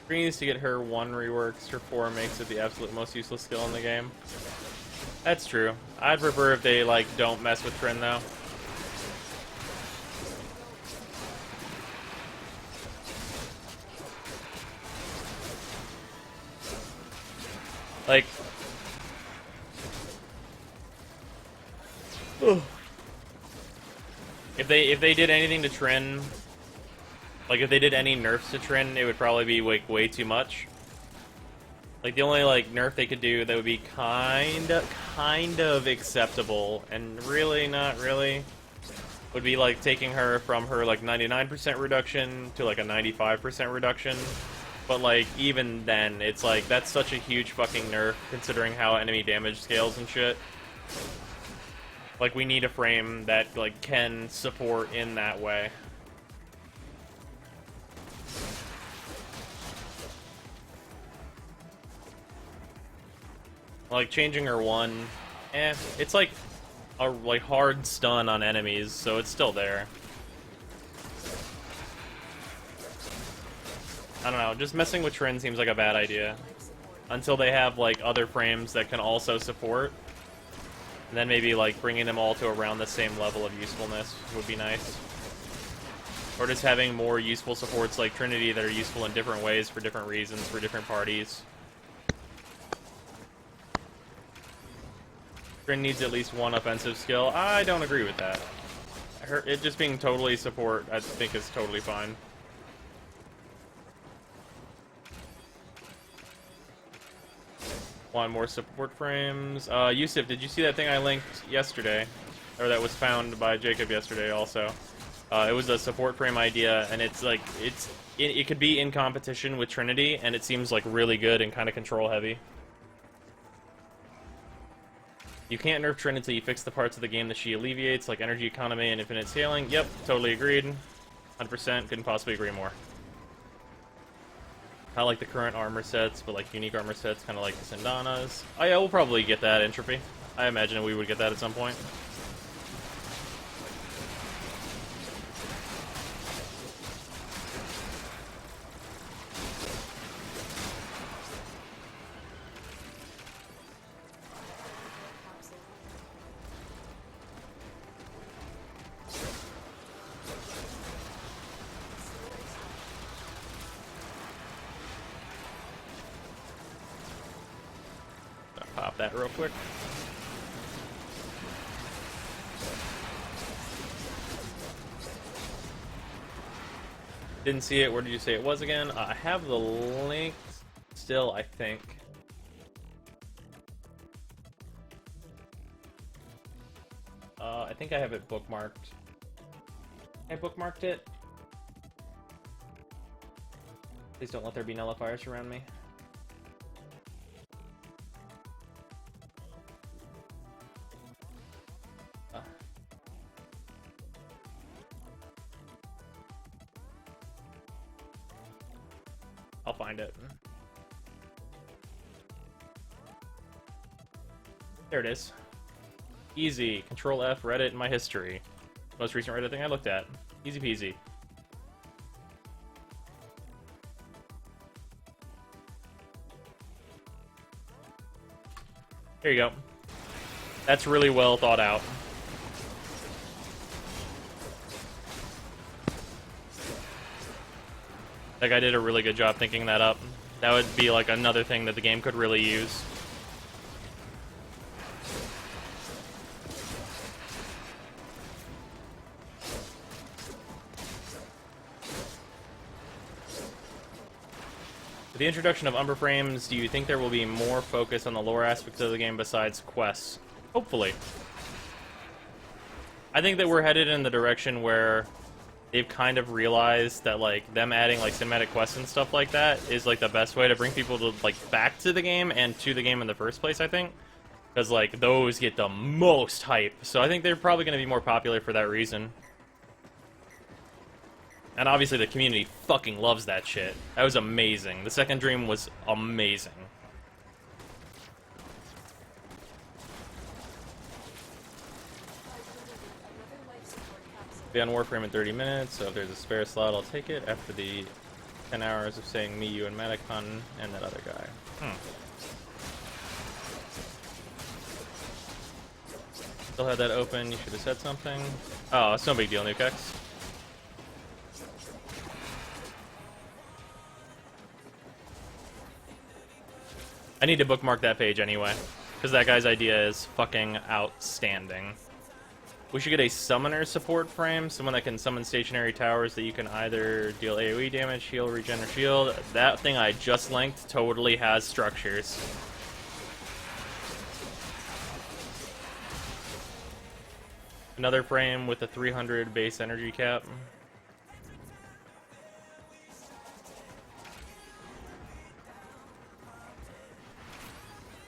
Green needs to get her 1 reworks, her 4 makes it the absolute most useless skill in the game. That's true. I'd prefer if they, like, don't mess with Trin, though. Like... If they did anything to Trin... Like, if they did any nerfs to Trin, it would probably be, like, way too much. Like, the only, like, nerf they could do that would be kind of acceptable, and really not really, would be, like, taking her from her, like, 99% reduction to, like, a 95% reduction. But, like, even then, it's, like, that's such a huge fucking nerf, considering how enemy damage scales and shit. Like, we need a frame that, like, can support in that way. Like, changing her 1, it's like a hard stun on enemies, so it's still there. I don't know, just messing with Trin seems like a bad idea. Until they have, like, other frames that can also support. And then maybe, like, bringing them all to around the same level of usefulness would be nice. Or just having more useful supports like Trinity that are useful in different ways for different reasons, for different parties. Trin needs at least 1 offensive skill. I don't agree with that. It just being totally support, I think, is totally fine. Want more support frames? Yusuf, did you see that thing I linked yesterday? Or that was found by Jacob yesterday also. It was a support frame idea, and it's like, it could be in competition with Trinity, and it seems like really good and kind of control heavy. You can't nerf Trin until you fix the parts of the game that she alleviates, like energy economy and infinite scaling. Yep, totally agreed. 100%, couldn't possibly agree more. Not like the current armor sets, but like unique armor sets, kind of like the Sindana's. Oh yeah, we'll probably get that entropy. I imagine we would get that at some point. Pop that real quick. Didn't see it. Where did you say it was again? I have the link still, I think. I think I have it bookmarked. I bookmarked it. Please don't let there be nullifiers around me. I'll find it. There it is. Easy. Control F, Reddit, in my history. Most recent Reddit thing I looked at. Easy peasy. Here you go. That's really well thought out. That guy did a really good job thinking that up. That would be like another thing that the game could really use. With the introduction of Umber Frames, do you think there will be more focus on the lore aspects of the game besides quests? Hopefully. I think that we're headed in the direction where they've kind of realized that, like, them adding, like, cinematic quests and stuff like that is, like, the best way to bring people to, like, back to the game and to the game in the first place, I think. Because, like, those get the most hype. So I think they're probably going to be more popular for that reason. And obviously the community fucking loves that shit. That was amazing. The second dream was amazing. Be on Warframe in 30 minutes, so if there's a spare slot, I'll take it after the 10 hours of saying me, you, and Madicon, and that other guy. Still had that open, you should have said something. Oh, it's no big deal, Nukex. I need to bookmark that page anyway, because that guy's idea is fucking outstanding. We should get a summoner support frame, someone that can summon stationary towers that you can either deal AoE damage, heal, regen, or shield. That thing I just linked totally has structures. Another frame with a 300 base energy cap.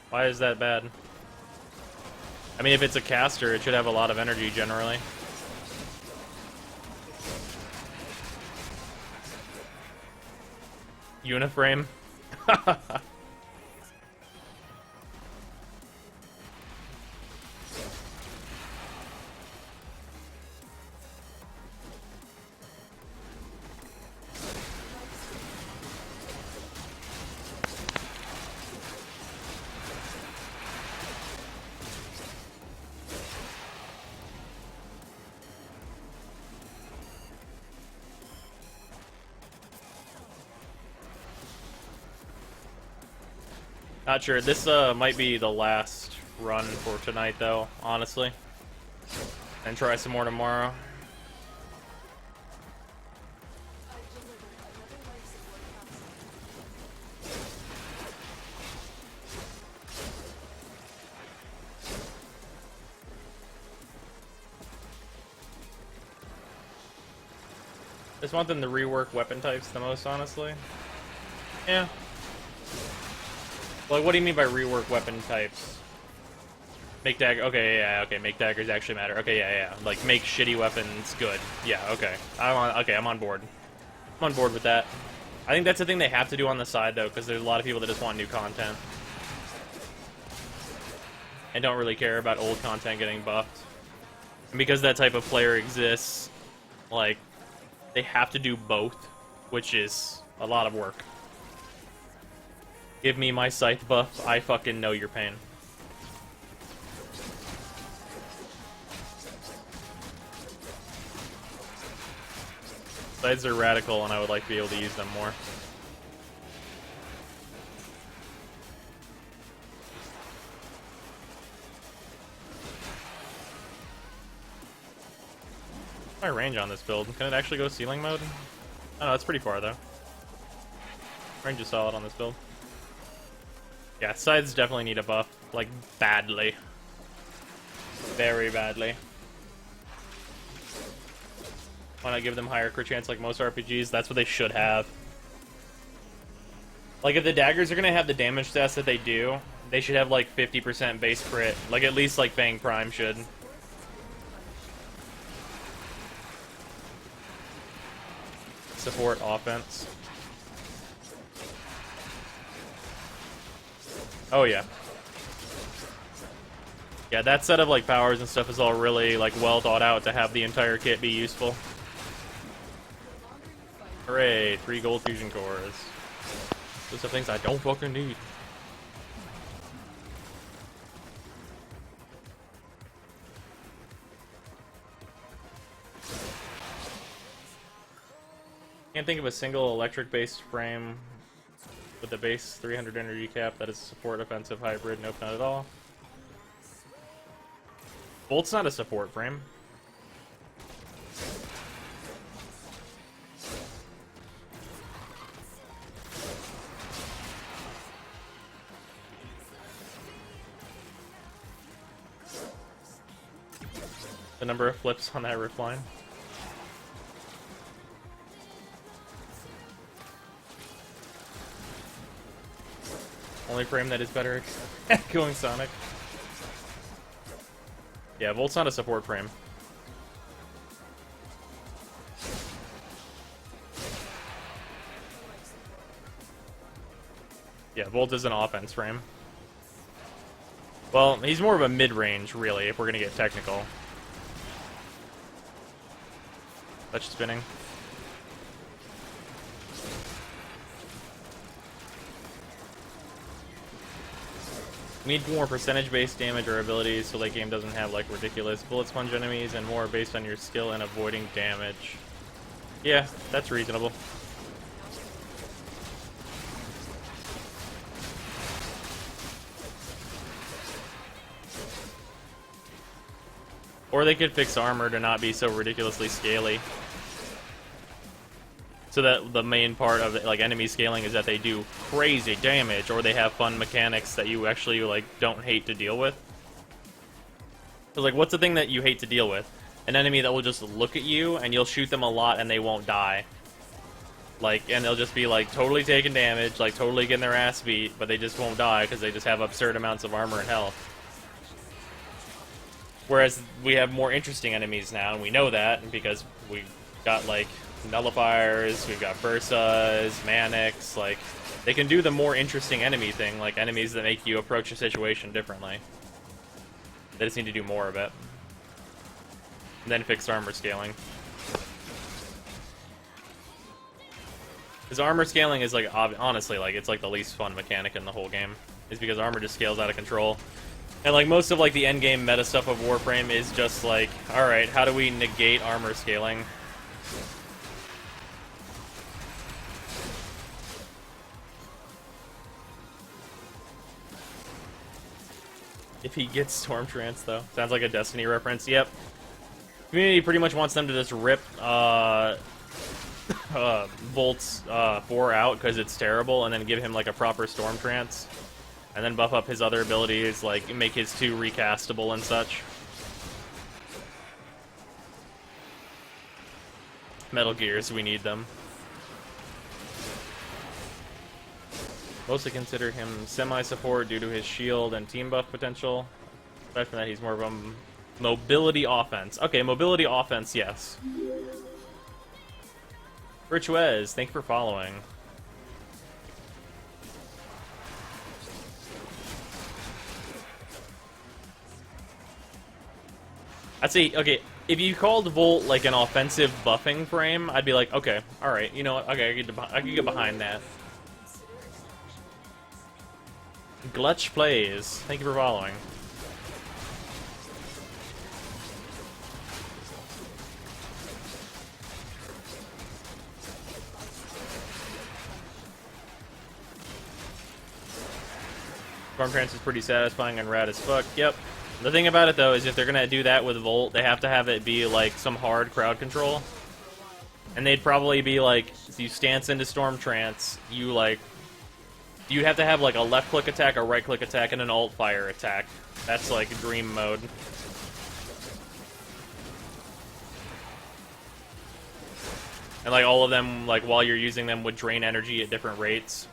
Why is that bad? I mean, if it's a caster, it should have a lot of energy, generally. Uniframe? Not sure. This might be the last run for tonight, though, honestly. And try some more tomorrow. Just want them to rework weapon types the most, honestly. Yeah. Like, what do you mean by rework weapon types? Make dagger. Okay, yeah, okay. Make daggers actually matter. Okay, yeah. Like, make shitty weapons good. Yeah, okay. I'm on board. I'm on board with that. I think that's the thing they have to do on the side, though, because there's a lot of people that just want new content. And don't really care about old content getting buffed. And because that type of player exists, like, they have to do both, which is a lot of work. Give me my scythe buff, I fucking know your pain. Scythes are radical, and I would like to be able to use them more. My range on this build. Can it actually go ceiling mode? Oh no, it's pretty far though. Range is solid on this build. Yeah, scythes definitely need a buff. Like, badly. Very badly. Why not give them higher crit chance like most RPGs? That's what they should have. Like, if the daggers are gonna have the damage stats that they do, they should have like 50% base crit. Like, at least like Fang Prime should. Support offense. Oh yeah. Yeah, that set of like powers and stuff is all really like well thought out to have the entire kit be useful. Hooray, 3 gold fusion cores. Those are things I don't fucking need. Can't think of a single electric-based frame with the base 300 energy cap that is a support offensive hybrid. Nope, not at all. Bolt's not a support frame. The number of flips on that roof line. Only frame that is better at going Sonic. Yeah, Volt's not a support frame. Yeah, Volt is an offense frame. Well, he's more of a mid-range, really, if we're gonna get technical. Touch spinning. We need more percentage-based damage or abilities so late game doesn't have like ridiculous bullet sponge enemies, and more based on your skill and avoiding damage. Yeah, that's reasonable. Or they could fix armor to not be so ridiculously scaly. So that the main part of like enemy scaling is that they do crazy damage, or they have fun mechanics that you actually like don't hate to deal with. So like, what's the thing that you hate to deal with? An enemy that will just look at you and you'll shoot them a lot and they won't die. Like, and they'll just be like totally taking damage, like totally getting their ass beat, but they just won't die because they just have absurd amounts of armor and health. Whereas we have more interesting enemies now, and we know that because we got like nullifiers, we've got Bursas, Manics, like, they can do the more interesting enemy thing, like enemies that make you approach a situation differently. They just need to do more of it. And then fix armor scaling. Because armor scaling is like, honestly, like, it's like the least fun mechanic in the whole game. Is because armor just scales out of control. And like most of like the endgame meta stuff of Warframe is just like, alright, how do we negate armor scaling? If he gets Storm Trance, though. Sounds like a Destiny reference. Yep. Community pretty much wants them to just rip Volt's 4 out because it's terrible, and then give him like a proper Storm Trance. And then buff up his other abilities, like make his 2 recastable and such. Metal Gears, we need them. Mostly consider him semi-support due to his shield and team buff potential. Aside from that, he's more of a mobility offense. Okay, mobility offense, yes. Virtuez, thank you for following. I'd say, okay, if you called Volt like an offensive buffing frame, I'd be like, okay, alright, you know what, okay, I can get behind that. Glutch plays, thank you for following. Storm Trance is pretty satisfying and rad as fuck, yep. The thing about it, though, is if they're gonna do that with Volt, they have to have it be, like, some hard crowd control. And they'd probably be, like, you stance into Storm Trance, you, like... You'd have to have, like, a left-click attack, a right-click attack, and an alt-fire attack. That's, like, dream mode. And, like, all of them, like, while you're using them, would drain energy at different rates.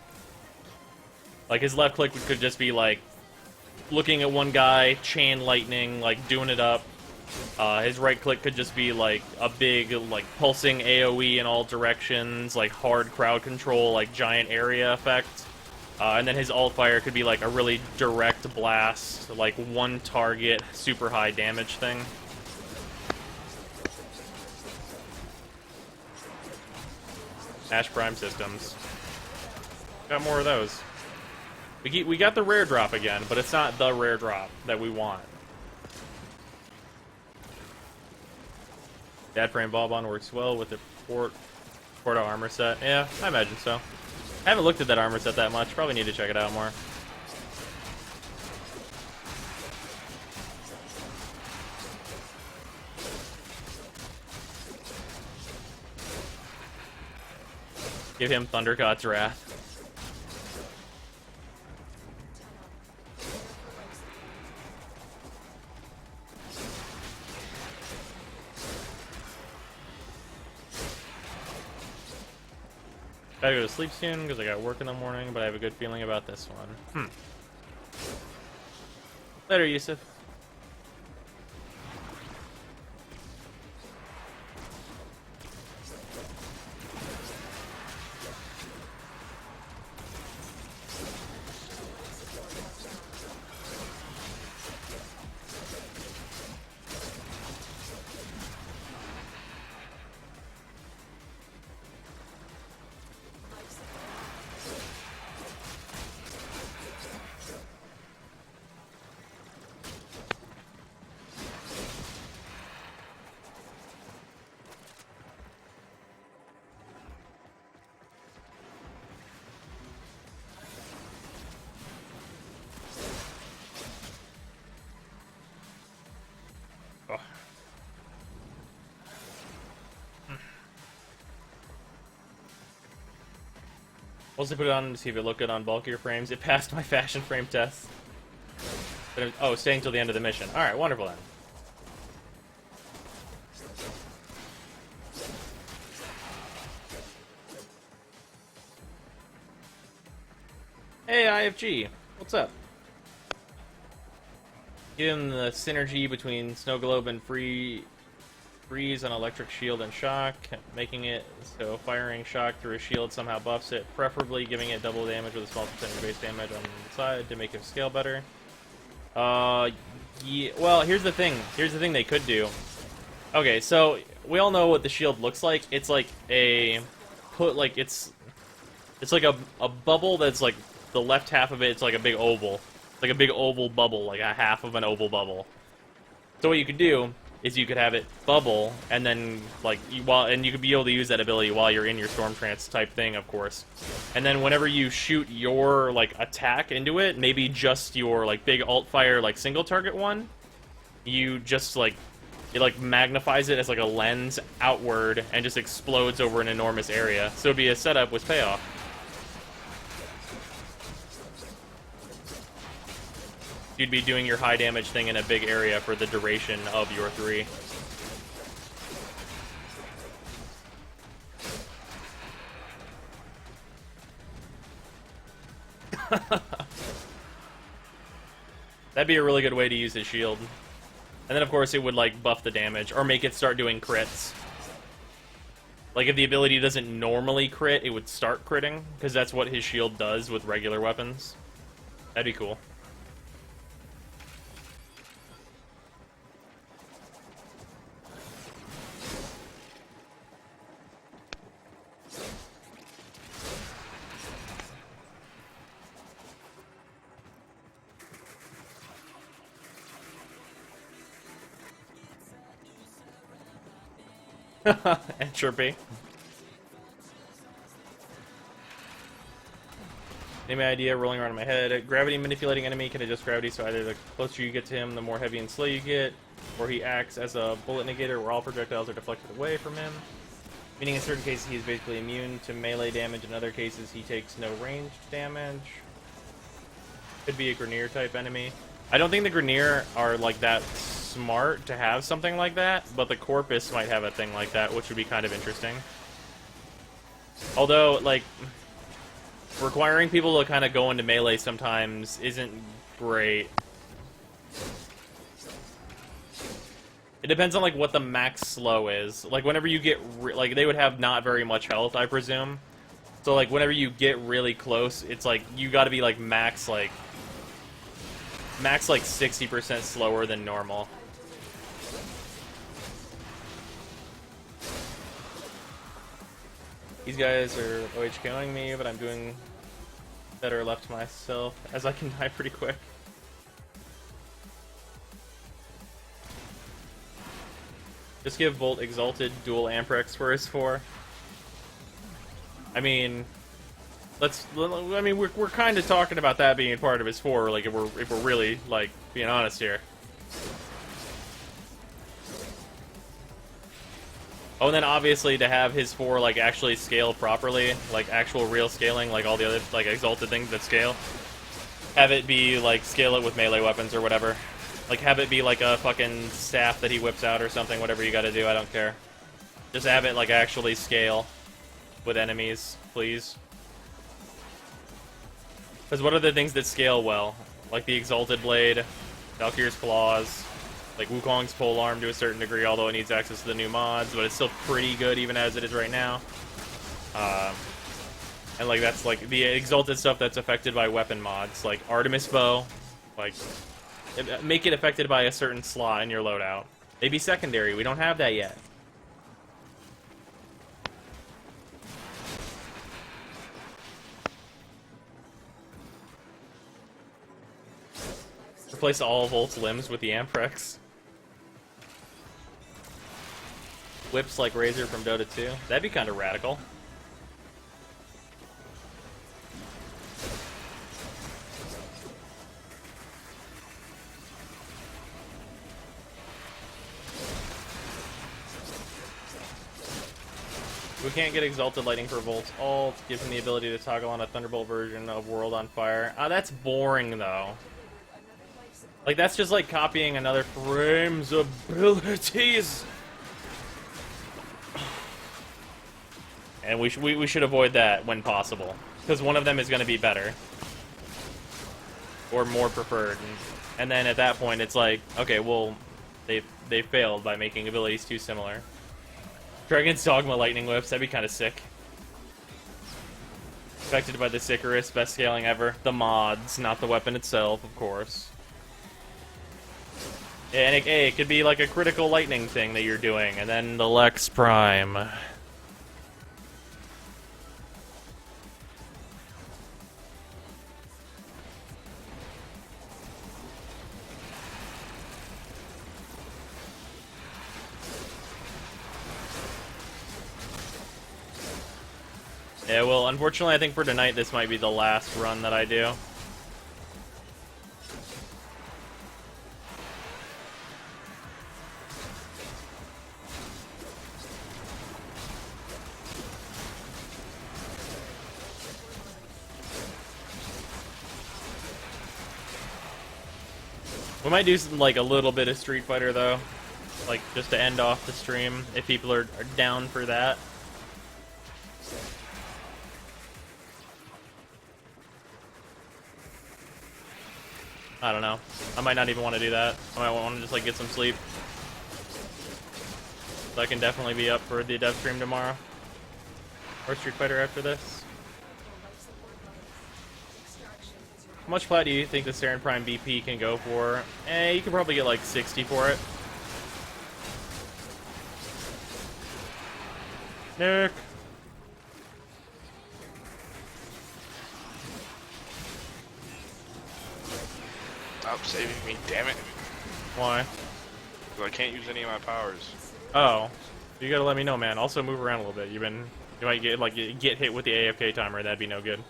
Like, his left-click could just be, like, looking at one guy, chain lightning, like, doing it up. His right click could just be, like, a big, like, pulsing AoE in all directions, like, hard crowd control, like, giant area effect. And then his alt fire could be, like, a really direct blast, like, one target, super high damage thing. Ash Prime systems. Got more of those. We got the rare drop again, but it's not the rare drop that we want. Dad frame Vauban works well with the Porto armor set. Yeah, I imagine so. I haven't looked at that armor set that much. Probably need to check it out more. Give him Thundergod's Wrath. Gotta go to sleep soon because I got work in the morning, but I have a good feeling about this one. Later, Yusuf. Also put it on to see if it looked good on bulkier frames. It passed my fashion frame test. Oh, staying till the end of the mission. Alright, wonderful then. Hey, IFG. What's up? Give him the synergy between Snow Globe and Freeze on Electric Shield and Shock, making it so firing Shock through a shield somehow buffs it, preferably giving it double damage with a small percentage base damage on the side to make him scale better. Yeah, well, here's the thing. Here's the thing they could do. Okay, so we all know what the shield looks like. It's like a it's like a bubble that's like the left half of it's like a big oval. It's like a big oval bubble, like a half of an oval bubble. So what you could do is you could have it bubble, and then like you could be able to use that ability while you're in your Storm Trance type thing, of course. And then whenever you shoot your like attack into it, maybe just your like big alt fire like single target one, you just like it like magnifies it as like a lens outward and just explodes over an enormous area. So it'd be a setup with payoff. You'd be doing your high damage thing in a big area for the duration of your 3. That'd be a really good way to use his shield. And then, of course, it would, like, buff the damage, or make it start doing crits. Like, if the ability doesn't normally crit, it would start critting, because that's what his shield does with regular weapons. That'd be cool. Entropy. Any idea rolling around in my head. Gravity manipulating enemy can adjust gravity, so either the closer you get to him, the more heavy and slow you get, or he acts as a bullet negator where all projectiles are deflected away from him. Meaning in certain cases he is basically immune to melee damage, in other cases he takes no ranged damage. Could be a Grineer type enemy. I don't think the Grineer are like that smart to have something like that, but the Corpus might have a thing like that, which would be kind of interesting. Although, like, requiring people to kind of go into melee sometimes isn't great. It depends on, like, what the max slow is. Like, whenever you get, like, they would have not very much health, I presume. So, like, whenever you get really close, it's like, you gotta be, like, max, like 60% slower than normal. These guys are OHKOing me, but I'm doing better left to myself, as I can die pretty quick. Just give Volt Exalted dual Amprex for his 4. I mean, we're kind of talking about that being part of his 4, like, if we're really, like, being honest here. Oh, and then obviously to have his 4, like, actually scale properly, like actual real scaling, like all the other, like, exalted things that scale. Have it be, like, scale it with melee weapons or whatever. Like, have it be like a fucking staff that he whips out or something, whatever you gotta do, I don't care. Just have it, like, actually scale with enemies, please. Because what are the things that scale well? Like the Exalted Blade, Valkyr's Claws, like Wukong's Polearm to a certain degree, although it needs access to the new mods, but it's still pretty good even as it is right now. And like that's like the Exalted stuff that's affected by weapon mods, like Artemis Bow, like make it affected by a certain slot in your loadout. Maybe secondary, we don't have that yet. Replace all Volt's limbs with the Amprex. Whips like Razor from Dota 2. That'd be kind of radical. We can't get Exalted Lightning for Volt's ult. Gives him the ability to toggle on a Thunderbolt version of World on Fire. That's boring, though. Like, that's just like copying another Frame's abilities. And we should avoid that when possible. Because one of them is going to be better. Or more preferred. And then at that point, it's like, okay, well, they failed by making abilities too similar. Dragon's Dogma Lightning Whips, that'd be kind of sick. Affected by the Sicarus, best scaling ever. The mods, not the weapon itself, of course. Yeah, and it could be like a critical lightning thing that you're doing, and then the Lex Prime. Yeah, well, unfortunately, I think for tonight, this might be the last run that I do. We might do some, like, a little bit of Street Fighter, though. Like, just to end off the stream, if people are down for that. I don't know. I might not even want to do that. I might want to just like get some sleep. So I can definitely be up for the dev stream tomorrow. Or Street Fighter after this. How much plat do you think the Saryn Prime BP can go for? You could probably get like 60 for it. Nick! Stop saving me, damn it. Why? 'Cause I can't use any of my powers. Oh. You gotta let me know, man. Also move around a little bit. You might get like get hit with the AFK timer, that'd be no good.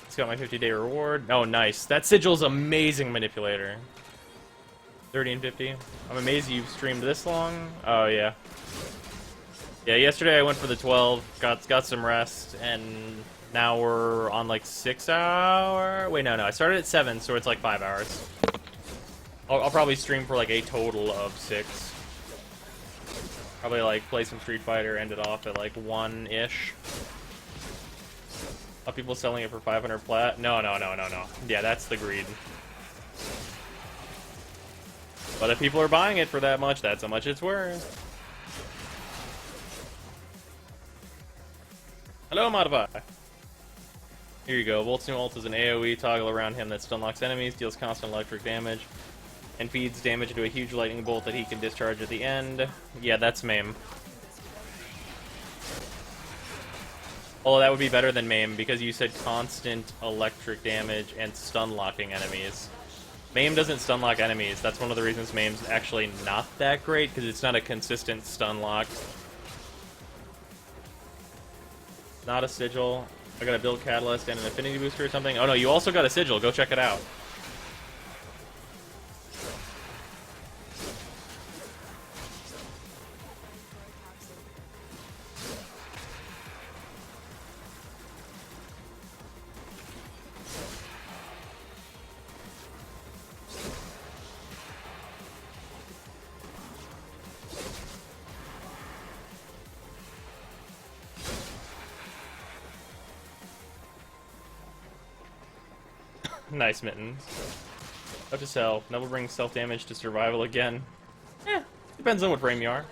It's got my 50-day reward. Oh, nice. That sigil's amazing manipulator. 30 and 50. I'm amazed you've streamed this long. Oh, yeah. Yeah, yesterday I went for the 12, got some rest, and now we're on like 6 hour. Wait, no, I started at 7, so it's like 5 hours. I'll probably stream for like a total of 6. Probably like play some Street Fighter, end it off at like 1-ish. Are people selling it for 500 plat? No. Yeah, that's the greed. But if people are buying it for that much, that's how much it's worth. Hello, Modify. Here you go. Volt's new ult is an AoE toggle around him that stun locks enemies, deals constant electric damage, and feeds damage into a huge lightning bolt that he can discharge at the end. Yeah, that's MAME. Although that would be better than MAME, because you said constant electric damage and stun locking enemies. MAME doesn't stun lock enemies. That's one of the reasons MAME's actually not that great, because it's not a consistent stun lock. Not a sigil. I got a build catalyst and an affinity booster or something. Oh no, you also got a sigil. Go check it out. Nice mittens. Up to sell. Never bring self-damage to survival again. Depends on what frame you are.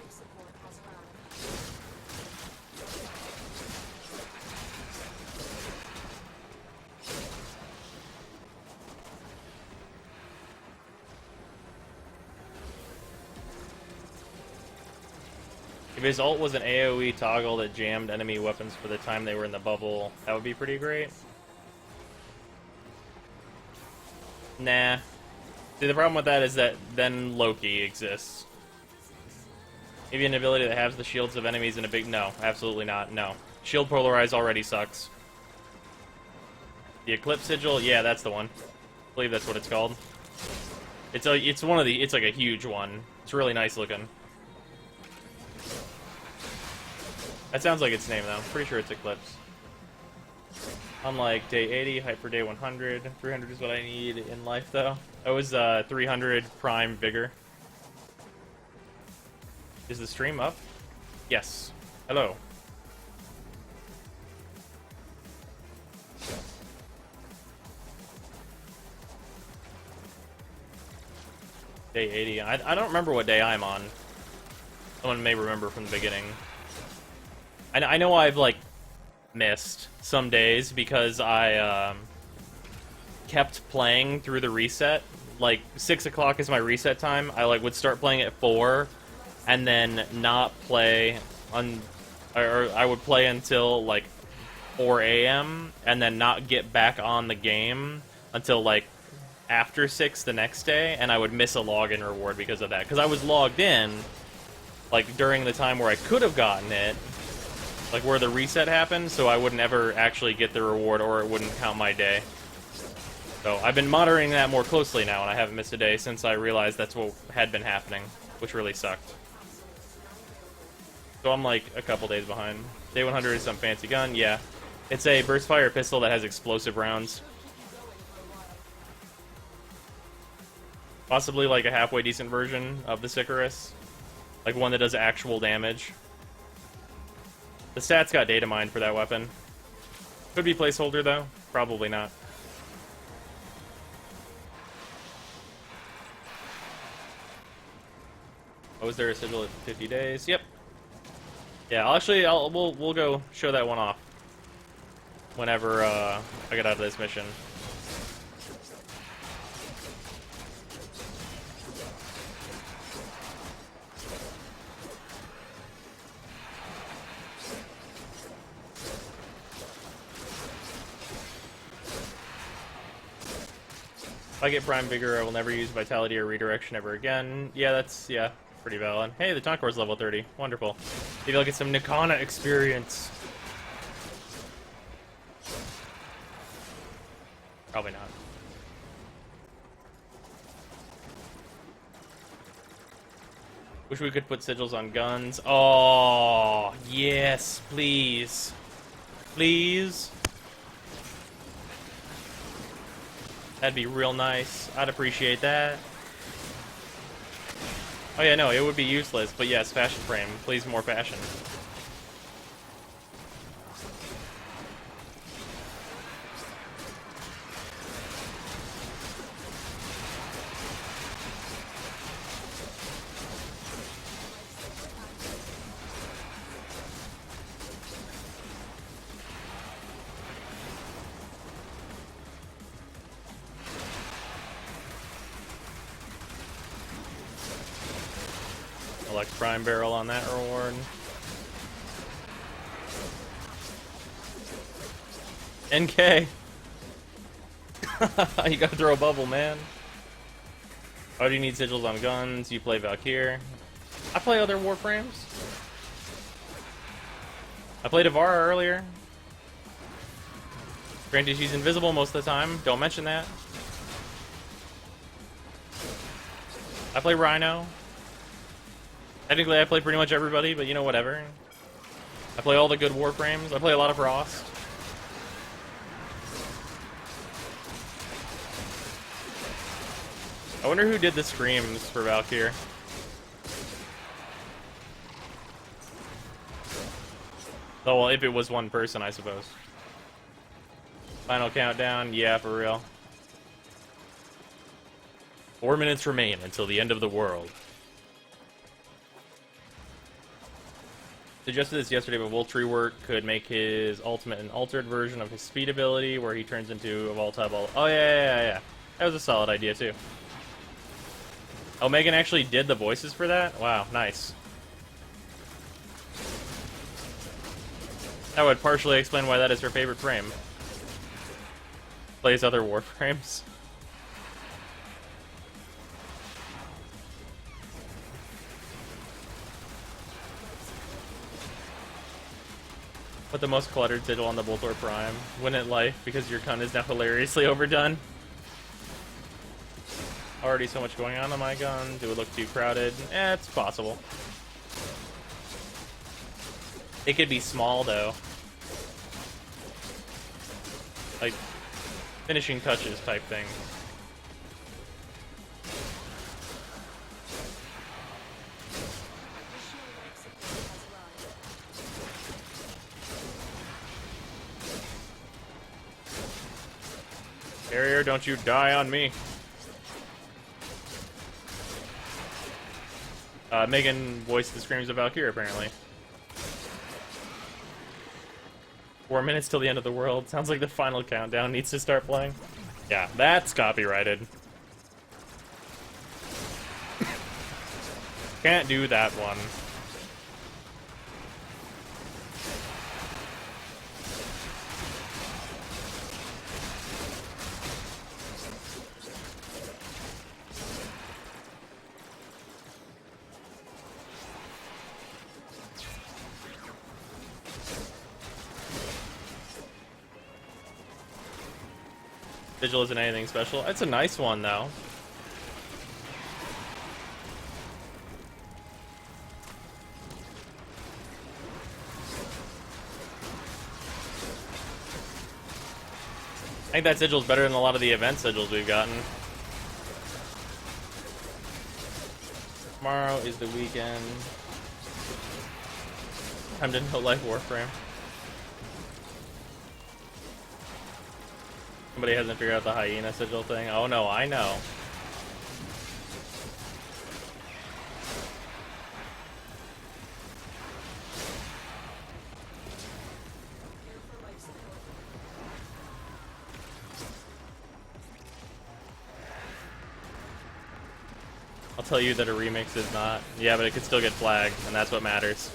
If his ult was an AoE toggle that jammed enemy weapons for the time they were in the bubble, that would be pretty great. Nah. See, the problem with that is that then Loki exists. Maybe an ability that has the shields of enemies in a big... No, absolutely not. No. Shield Polarize already sucks. The Eclipse Sigil? Yeah, that's the one. I believe that's what it's called. It's one of the... It's like a huge one. It's really nice looking. That sounds like its name, though. I'm pretty sure it's Eclipse. Unlike day 80, hyper day 100. 300 is what I need in life, though. That was 300 prime vigor. Is the stream up? Yes. Hello. Day 80. I don't remember what day I'm on. Someone may remember from the beginning. I know I've, like, missed some days because I kept playing through the reset. Like 6 o'clock is my reset time. I would start playing at 4 and then not play or I would play until like 4 a.m. and then not get back on the game until like after 6 the next day, and I would miss a login reward because of that, because I was logged in like during the time where I could have gotten it, like where the reset happened, so I wouldn't ever actually get the reward, or it wouldn't count my day. So I've been monitoring that more closely now, and I haven't missed a day since I realized that's what had been happening, which really sucked. So I'm like a couple days behind. Day 100 is some fancy gun, yeah. It's a burst fire pistol that has explosive rounds. Possibly like a halfway decent version of the Sicarus. Like one that does actual damage. The stats got data mined for that weapon. Could be placeholder though. Probably not. Oh, is there a sigil at 50 days? Yep. Yeah, we'll go show that one off whenever I get out of this mission. If I get Prime Vigor, I will never use Vitality or Redirection ever again. Yeah, that's, pretty valid. Hey, the Taunt Core's level 30. Wonderful. Maybe I'll get some Nikana experience. Probably not. Wish we could put sigils on guns. Oh, yes, please. Please. That'd be real nice. I'd appreciate that. Oh yeah, no, it would be useless, but yes, fashion frame. Please, more fashion. Elect Prime Barrel on that reward. NK! You gotta throw a bubble, man. Why do you need sigils on guns? You play Valkyr. I play other Warframes. I played Avara earlier. Granted, she's invisible most of the time. Don't mention that. I play Rhino. Technically, I play pretty much everybody, but you know, whatever. I play all the good Warframes. I play a lot of Frost. I wonder who did the screams for Valkyr. Oh, well, if it was one person, I suppose. Final countdown, yeah, for real. 4 minutes remain until the end of the world. Suggested this yesterday, but Wolf Rework could make his ultimate an altered version of his speed ability, where he turns into a volatile. Oh yeah. That was a solid idea too. Oh, Megan actually did the voices for that? Wow, nice. That would partially explain why that is her favorite frame. Plays other Warframes. Put the most cluttered sigil on the Boltor Prime. Win it life because your gun is now hilariously overdone. Already so much going on my gun. Do it look too crowded? It's possible. It could be small though. Like finishing touches type thing. Carrier, don't you die on me. Megan voiced the screams of Valkyrie, apparently. 4 minutes till the end of the world. Sounds like the final countdown needs to start playing. Yeah, that's copyrighted. Can't do that one. Vigil isn't anything special. It's a nice one, though. I think that sigil's better than a lot of the event sigils we've gotten. Tomorrow is the weekend. Time to no life Warframe. Somebody hasn't figured out the hyena sigil thing. Oh no, I know. I'll tell you that a remix is not. Yeah, but it could still get flagged, and that's what matters.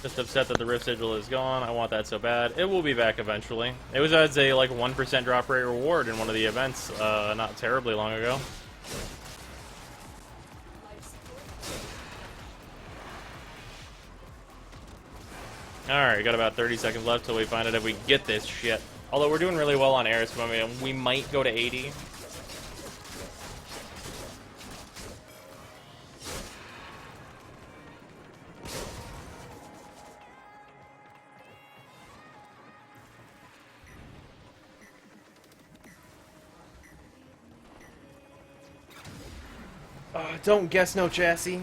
Just upset that the Rift Sigil is gone. I want that so bad. It will be back eventually. It was as a like 1% drop rate reward in one of the events not terribly long ago. Alright, got about 30 seconds left till we find out if we get this shit. Although we're doing really well on air, so I mean, we might go to 80. Don't guess no chassis.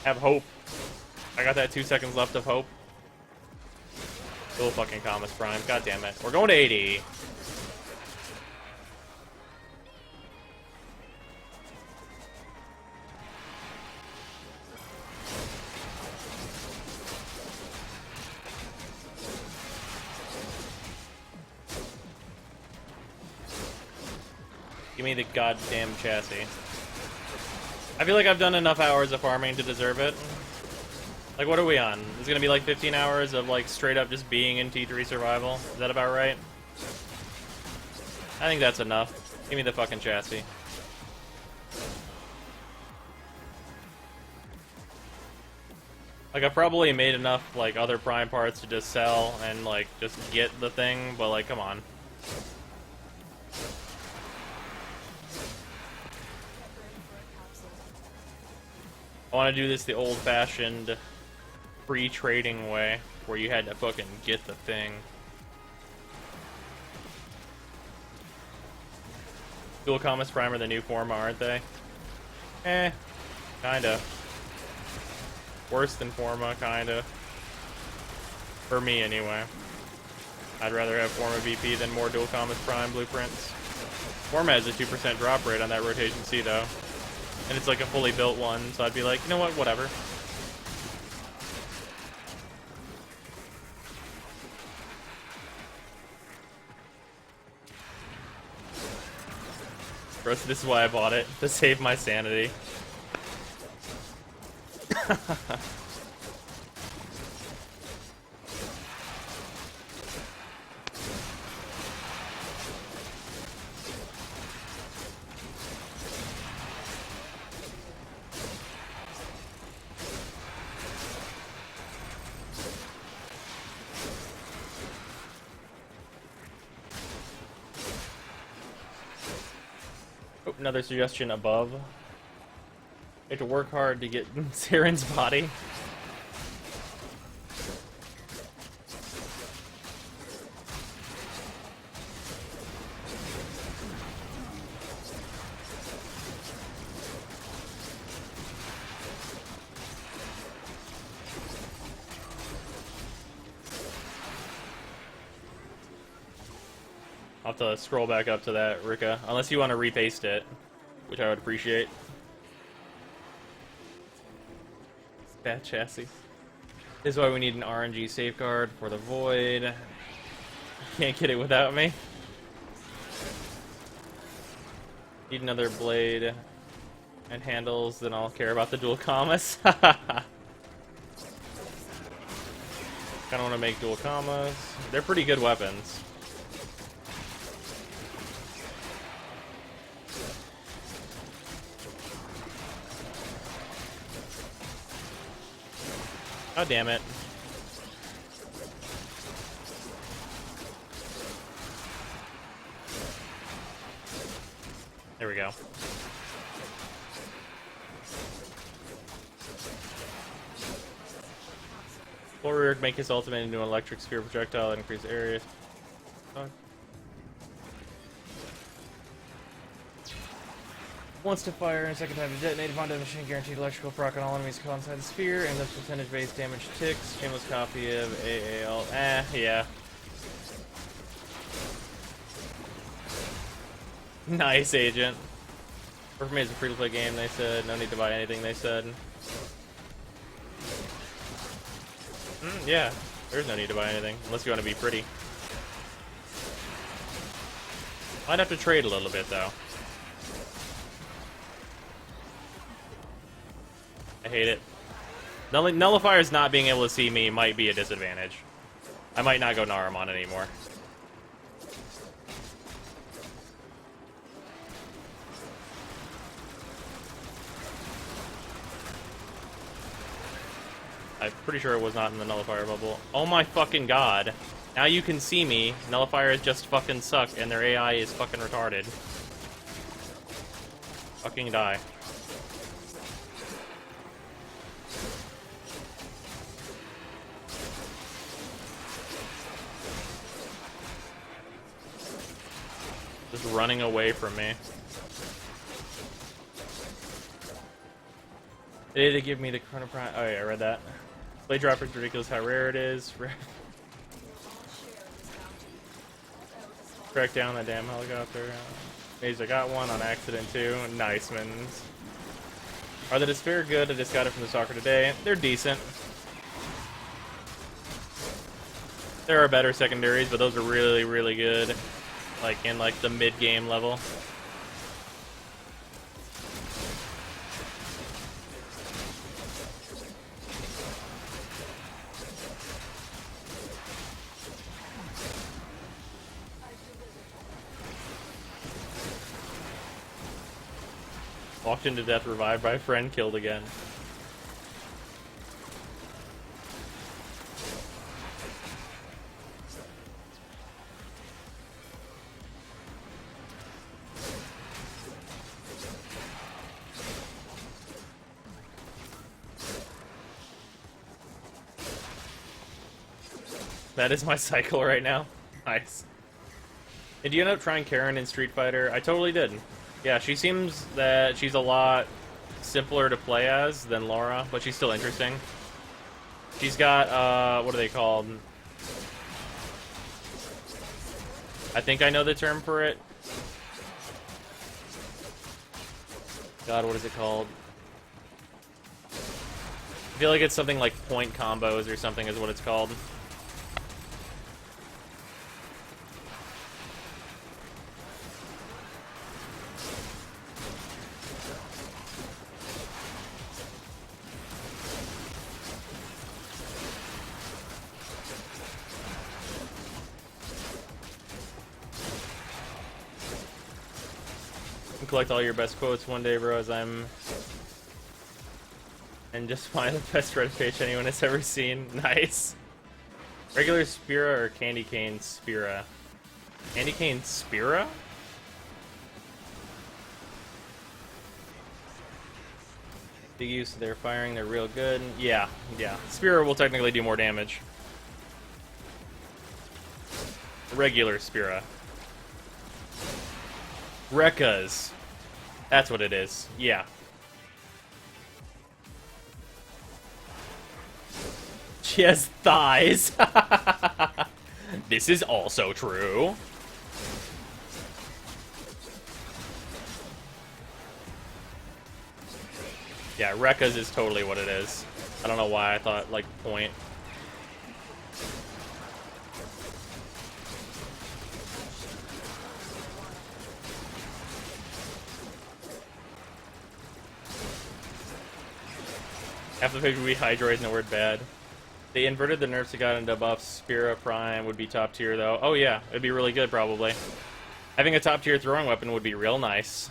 Have hope. I got that 2 seconds left of hope. Still fucking Comus Prime. God damn it. We're going to 80. Give me the goddamn chassis. I feel like I've done enough hours of farming to deserve it. Like, what are we on? It's gonna be like 15 hours of, like, straight up just being in T3 survival. Is that about right? I think that's enough. Give me the fucking chassis. Like, I probably made enough, like, other prime parts to just sell and, like, just get the thing, but, like, come on. I want to do this the old-fashioned free-trading way, where you had to fucking get the thing. Dual Comus Prime are the new forma, aren't they? Eh, kinda. Worse than forma, kinda. For me, anyway. I'd rather have forma VP than more Dual Comus Prime blueprints. Forma has a 2% drop rate on that rotation C, though. And it's like a fully built one, so I'd be like, you know what, whatever. Bro, this is why I bought it, to save my sanity. Oh, another suggestion above. You have to work hard to get Saryn's body. I'll have to scroll back up to that, Rika. Unless you want to repaste it, which I would appreciate. Bad chassis. This is why we need an RNG safeguard for the Void. Can't get it without me. Need another blade and handles, then I'll care about the dual commas. Kinda want to make dual commas. They're pretty good weapons. Oh, damn it. Warrior make his ultimate into an electric sphere projectile that increase area. Fuck. Once to fire and second time to detonate upon detonation, guaranteed electrical proc on all enemies caught inside the sphere, and the percentage based damage ticks. Shameless copy of AAL. Yeah. Nice, Agent. For me, it's a free-to-play game, they said. No need to buy anything, they said. Yeah, there's no need to buy anything, unless you want to be pretty. Might have to trade a little bit, though. I hate it. Nullifier's not being able to see me might be a disadvantage. I might not go Naramon anymore. I'm pretty sure it was not in the Nullifier bubble. Oh my fucking god. Now you can see me. Nullifiers just fucking suck, and their AI is fucking retarded. Fucking die. Just running away from me. They give me the Chrono Prime. Oh yeah, I read that. Blade Dropper's ridiculous how rare it is. Crack down that damn helicopter. Maze, I got one on accident too. Nice ones. Are the Despair good? I just got it from the soccer today. They're decent. There are better secondaries, but those are really, really good. Like in like the mid-game level. Walked into death, revived by a friend, killed again. That is my cycle right now. Nice. Did you end up trying Karen in Street Fighter? I totally did. Yeah, she seems that she's a lot simpler to play as than Laura, but she's still interesting. She's got, what are they called? I think I know the term for it. God, what is it called? I feel like it's something like point combos or something is what it's called. Collect all your best quotes one day, bro, as I'm... And just find the best red page anyone has ever seen. Nice. Regular Spira or Candy Cane Spira? Candy Cane Spira? Big use of their firing, they're real good. Yeah. Spira will technically do more damage. Regular Spira. Rekkas. That's what it is. Yeah. She has thighs. This is also true. Yeah, Rekkas is totally what it is. I don't know why I thought, like, point. Half the page would be Hydroid and the word bad. They inverted the nerfs that got into buffs. Spira Prime would be top tier, though. Oh, yeah. It'd be really good, probably. Having a top tier throwing weapon would be real nice.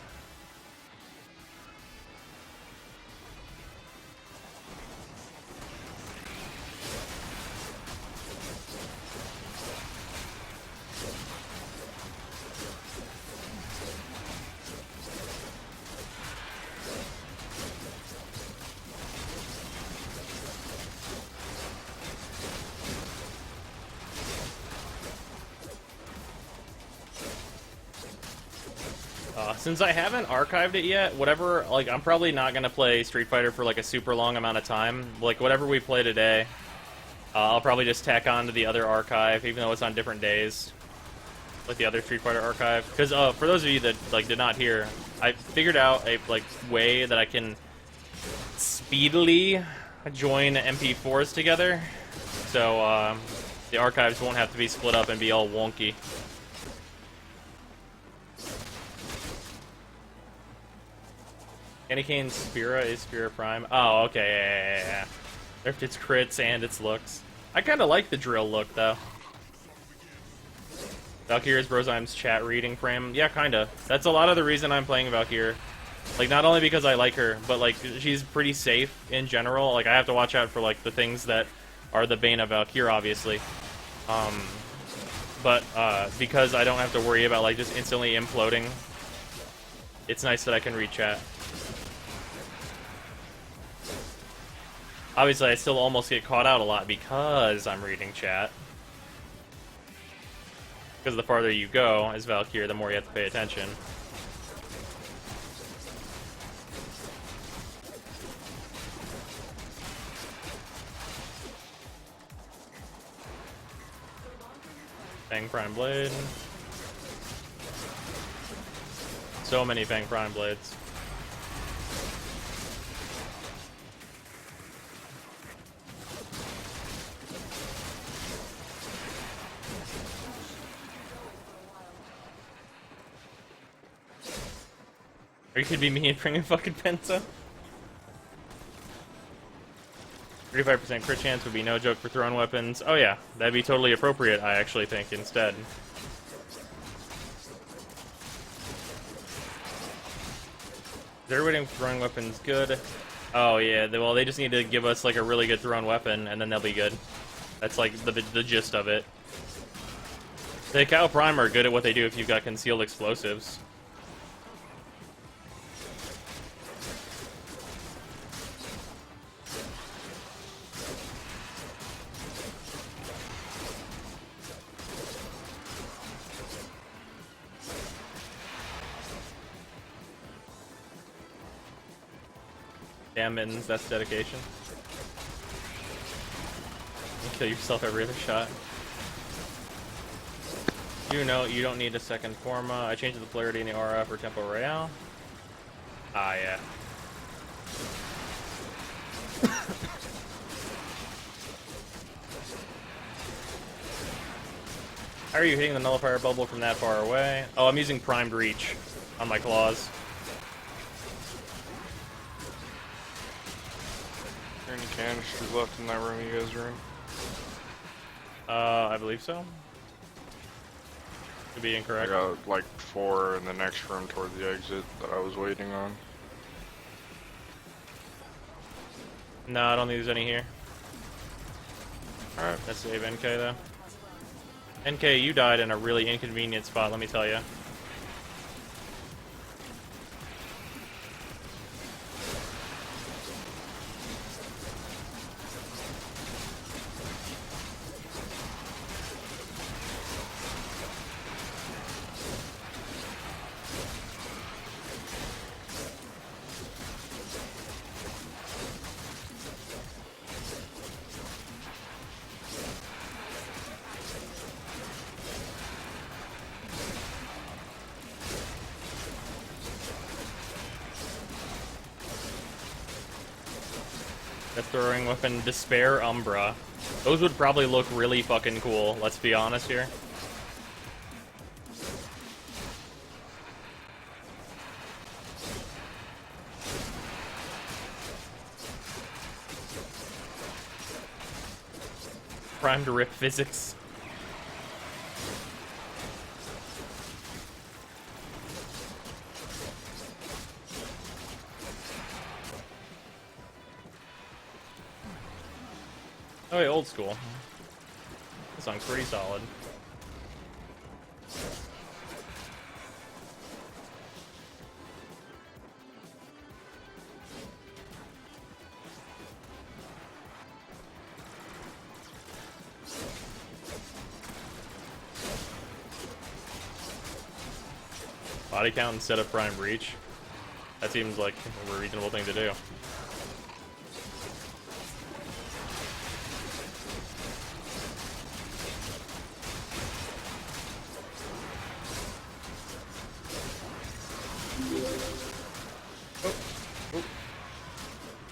Since I haven't archived it yet, whatever, like, I'm probably not gonna play Street Fighter for, like, a super long amount of time. Like, whatever we play today, I'll probably just tack on to the other archive, even though it's on different days. Like the other Street Fighter archive. Because, for those of you that, like, did not hear, I figured out a, like, way that I can speedily join MP4s together. So, the archives won't have to be split up and be all wonky. Candy Cane's Spira is Spira Prime. Oh, okay, yeah. It's crits and its looks. I kind of like the drill look, though. Valkyrie is Brozime's chat reading frame. Yeah, kind of. That's a lot of the reason I'm playing Valkyrie. Like, not only because I like her, but, like, she's pretty safe in general. Like, I have to watch out for, like, the things that are the bane of Valkyrie, obviously. But because I don't have to worry about, like, just instantly imploding, it's nice that I can read chat. Obviously, I still almost get caught out a lot because I'm reading chat. Because the farther you go as Valkyrie, the more you have to pay attention. Fang Prime Blade. So many Fang Prime Blades. Or you could be me and bring a fucking Penta. 35% crit chance would be no joke for thrown weapons. Oh yeah, that'd be totally appropriate, I actually think, instead. Is everybody with throwing weapons good? Oh yeah, well they just need to give us like a really good thrown weapon and then they'll be good. That's like the gist of it. The Cow Prime are good at what they do if you've got concealed explosives. Damn mittens, that's dedication. You kill yourself every other shot. You know you don't need a second forma. I changed the polarity in the aura for Tempo Royale. Ah, yeah. How are you hitting the nullifier bubble from that far away? Oh, I'm using primed reach on my claws. Are there any canisters left in that room you guys are in? I believe so. Could be I incorrect. got like 4 in the next room toward the exit that I was waiting on. No, I don't think there's any here. Alright. Let's save NK though. NK, you died in a really inconvenient spot, let me tell you. The throwing weapon, Despair Umbra. Those would probably look really fucking cool, let's be honest here. Primed Rip Physics. Oh yeah, old school. This song's pretty solid. body count instead of prime breach. That seems like a reasonable thing to do.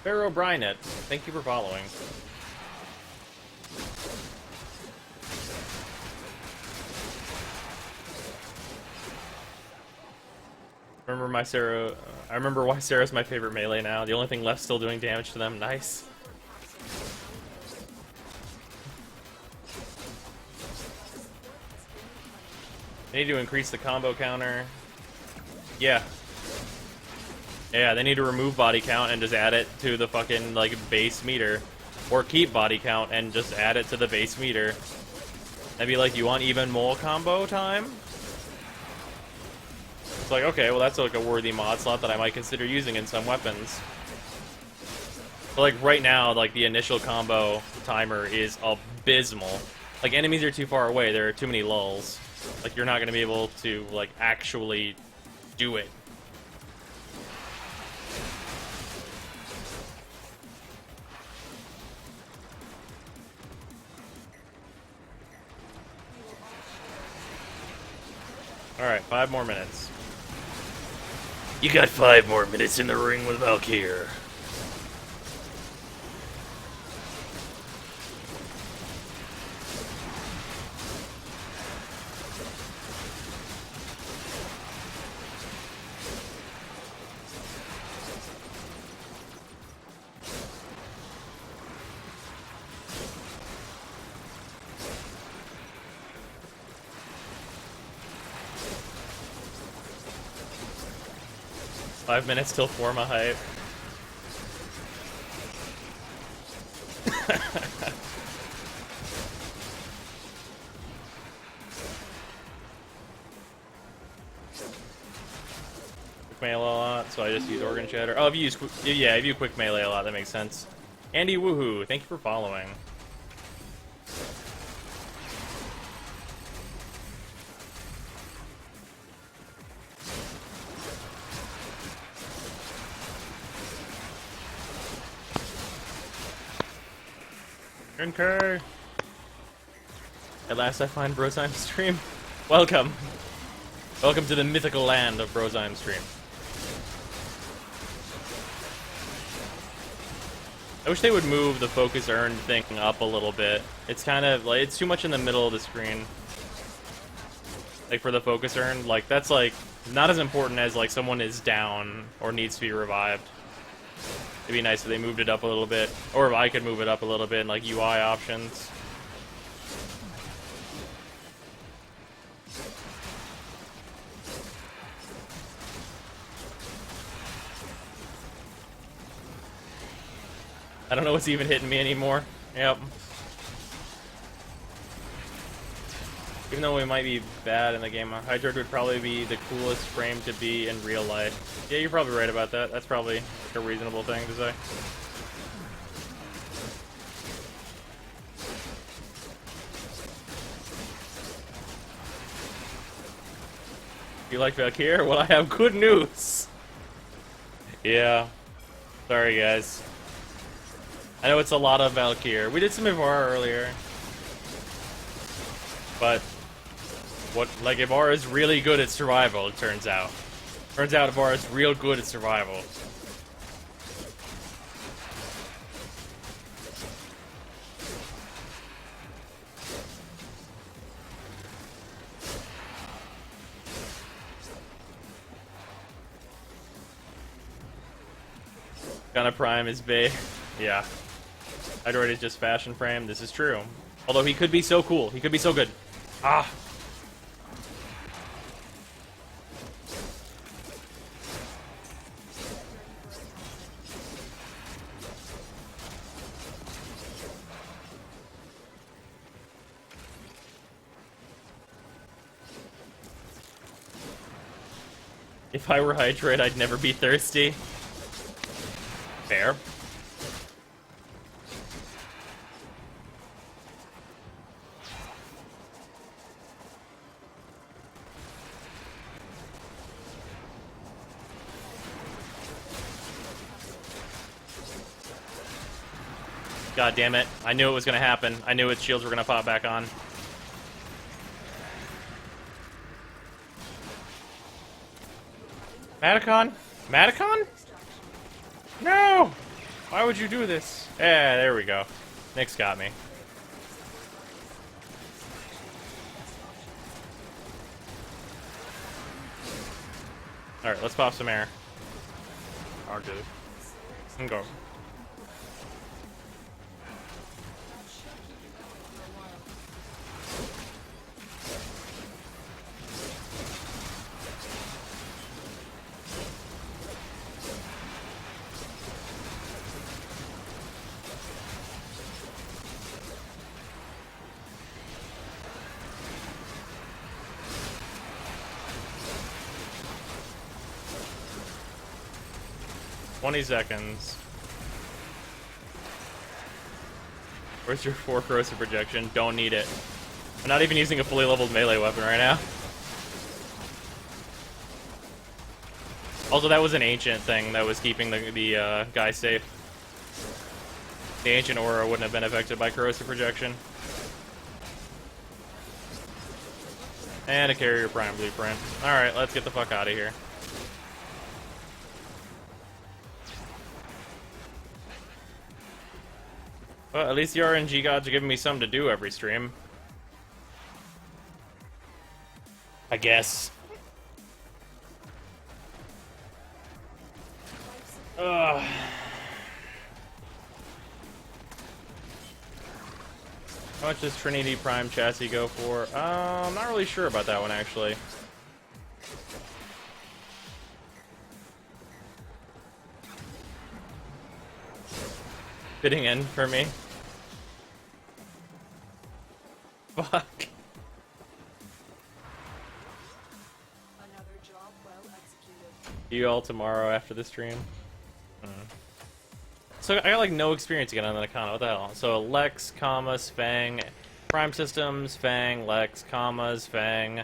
Pharaoh Brynet, thank you for following. I remember why Sarah's my favorite melee now. The only thing left still doing damage to them. Nice. They need to increase the combo counter. Yeah. Yeah, they need to remove body count and just add it to the fucking, like, base meter. Or keep body count and just add it to the base meter. That'd be like, you want even more combo time? It's like, okay, well that's like a worthy mod slot that I might consider using in some weapons. But like, right now, like, the initial combo timer is abysmal. Like, enemies are too far away, there are too many lulls. Like, you're not gonna be able to, like, actually do it. Alright, 5 more minutes. You got 5 more minutes in the ring with Valkyr. Five minutes till Forma hype. Quick melee a lot, so I just use organ shatter. Oh, if you use if you quick melee a lot, that makes sense. Andy Woohoo, thank you for following. Concur. At last I find Brozime stream. Welcome. Welcome to the mythical land of Brozime stream. I wish they would move the focus earned thing up a little bit. It's kind of like, it's too much in the middle of the screen. Like for the focus earned, like that's like not as important as like someone is down or needs to be revived. It'd be nice if they moved it up a little bit, or if I could move it up a little bit in like UI options. I don't know what's even hitting me anymore. Yep. Even though we might be bad in the game, Hydroid would probably be the coolest frame to be in real life. Yeah, you're probably right about that. That's probably a reasonable thing to say. You like Valkyr? Well, I have good news. Yeah. Sorry, guys. I know it's a lot of Valkyr. We did some Ivar earlier. But like Ivar is really good at survival, it turns out. Turns out Ivar is real good at survival. Gonna Prime is bae. Yeah. Hydroid is just fashion frame. This is true. Although he could be so cool. He could be so good. Ah. If I were Hydroid, I'd never be thirsty. Fair. God damn it. I knew it was gonna happen. I knew its shields were gonna pop back on. Matacon? Matacon? No! Why would you do this? Yeah, there we go. Nick's got me. Alright, let's pop some air. Okay. And go. $20 seconds. Where's your 4 corrosive projection? Don't need it. I'm not even using a fully leveled melee weapon right now. Also, that was an ancient thing that was keeping the guy safe. The ancient aura wouldn't have been affected by corrosive projection. And a carrier prime blueprint. Alright, let's get the fuck out of here. Well, at least the RNG gods are giving me something to do every stream. I guess. Ugh. How much does Trinity Prime chassis go for? I'm not really sure about that one, actually. Fitting in for me. Fuck. Another job well executed. See you all tomorrow after the stream. So I got like no experience again on the Nakana. What the hell? So Lex, commas, Fang, Prime Systems, Fang, Lex, commas, Fang,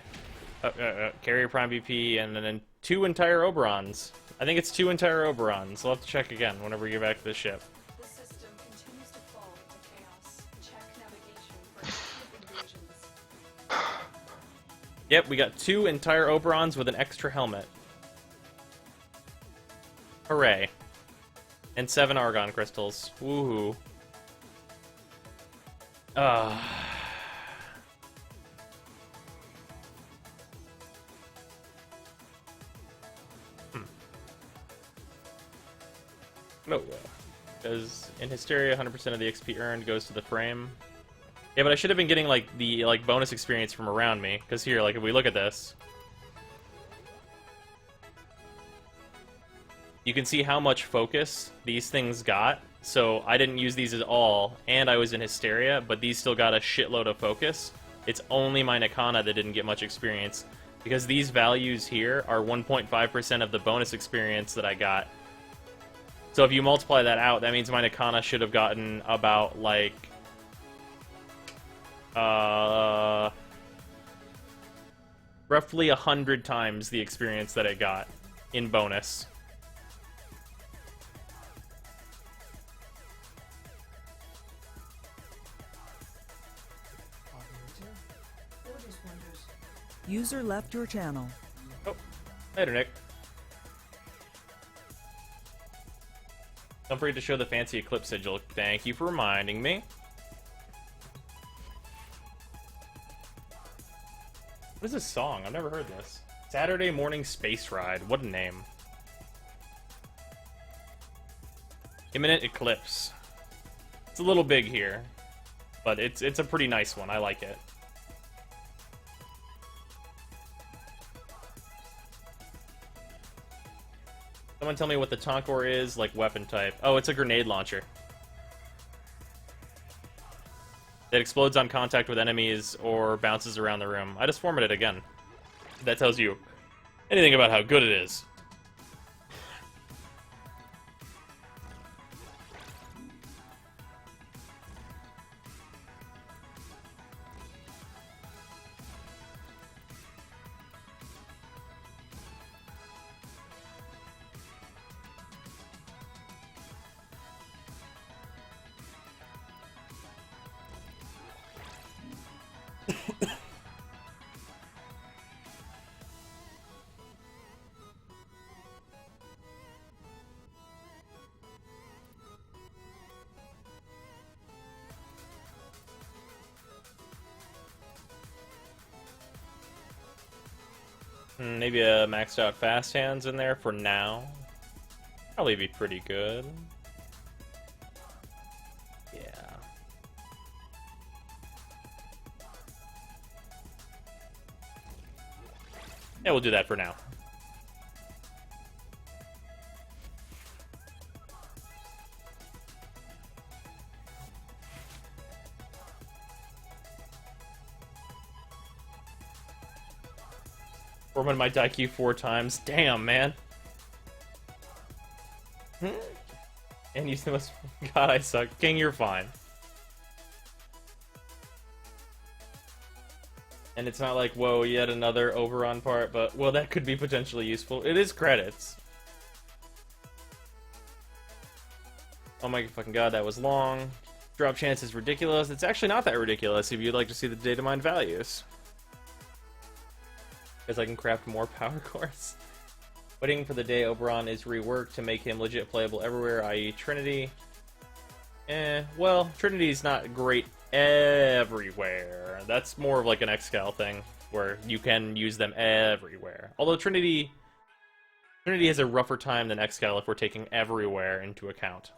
Carrier Prime BP, and then 2 entire Oberons. I think it's 2 entire Oberons. We'll have to check again whenever we get back to the ship. The system continues to fall into chaos. Check navigation for active invasions. Yep, we got 2 entire Oberons with an extra helmet. Hooray. And 7 Argon crystals. Woohoo. No. Because in Hysteria, 100% of the XP earned goes to the frame. Yeah, but I should have been getting, like, the, like, bonus experience from around me. Because here, like, if we look at this, you can see how much focus these things got. So I didn't use these at all, and I was in Hysteria, but these still got a shitload of focus. It's only my Nakana that didn't get much experience, because these values here are 1.5% of the bonus experience that I got. So if you multiply that out, that means my Nakana should have gotten about, like, roughly 100 times the experience that it got in bonus. User left your channel. Oh, later, Nick. Don't forget to show the fancy Eclipse sigil. Thank you for reminding me. What is this song? I've never heard this. Saturday Morning Space Ride. What a name. Imminent Eclipse. It's a little big here, but it's a pretty nice one. I like it. Someone tell me what the Tonkor is, like, weapon type. Oh, it's a grenade launcher. It explodes on contact with enemies or bounces around the room. I just formatted it again. That tells you anything about how good it is. Maybe a maxed out fast hands in there for now. Probably be pretty good. Yeah. Yeah, we'll do that for now. Foreman my Daikyu 4 times. Damn, man. And you the most. God, I suck. King, you're fine. And it's not like, whoa, yet another overrun part, but, well, that could be potentially useful. It is credits. Oh my fucking god, that was long. Drop chance is ridiculous. It's actually not that ridiculous if you'd like to see the data mine values. Because I can craft more power cores. Waiting for the day Oberon is reworked to make him legit playable everywhere, i.e. Trinity. Well, Trinity's not great everywhere. That's more of like an Xcal thing, where you can use them everywhere. Although Trinity has a rougher time than Xcal if we're taking everywhere into account.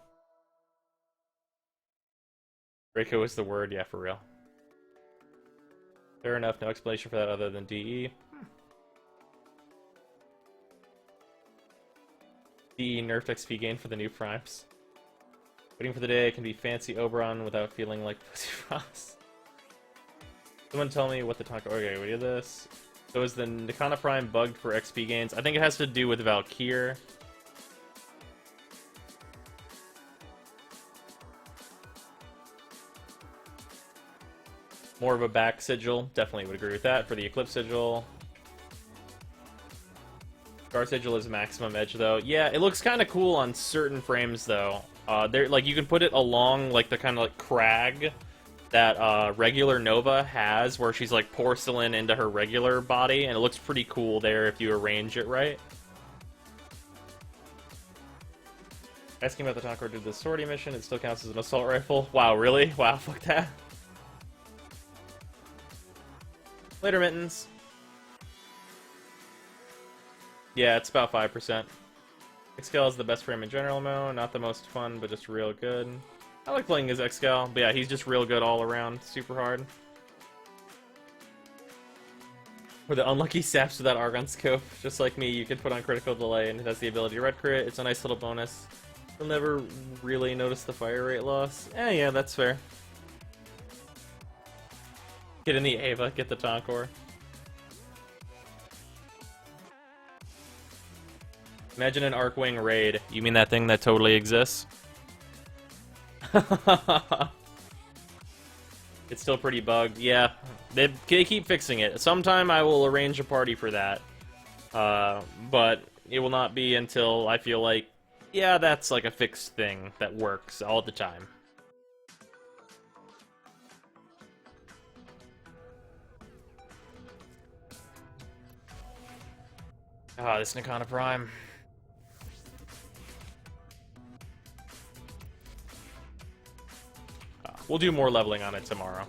Draco is the word, yeah, for real. Fair enough, no explanation for that other than DE. DE nerfed XP gain for the new primes. Waiting for the day can be fancy Oberon without feeling like Pussy Frost. Someone tell me what the talk. Okay, we did this. So is the Nikana Prime bugged for XP gains? I think it has to do with Valkyr. More of a back sigil. Definitely would agree with that for the Eclipse sigil. Scar sigil is maximum edge though. Yeah, it looks kind of cool on certain frames though. There, like you can put it along like the kind of like crag that regular Nova has, where she's like porcelain into her regular body, and it looks pretty cool there if you arrange it right. Asking about the Tankor did the sortie mission, it still counts as an assault rifle. Wow, really? Wow, fuck that. Later, Mittens. Yeah, it's about 5%. Xcal is the best frame in general mode, not the most fun, but just real good. I like playing as Xcal, but yeah, he's just real good all around, super hard. For the unlucky saps with that Argon scope, just like me, you can put on critical delay, and it has the ability to red crit. It's a nice little bonus. You'll never really notice the fire rate loss. Yeah, that's fair. Get in the Ava, get the Tankor. Imagine an Arcwing raid. You mean that thing that totally exists? It's still pretty bugged. Yeah, they keep fixing it. Sometime I will arrange a party for that. But it will not be until I feel like, yeah, that's like a fixed thing that works all the time. Ah, this Nikana Prime. We'll do more leveling on it tomorrow.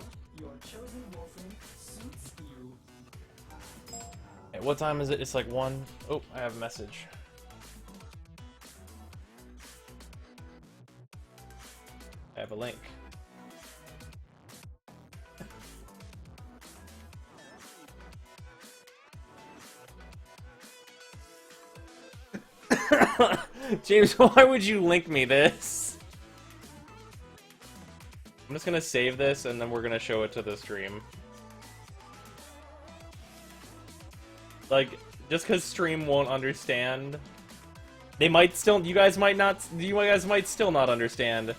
Hey, what time is it? It's like 1. Oh, I have a message. I have a link. James, why would you link me this? I'm just gonna save this and then we're gonna show it to the stream. Like, just cause stream won't understand. They might still, you guys might still not understand.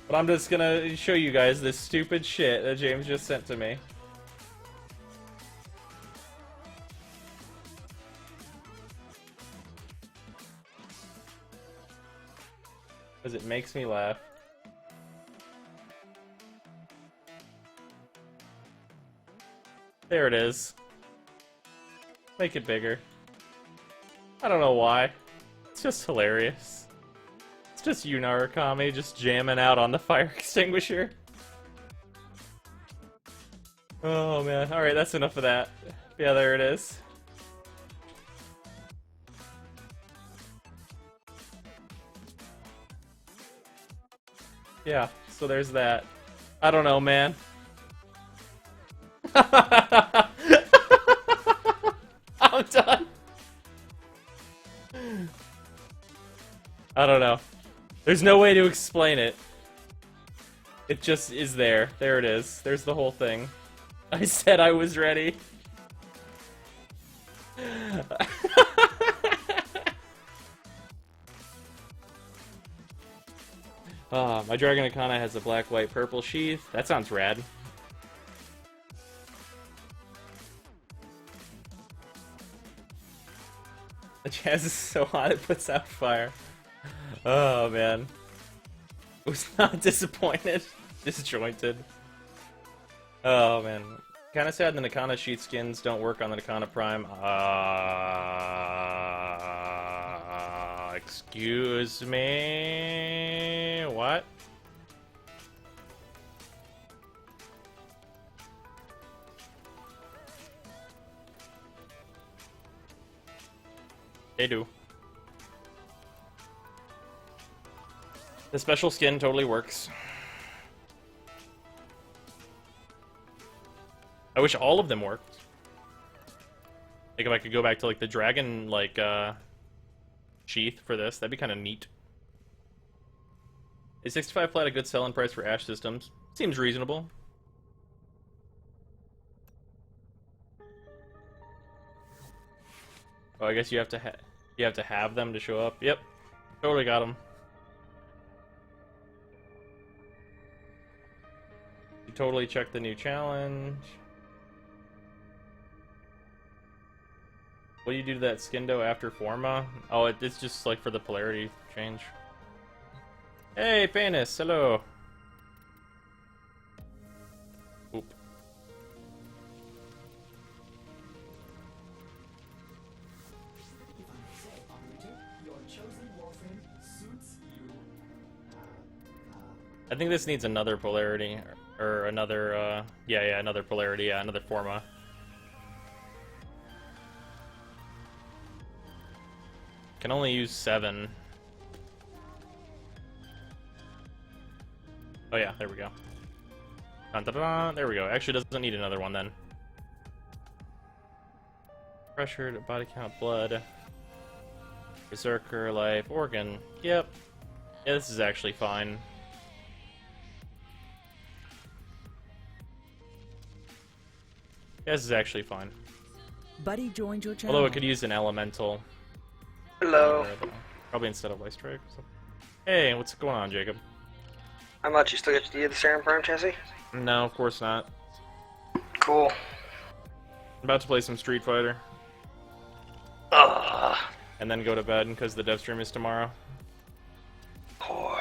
But I'm just gonna show you guys this stupid shit that James just sent to me. Cause it makes me laugh. There it is. Make it bigger. I don't know why. It's just hilarious. It's just you, Narukami, just jamming out on the fire extinguisher. Oh man. Alright, that's enough of that. Yeah, there it is. Yeah, so there's that. I don't know, man. I'm done. I don't know. There's no way to explain it. It just is there. There it is. There's the whole thing. I said I was ready. My Dragon Akana has a black, white, purple sheath. That sounds rad. The Jazz is so hot it puts out fire. Oh man. Was not disappointed. Disjointed. Oh man. Kinda sad the Nakana sheath skins don't work on the Nakana Prime. Excuse me? What? They do. The special skin totally works. I wish all of them worked. Like if I could go back to like the dragon sheath for this, that'd be kind of neat. Is 65 flat a good selling price for Ash systems? Seems reasonable. Oh, I guess you have to have them to show up. Yep, totally got them. You totally checked the new challenge. What do you do to that Skindo after Forma? Oh, it's just like for the polarity change. Hey, Panis, hello. Oop. I think this needs another polarity, or another, yeah, another polarity, yeah, another Forma. Can only use 7. Oh yeah, there we go. Dun, dun, dun, there we go. Actually, doesn't need another one then. Pressured, body count, blood. Berserker, life, organ. Yep. Yeah, this is actually fine. Yeah, this is actually fine. Buddy joined your channel. Although it could use an elemental. Hello. Probably instead of Light Strike. So. Hey, what's going on, Jacob? How much? You still get to do the Saryn Prime chassis? No, of course not. Cool. I'm about to play some Street Fighter. Ugh. And then go to bed because the dev stream is tomorrow. Poor.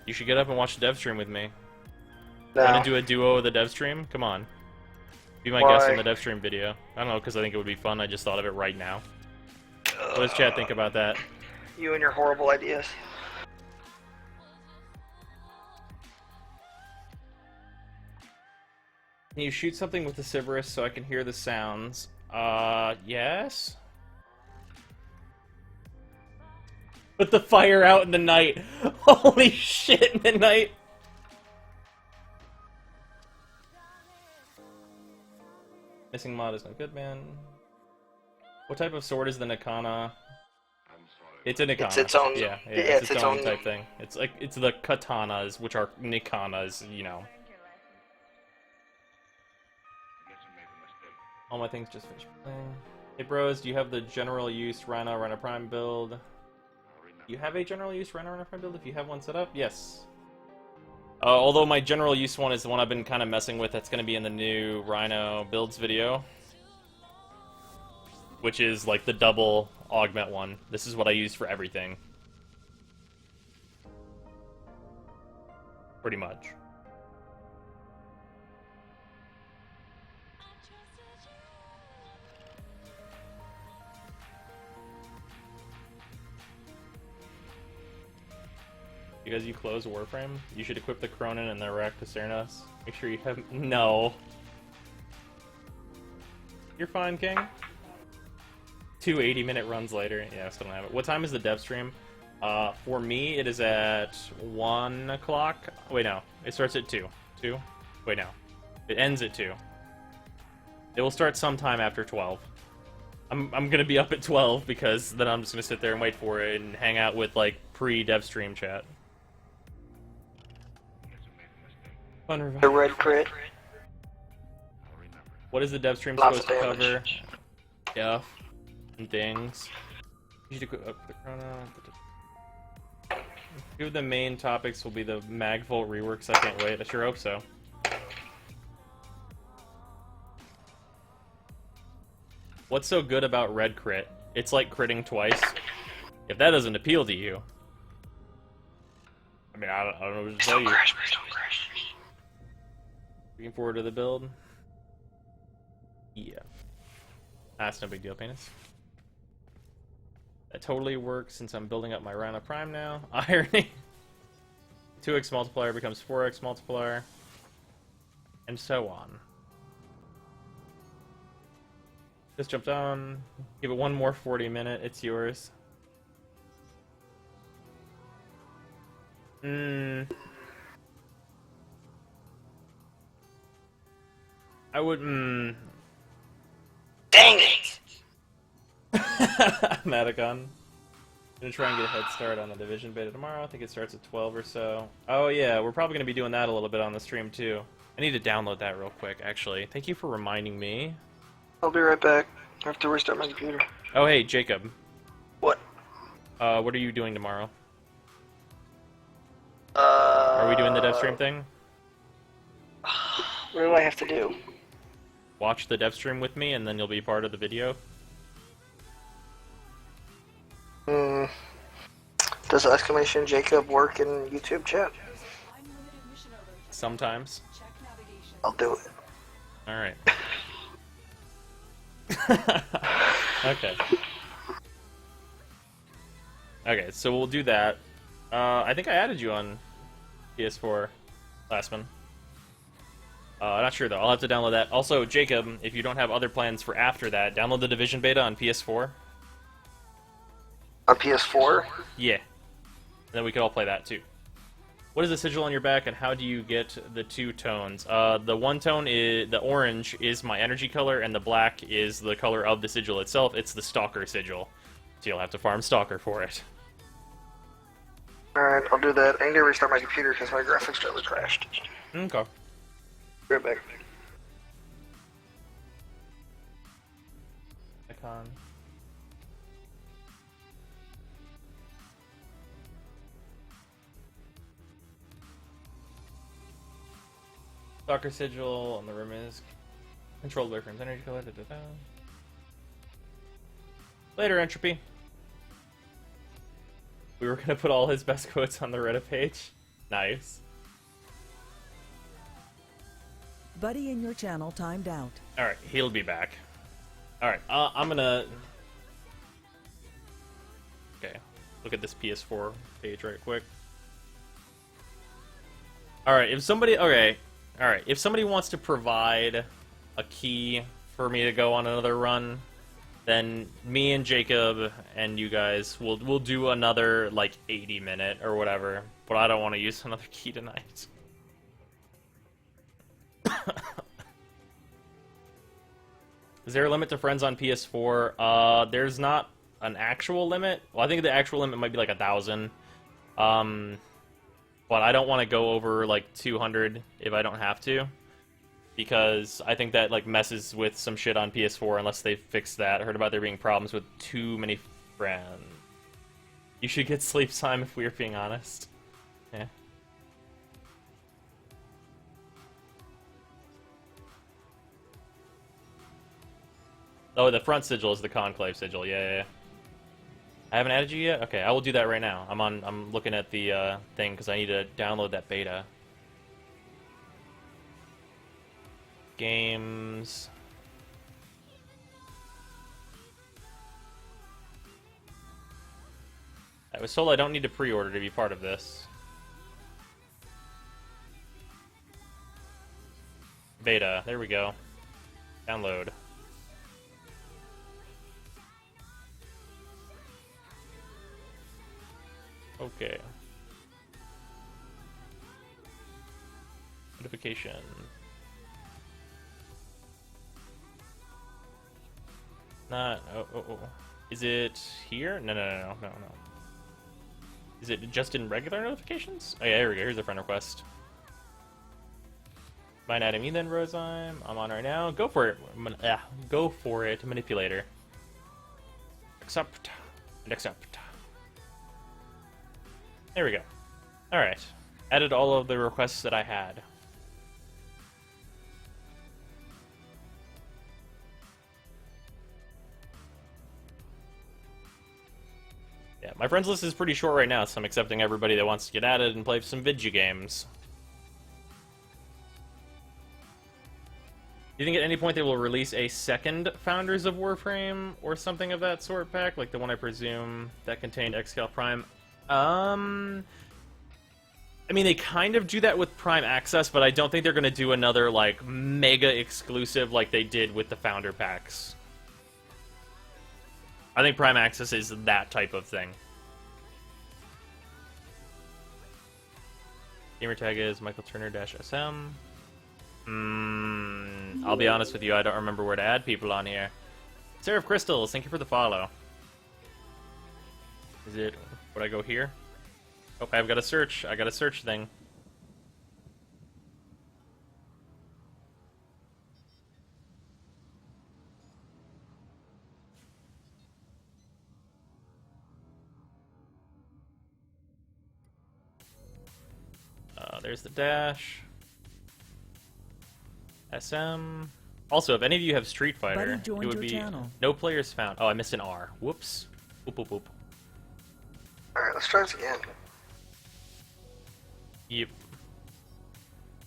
You should get up and watch the dev stream with me. No. Want to do a duo of the dev stream? Come on. Be my guest on the dev stream video. I don't know, because I think it would be fun. I just thought of it right now. What does chat think about that? You and your horrible ideas. Can you shoot something with the Cerberus so I can hear the sounds? Yes? Put the fire out in the night. Holy shit, midnight. Missing mod is no good, man. What type of sword is the Nakana? It's a Nikana. It's its own. Yeah, it's its own type thing. It's like it's the katanas, which are Nikanas, you know. All my things just finished playing. Hey bros, do you have the general use Rhino Prime build? You have a general use Rhino Prime build if you have one set up? Yes. Although my general use one is the one I've been kind of messing with, that's going to be in the new Rhino builds video. Which is like the double augment one. This is what I use for everything. Pretty much. Because you close Warframe, you should equip the Cronin and the Rack to Cernos. Make sure you have... No. You're fine, King. 2 80-minute runs later. Yeah, I still don't have it. What time is the dev stream? For me, it is at 1 o'clock. Wait, no. It starts at 2. 2? Wait, no. It ends at 2. It will start sometime after 12. I'm gonna be up at 12 because then I'm just gonna sit there and wait for it and hang out with, like, pre-dev stream chat. Fun The red crit. What is the dev stream Lots supposed to of cover? damage. Yeah. And things. You should up the chrono. A few of the main topics will be the Magvolt reworks. I can't wait. I sure hope so. What's so good about red crit? It's like critting twice. If that doesn't appeal to you, I mean, I don't know what to tell you. Crash, please don't crash. Looking forward to the build. Yeah. That's no big deal, penis. That totally works since I'm building up my Rhino Prime now. Irony. 2x multiplier becomes 4x multiplier. And so on. Just jumped on. Give it one more 40-minute. It's yours. I would, Dang it! Madicon. Gonna try and get a head start on the Division beta tomorrow. I think it starts at 12 or so. Oh yeah, we're probably gonna be doing that a little bit on the stream too. I need to download that real quick, actually. Thank you for reminding me. I'll be right back. I have to restart my computer. Oh hey, Jacob. What? What are you doing tomorrow? Are Are we doing the dev stream thing? What do I have to do? Watch the dev stream with me, and then you'll be part of the video. Does exclamation Jacob work in YouTube chat? Unlimited mission alert. Sometimes. Check navigation. I'll do it. Alright. Okay. Okay, so we'll do that. I think I added you on PS4, Lastman. I'm not sure though. I'll have to download that. Also, Jacob, if you don't have other plans for after that, download the Division beta on PS4. On PS4? Yeah. And then we can all play that too. What is the sigil on your back, and how do you get the two tones? The one tone is the orange is my energy color, and the black is the color of the sigil itself. It's the Stalker sigil, so you'll have to farm Stalker for it. Alright, I'll do that. I need to restart my computer because my graphics totally crashed. Okay. Be right back. Icon. Stalker sigil on the rim is controlled by Frame's energy color. Da, da, da. Later, Entropy. We were gonna put all his best quotes on the Reddit page. Nice. Buddy in your channel timed out. Alright, he'll be back. Alright, I'm gonna... Okay, look at this PS4 page right quick. Alright, if somebody... Okay, alright, if somebody wants to provide a key for me to go on another run, then me and Jacob and you guys will do another, like, 80-minute or whatever. But I don't want to use another key tonight. Is there a limit to friends on PS4? There's not an actual limit. Well, I think the actual limit might be like 1,000. But I don't want to go over like 200 if I don't have to, because I think that like messes with some shit on PS4 unless they fix that. I heard about there being problems with too many friends. You should get sleep time if we are being honest. Yeah. Oh, the front sigil is the Conclave sigil. Yeah. I haven't added you yet? Okay, I will do that right now. I'm looking at the thing because I need to download that beta. Games. I was told I don't need to pre-order to be part of this. Beta. There we go. Download. Okay. Notification. Not. Oh. Is it here? No. Is it just in regular notifications? Oh yeah, here we go. Here's a friend request. Mind adding me then, Brozime. I'm on right now. Go for it. Go for it, manipulator. Accept and accept. There we go. All right. Added all of the requests that I had. Yeah, my friends list is pretty short right now, so I'm accepting everybody that wants to get added and play some video games. Do you think at any point they will release a second Founders of Warframe or something of that sort pack, like the one I presume that contained Xcal Prime? I mean, they kind of do that with Prime Access, but I don't think they're going to do another, like, mega exclusive like they did with the Founder packs. I think Prime Access is that type of thing. Gamertag is Michael Turner-SM. I'll be honest with you, I don't remember where to add people on here. Seraph Crystals, thank you for the follow. Is it... would I go here? Oh, I've got a search. I got a search thing. There's the dash. SM. Also, if any of you have Street Fighter, Buddy it joined would your be channel. no players found. Oh, I missed an R. Whoops. Whoop. Alright, let's try this again. Yep.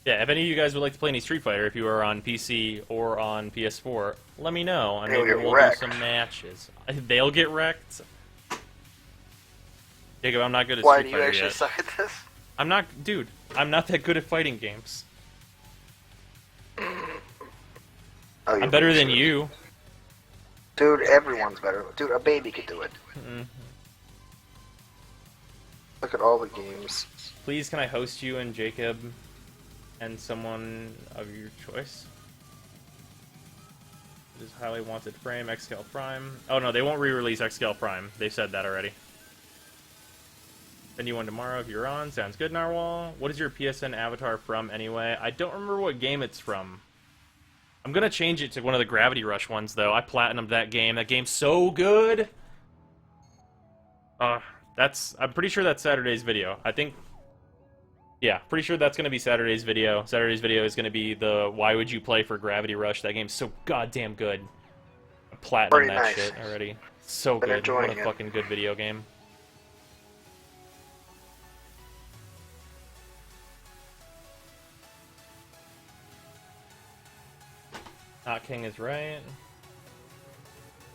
Yeah, if any of you guys would like to play any Street Fighter, if you are on PC or on PS4, let me know, and They'll maybe get we'll wrecked. do some matches. They'll get wrecked? Jacob, I'm not good at Why Street do you Fighter actually yet. suck at this? I'm not... Dude, I'm not that good at fighting games. Oh, I'm better than you. Dude, everyone's better. Dude, a baby could do it. Mm-hmm. Look at all the games. Please, can I host you and Jacob and someone of your choice? It is highly wanted frame, Xcal Prime. Oh no, they won't re-release Xcal Prime. They said that already. Send you one tomorrow if you're on. Sounds good, Narwhal. What is your PSN avatar from anyway? I don't remember what game it's from. I'm gonna change it to one of the Gravity Rush ones, though. I platinumed that game. That game's so good! I'm pretty sure that's Saturday's video. I think... Yeah, pretty sure that's gonna be Saturday's video. Saturday's video is gonna be the why would you play for Gravity Rush. That game's so goddamn good. I platinumed Pretty that nice. shit already. So Been good. enjoying What a it. fucking good video game. Not King is right.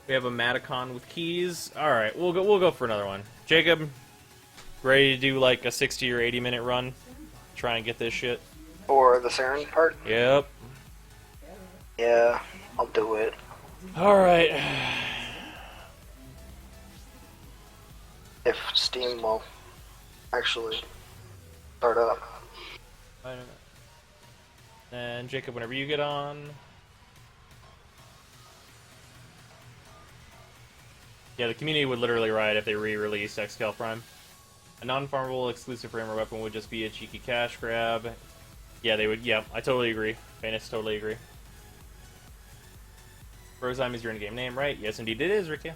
We have a Matacon with keys. All right, we'll go for another one. Jacob, ready to do like a 60 or 80 minute run? Try and get this shit. Or the Saryn part? Yep. Yeah, I'll do it. All right. If Steam will actually start up. And Jacob, whenever you get on. Yeah, the community would literally riot if they re-released Xcal Prime. A non-farmable exclusive framer weapon would just be a cheeky cash grab. Yeah, they would. Yeah, I totally agree. Famous, totally agree. Brozime is your in-game name, right? Yes, indeed it is, Ricky.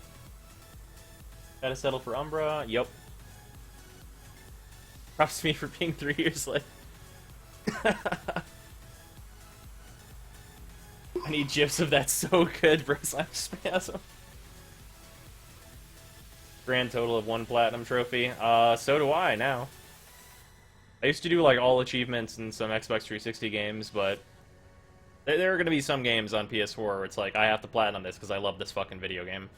Gotta settle for Umbra. Yep. Props to me for being 3 years late. I need gifs of that so good, Brozime Spasm. Grand total of 1 platinum trophy. So do I now. I used to do like all achievements in some Xbox 360 games, but there are going to be some games on PS4 where it's like, I have to platinum this because I love this fucking video game.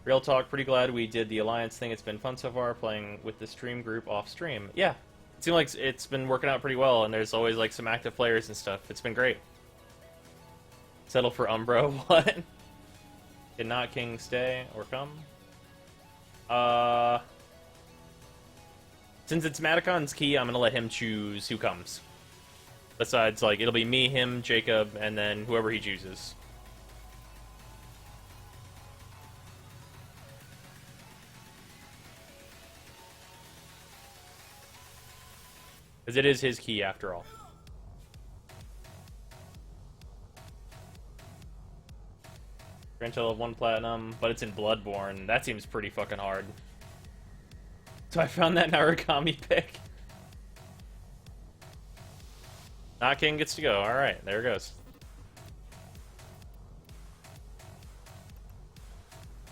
Real talk, pretty glad we did the Alliance thing. It's been fun so far playing with the stream group off stream. Yeah, it seems like it's been working out pretty well, and there's always like some active players and stuff. It's been great. Settle for Umbro, what? Did not King stay or come? Since it's Matacon's key, I'm gonna let him choose who comes. Besides, like, it'll be me, him, Jacob, and then whoever he chooses. Because it is his key, after all. Grandchild of 1 platinum, but it's in Bloodborne. That seems pretty fucking hard. So I found that Narukami pick. Not King gets to go. Alright, there it goes.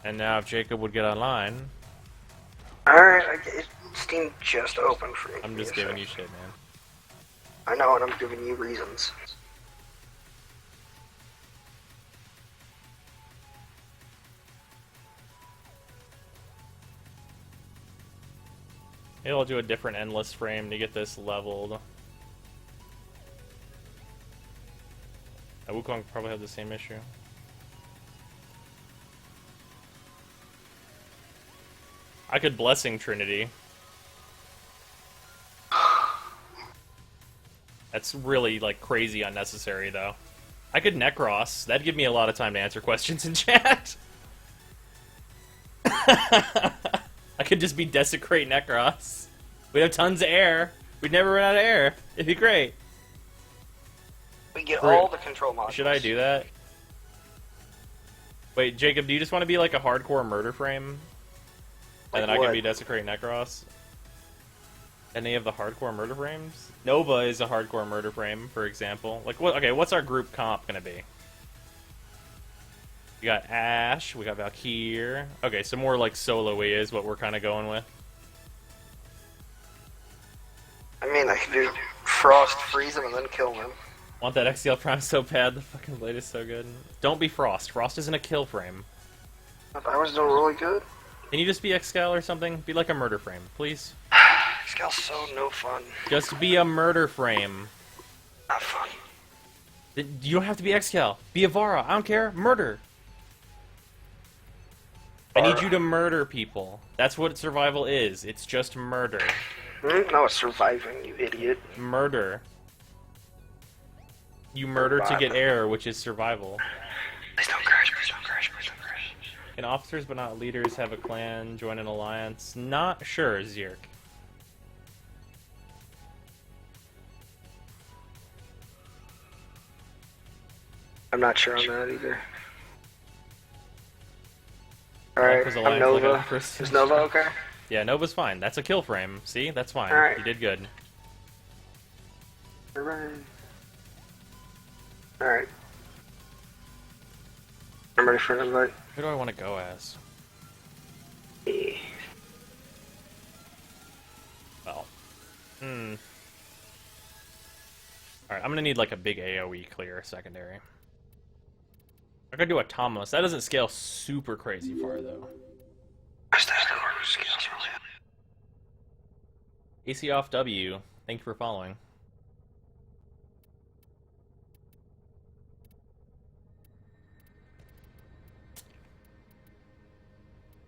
And now if Jacob would get online... Alright, Steam just opened for me. I'm just giving you shit, man. I know, and I'm giving you reasons. Maybe I'll do a different endless frame to get this leveled. Wukong probably have the same issue. I could Blessing Trinity. That's really, like, crazy unnecessary, though. I could Necros. That'd give me a lot of time to answer questions in chat. I could just be Desecrate Necros. We'd have tons of air. We'd never run out of air. It'd be great. We get all the control modules. Should I do that? Wait, Jacob, do you just want to be like a hardcore murder frame? Like And then I what? can be Desecrate Necros? Any of the hardcore murder frames? Nova is a hardcore murder frame, for example. Like, what? Okay, what's our group comp gonna be? We got Ash, we got Valkyr. Okay, so more like solo-y is what we're kind of going with. I mean, I could do Frost, freeze him, and then kill him. Want that XCL Prime so bad, the fucking blade is so good. Don't be Frost. Frost isn't a kill frame. I was doing really good. Can you just be Xcal or something? Be like a murder frame, please. This guy's so no fun. Just be a murder frame. Not fun. You don't have to be Xcal. Be a Vara. I don't care. Murder. I need you to murder people. That's what survival is. It's just murder. No, it's surviving, you idiot. Murder. You murder to get air, which is survival. Please don't crash, please don't crash, please don't crash. Can officers but not leaders have a clan, join an alliance? Not sure, Zirk. I'm not sure on that either. Alright, Because I'm alliance look Nova. up first. Is Nova okay? Yeah, Nova's fine. That's a kill frame. See? That's fine. Alright. You did good. Alright. Alright. I'm ready for an invite. Who do I want to go as? Well. Alright, I'm gonna need like a big AoE clear secondary. I could do a Thomas. That doesn't scale super crazy far though. AC off W. Thank you for following.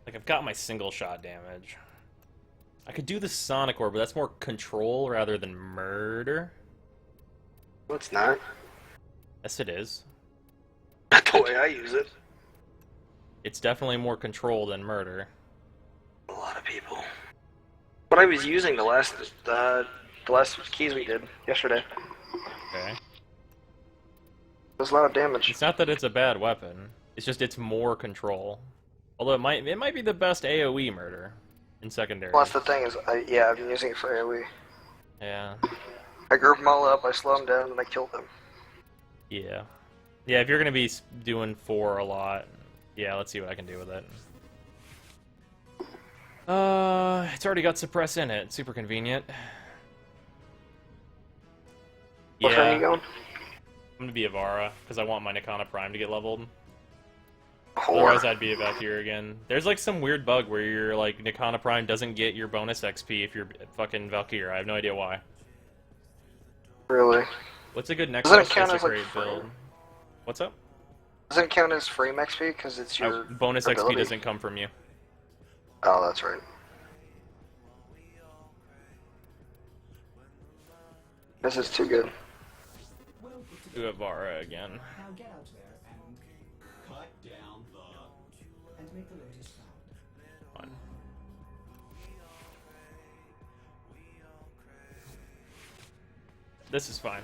Like, I've got my single shot damage. I could do the Sonic Orb, but that's more control rather than murder. No, it's not. Yes, it is. That's the way I use it. It's definitely more control than murder. A lot of people. But I was using the last keys we did yesterday. Okay. There's a lot of damage. It's not that it's a bad weapon. It's just it's more control. Although it might be the best AoE murder in secondary. Well, that's the thing is, I've been using it for AoE. Yeah. I group them all up, I slow them down, and I kill them. Yeah. Yeah, if you're gonna be doing 4 a lot, yeah, let's see what I can do with it. It's already got suppress in it. Super convenient. What friend are you going? I'm gonna be a Vara, because I want my Nikana Prime to get leveled. Whore. Otherwise, I'd be a Valkyr again. There's like some weird bug where your like Nikana Prime doesn't get your bonus XP if you're fucking Valkyr. I have no idea why. Really? What's a good next Doesn't it count as, Desecrate like, build? frame? What's up? Doesn't it count as frame XP because it's your Bonus ability? XP doesn't come from you. Oh, that's right. This is too good. Do Avara again. Now get out there and cut down the and make the lotus sound. Fine. This is fine.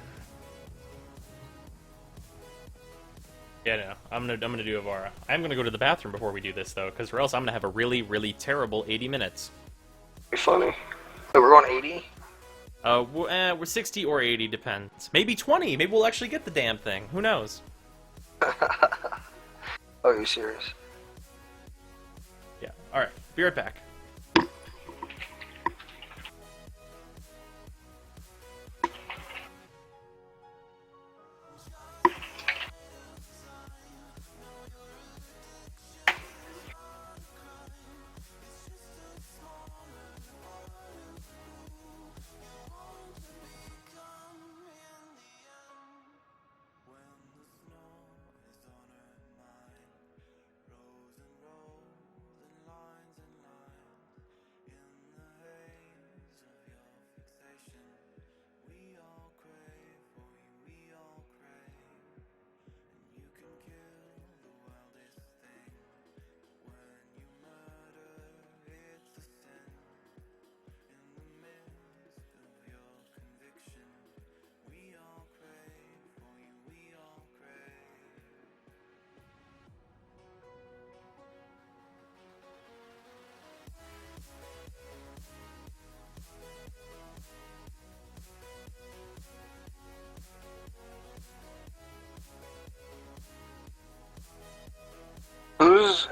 Yeah, no, I'm gonna do Avara. I'm gonna go to the bathroom before we do this though, because or else I'm gonna have a really, really terrible 80 minutes. Be funny. Wait, we're going 80? We're 60 or 80, depends. Maybe 20. Maybe we'll actually get the damn thing. Who knows? Oh, are you serious? Yeah. All right. Be right back.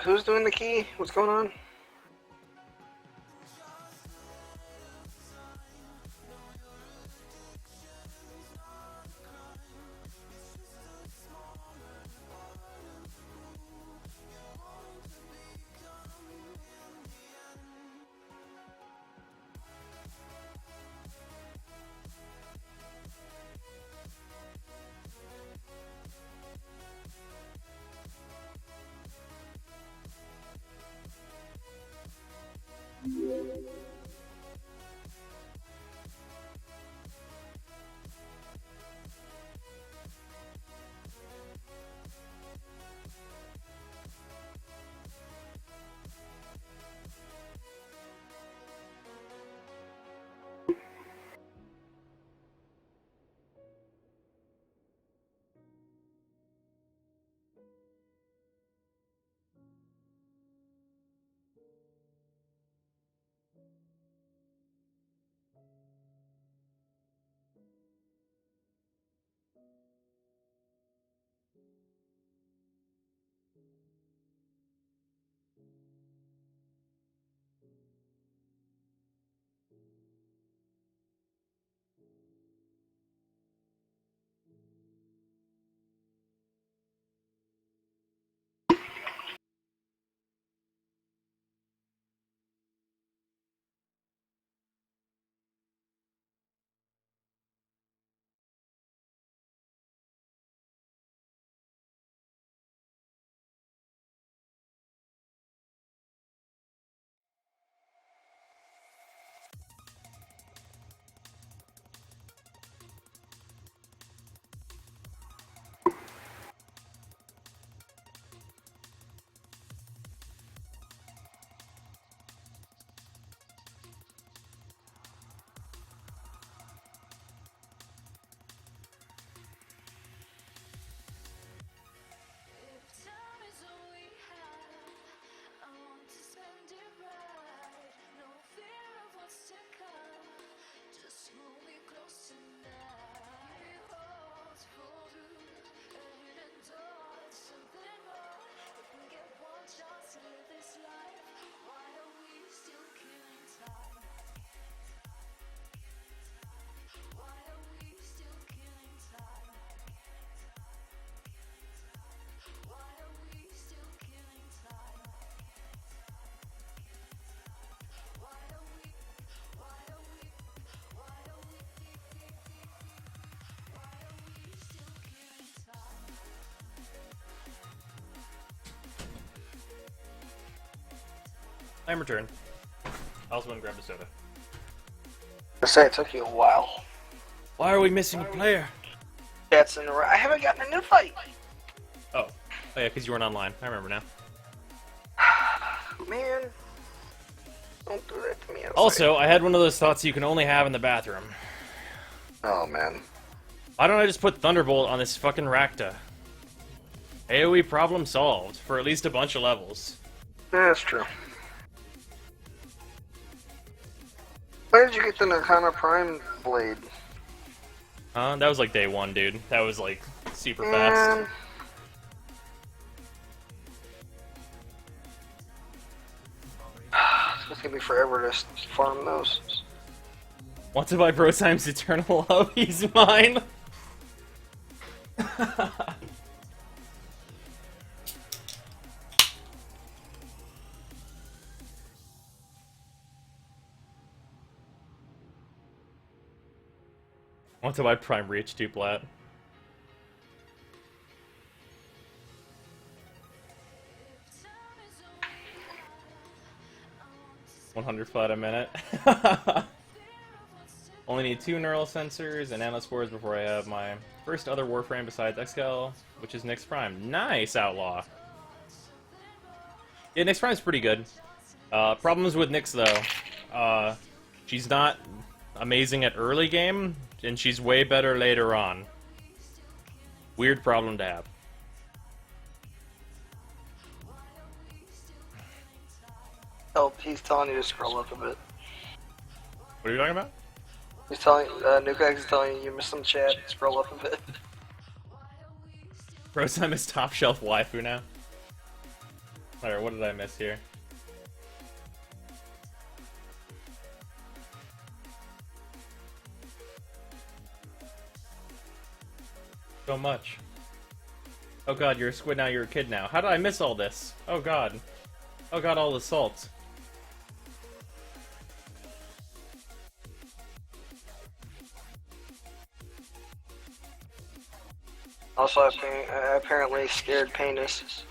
Who's doing the key? What's going on? I'm returned. I also went and grabbed a soda. I say it took you a while. Why are we missing a player? Chat's in the right. I haven't gotten a new fight. Oh yeah, because you weren't online. I remember now. Man. Don't do that to me. Also, I had one of those thoughts you can only have in the bathroom. Oh, man. Why don't I just put Thunderbolt on this fucking Rakta? AoE problem solved for at least a bunch of levels. Yeah, that's true. Where did you get the Nakana Prime blade? That was like day one, dude. That was like super fast. Man. It's gonna take me forever to farm those. Want to buy Brozime's Eternal Love? He's mine! Want to buy Prime Reach 2 Plat? 100 flat a minute. Only need 2 neural sensors and nanospores before I have my first other Warframe besides XL, which is Nyx Prime. Nice, Outlaw! Yeah, Nyx Prime's pretty good. Problems with Nyx, though. She's not amazing at early game, and she's way better later on. Weird problem to have. Oh, he's telling you to scroll up a bit. What are you talking about? He's telling, Nukex is telling you missed some chat. Scroll up a bit. Brozime is top shelf waifu now. Alright, what did I miss here? So much. Oh god, you're a squid now, you're a kid now. How did I miss all this? Oh god. Oh god, all the salt. Also, I apparently scared Penis.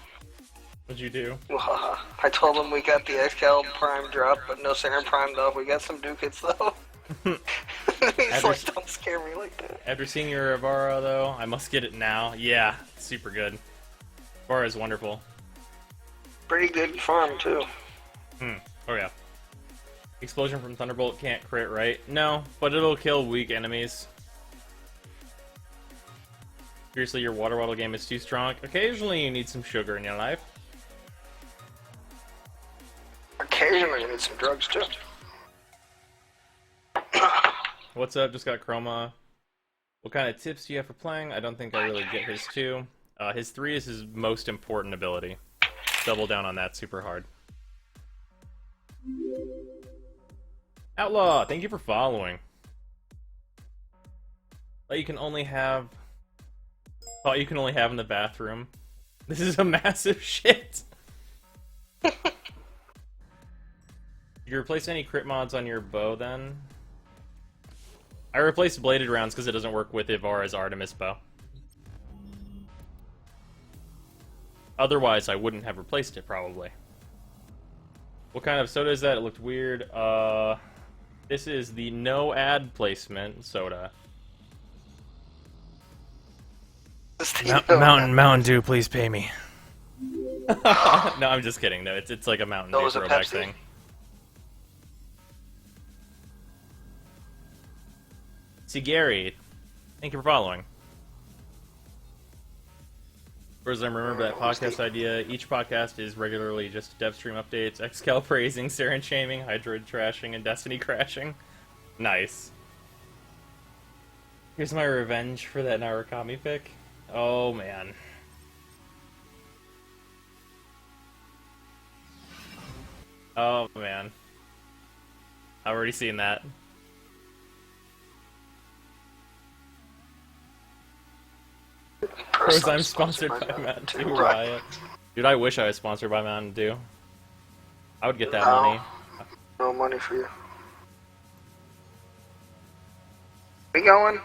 What'd you do? I told him we got the XL Prime drop, but no Saryn Prime though. We got some ducats though. He's like, don't scare me like that. After seeing your Avara, though, I must get it now. Yeah, super good. Avara is wonderful. Pretty good farm too. Oh yeah. Explosion from Thunderbolt can't crit, right? No, but it'll kill weak enemies. Seriously, your water bottle game is too strong. Occasionally you need some sugar in your life. Occasionally you need some drugs too. What's up? Just got Chroma. What kind of tips do you have for playing? I don't think I really get his 2. His 3 is his most important ability. Double down on that super hard. Outlaw, thank you for following. Thought you can only have in the bathroom. This is a massive shit. You replace any crit mods on your bow then? I replaced bladed rounds because it doesn't work with Ivara's Artemis bow. Otherwise, I wouldn't have replaced it, probably. What kind of soda is that? It looked weird. This is the no ad placement soda. Mountain Dew, please pay me. No, I'm just kidding. No, it's like a Mountain Dew throwback thing. See, Gary, thank you for following. Brozime, remember that podcast idea? Each podcast is regularly just dev stream updates, XCal praising, Saryn shaming, Hydroid trashing, and Destiny crashing. Nice. Here's my revenge for that Narukami pick. Oh, man. Oh, man. I've already seen that. I'm sponsored by Mountain Dew Riot. Dude, I wish I was sponsored by Mountain Dew. I would get that money. No money for you. We going?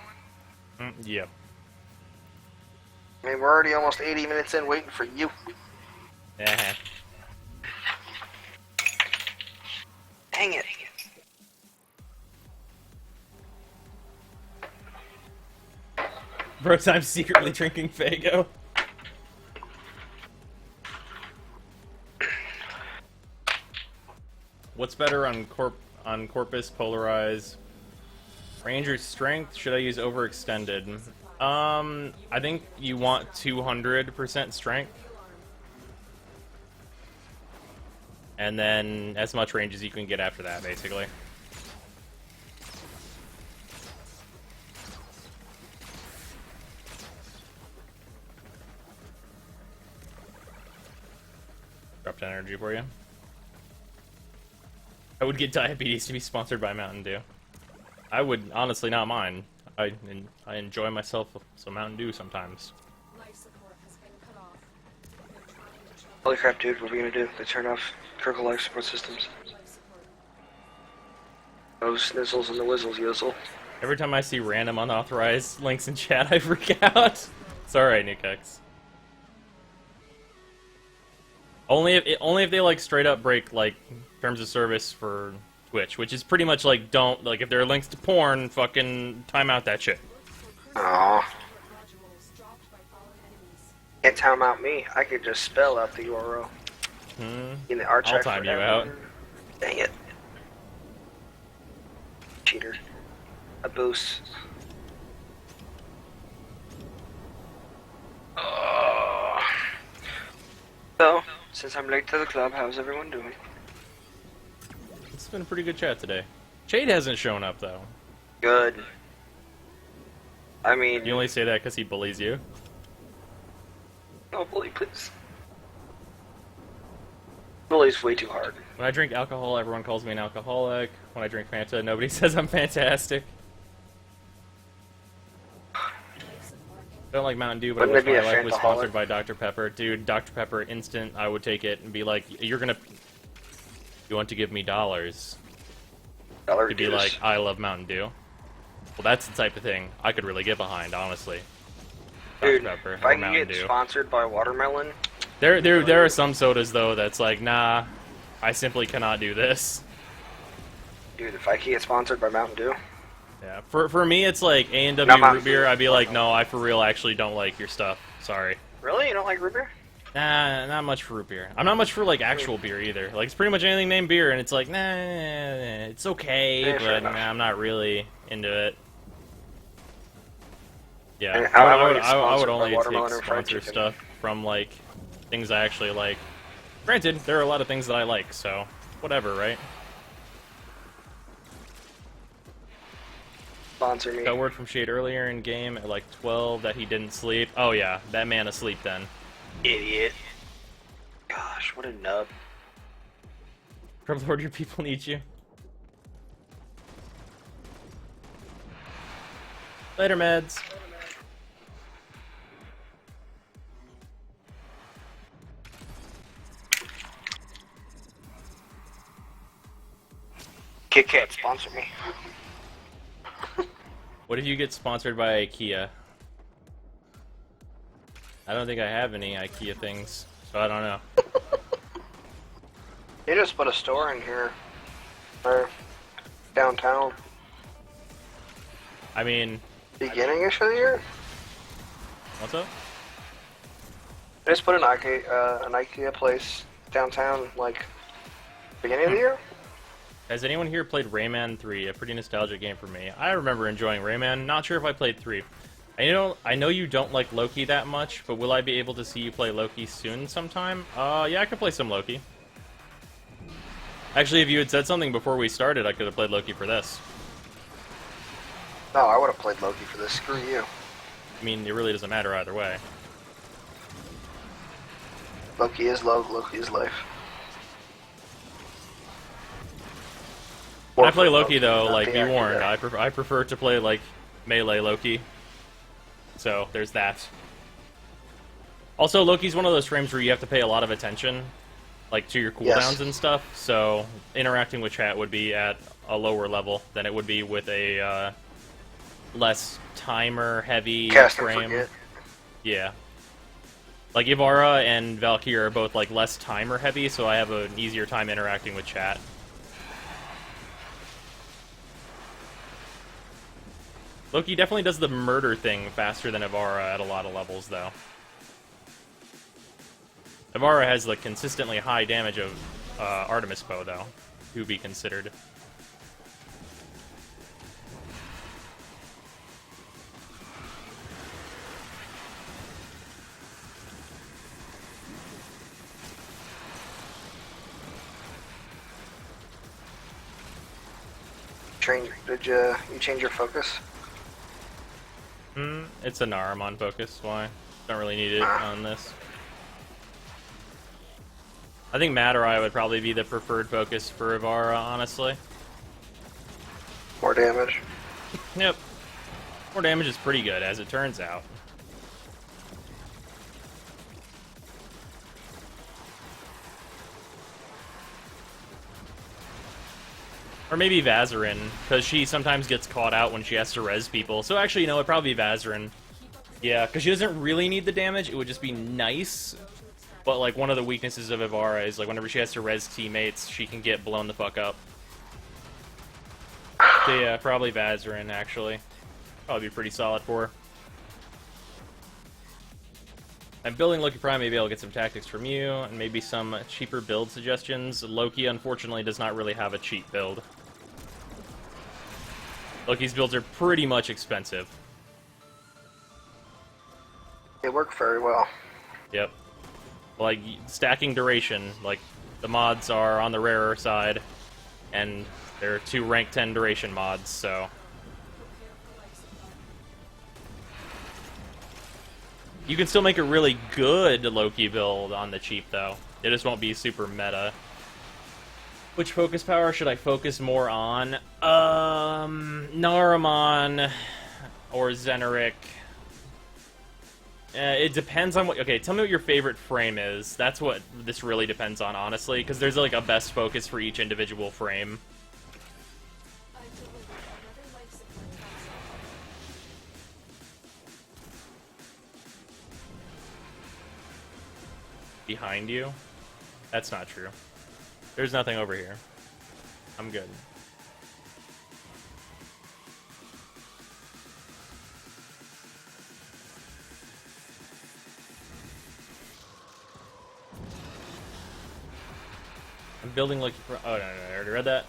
Yep. I mean, we're already almost 80 minutes in waiting for you. Yeah. Dang it. Brozime secretly drinking Fago. What's better on Corpus Polarize? Ranger Strength? Should I use Overextended? I think you want 200% Strength. And then as much range as you can get after that, basically. Drop 10 energy for you. I would get diabetes to be sponsored by Mountain Dew. I would honestly not mind. I enjoy myself some Mountain Dew sometimes. Life support has been cut off. They're trying to track Holy crap, dude, what are we gonna do? They turn off critical life support systems. life support. Oh, snizzles and the whizzles, yizzle. Every time I see random unauthorized links in chat, I freak out. It's alright, Nukex. Only if they like straight up break like terms of service for Twitch, which is pretty much like don't like if there are links to porn, fucking time out that shit. Aww. Modules dropped by fallen enemies. Can't time out me. I could just spell out the URL. In the archive. I'll time you out. Dang it. Cheater. A boost. So, since I'm late to the club, how's everyone doing? It's been a pretty good chat today. Shade hasn't shown up though. Good. I mean, You only say that because he bullies you. oh, bully, please. Bully's way too hard. When I drink alcohol, everyone calls me an alcoholic. When I drink Fanta, nobody says I'm fantastic. I don't like Mountain Dew, but I Wouldn't wish it be my a life was Fantaholic? sponsored by Dr. Pepper. Dude, Dr. Pepper instant, I would take it and be like, you're gonna... You want to give me dollars Dollar to be dues. like, I love Mountain Dew? Well, that's the type of thing I could really get behind, honestly. Dude, Dr. Pepper if I or can Mountain get Dew. sponsored by Watermelon, There are some sodas, though, that's like, nah, I simply cannot do this. dude, if I can get sponsored by Mountain Dew, Yeah, for me, it's like A&W Not Mountain root beer. Dew. I'd be like, no, I for real actually don't like your stuff. Sorry. really, you don't like root beer? Nah, not much for root beer. I'm not much for like actual beer either. Like it's pretty much anything named beer, and it's like, nah, it's okay, Yeah, fair but enough. nah, I'm not really into it. Yeah, And I wanna would, get I would sponsored by only Watermelon take and fried sponsor chicken. stuff from like things I actually like. Granted, there are a lot of things that I like, so whatever, right? Sponsor me. Got word from Shade earlier in game at like 12 that he didn't sleep. Oh yeah, that man asleep then. Idiot. Gosh, what a nub. Lord, your people need you. Later, meds. Kit Kat, sponsor me. What if you get sponsored by IKEA? I don't think I have any IKEA things, so I don't know. They just put a store in here. Or downtown. I mean, Beginning-ish of the year? what's up? They just put an IKEA place downtown, like, beginning of the year? Has anyone here played Rayman 3? A pretty nostalgic game for me. I remember enjoying Rayman. Not sure if I played 3. I know you don't like Loki that much, but will I be able to see you play Loki soon sometime? Yeah, I could play some Loki. Actually, if you had said something before we started, I could have played Loki for this. No, I would have played Loki for this. Screw you. I mean, it really doesn't matter either way. Loki is love, Loki is life. When I play Loki, though, not like, the be actor warned, there. I prefer to play, like, melee Loki. So, there's that. Also, Loki's one of those frames where you have to pay a lot of attention, like, to your cooldowns Yes. and stuff, so interacting with chat would be at a lower level than it would be with a, less timer-heavy Cast and frame. forget. Yeah. Like, Ivara and Valkyrie are both, like, less timer-heavy, so I have an easier time interacting with chat. Loki definitely does the murder thing faster than Ivara at a lot of levels, though. Ivara has the consistently high damage of Artemis Bow, though, to be considered. Did you change your focus? It's a Naramon focus, why? Don't really need it on this. I think Madurai would probably be the preferred focus for Ivara, honestly. More damage. Yep. More damage is pretty good, as it turns out. Or maybe Vazarin, because she sometimes gets caught out when she has to res people. So actually, you know, it'd probably be Vazarin. Yeah, because she doesn't really need the damage, it would just be nice. But, like, one of the weaknesses of Ivara is, like, whenever she has to res teammates, she can get blown the fuck up. So yeah, probably Vazarin, actually. Probably be pretty solid for her. I'm building Loki Prime, maybe I'll get some tactics from you, and maybe some cheaper build suggestions. Loki, unfortunately, does not really have a cheap build. Loki's builds are pretty much expensive. They work very well. Yep. Like, stacking duration, like, the mods are on the rarer side, and there are 2 rank 10 duration mods, so... You can still make a really good Loki build on the cheap, though. It just won't be super meta. Which focus power should I focus more on? Naramon or Zeneric. It depends on what... Okay, tell me what your favorite frame is. That's what this really depends on, honestly, because there's, like, a best focus for each individual frame. I've delivered another life support capsule. Behind you? That's not true. There's nothing over here. I'm good. I'm building like... Oh, no, I already read that.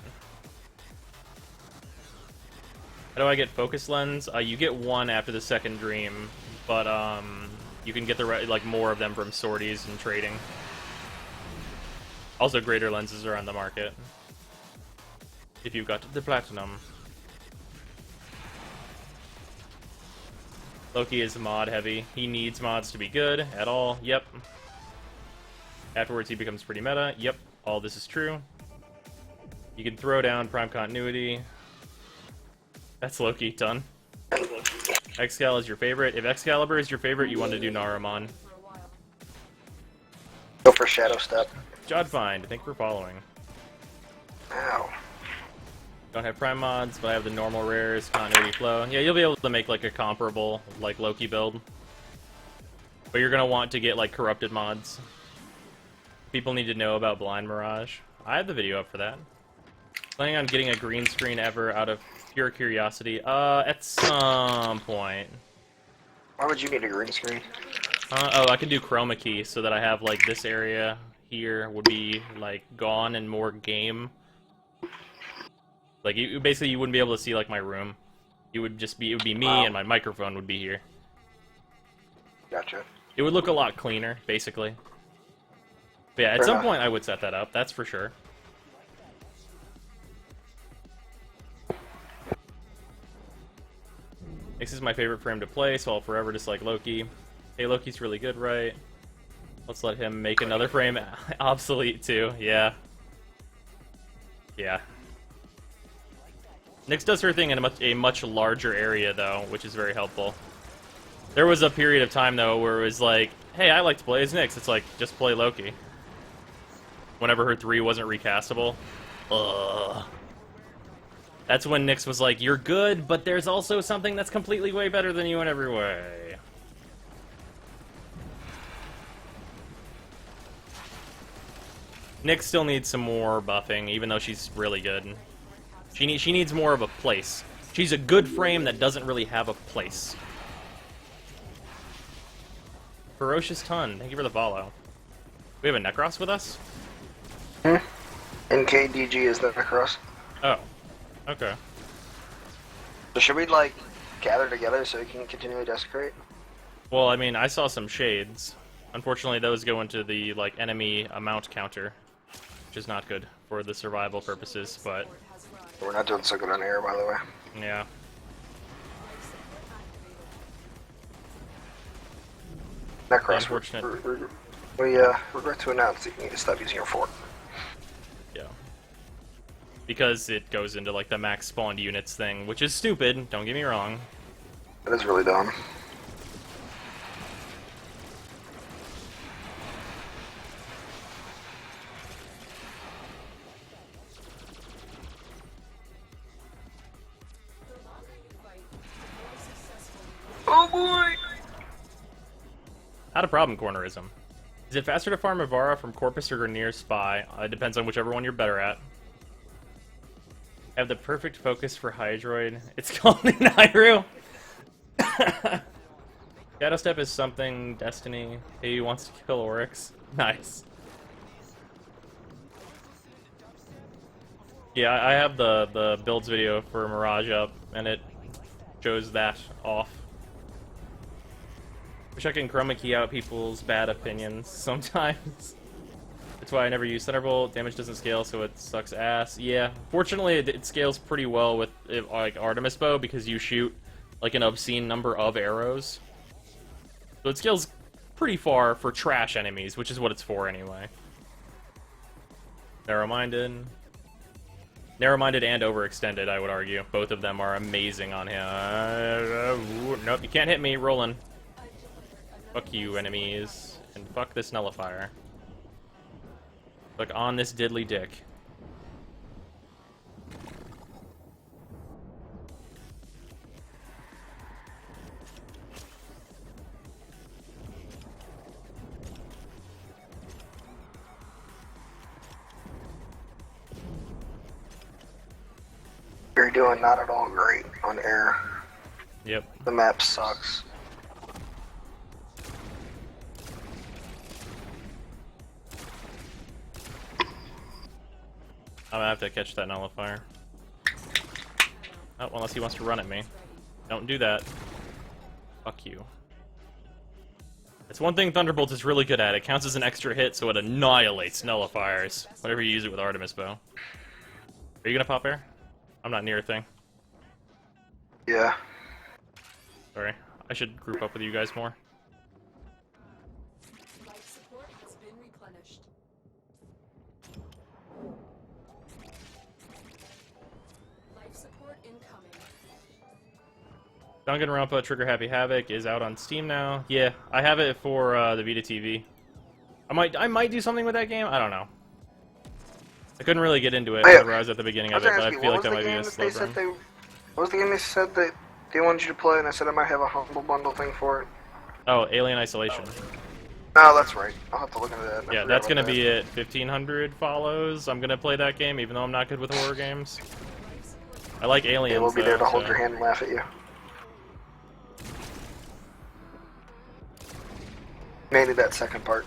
How do I get focus lens? You get 1 after the second dream, but you can get the like more of them from sorties and trading. Also, greater lenses are on the market if you've got the platinum. Loki is mod heavy. He needs mods to be good at all. Yep. Afterwards, he becomes pretty meta. Yep. All this is true. You can throw down prime continuity. That's Loki, done. Excal is your favorite. If Excalibur is your favorite, you want to do Naramon. For a while. Go for Shadow Step. Jodfind, thank you for following. Ow. Don't have prime mods, but I have the normal rares, continuity flow. Yeah, you'll be able to make like a comparable like Loki build. But you're gonna want to get like corrupted mods. People need to know about Blind Mirage. I have the video up for that. Planning on getting a green screen ever out of pure curiosity? At some point. Why would you need a green screen? Oh, I can do chroma key so that I have like this area here would be like gone and more game. Like basically you wouldn't be able to see like my room. It would be me and my microphone would be here. Gotcha. It would look a lot cleaner, basically. But yeah, at some point I would set that up, that's for sure. This is my favorite frame to play, so I'll forever dislike Loki. Hey, Loki's really good, right? Let's let him make another frame obsolete, too. Yeah. Yeah. Nyx does her thing in a much larger area, though, which is very helpful. There was a period of time, though, where it was like, hey, I like to play as Nyx. It's like, just play Loki. Whenever her 3 wasn't recastable. Ugh. That's when Nyx was like, you're good, but there's also something that's completely way better than you in every way. Nyx still needs some more buffing, even though she's really good. She needs more of a place. She's a good frame that doesn't really have a place. Ferocious Ton, thank you for the follow. We have a Necros with us? NKDG is the Necros. Oh. Okay. So should we, like, gather together so we can continually desecrate? Well, I mean, I saw some shades. Unfortunately, those go into the, like, enemy amount counter, which is not good for the survival purposes, but... We're not doing so good on air, by the way. Yeah. Necros, Unfortunate. we regret to announce that you need to stop using your fort. Yeah. Because it goes into, like, the max spawned units thing, which is stupid, don't get me wrong. That is really dumb. Oh boy! Not a problem, Cornerism. Is it faster to farm Avara from Corpus or Grenier Spy? It depends on whichever one you're better at. Have the perfect focus for Hydroid. It's called Nairu. Shadow Step is something. Destiny. He wants to kill Oryx. Nice. Yeah, I have the builds video for Mirage up, and it shows that off. Wish I can chroma key out people's bad opinions sometimes. That's why I never use Thunderbolt. Damage doesn't scale, so it sucks ass. Yeah, fortunately it scales pretty well with like Artemis Bow because you shoot like an obscene number of arrows. So it scales pretty far for trash enemies, which is what it's for anyway. Narrow-minded. Narrow-minded and overextended, I would argue. Both of them are amazing on him. Nope, you can't hit me. Rolling. Fuck you, enemies. And fuck this nullifier. Look on this diddly dick. You're doing not at all great on air. Yep. The map sucks. I'm gonna have to catch that nullifier. Oh, unless he wants to run at me. Don't do that. Fuck you. It's one thing Thunderbolt is really good at. It counts as an extra hit, so it annihilates nullifiers whenever you use it with Artemis Bow. Are you gonna pop air? I'm not near a thing. Yeah. Sorry. I should group up with you guys more. Life support has been replenished. Life support incoming. Danganronpa Trigger Happy Havoc is out on Steam now. Yeah, I have it for the Vita TV. I might do something with that game. I don't know. I couldn't really get into it whenever I was at the beginning of it, but I feel like that might be a slow burn. What was the game they said that they wanted you to play, and I said I might have a Humble Bundle thing for it? Oh, Alien Isolation. Oh, that's right. I'll have to look into that. Yeah, that's gonna be at 1,500 follows. I'm gonna play that game, even though I'm not good with horror games. I like Aliens, Yeah, we'll be there to though, hold so- your hand and laugh at you. Mainly that second part.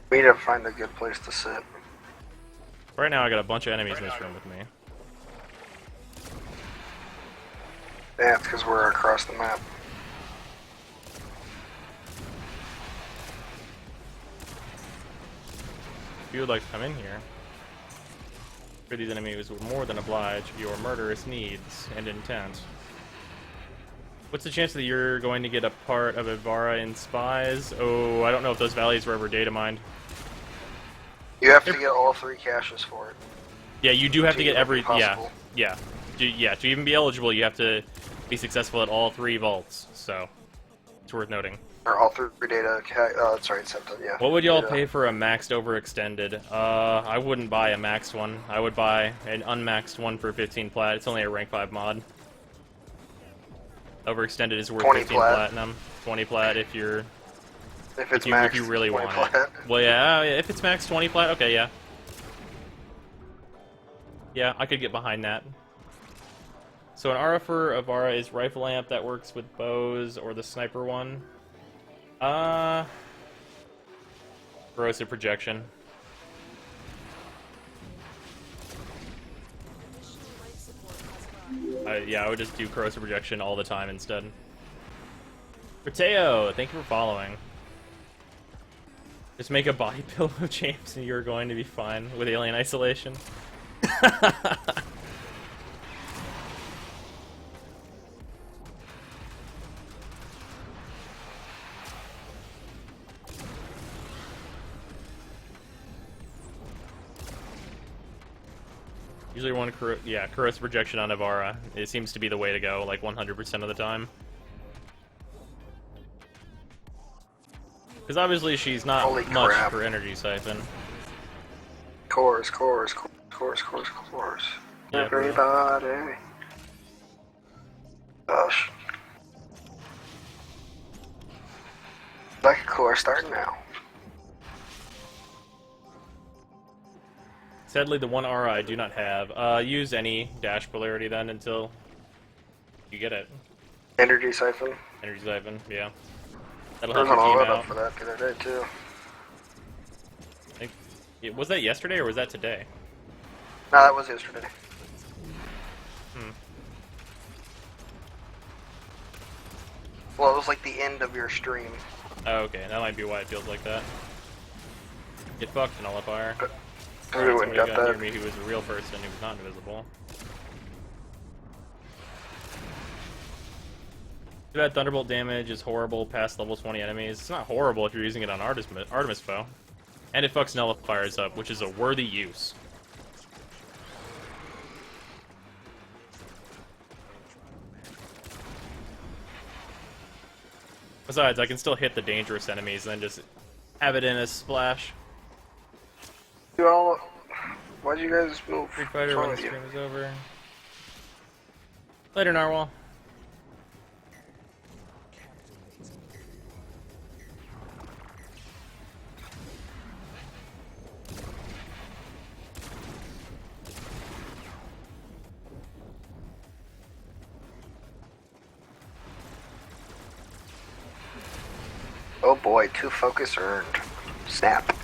We need to find a good place to sit. Right now, I got a bunch of enemies in this room with me. Yeah, it's because we're across the map. If you would like to come in here, for these enemies will more than oblige your murderous needs and intent. What's the chance that you're going to get a part of Avara in Spies? Oh, I don't know if those valleys were ever data mined. You have to get all 3 caches for it. Yeah, you do have to get every... Yeah, Possible. yeah. To even be eligible, you have to be successful at all 3 vaults, so it's worth noting. Or all 3 data. Sorry, except yeah. What would y'all data. pay for a maxed overextended? I wouldn't buy a maxed one. I would buy an unmaxed one for 15 plat. It's only a rank 5 mod. Overextended is worth 20 15 plat. platinum. 20 plat if you're If it's if max you really 20 want plat. it. Well, yeah, if it's max 20 plat, okay, yeah. Yeah, I could get behind that. So an Aura for Avara is rifle amp that works with bows or the sniper one. Corrosive projection. Yeah, I would just do corrosive projection all the time instead. Mateo, thank you for following. Just make a body pillow of James and you're going to be fine with alien isolation. Usually one corrosive projection on Avara. It seems to be the way to go, like 100% of the time. Because obviously she's not Holy much crap. for energy siphon. Cores. Yeah, bro. Everybody. Gosh. Like a core starting now. Sadly, the one aura I do not have. Use any dash polarity then until you get it. Energy siphon. Energy siphon, yeah. That'll There's help an your team all up out. for that the other day too. Was that yesterday or was that today? No, that was yesterday. Well, it was like the end of your stream. Oh, okay. That might be why it feels like that. Get fucked, nullifier. We Alright, wouldn't somebody got got near that. me who was a real person who was not invisible. Too bad Thunderbolt damage is horrible past level 20 enemies. It's not horrible if you're using it on Artemis Foe. And it fucks nullifiers up, which is a worthy use. Besides, I can still hit the dangerous enemies and then just have it in a splash. You all. Why'd you guys move? Street Fighter What's wrong when the with you? stream is over. Later, Narwhal. Oh boy, 2 focus earned. Snap.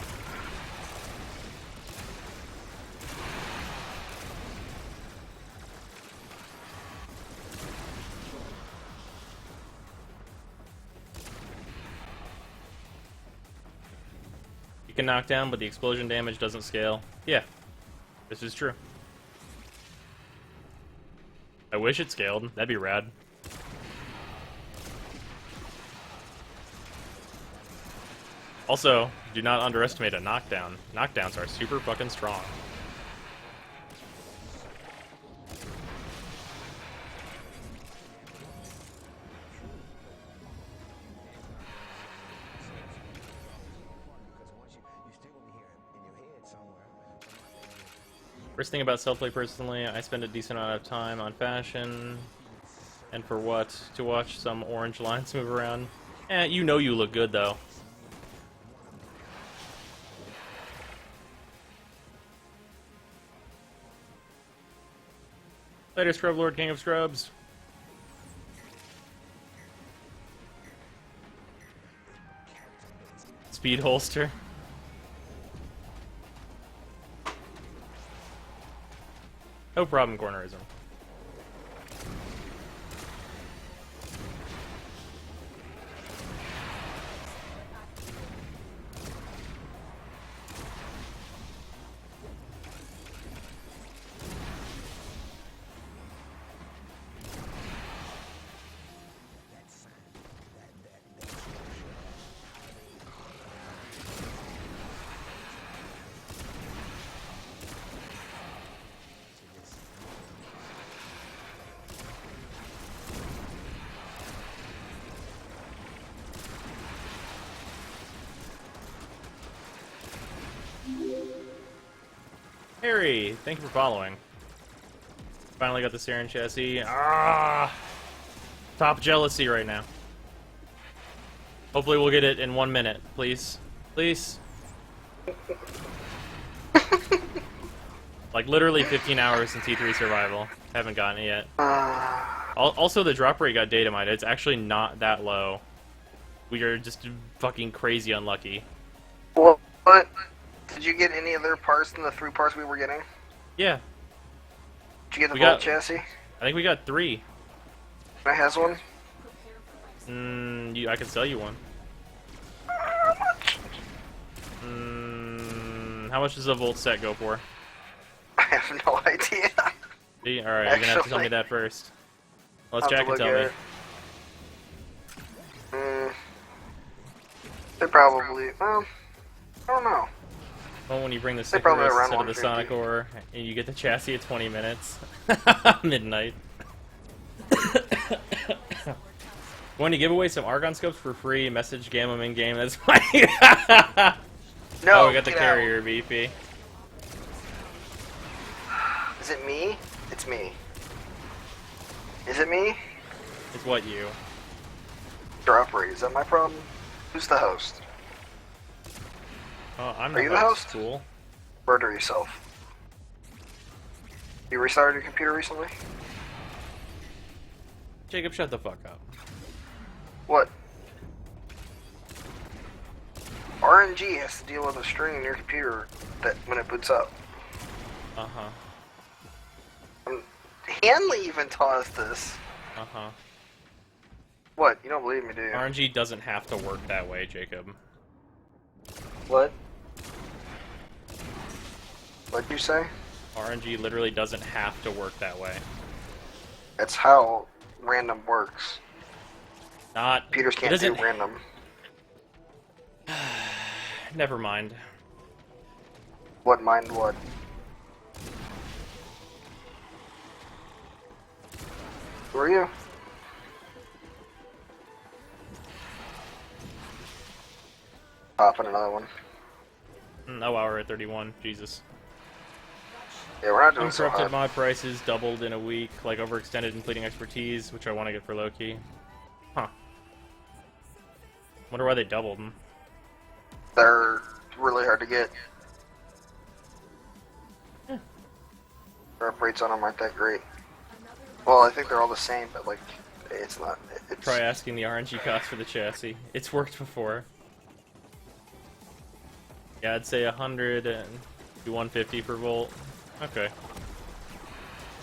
You can knock down, but the explosion damage doesn't scale. Yeah, this is true. I wish it scaled. That'd be rad. Also, do not underestimate a knockdown. Knockdowns are super fucking strong. First thing about self-play personally, I spend a decent amount of time on fashion. And for what? To watch some orange lines move around. You know you look good though. Later, Scrub Lord, King of Scrubs. Speed holster. No problem, cornerism. Harry, thank you for following. Finally got the Saryn chassis. Ah, top jealousy right now. Hopefully we'll get it in 1 minute, please. Please. Like, literally 15 hours in T3 survival. Haven't gotten it yet. Also, the drop rate got data mined. It's actually not that low. We are just fucking crazy unlucky. What? Did you get any other parts than the 3 parts we were getting? Yeah. Did you get the We Volt got- chassis? I think we got 3. I has one? I can sell you one. How much? How much does a Volt set go for? I have no idea. See? Alright, you're gonna have to tell me Actually, that first. Unless I'll Jack have can to tell look me. at it. They probably, well, I don't know. Well, when you bring the They probably Sycaris around instead of the 150. Sonic Ore, and you get the chassis at 20 minutes. Midnight. When you give away some Argon scopes for free, message Gamma in game, that's fine. No, Oh, we got the get carrier BP. out. Is it me? It's me. Is it me? It's what you. Drop rate, is that my problem? Who's the host? Oh, I'm Are you the host. host? Cool. Murder yourself. You restarted your computer recently? Jacob, shut the fuck up. What? RNG has to deal with a string in your computer that when it boots up. Uh-huh. Hanley even taught us this. Uh-huh. What? You don't believe me, do you? RNG doesn't have to work that way, Jacob. What? What'd you say? RNG literally doesn't have to work that way. That's how random works. Not... Computers it can't do doesn't- random. Never mind. What mind what? Who are you? Popping another one. Oh wow, we're at 31. Jesus. Yeah, we're not doing so Uncorrupted hot. mod prices doubled in a week, like overextended and fleeting expertise, which I want to get for Loki. Huh. Wonder why they doubled them. They're really hard to get. Drop rates on them aren't that great. Well, I think they're all the same, but like, it's not. It's Try asking the RNG cost for the chassis. It's worked before. Yeah, I'd say 100 and 150 per volt. Okay.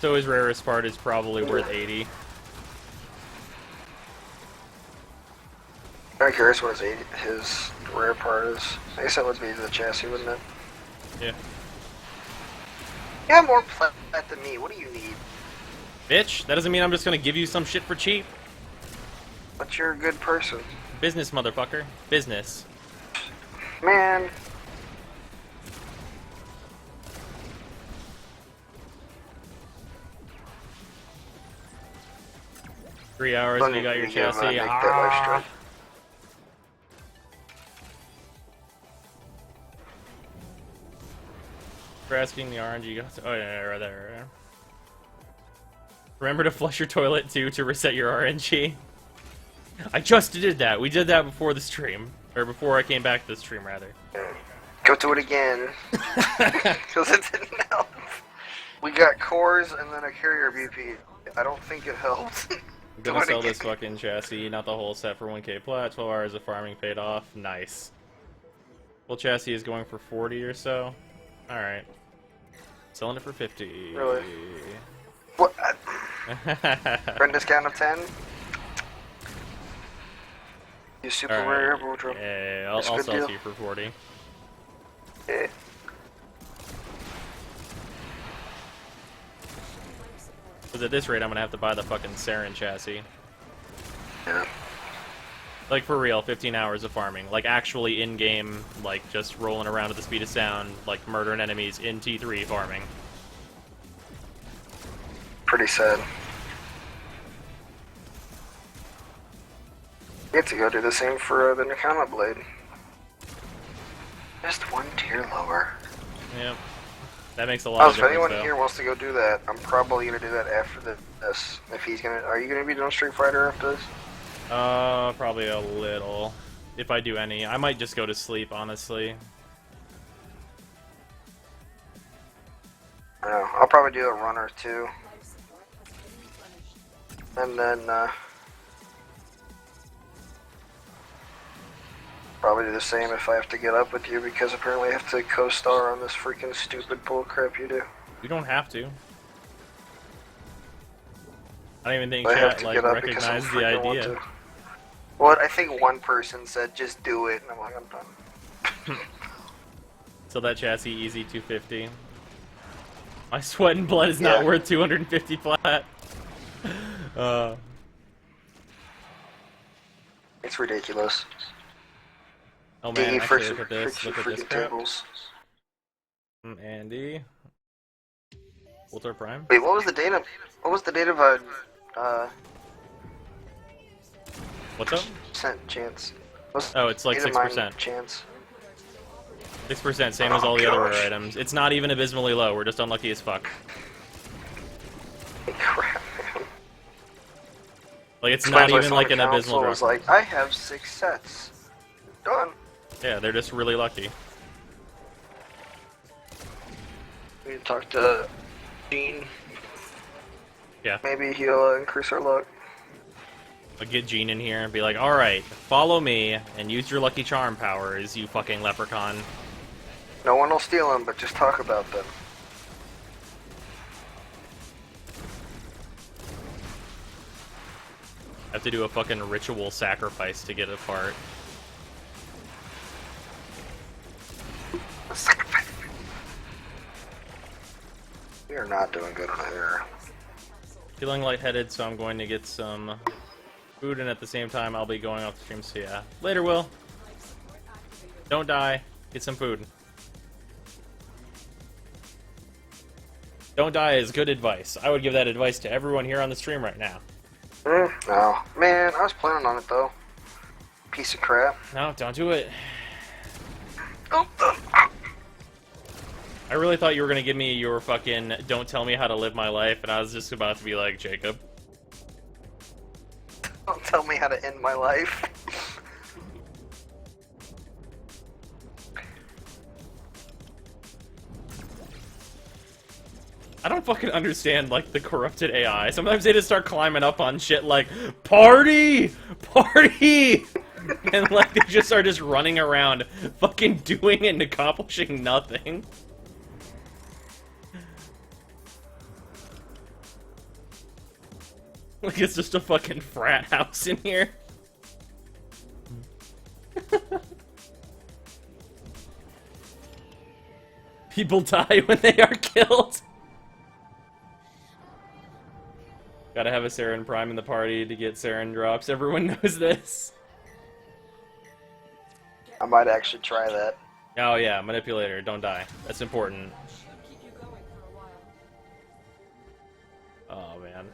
So his rarest part is probably worth 80. I'm curious what his rare part is. I guess that would be the chassis, wouldn't it? Yeah. You have more plat than me. What do you need? Bitch, that doesn't mean I'm just gonna give you some shit for cheap. But you're a good person. Business, motherfucker. Business. Man. Three hours and you got your Don't even chassis. make that life Ah. strip. For asking the RNG cost. Oh yeah, right there. Right there. Remember to flush your toilet too to reset your RNG. I just did that. We did that before the stream, or before I came back to the stream, rather. Go do it again. Because it didn't help. We got cores and then a carrier BP. I don't think it helped. I'm gonna sell this fucking chassis, not the whole set, for 1k plat. 12 hours of farming paid off. Nice. Full chassis is going for 40 or so. Alright. Selling it for 50. Really? What? Friend discount of 10? You super rare wardrobe. Yeah, I'll That's a good sell it deal. to you for 40. Yeah. Because at this rate, I'm gonna have to buy the fucking Saryn chassis. Yeah. Like, for real, 15 hours of farming. Like, actually in-game, like, just rolling around at the speed of sound, like, murdering enemies in T3 farming. Pretty sad. You have to go do the same for the Nakama Blade. Just one tier lower. Yep. That makes a lot of If difference, anyone though. here wants to go do that, I'm probably gonna do that after this. If he's gonna, are you gonna be doing Street Fighter after this? Probably a little. if I do any. I might just go to sleep, honestly. I know. I'll probably do a run or two. And then, probably do the same if I have to get up with you, because apparently I have to co-star on this freaking stupid bullcrap you do. You don't have to. I don't even think I have chat to like get up because I recognized the freaking want idea. to. Well, I think one person said just do it, and I'm like, I'm done. So that chassis easy 250. My sweat and blood is not Yeah. worth 250 flat. It's ridiculous. Oh man, DE actually fix look at this. fix your Look at this freaking crap. tables. Andy. Ultra Prime. Wait, what was the date of? What was the date of What's up? percent chance? What's Oh, it's like date of mine 6%. chance. 6%, same as Oh, all the other gosh. rare items. It's not even abysmally low, we're just unlucky as fuck. Crap, man. Like, it's Explains not why even like an someone abysmal council was drop. like, I have 6 sets. Done. Yeah, they're just really lucky. We need to talk to Gene. Yeah. Maybe he'll increase our luck. I'll get Gene in here and be like, alright, follow me and use your lucky charm powers, you fucking leprechaun. No one will steal them, but just talk about them. I have to do a fucking ritual sacrifice to get a part. We are not doing good on here. Feeling lightheaded, so I'm going to get some food, and at the same time, I'll be going off the stream, so yeah. Later, Will. Don't die. Get some food. Don't die is good advice. I would give that advice to everyone here on the stream right now. No. Man, I was planning on it, though. Piece of crap. No, don't do it. Oh, I really thought you were gonna give me your fucking don't tell me how to live my life, and I was just about to be like, Jacob. don't tell me how to end my life. I don't fucking understand, like, the corrupted AI. Sometimes they just start climbing up on shit like, party! Party! And, like, they just are just running around fucking doing and accomplishing nothing. Like, it's just a fucking frat house in here. People die when they are killed. Gotta have a Saryn Prime in the party to get Saryn drops. Everyone knows this. I might actually try that. Oh yeah, manipulator, don't die. That's important. Should keep you going for a while. Oh man.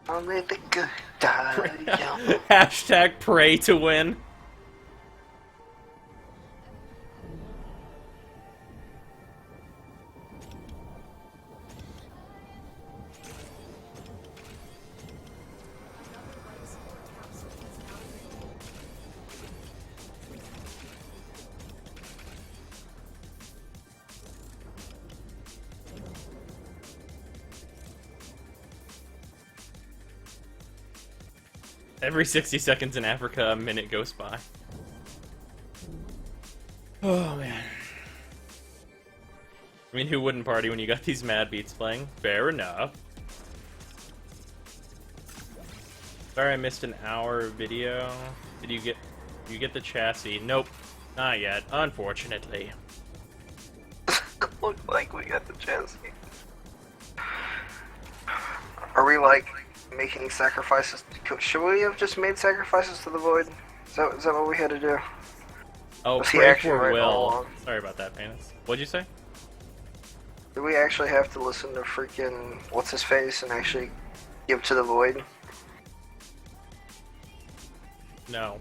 Only the good die young. Hashtag pray to win. Every 60 seconds in Africa, a minute goes by. Oh, man. I mean, who wouldn't party when you got these mad beats playing? Fair enough. Sorry I missed an hour of video. Did you get the chassis? Nope. Not yet, unfortunately. Look like we got the chance. Are we like making sacrifices? Should we have just made sacrifices to the void? Is that what we had to do? Oh, Was he pray actually for right all Will. along? Sorry about that, Panis. What'd you say? Do we actually have to listen to freaking what's his face and actually give to the void? No.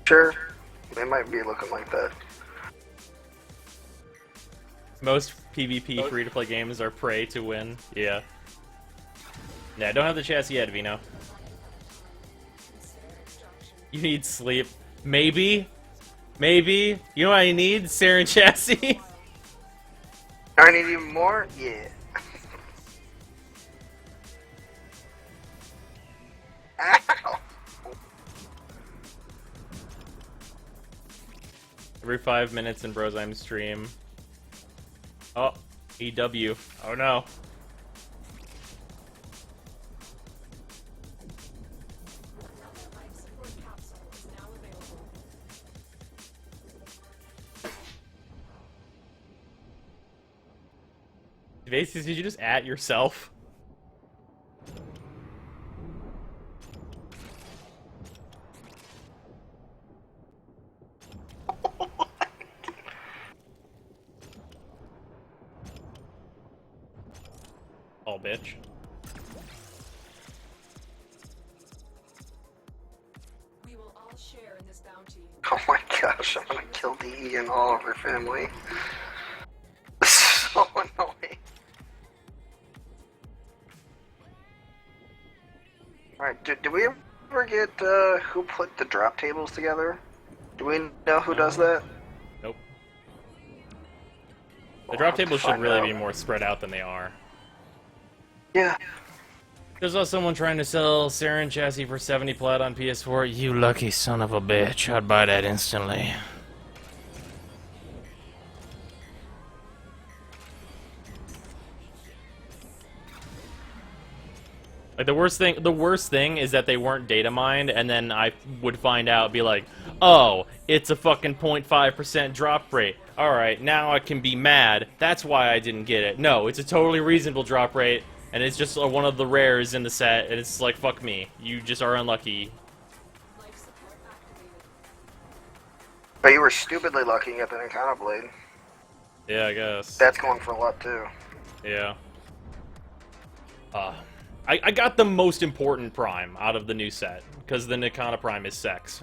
Sure. It might be looking like that. Most PvP free-to-play games are pray to win. Yeah. Yeah, I don't have the chassis yet, Vino. You need sleep. Maybe. Maybe. You know what I need? Saryn chassis. I need even more? Yeah. Ow! Every 5 minutes in Brozime stream. Oh, EW. Oh no. Life support capsule is now available. Vasis, did you just at yourself? Oh, bitch. We will all share in this bounty. Oh my gosh, I'm gonna kill DE and all of her family. So annoying. Alright, did we ever get who put the drop tables together? Do we know who does that? Nope. The We'll drop have to tables should find really out. be more spread out than they are. Yeah. There's also someone trying to sell Saryn chassis for 70 plat on PS4. You lucky son of a bitch. I'd buy that instantly. Like the worst thing is that they weren't data mined, and then I would find out, be like, oh, it's a fucking 0.5% drop rate. Alright, now I can be mad. That's why I didn't get it. No, it's a totally reasonable drop rate, and it's just one of the rares in the set, and it's like, fuck me. You just are unlucky. Life support activated. But you were stupidly lucky at the Nikana blade. Yeah, I guess. That's going for a lot too. Yeah. I got the most important prime out of the new set, because the Nikana prime is sex.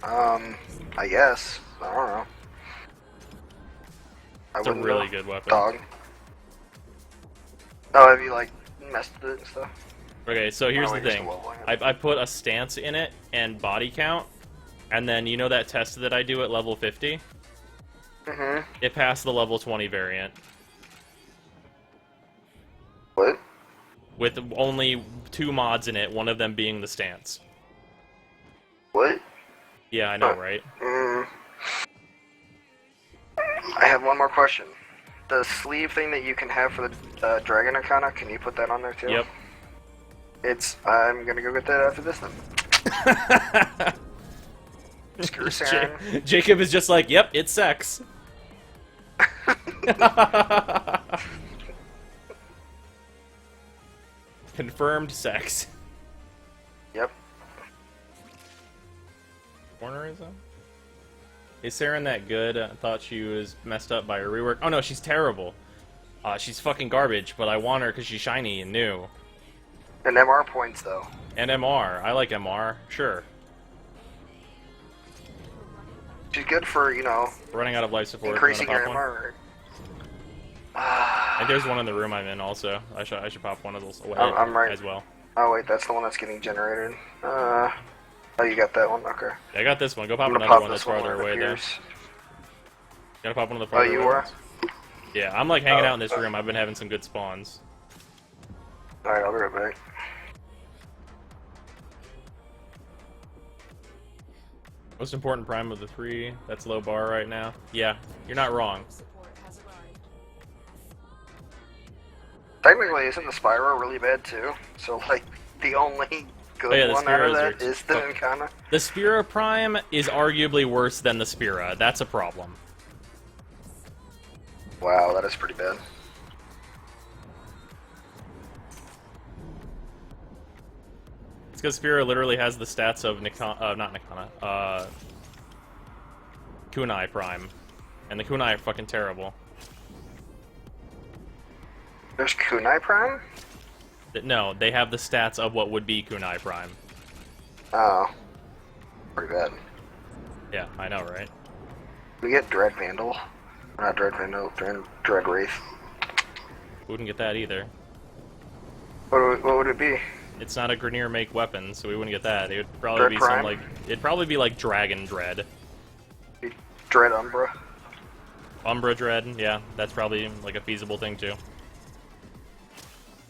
I guess. I don't know. It's a really good weapon. Dog. Oh, have you, like, messed with it and stuff? Okay, so here's Oh, the you're thing. still leveling it. I put a stance in it and body count, and then you know that test that I do at level 50? Mm-hmm. It passed the level 20 variant. What? With only 2 mods in it, one of them being the stance. What? Yeah, I know, right? I have one more question. The sleeve thing that you can have for the Dragon Arcana, can you put that on there too? Yep. I'm gonna go get that after this then. Screw Saryn. Jacob is just like, yep, it's sex. Confirmed sex. Yep. Warner is on? Is Saryn that good? I thought she was messed up by her rework. Oh no, she's terrible. She's fucking garbage, but I want her because she's shiny and new. And MR points though. And MR. I like MR. Sure. She's good for, you know, Running out of life support. increasing You wanna your pop one? MR. Ah. And there's one in the room I'm in also. I should pop one of those away I'm right. as well. Oh wait, that's the one that's getting generated. Oh, you got that one? Okay. Yeah, I got this one. Go pop I'm gonna another pop one that's this one farther when it away there. appears. Gotta pop one of the Oh, farther you away were? ones. Yeah, I'm like hanging Oh, out in this okay. room. I've been having some good spawns. Alright, I'll be right back. Most important prime of the 3. That's low bar right now. Yeah, you're not wrong. Support has arrived. Technically, isn't the Spyro really bad too? So, like, the only good Oh, yeah, the one out of Spyros that are is the fuck- Nikana? The Spira prime is arguably worse than the Spira. That's a problem. Wow, that is pretty bad. It's because Spira literally has the stats of not Nikana, Kunai prime. And the Kunai are fucking terrible. There's Kunai Prime? No, they have the stats of what would be Kunai prime. Oh. Pretty bad. Yeah, I know, right? We get Dread Vandal. Not Dread Vandal, Dread Wraith. Wouldn't get that either. What would it be? It's not a Grineer make weapon, so we wouldn't get that. It would probably Dread be Prime? some like it'd probably be like Dragon Dread. Dread Umbra. Umbra Dread, yeah, that's probably like a feasible thing too.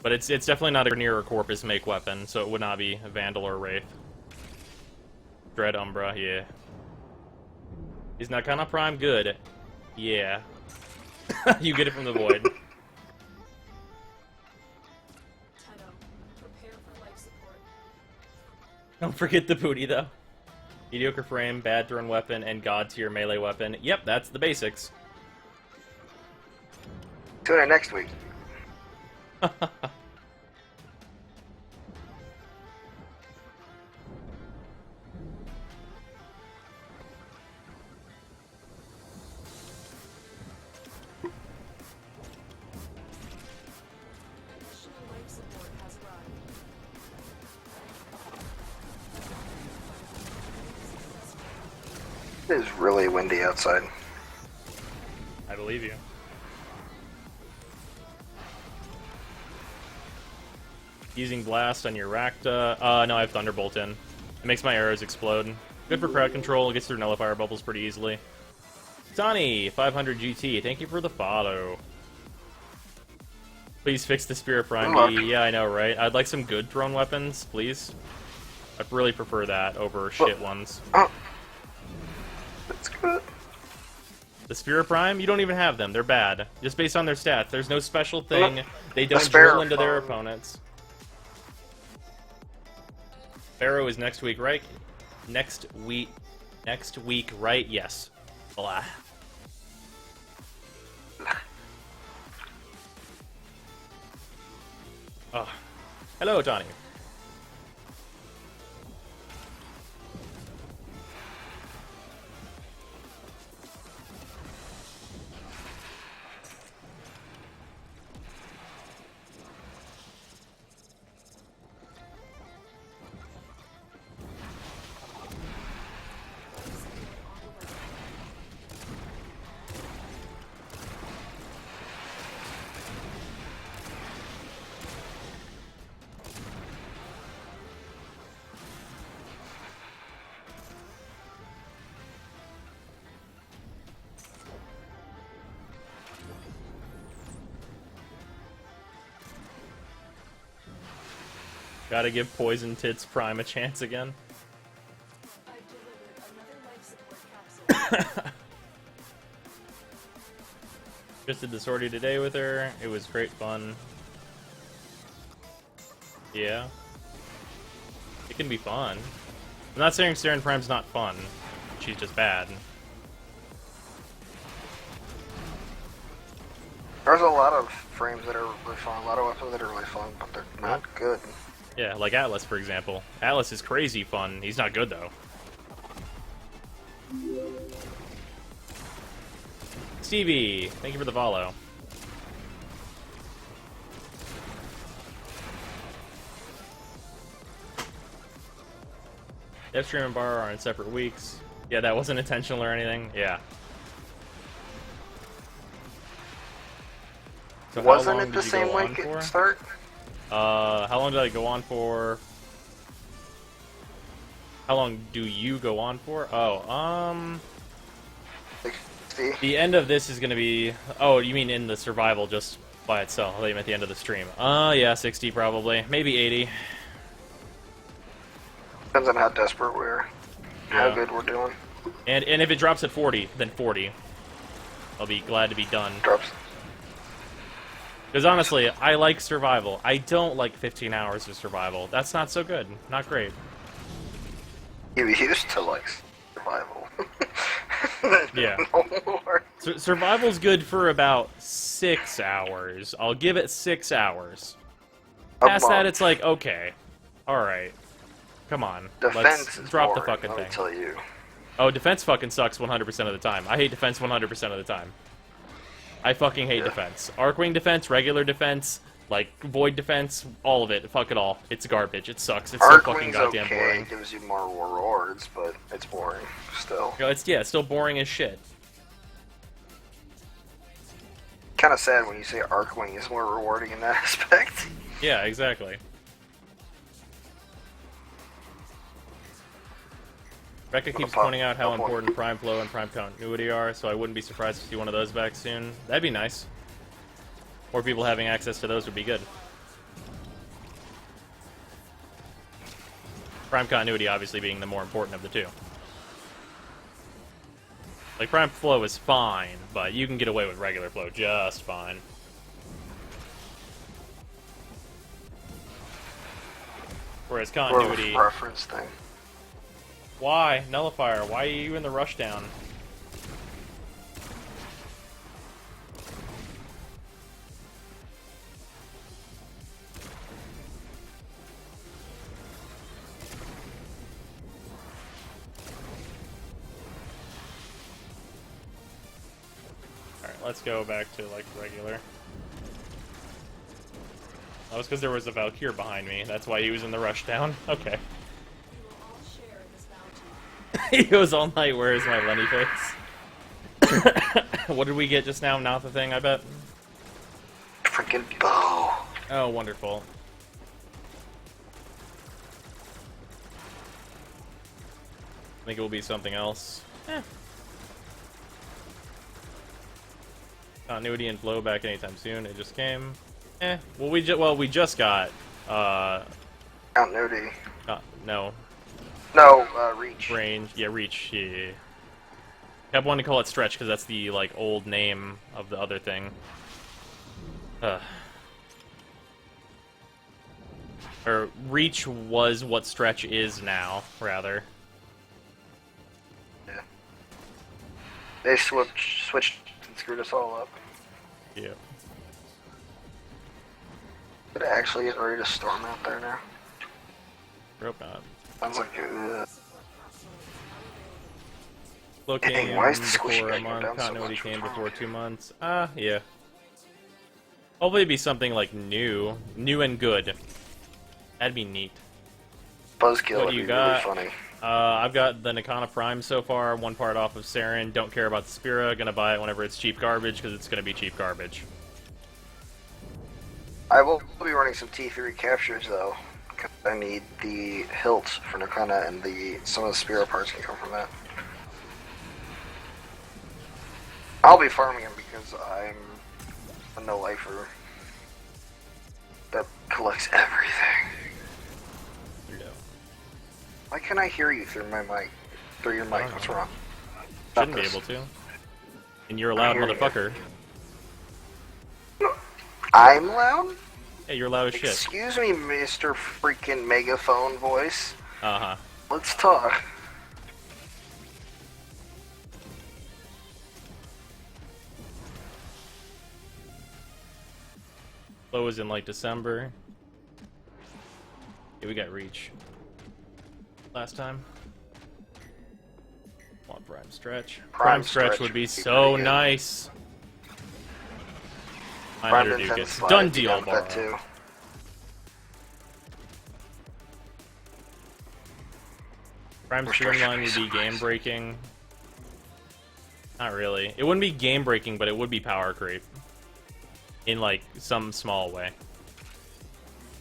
But it's definitely not a Grineer or Corpus make weapon, so it would not be a Vandal or Wraith. Dread Umbra, yeah. He's not kinda prime good. Yeah. You get it from the void. Tenno, prepare for life support. Don't forget the booty though. Mediocre frame, bad thrown weapon, and god tier melee weapon. Yep, that's the basics. Tune in next week. Additional life support has arrived. It is really windy outside. I believe you. Using Blast on your Rakta. No, I have Thunderbolt in. It makes my arrows explode. Good for crowd control, gets through nullifier bubbles pretty easily. Tani, 500 GT, thank you for the follow. Please fix the Spirit Prime B. Yeah, I know, right? I'd like some good thrown weapons, please. I'd really prefer that over shit ones. Oh. That's good. The Spirit Prime, you don't even have them. They're bad. Just based on their stats. There's no special thing. They don't drill into their opponents. Pharaoh is next week, right? Next week, right? Yes. Blah. Oh. Hello, Tony. Gotta give Poison Tits Prime a chance again. I've delivered another life support capsule. Just did the sortie today with her. It was great fun. Yeah. It can be fun. I'm not saying Saryn Prime's not fun. She's just bad. There's a lot of frames that are really fun, a lot of weapons that are really fun, but they're not good. Yeah, like Atlas, for example. Atlas is crazy fun. He's not good, though. Stevie, thank you for the follow. Dev Stream and Bar are in separate weeks. Yeah, that wasn't intentional or anything. Yeah. So Wasn't it the same week at start? How long did I go on for? How long do you go on for? Oh, 60. the end of this is gonna be. Oh, you mean in the survival just by itself? I thought you meant the end of the stream. Yeah, 60 probably, maybe 80. Depends on how desperate we are, how Yeah. good we're doing. And if it drops at 40, then 40. I'll be glad to be done. Drops. Because honestly, I like survival. I don't like 15 hours of survival. That's not so good. Not great. You used to like survival. Yeah. No more. Survival's good for about 6 hours. I'll give it 6 hours. A Past that, month. it's like, okay. Alright. Come on. Defense Let's is drop boring, the fucking let me thing. tell you. Oh, defense fucking sucks 100% of the time. I hate defense 100% of the time. I fucking hate Yeah. defense. Arcwing defense, regular defense, like void defense, all of it. Fuck it all. It's garbage. It sucks. It's so fucking Arcwing's goddamn okay, boring. it gives you more rewards, but it's boring still. You know, it's still boring as shit. Kind of sad when you say Arcwing is more rewarding in that aspect. Yeah, exactly. Becca keeps pointing out how important Prime Flow and Prime Continuity are, so I wouldn't be surprised to see one of those back soon. That'd be nice. More people having access to those would be good. Prime Continuity obviously being the more important of the two. Like, Prime Flow is fine, but you can get away with regular Flow just fine. Whereas More of Continuity... a preference thing. Why? Nullifier, why are you in the rushdown? Alright, let's go back to, like, regular. That was because there was a Valkyr behind me. That's why he was in the rushdown. Okay. We will all share in this bounty. He goes all night, where is my Lenny face? What did we get just now? Not the thing, I bet? Freaking bow. Oh, wonderful. I think it will be something else. Continuity and flow back anytime soon. It just came. Well, we just got. Continuity. No. No, reach. Range. Yeah, reach. Yeah. Kept wanting to call it stretch because that's the like old name of the other thing. Or reach was what stretch is now, rather. Yeah. They switched and screwed us all up. Yeah. But it actually is ready to storm out there now. Hope not. Sounds like Flow Dang, came why is the before squishy a guy go month, down so continuity much? came What's before wrong? 2 months. Yeah. Hopefully it'd be something like new and good. That'd be neat. Buzzkill What would do you be got? really funny. I've got the Nikana Prime so far, one part off of Saryn. Don't care about the Spira. Gonna buy it whenever it's cheap garbage because it's gonna be cheap garbage. I will be running some T3 captures though, because I need the hilt for Nakana and some of the Spira parts can come from that. I'll be farming him because I'm a no-lifer that collects everything. Why can't I hear you through my mic? Through your mic? What's wrong? Shouldn't Not be this. able to. And you're a loud hear you. motherfucker. I'm loud? Hey, you're loud as shit. Excuse me, Mr. Freaking Megaphone voice. Uh-huh. Let's talk. Flow was in like December. Yeah, we got reach. Last time. Want Prime Stretch. Prime Stretch would be so pretty good. nice. Prime 900 Nintendo ducats. slide, Done be deal, down with that Borrow. too. Prime Or Stretch Streamline would would be be so nice. game breaking. Not really. It wouldn't be game breaking, but it would be power creep. In like some small way.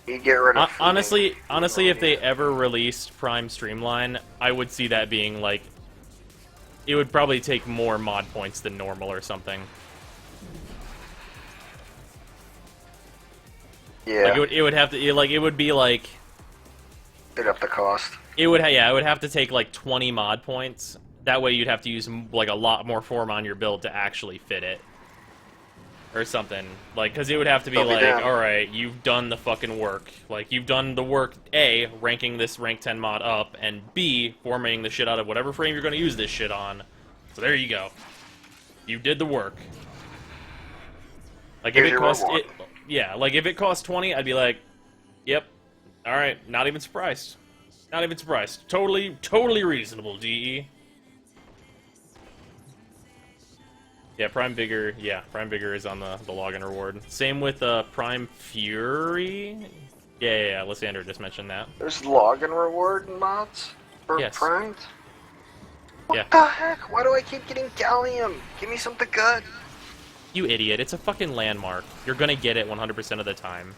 You get rid of Honestly, if they ever released Prime Streamline, I would see that being like, it would probably take more mod points than normal or something. Yeah, Like it would have to it would be like get up the cost. it would have to take like 20 mod points. That way you'd have to use like a lot more form on your build to actually fit it. Or something. Like, because it would have to be They'll be like, down. alright, you've done the fucking work. Like, you've done the work, A, ranking this rank 10 mod up, and B, formatting the shit out of whatever frame you're going to use this shit on. So there you go. You did the work. Like, if Here's it your cost... reward. Yeah, like, if it cost 20, I'd be like, yep, alright, not even surprised. Not even surprised. Totally reasonable, DE. Yeah, Prime Vigor is on the login reward. Same with Prime Fury. Yeah, Lysander just mentioned that. There's login reward mods for Yes. primed? What Yeah. the heck? Why do I keep getting gallium? Give me something good. You idiot, it's a fucking landmark. You're gonna get it 100% of the time.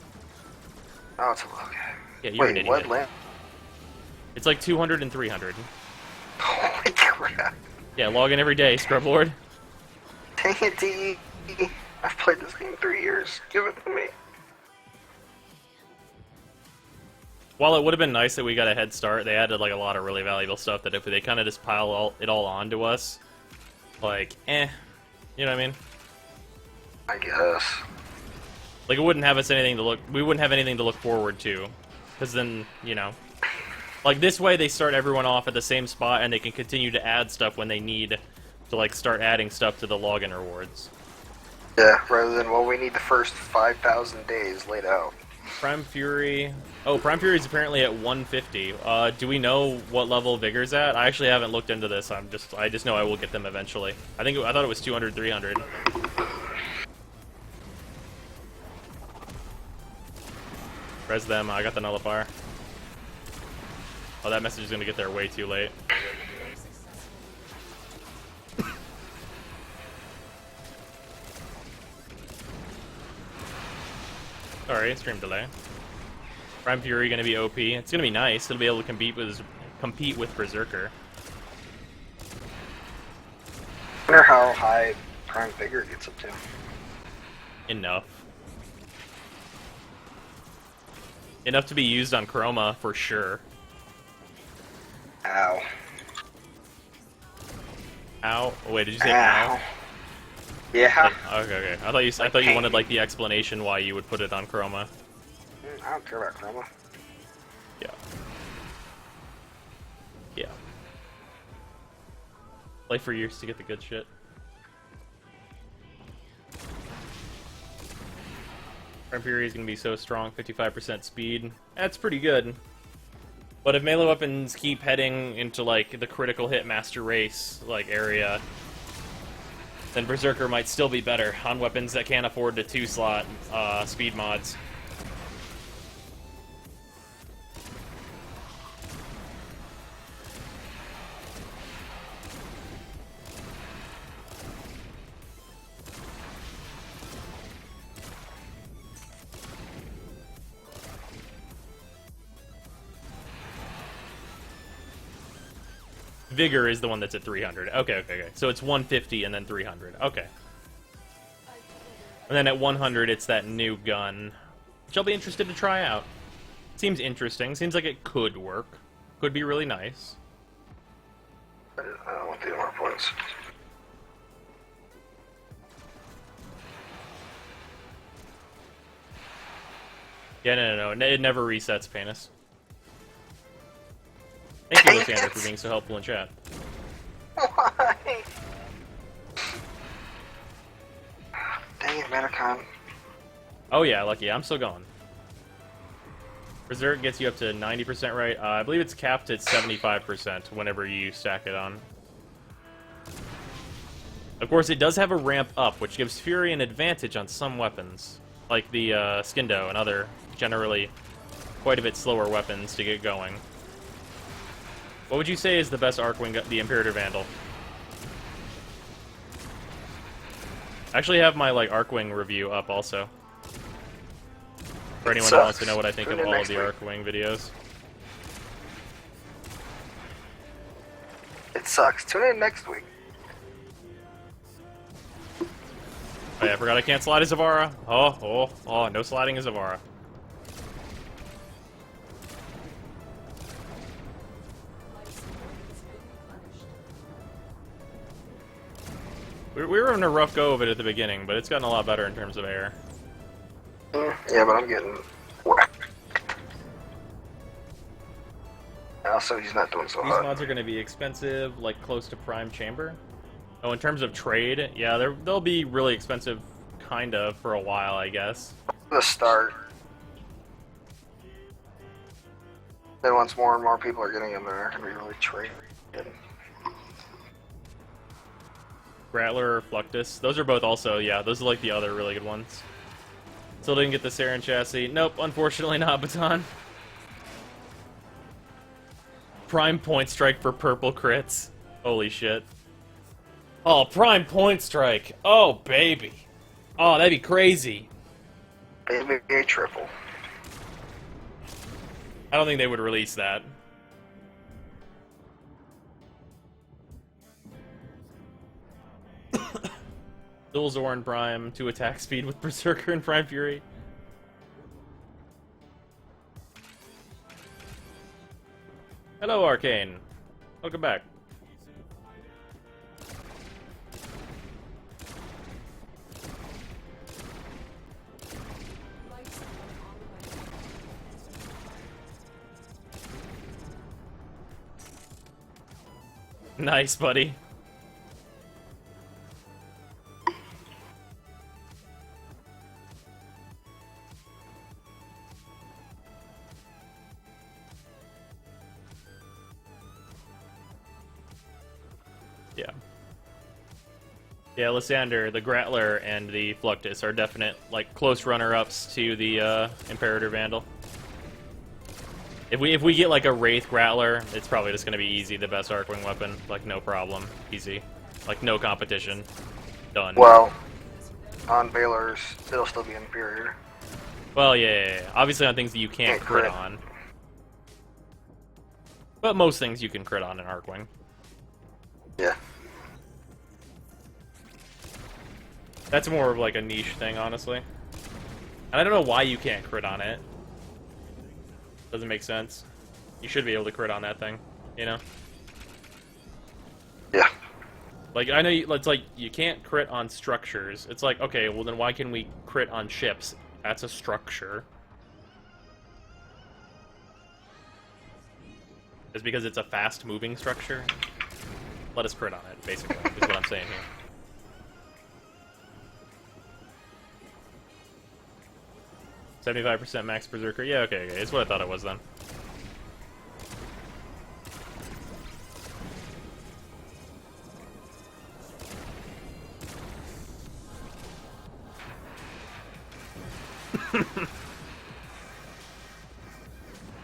Oh, it's okay. Yeah, you're an Wait, idiot. what land? It's like 200 and 300. Holy crap. Yeah, log in every day, Scrub Lord. Dang it, DE. I've played this game 3 years. Give it to me. While it would have been nice that we got a head start, they added like a lot of really valuable stuff that if they kind of just pile it all onto us, like, you know what I mean? I guess. Like, it wouldn't have us anything to look. We wouldn't have anything to look forward to, because then, you know, like this way they start everyone off at the same spot, and they can continue to add stuff when they need to like start adding stuff to the login rewards. Yeah, rather than, well, we need the first 5,000 days laid out. Prime Fury. Oh, Prime Fury is apparently at 150. Do we know what level Vigor's at? I actually haven't looked into this. I just know I will get them eventually. I thought it was 200, 300. Res them. I got the nullifier. Oh, that message is gonna get there way too late. Sorry, stream delay. Prime Fury gonna be OP. It's gonna be nice. It'll be able to compete with Berserker. I wonder how high Prime Vigor gets up to. Enough. Enough to be used on Chroma for sure. Ow. Ow. Oh, wait, did you say ow? Yeah. Okay. I thought you wanted like the explanation why you would put it on Chroma. I don't care about Chroma. Yeah. Yeah. Play for years to get the good shit. Prime Fury is going to be so strong, 55% speed. That's pretty good. But if melee weapons keep heading into like the critical hit master race like area, then Berserker might still be better on weapons that can't afford the 2-slot speed mods. Vigor is the one that's at 300. Okay. So it's 150 and then 300. Okay. And then at 100, it's that new gun, which I'll be interested to try out. Seems interesting. Seems like it could work. Could be really nice. I don't want the more points. Yeah, no. It never resets, Panis. Thank you, Lysander, for being so helpful in chat. Why? Dang it, Metacon. Oh yeah, lucky. I'm still going. Berserk gets you up to 90% right. I believe it's capped at 75% whenever you stack it on. Of course, it does have a ramp up, which gives Fury an advantage on some weapons, like the Skindo and other, generally, quite a bit slower weapons to get going. What would you say is the best Arcwing, the Imperator Vandal? I actually have my like Arcwing review up also. For anyone who wants to know what I think of all of the Arcwing videos. It sucks. Tune in next week. Oh yeah, I forgot I can't slide as Zavara. Oh, no sliding as Zavara. We were having a rough go of it at the beginning, but it's gotten a lot better in terms of air. Yeah, but I'm getting whacked. Also, he's not doing so These hot. mods are going to be expensive, like close to Prime Chamber. Oh, in terms of trade, yeah, they'll be really expensive, kind of, for a while, I guess. The start. Then once more and more people are getting them, they're not going to be really traded. Rattler or Fluctus. Those are both also, yeah, those are like the other really good ones. Still didn't get the Saryn chassis. Nope, unfortunately not, Baton. Prime Point Strike for purple crits. Holy shit. Oh, Prime Point Strike. Oh, baby. Oh, that'd be crazy. Maybe a triple. I don't think they would release that. Dual Zoran Prime, 2 attack speed with Berserker and Prime Fury. Hello, Arcane. Welcome back. Lights on the way. Nice, buddy. Yeah. Yeah, Lysander, the Grattler, and the Fluctus are definite, like, close runner-ups to the Imperator Vandal. If we get like a Wraith Grattler, it's probably just gonna be easy, the best Arcwing weapon. Like, no problem. Easy. Like, no competition. Done. Well, on Baylor's, it'll still be inferior. Well, yeah. Obviously on things that you can't crit on. But most things you can crit on in Arcwing. Yeah. That's more of like a niche thing, honestly. And I don't know why you can't crit on it. Doesn't make sense. You should be able to crit on that thing, you know? Yeah. Like, I know it's like, you can't crit on structures. It's like, okay, well then why can we crit on ships? That's a structure. It's because it's a fast-moving structure? Let us crit on it, basically, is what I'm saying here. $75% max Berserker. Yeah, okay. It's what I thought it was then.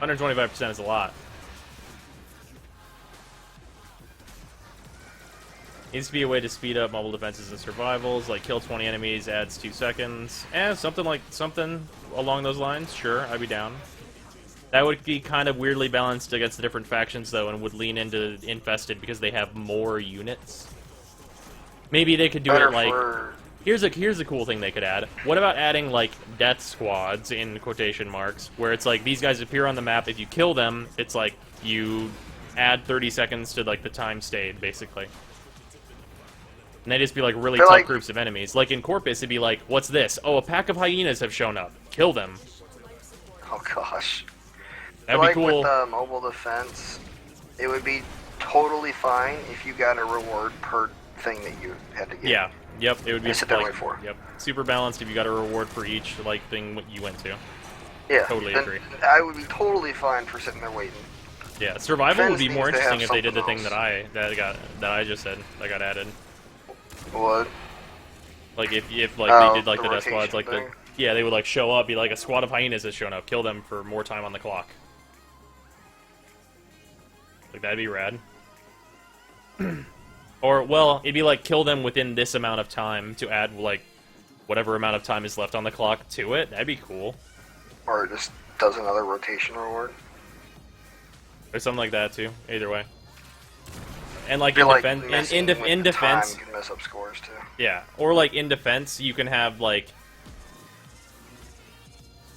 $125% is a lot. Needs to be a way to speed up mobile defenses and survivals, like kill 20 enemies adds 2 seconds. Something along those lines, sure, I'd be down. That would be kind of weirdly balanced against the different factions, though, and would lean into Infested because they have more units. Maybe they could do it like... Here's a cool thing they could add. What about adding, like, death squads, in quotation marks, where it's like, these guys appear on the map, if you kill them, it's like, you add 30 seconds to, like, the time stayed, basically. And they just be like really tough groups of enemies. Like in Corpus, it'd be like, what's this? Oh, a pack of hyenas have shown up. Kill them. Oh gosh. That'd be cool. With mobile defense, it would be totally fine if you got a reward per thing that you had to get. Yeah. Yep. It would be sit there and wait for. Yep. Super balanced if you got a reward for each like thing you went to. Yeah. Totally agree. I would be totally fine for sitting there waiting. Yeah. Survival would be more interesting if they did the thing else. that I just said that got added. What? Like if they did like the death rotation squads, like thing? they would like show up, be like a squad of hyenas has shown up, kill them for more time on the clock. Like that'd be rad. Or well, it'd be like kill them within this amount of time to add like whatever amount of time is left on the clock to it. That'd be cool. Or it just does another rotation reward. Or something like that too. Either way. And like in defense, in defense, you can mess up scores too. Yeah, or like in defense, you can have like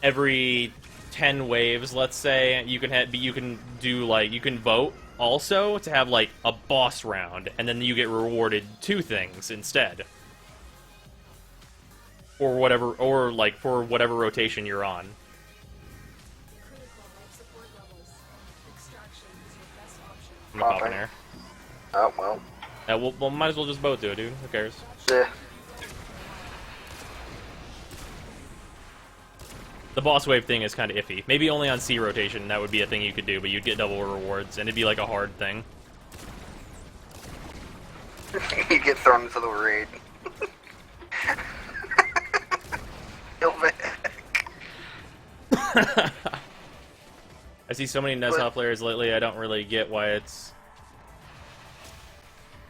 every 10 waves, let's say, you can vote also to have like a boss round, and then you get rewarded 2 things instead, or whatever, or like for whatever rotation you're on. Critical life support levels. Extraction is your best option. I'm gonna pop in air. Oh well. Yeah, well, might as well just both do it, dude. Who cares? Yeah. The boss wave thing is kind of iffy. Maybe only on C rotation that would be a thing you could do, but you'd get double rewards, and it'd be like a hard thing. You get thrown into the raid. Go back. I see so many Nezha players lately, I don't really get why it's...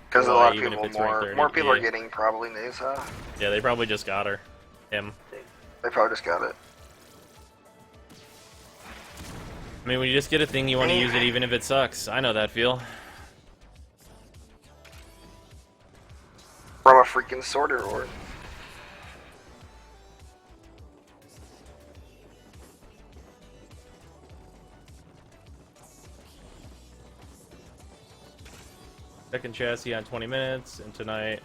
Because a lot of even people, if it's ranked 30, more people yeah. are getting probably Nezha. Yeah, they probably just got her. Him. They probably just got it. I mean, when you just get a thing, you want to use it even if it sucks. I know that feel. From a freaking sorter orb. Second chassis on 20 minutes, and tonight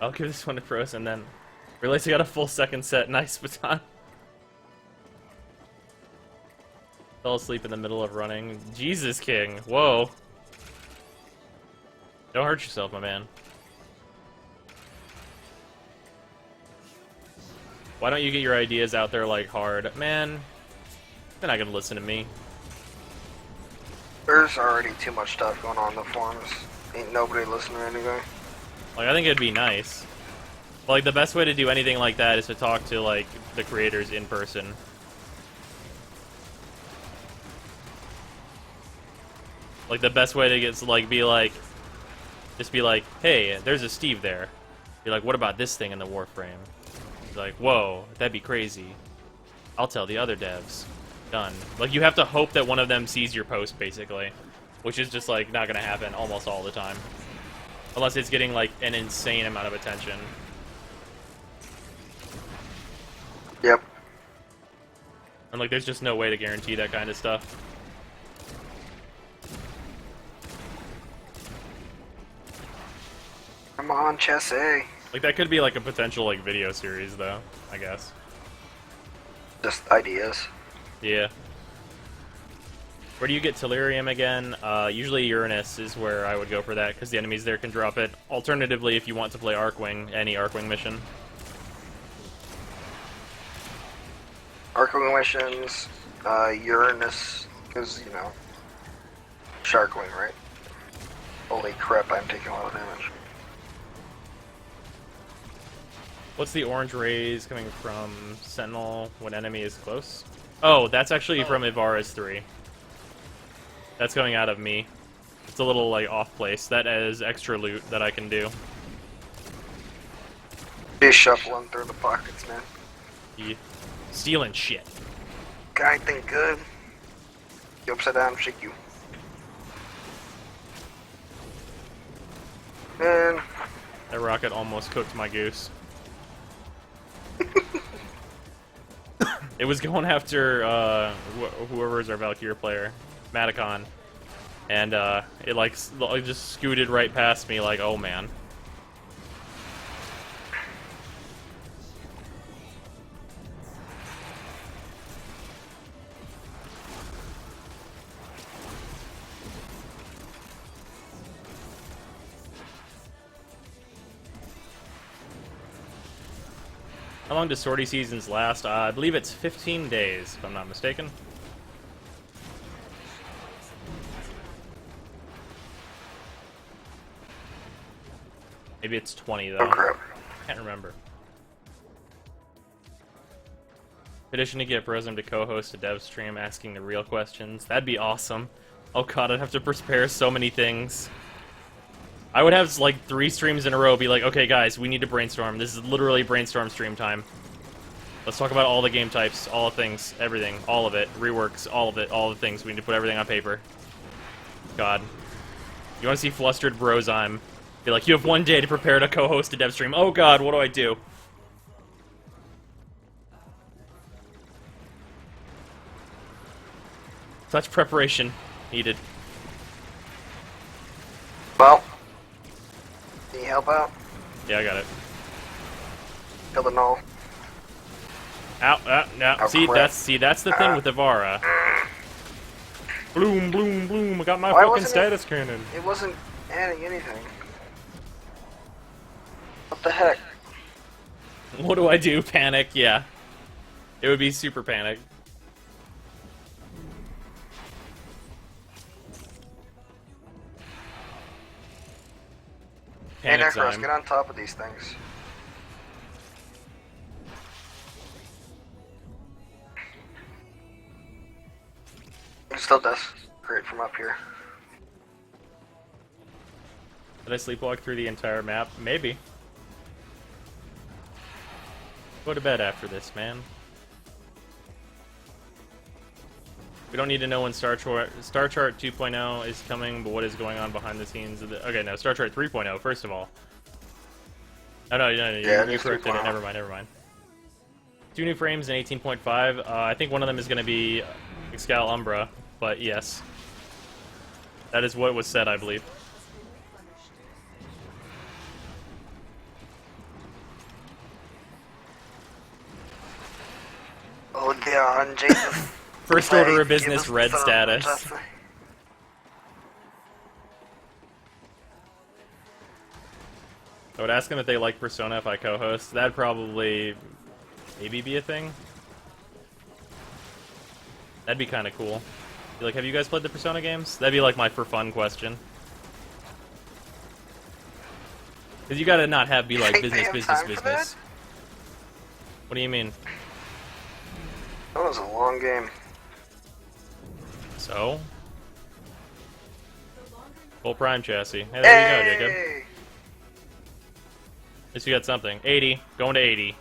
I'll give this one to Pros, and then realize I got a full second set. Nice, Baton. Fell asleep in the middle of running. Jesus, King. Whoa. Don't hurt yourself, my man. Why don't you get your ideas out there like hard? Man, they're not gonna listen to me. There's already too much stuff going on in the forums. Ain't nobody listening anyway. Like, I think it'd be nice. But, like, the best way to do anything like that is to talk to, like, the creators in person. Like, the best way to get, like, be like, just be like, hey, there's a Steve there. Be like, what about this thing in the Warframe? He's like, whoa, that'd be crazy. I'll tell the other devs. Done. Like, you have to hope that one of them sees your post, basically. Which is just, like, not gonna happen almost all the time. Unless it's getting, like, an insane amount of attention. Yep. And, like, there's just no way to guarantee that kind of stuff. Come on, Chess A. Like, that could be, like, a potential, like, video series, though, I guess. Just ideas. Yeah. Where do you get Tellurium again? Usually Uranus is where I would go for that, because the enemies there can drop it. Alternatively, if you want to play Arcwing, any Arcwing mission. Arcwing missions, Uranus, because, you know, Sharkwing, right? Holy crap, I'm taking a lot of damage. What's the orange rays coming from Sentinel when enemy is close? Oh, that's actually from Ivara's 3. That's coming out of me. It's a little, like, off place. That is extra loot that I can do. Be shuffling through the pockets, man. Yeah. Stealing shit. Guy think good. You upside down, shake you. Man. That rocket almost cooked my goose. It was going after whoever is our Valkyrie player, Maticon, and it like just scooted right past me. Like, oh man. How long do sortie seasons last? I believe it's 15 days, if I'm not mistaken. Maybe it's 20, though. Oh crap. Can't remember. Petition to get Brozime to co-host a dev stream asking the real questions. That'd be awesome. Oh god, I'd have to prepare so many things. I would have, like, 3 streams in a row be like, okay, guys, we need to brainstorm. This is literally brainstorm stream time. Let's talk about all the game types, all the things, everything, all of it, reworks, all of it, all the things. We need to put everything on paper. God. You want to see flustered Brozime? Be like, you have 1 day to prepare to co-host a dev stream. Oh god, what do I do? Such preparation needed. Well, can you help out? Yeah, I got it. Kill the null. Ow, no. Oh, See, crap. that's the thing with Ivara. Bloom, bloom, bloom. I got my Why fucking wasn't status cannon. It wasn't adding anything. What the heck? What do I do? Panic? Yeah. It would be super panic. Hey, Panic Necros, time. get on top of these things. It still does great from up here. Did I sleepwalk through the entire map? Maybe. Go to bed after this, man. We don't need to know when Star Chart 2.0 is coming, but what is going on behind the scenes of the... Okay, no, Star Chart 3.0, first of all. Oh, no, Yeah, you corrected it. 3.0. Never mind. 2 new frames in 18.5. I think one of them is going to be Excal Umbra, but yes. That is what was said, I believe. Oh, yeah, Jesus. First order of business, red status. I would ask them if they like Persona if I co-host. That'd probably maybe be a thing. That'd be kind of cool. Be like, have you guys played the Persona games? That'd be like my for fun question. Because you gotta not have be like Think they business. have time for that? What do you mean? That was a long game. So? Full prime chassis. Hey, there you go, Jacob. Hey! At least you got something. 80. Going to 80.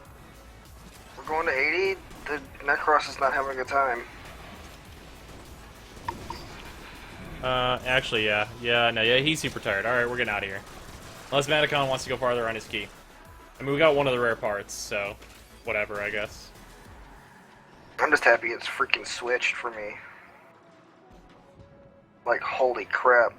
We're going to 80? The Necros is not having a good time. Actually, yeah. Yeah, he's super tired. Alright, we're getting out of here. Unless Maticon wants to go farther on his key. I mean, we got one of the rare parts, so... whatever, I guess. I'm just happy it's freaking switched for me. Like, holy crap.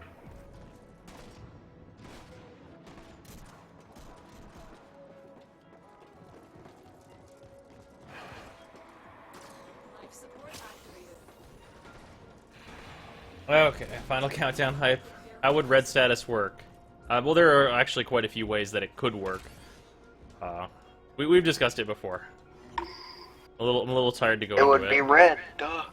Life support activated. Okay, final countdown hype. How would red status work? Well, there are actually quite a few ways that it could work. We've discussed it before. I'm a little tired to go It into would be red, duh.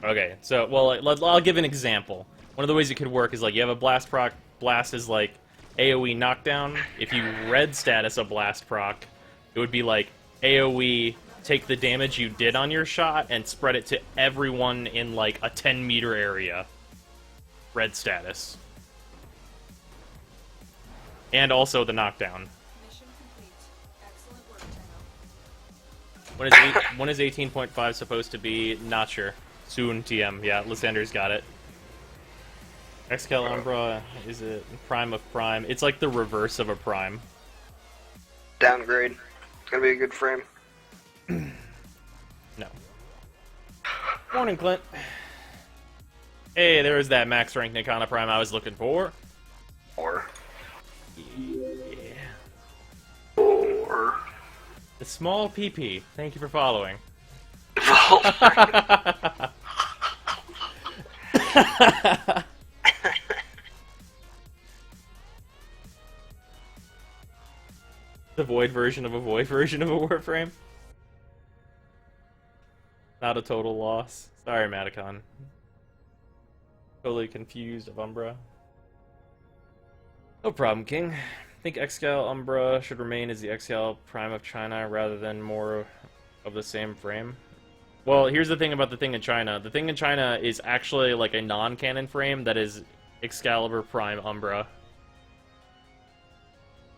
Okay, so, well, I'll give an example. One of the ways it could work is, like, you have a blast proc. Blast is, like, AoE knockdown. If you red status a blast proc, it would be, like, AoE, take the damage you did on your shot and spread it to everyone in, like, a 10-meter area. Red status. And also the knockdown. Mission complete. Excellent work, General. When is 18.5 supposed to be? Not sure. Soon, TM. Yeah, Lysander's got it. Excal Umbra, is it Prime of Prime? It's like the reverse of a Prime. Downgrade. It's gonna be a good frame. No. Morning, Clint. Hey, there was that max rank Nikana Prime I was looking for. Or. Yeah. Or. The small PP. Thank you for following. The void version of a void version of a Warframe. Not a total loss. Sorry, Maticon. Totally confused of Umbra. No problem, King. I think Excal Umbra should remain as the Excal Prime of China rather than more of the same frame. Well, here's the thing about the thing in China. The thing in China is actually like a non-canon frame that is Excalibur Prime Umbra.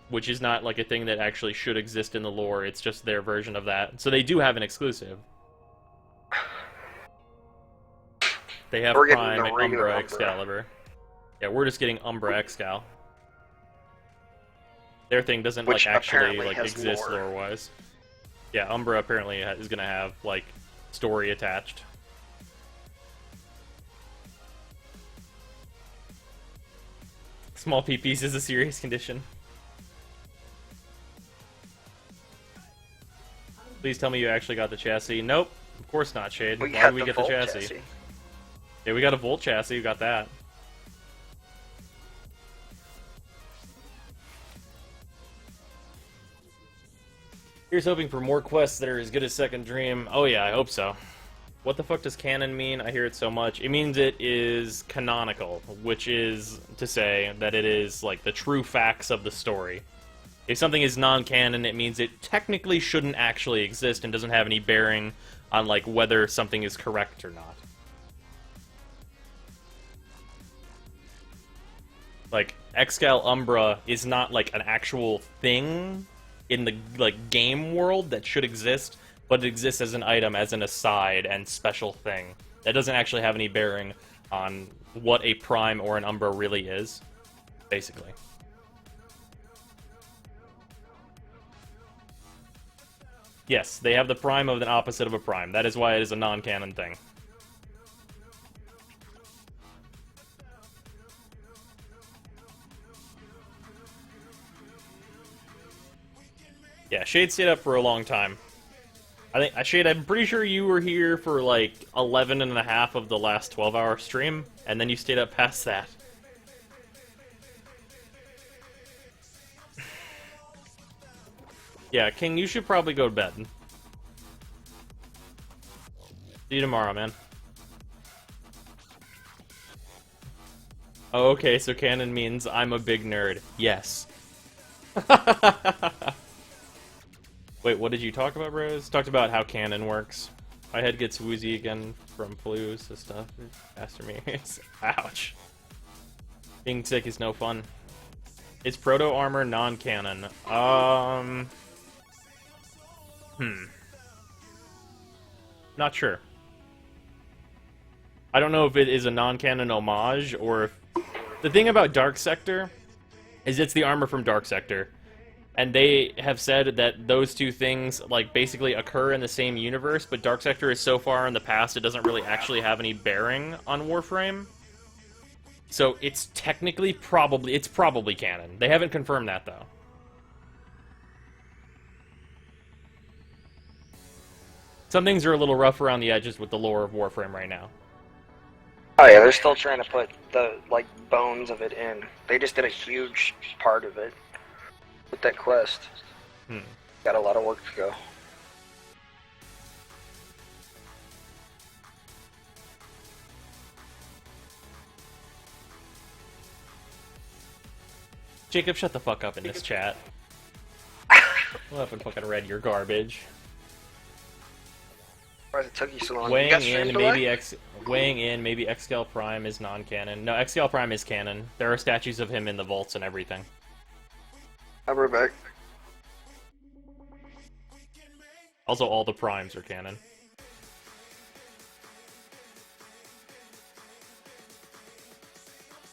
Which is not like a thing that actually should exist in the lore, it's just their version of that. So they do have an exclusive. They have We're getting Prime the and regular Umbra Umbra. Excalibur. Yeah, we're just getting Umbra Excal. Their thing doesn't Which like actually apparently like has exist lore. lore-wise. Yeah, Umbra apparently is gonna have like story attached. Small PPs is a serious condition. Please tell me you actually got the chassis. Nope, of course not, Shade. Why got did we the get the Volt chassis? Yeah, we got a Volt chassis. We got that. Here's hoping for more quests that are as good as Second Dream. Oh yeah, I hope so. What the fuck does canon mean? I hear it so much. It means it is canonical, which is to say that it is like the true facts of the story. If something is non-canon, it means it technically shouldn't actually exist and doesn't have any bearing on like whether something is correct or not. Like, Excal Umbra is not like an actual thing. in the like game world that should exist, but it exists as an item, as an aside and special thing that doesn't actually have any bearing on what a prime or an umbra really is, basically. Yes, they have the prime of an opposite of a prime. That is why it is a non-canon thing. Yeah, Shade stayed up for a long time. Shade, I'm pretty sure you were here for like 11 and a half of the last 12-hour stream, and then you stayed up past that. Yeah, King, you should probably go to bed. See you tomorrow, man. Oh, okay, so canon means I'm a big nerd. Yes. Wait, what did you talk about, Rose? Talked about how canon works. My head gets woozy again from flu, so stuff after me. Ouch. Being sick is no fun. Is proto armor non-canon? Not sure. I don't know if it is a non-canon homage or if... The thing about Dark Sector is it's the armor from Dark Sector. And they have said that those two things, like, basically occur in the same universe, but Dark Sector is so far in the past it doesn't really actually have any bearing on Warframe. So it's technically it's probably canon. They haven't confirmed that, though. Some things are a little rough around the edges with the lore of Warframe right now. Oh yeah, they're still trying to put the, like, bones of it in. They just did a huge part of it with that quest. Got a lot of work to go. Jacob, shut the fuck up in this chat. We'll have fucking read your garbage. Why it took you so long? Weighing You got stream delay? weighing in, maybe Xscale Prime is non-canon. No, Xscale Prime is canon. There are statues of him in the vaults and everything. I'll be back. Also, all the primes are canon.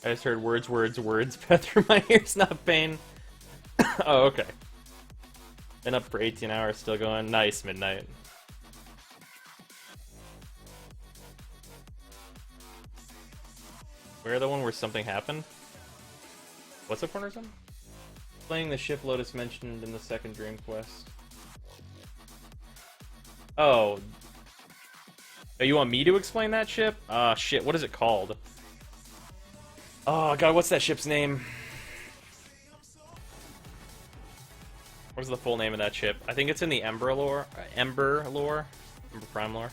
I just heard words pass through my ears, not pain. Oh, okay. Been up for 18 hours, still going. Nice, midnight. Where the one where something happened? What's up, Cornerzone? Playing the ship Lotus mentioned in the second Dream Quest. Oh. Oh, you want me to explain that ship? Shit, what is it called? Oh, God, what's that ship's name? What is the full name of that ship? I think it's in the Ember lore. Ember Prime lore.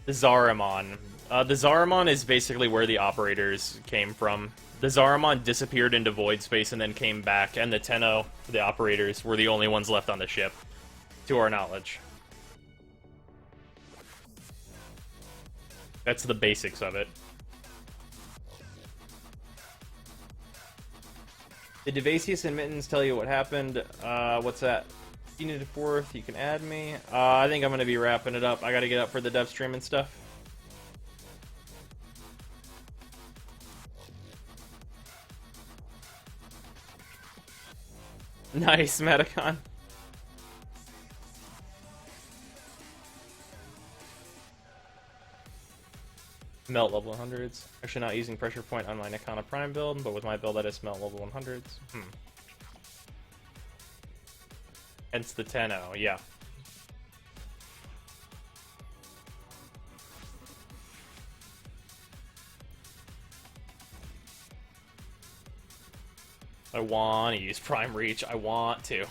The Zarimon. The Zarimon is basically where the operators came from. The Zarimon disappeared into void space and then came back, and the Tenno, the operators, were the only ones left on the ship, to our knowledge. That's the basics of it. Did Devasius and Mittens tell you what happened? What's that? You need a fourth, you can add me. I think I'm going to be wrapping it up. I got to get up for the dev stream and stuff. Nice, Metacon. Melt level 100s. Actually not using pressure point on my Nikana Prime build, but with my build that is melt level 100s. Hence the 10-0, yeah. I want to use Prime Reach. I want to.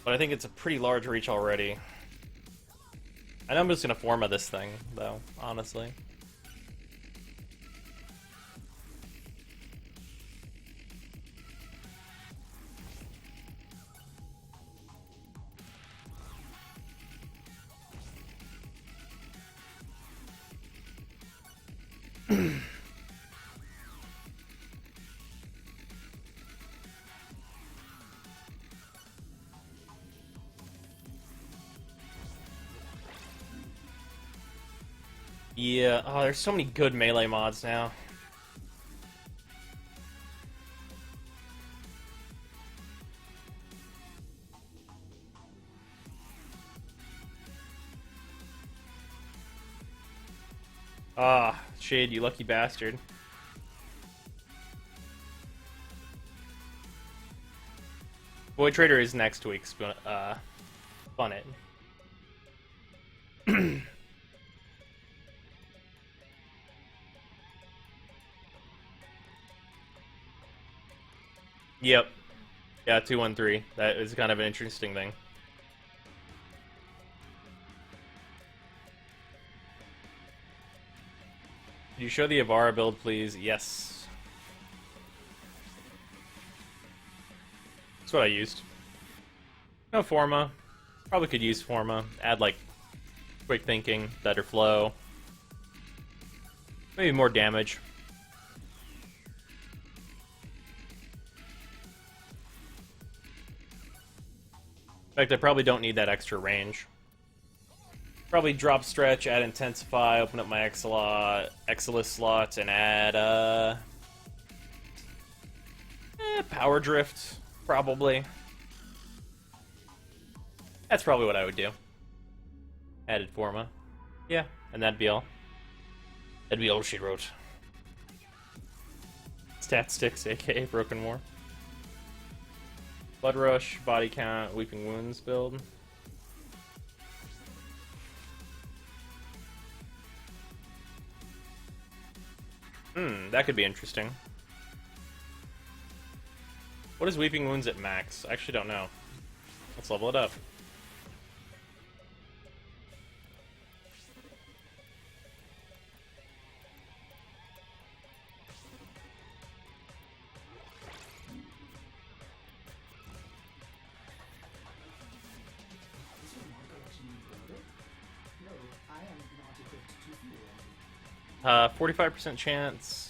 But I think it's a pretty large reach already. And I'm just going to Forma this thing, though, honestly. Yeah, oh, there's so many good melee mods now. Ah, Shade, you lucky bastard. Void Trader is next week's fun it. Yep. Yeah, 213. That is kind of an interesting thing. Could you show the Avara build, please? Yes. That's what I used. No Forma. Probably could use Forma. Add, like, quick thinking, better flow. Maybe more damage. In fact, I probably don't need that extra range. Probably drop stretch, add intensify, open up my Exilus slot, and add power drift, probably. That's probably what I would do. Added Forma. Yeah, and that'd be all. That'd be all she wrote. Stat sticks, aka Broken War. Blood Rush, Body Count, Weeping Wounds build. That could be interesting. What is Weeping Wounds at max? I actually don't know. Let's level it up. Is your mod collection broader? No, I am not equipped to fuel it. 45% chance.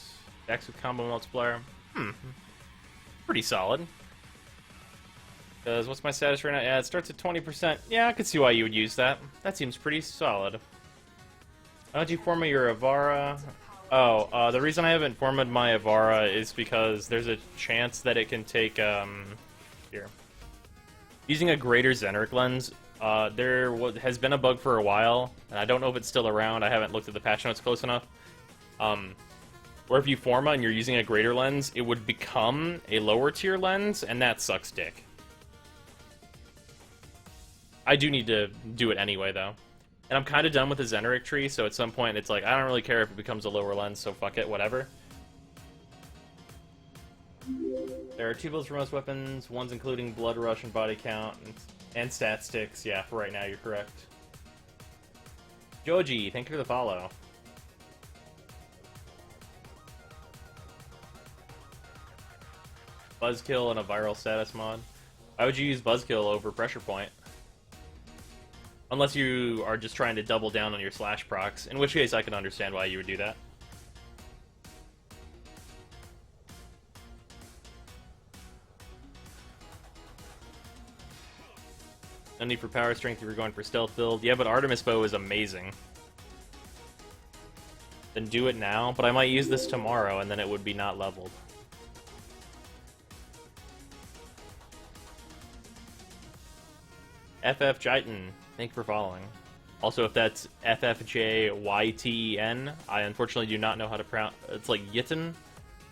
Dex with combo multiplier. Pretty solid. Because what's my status right now? Yeah, it starts at 20%. Yeah, I could see why you would use that. That seems pretty solid. How did you form your Avara? Oh, the reason I haven't formed my Avara is because there's a chance that it can take, here. Using a greater Zenric lens, there has been a bug for a while, and I don't know if it's still around. I haven't looked at the patch notes close enough. Where if you Forma and you're using a greater lens, it would become a lower tier lens, and that sucks dick. I do need to do it anyway, though. And I'm kind of done with the Zenric tree, so at some point it's like, I don't really care if it becomes a lower lens, so fuck it, whatever. There are 2 builds for most weapons, one's including Blood Rush and Body Count, and Stat Sticks. Yeah, for right now, you're correct. Joji, thank you for the follow. Buzzkill and a viral status mod. Why would you use Buzzkill over Pressure Point? Unless you are just trying to double down on your slash procs, in which case I can understand why you would do that. No need for power strength if you're going for stealth build. Yeah, but Artemis Bow is amazing. Then do it now, but I might use this tomorrow and then it would be not leveled. FF Jyten, thank you for following. Also, if that's FFJYTEN, I unfortunately do not know how to pronounce. It's like Yitten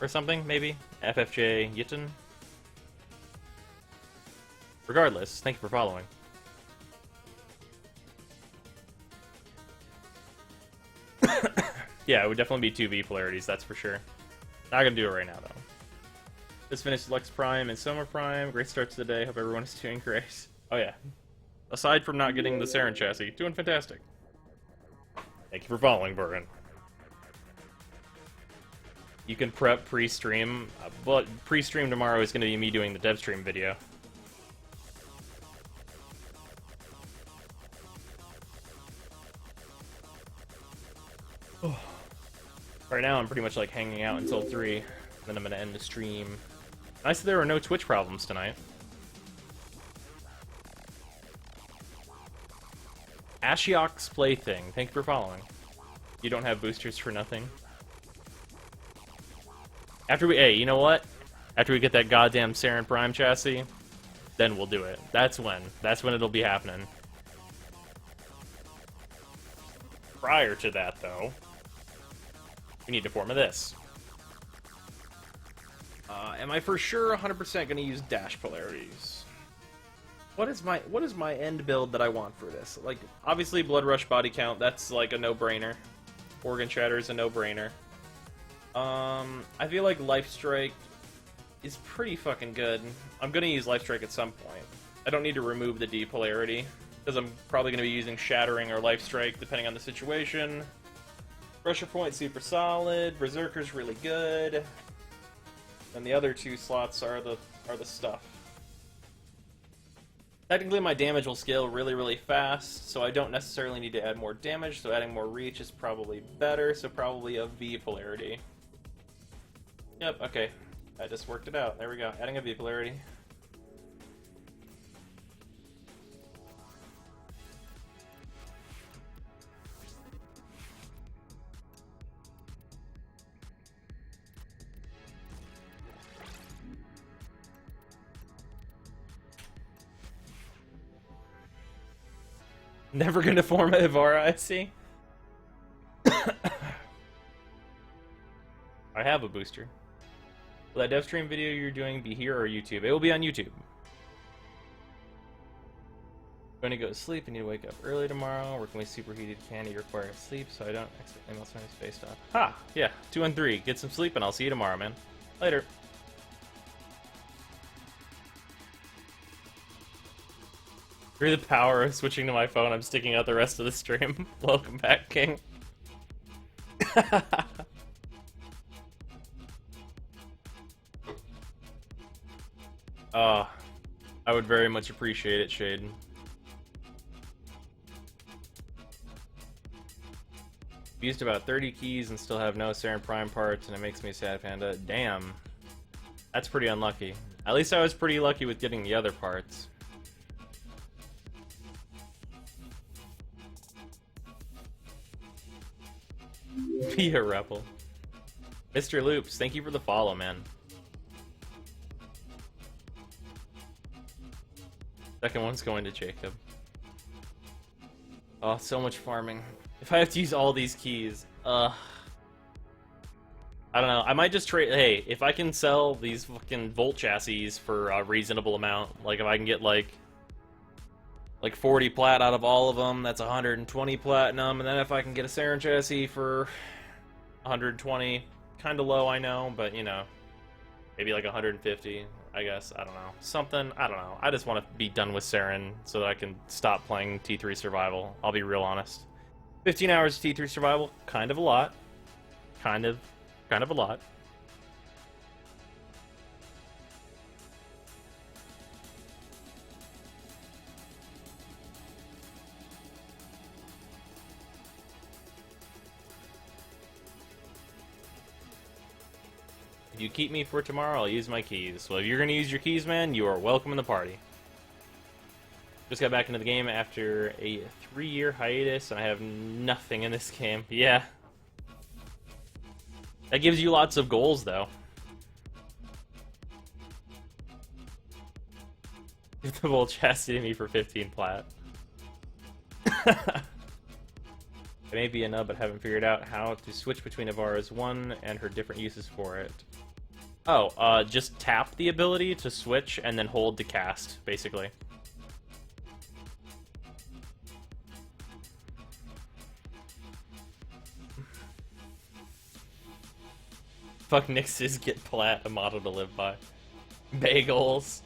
or something, maybe? FFJ Yitten? Regardless, thank you for following. Yeah, it would definitely be 2V polarities, that's for sure. Not gonna do it right now, though. Just finished Lux Prime and Summer Prime. Great start to the day. Hope everyone is doing great. Oh, yeah. Aside from not getting the Saryn chassis, doing fantastic. Thank you for following, Burgen. You can prep pre-stream, but pre-stream tomorrow is going to be me doing the dev stream video. Right now, I'm pretty much like hanging out until 3, then I'm gonna end the stream. Nice that there were no Twitch problems tonight. Ashiok's Plaything, thank you for following. You don't have boosters for nothing. After we, hey, you know what? After we get that goddamn Saryn Prime chassis, then we'll do it. That's when it'll be happening. Prior to that, though, we need to form of this. Am I for sure 100% going to use dash polarities? What is my end build that I want for this? Like, obviously, Blood Rush body count. That's like a no-brainer. Organ Shatter is a no-brainer. I feel like Life Strike is pretty fucking good. I'm gonna use Life Strike at some point. I don't need to remove the D polarity because I'm probably gonna be using Shattering or Life Strike depending on the situation. Pressure Point super solid. Berserker's really good. And the other 2 slots are the stuff. Technically, my damage will scale really, really fast, so I don't necessarily need to add more damage, so adding more reach is probably better, so probably a V polarity. Yep, okay. I just worked it out. There we go. Adding a V polarity. Never gonna form a Ivara, I see. I have a booster. Will that dev stream video you're doing be here or YouTube? It will be on YouTube. Going to go to sleep. I need to wake up early tomorrow. Working with superheated candy requires sleep, so I don't accidentally melt my space off. Ha! Yeah, 2 and 3. Get some sleep, and I'll see you tomorrow, man. Later. Through the power of switching to my phone, I'm sticking out the rest of the stream. Welcome back, King. I would very much appreciate it, Shade. Used about 30 keys and still have no Saryn Prime parts, and it makes me sad, Panda. Damn. That's pretty unlucky. At least I was pretty lucky with getting the other parts. Be a rebel. Mr. Loops, thank you for the follow, man. Second one's going to Jacob. Oh, so much farming. If I have to use all these keys, I don't know. I might just trade. Hey, if I can sell these fucking Volt chassis for a reasonable amount, like if I can get like 40 plat out of all of them, that's 120 platinum, and then if I can get a Saryn chassis for 120, kind of low, I know, but you know, maybe like 150. I guess, I don't know. Something, I don't know. I just want to be done with Saryn so that I can stop playing T3 Survival. I'll be real honest. 15 hours of T3 Survival, kind of a lot. Kind of a lot. If you keep me for tomorrow, I'll use my keys. Well, if you're going to use your keys, man, you are welcome in the party. Just got back into the game after a 3-year hiatus, and I have nothing in this game. Yeah. That gives you lots of goals, though. Give the Volt chassis to me for 15 plat. I may be a nub, but haven't figured out how to switch between Ivara's 1 and her different uses for it. Oh, just tap the ability to switch and then hold to cast, basically. Fuck Nix's get plat, a motto to live by. Bagels.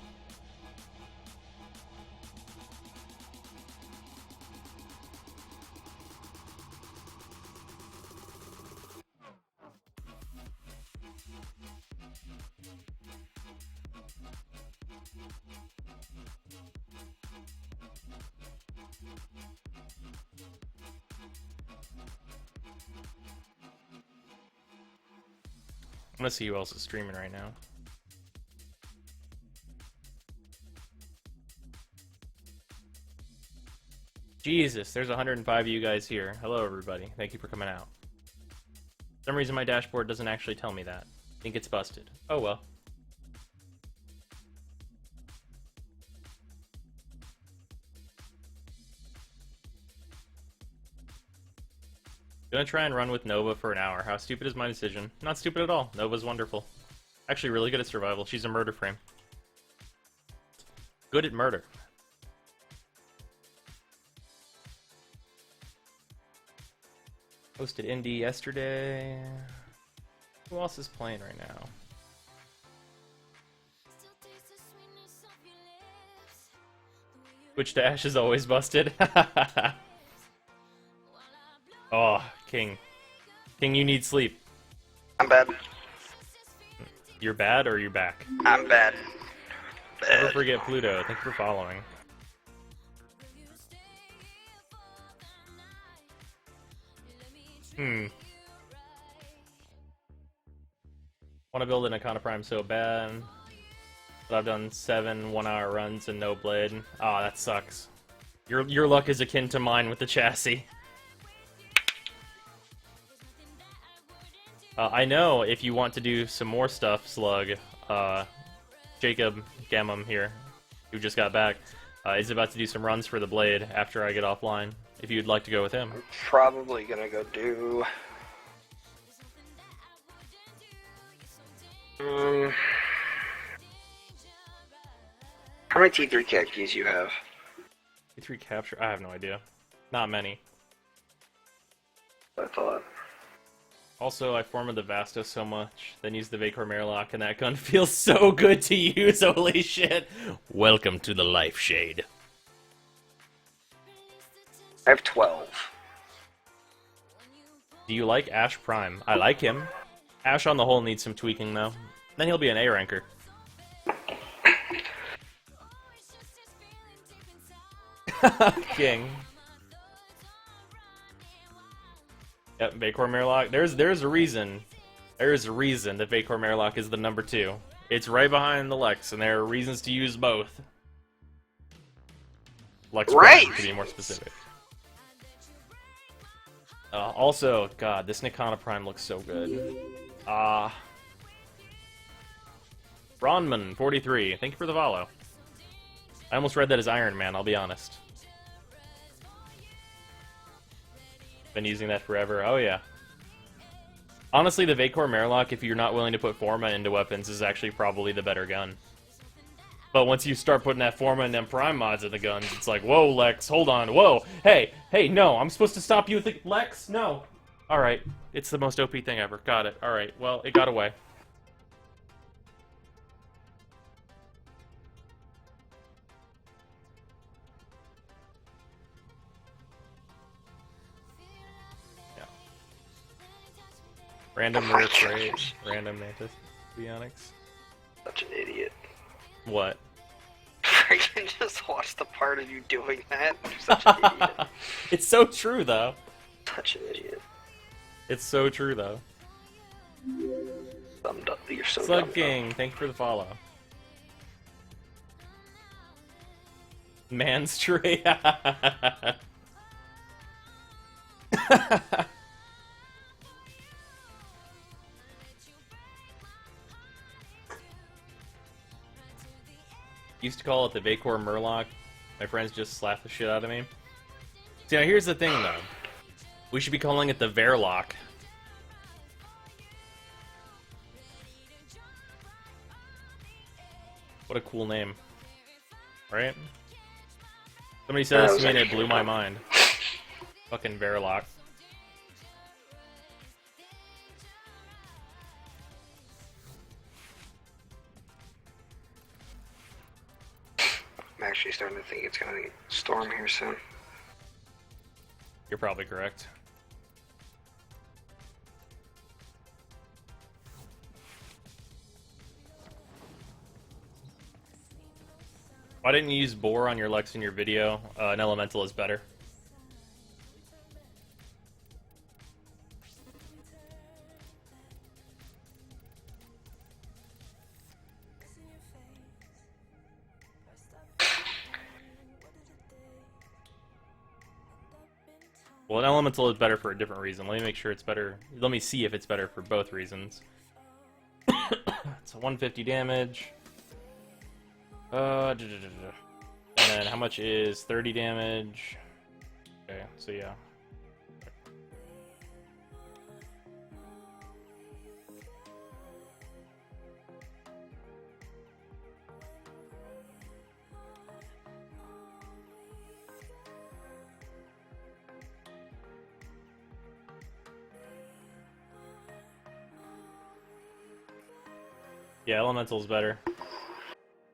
gonna see who else is streaming right now. Jesus, there's 105 of you guys here. Hello, everybody. Thank you for coming out. For some reason, my dashboard doesn't actually tell me that. I think it's busted. Oh well. Gonna try and run with Nova for an hour. How stupid is my decision? Not stupid at all. Nova's wonderful. Actually really good at survival. She's a murder frame. Good at murder. Hosted Indie yesterday. Who else is playing right now? Twitch Dash is always busted. Oh, King. King, you need sleep. I'm bad. You're bad or you're back? I'm bad. Never forget Pluto. Thank you for following. Want to build an Icona Prime so bad, but I've done 7 one-hour runs and no blade. Ah, that sucks. Your luck is akin to mine with the chassis. I know if you want to do some more stuff, Slug, Jacob Gammon here, who just got back, is about to do some runs for the blade after I get offline, if you'd like to go with him. I'm probably gonna go do... How many T3 cat keys you have? T3 capture? I have no idea. Not many. I thought. Also, I formed the Vasta so much, then used the Vacor Marelock, and that gun feels so good to use, holy shit! Welcome to the Life Shade. I have 12. Do you like Ash Prime? I like him. Ash on the whole needs some tweaking, though. Then he'll be an A ranker. King. Yep, Vacor Marelock. There's a reason. There's a reason that Vacor Marelock is the number 2. It's right behind the Lex, and there are reasons to use both. Lex Right! Prime, to be more specific. Also, God, this Nikana Prime looks so good. Ronman 43, thank you for the follow. I almost read that as Iron Man, I'll be honest. Been using that forever. Oh yeah. Honestly, the Vacor Marelock, if you're not willing to put Forma into weapons, is actually probably the better gun. But once you start putting that Forma and them Prime mods in the guns, it's like, whoa, Lex, hold on, whoa, hey, no, I'm supposed to stop you with the... Lex, no. Alright, it's the most OP thing ever. Got it. Alright, well, it got away. Random Merc Rage, Random Mantis, Bionics. Such an idiot. What? I can just watch the part of you doing that. You're such an idiot. It's so true, though. Such an idiot. It's so true, though. You're so Slug dumb. King, thank you for the follow. Manstray. Used to call it the Vacor Murloc. My friends just slapped the shit out of me. See, now here's the thing, though. We should be calling it the Verloc. What a cool name. Right? Somebody said this to me and it blew my mind. Fucking Verloc. I'm actually starting to think it's gonna storm here soon. You're probably correct. Why didn't you use Boar on your Lex in your video? An Elemental is better. Well, an elemental is better for a different reason. Let me make sure it's better. Let me see if it's better for both reasons. So 150 damage. And then how much is 30 damage? Okay, so yeah. Yeah, elemental's better.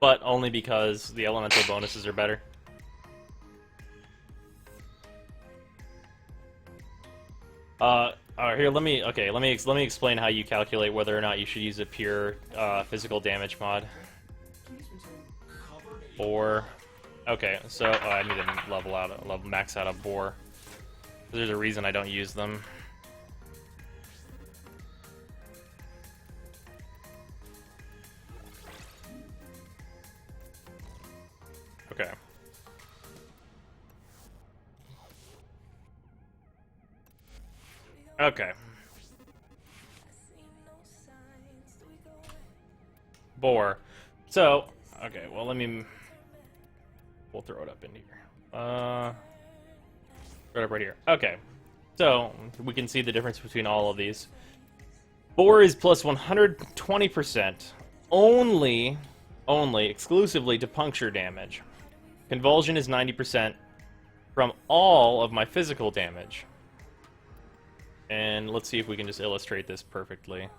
But only because the elemental bonuses are better. Alright, here, let me explain how you calculate whether or not you should use a pure physical damage mod. Or, okay, so I need to max out a boar. There's a reason I don't use them. Okay. Okay. Boar. So, okay, well, we'll throw it up in here. Throw it up right here. Okay. So, we can see the difference between all of these. Boar is plus 120% only exclusively to puncture damage. Convulsion is 90% from all of my physical damage. And let's see if we can just illustrate this perfectly.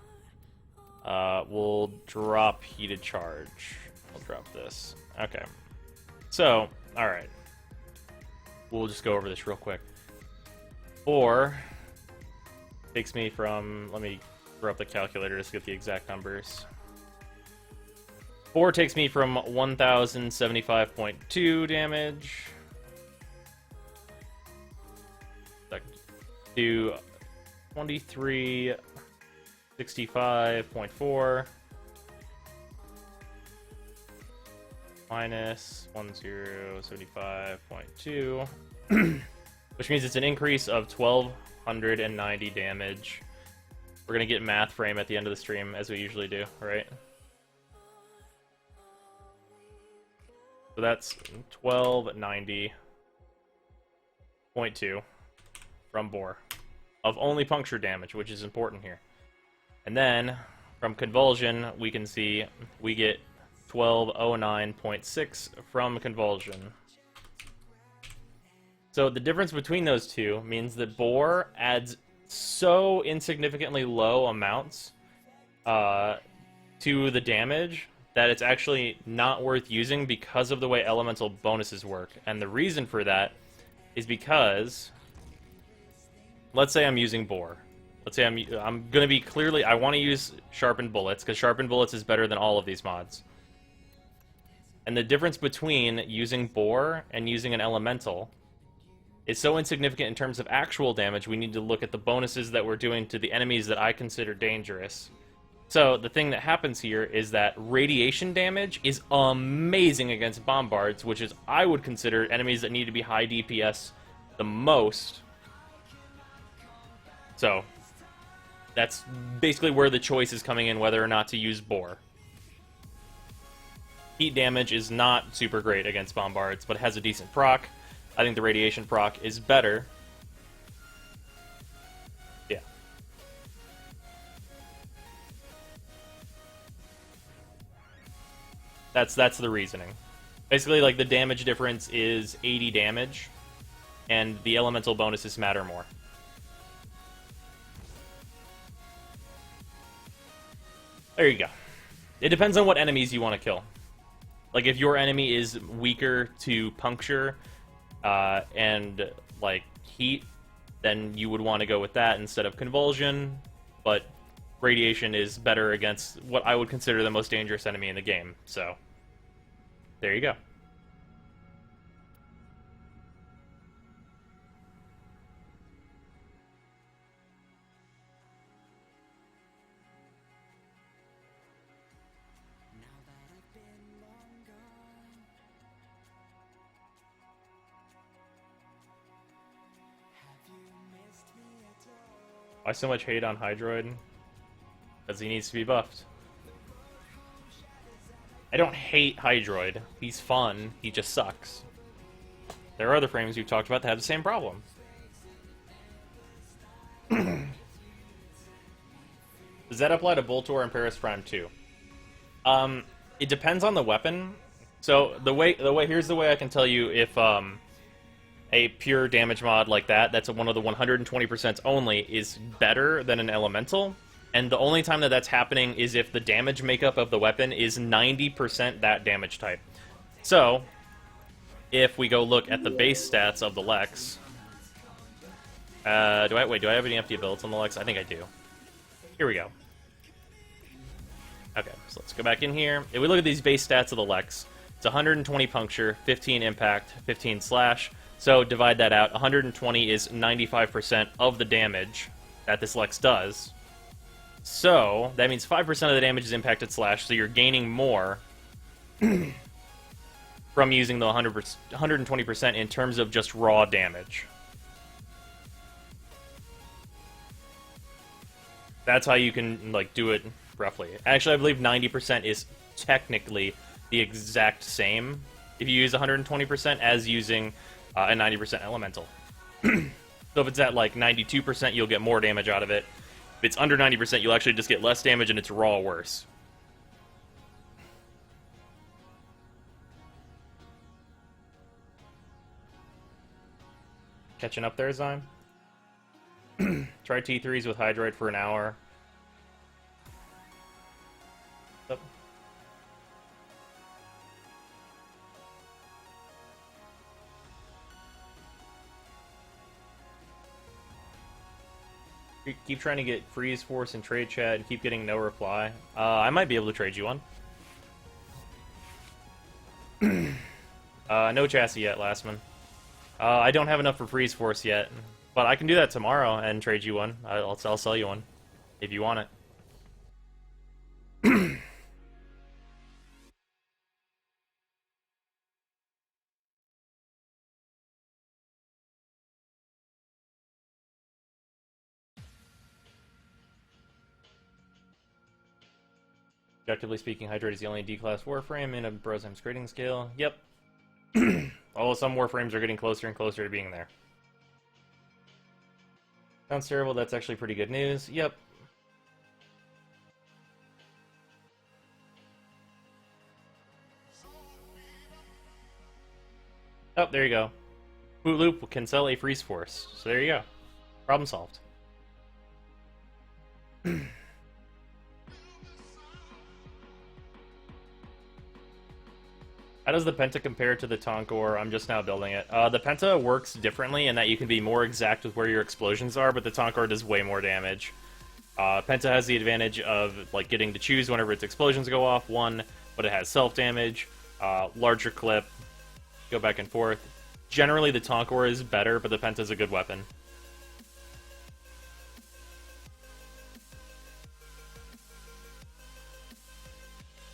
We'll drop heated charge. We'll drop this. Okay. So, alright. We'll just go over this real quick. 4 takes me from... Let me throw up the calculator just to get the exact numbers. 4 takes me from 1,075.2 damage to 2365.4 minus 1075.2, which means it's an increase of 1,290 damage. We're gonna get math frame at the end of the stream, as we usually do, right? So that's 1290.2 from Boar of only puncture damage, which is important here. And then from Convulsion, we can see we get 1209.6 from Convulsion. So the difference between those two means that Boar adds so insignificantly low amounts to the damage that it's actually not worth using because of the way elemental bonuses work. And the reason for that is because, let's say I'm using Boar. Let's say I'm going to be clearly, I want to use Sharpened Bullets, because Sharpened Bullets is better than all of these mods. And the difference between using Boar and using an elemental is so insignificant in terms of actual damage, we need to look at the bonuses that we're doing to the enemies that I consider dangerous. So, the thing that happens here is that radiation damage is amazing against Bombards, which is, I would consider, enemies that need to be high DPS the most. So, that's basically where the choice is coming in, whether or not to use Boar. Heat damage is not super great against Bombards, but it has a decent proc. I think the radiation proc is better. Yeah. That's the reasoning. Basically, like, the damage difference is 80 damage, and the elemental bonuses matter more. There you go. It depends on what enemies you want to kill. Like, if your enemy is weaker to puncture and, like, heat, then you would want to go with that instead of convulsion, but radiation is better against what I would consider the most dangerous enemy in the game, so there you go. Have you Why so much hate on Hydroid? Because he needs to be buffed. I don't hate Hydroid. He's fun. He just sucks. There are other frames we've talked about that have the same problem. Does that apply to Boltor and Paris Prime too? It depends on the weapon. So here's the way I can tell you if a pure damage mod like that's one of the 120% only is better than an elemental. And the only time that that's happening is if the damage makeup of the weapon is 90% that damage type. So, if we go look at the base stats of the Lex... do I have any empty abilities on the Lex? I think I do. Here we go. Okay, so let's go back in here. If we look at these base stats of the Lex, it's 120 puncture, 15 impact, 15 slash. So divide that out. 120 is 95% of the damage that this Lex does. So that means 5% of the damage is impacted slash, so you're gaining more from using the 120% in terms of just raw damage. That's how you can do it roughly. Actually, I believe 90% is technically the exact same if you use 120% as using a 90% elemental. So if it's at 92%, you'll get more damage out of it. If it's under 90%, you'll actually just get less damage and it's raw worse. Catching up there, Zyme? Try T3s with Hydroid for an hour. Yep. Keep trying to get Freeze Force and Trade Chat and keep getting no reply. I might be able to trade you one. No chassis yet, Lastman. I don't have enough for Freeze Force yet, but I can do that tomorrow and trade you one. I'll sell you one if you want it. Objectively speaking, Hydrate is the only D-class Warframe in a Brozime's grading scale. Yep. Although some Warframes are getting closer and closer to being there. Sounds terrible, that's actually pretty good news. Yep. Oh, there you go. Boot Loop can sell a Freeze Force. So there you go. Problem solved. How does the Penta compare to the Tonkor? I'm just now building it. The Penta works differently in that you can be more exact with where your explosions are, but the Tonkor does way more damage. Penta has the advantage of getting to choose whenever its explosions go off, one, but it has self-damage, larger clip, go back and forth. Generally, the Tonkor is better, but the Penta is a good weapon.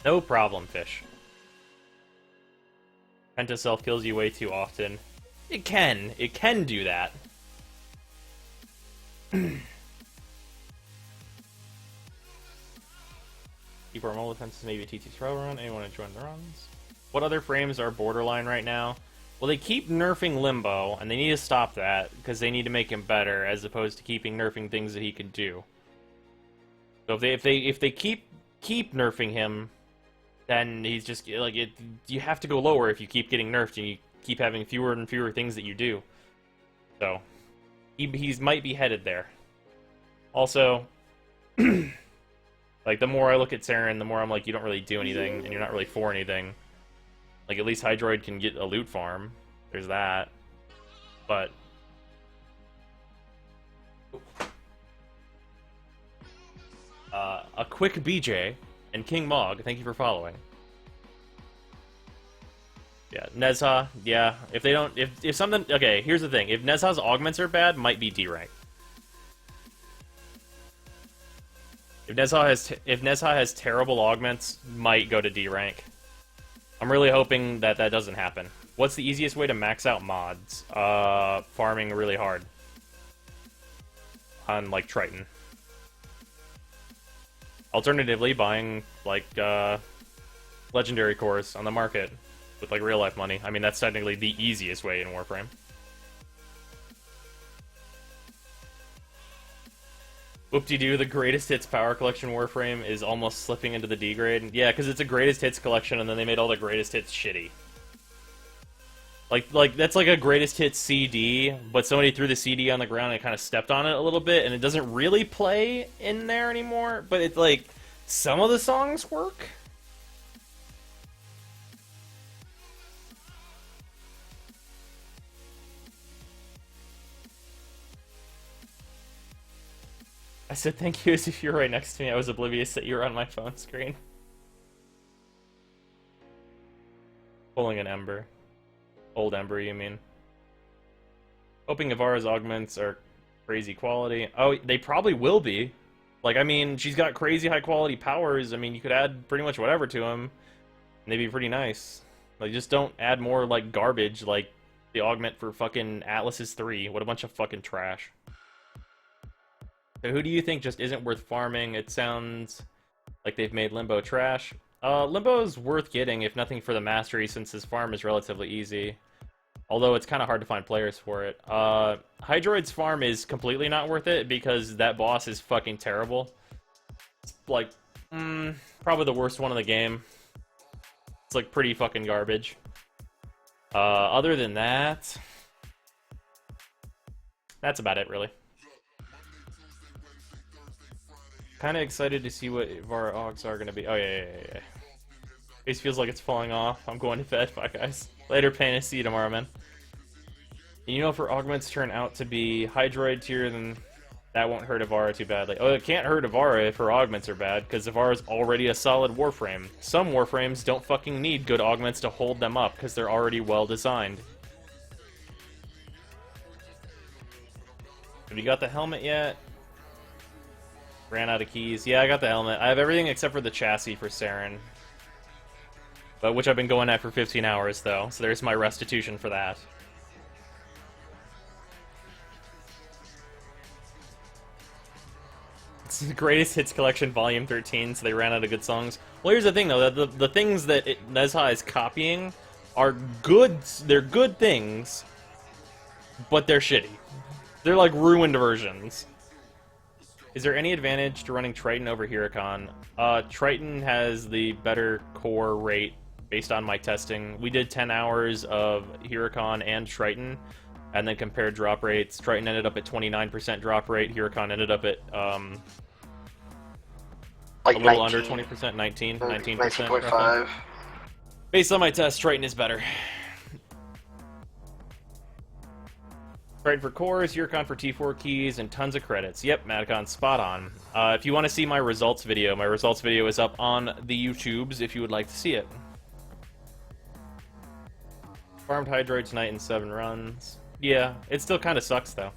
No problem, Fish. Penta self-kills you way too often. It can do that. Keep our mole defenses, maybe a TT throw run. Anyone want to join the runs? What other frames are borderline right now? Well, they keep nerfing Limbo, and they need to stop that, because they need to make him better, as opposed to keeping nerfing things that he can do. So if they keep nerfing him, then he's just you have to go lower if you keep getting nerfed and you keep having fewer and fewer things that you do. So he's might be headed there. Also, the more I look at Saryn, the more I'm you don't really do anything and you're not really for anything. At least Hydroid can get a loot farm. There's that. But a quick BJ and King Mog, thank you for following. Yeah, Nezha, yeah. If something, okay, here's the thing. If Nezha's augments are bad, might be D rank. If Nezha has terrible augments, might go to D rank. I'm really hoping that doesn't happen. What's the easiest way to max out mods? Farming really hard. on like Triton. Alternatively, buying like legendary cores on the market with like real life money. I mean, that's technically the easiest way in Warframe. Whoop-de-doo, the greatest hits power collection Warframe is almost slipping into the D grade. Yeah, because it's a greatest hits collection, and then they made all the greatest hits shitty. Like that's like a greatest hits CD, but somebody threw the CD on the ground and kind of stepped on it a little bit, and it doesn't really play in there anymore. But it's like some of the songs work. I said thank you as if you were right next to me. I was oblivious that you were on my phone screen. Pulling an Ember. Old Ember, you mean? Hoping Ivara's augments are crazy quality. Oh, they probably will be. Like, I mean, she's got crazy high quality powers. I mean, you could add pretty much whatever to them, and they'd be pretty nice. Like, just don't add more, like, garbage, like the augment for fucking Atlas's 3. What a bunch of fucking trash. So who do you think just isn't worth farming? It sounds like they've made Limbo trash. Limbo's worth getting, if nothing for the mastery, since his farm is relatively easy. Although it's kind of hard to find players for it. Hydroid's farm is completely not worth it, because that boss is fucking terrible. It's like, probably the worst one in the game. It's like pretty fucking garbage. Other than that, that's about it, really. Kind of excited to see what Ivara Augs are going to be. Oh, yeah. Face feels like it's falling off. I'm going to bed. Bye, guys. Later, Pain. See you tomorrow, man. And you know, if her augments turn out to be Hydroid tier, then that won't hurt Ivara too badly. Oh, it can't hurt Ivara if her augments are bad, because Ivara's already a solid Warframe. Some Warframes don't fucking need good augments to hold them up, because they're already well designed. Have you got the helmet yet? Ran out of keys. Yeah, I got the helmet. I have everything except for the chassis for Saryn. But which I've been going at for 15 hours, though. So there's my restitution for that. It's the greatest hits collection, volume 13, so they ran out of good songs. Well, here's the thing, though. The things that Nezha is copying are good. They're good things, but they're shitty. They're like ruined versions. Is there any advantage to running Triton over Huracan? Triton has the better core rate based on my testing. We did 10 hours of Huracan and Triton, and then compared drop rates. Triton ended up at 29% drop rate. Huracan ended up at Like a little 19, under 20%, 19%. 19.5. Based on my test, Triton is better. Triton for cores, Huracan for T4 keys, and tons of credits. Yep, Madcon, spot on. If you want to see my results video is up on the YouTubes if you would like to see it. Farmed Hydroid tonight in 7 runs. Yeah, it still kind of sucks, though.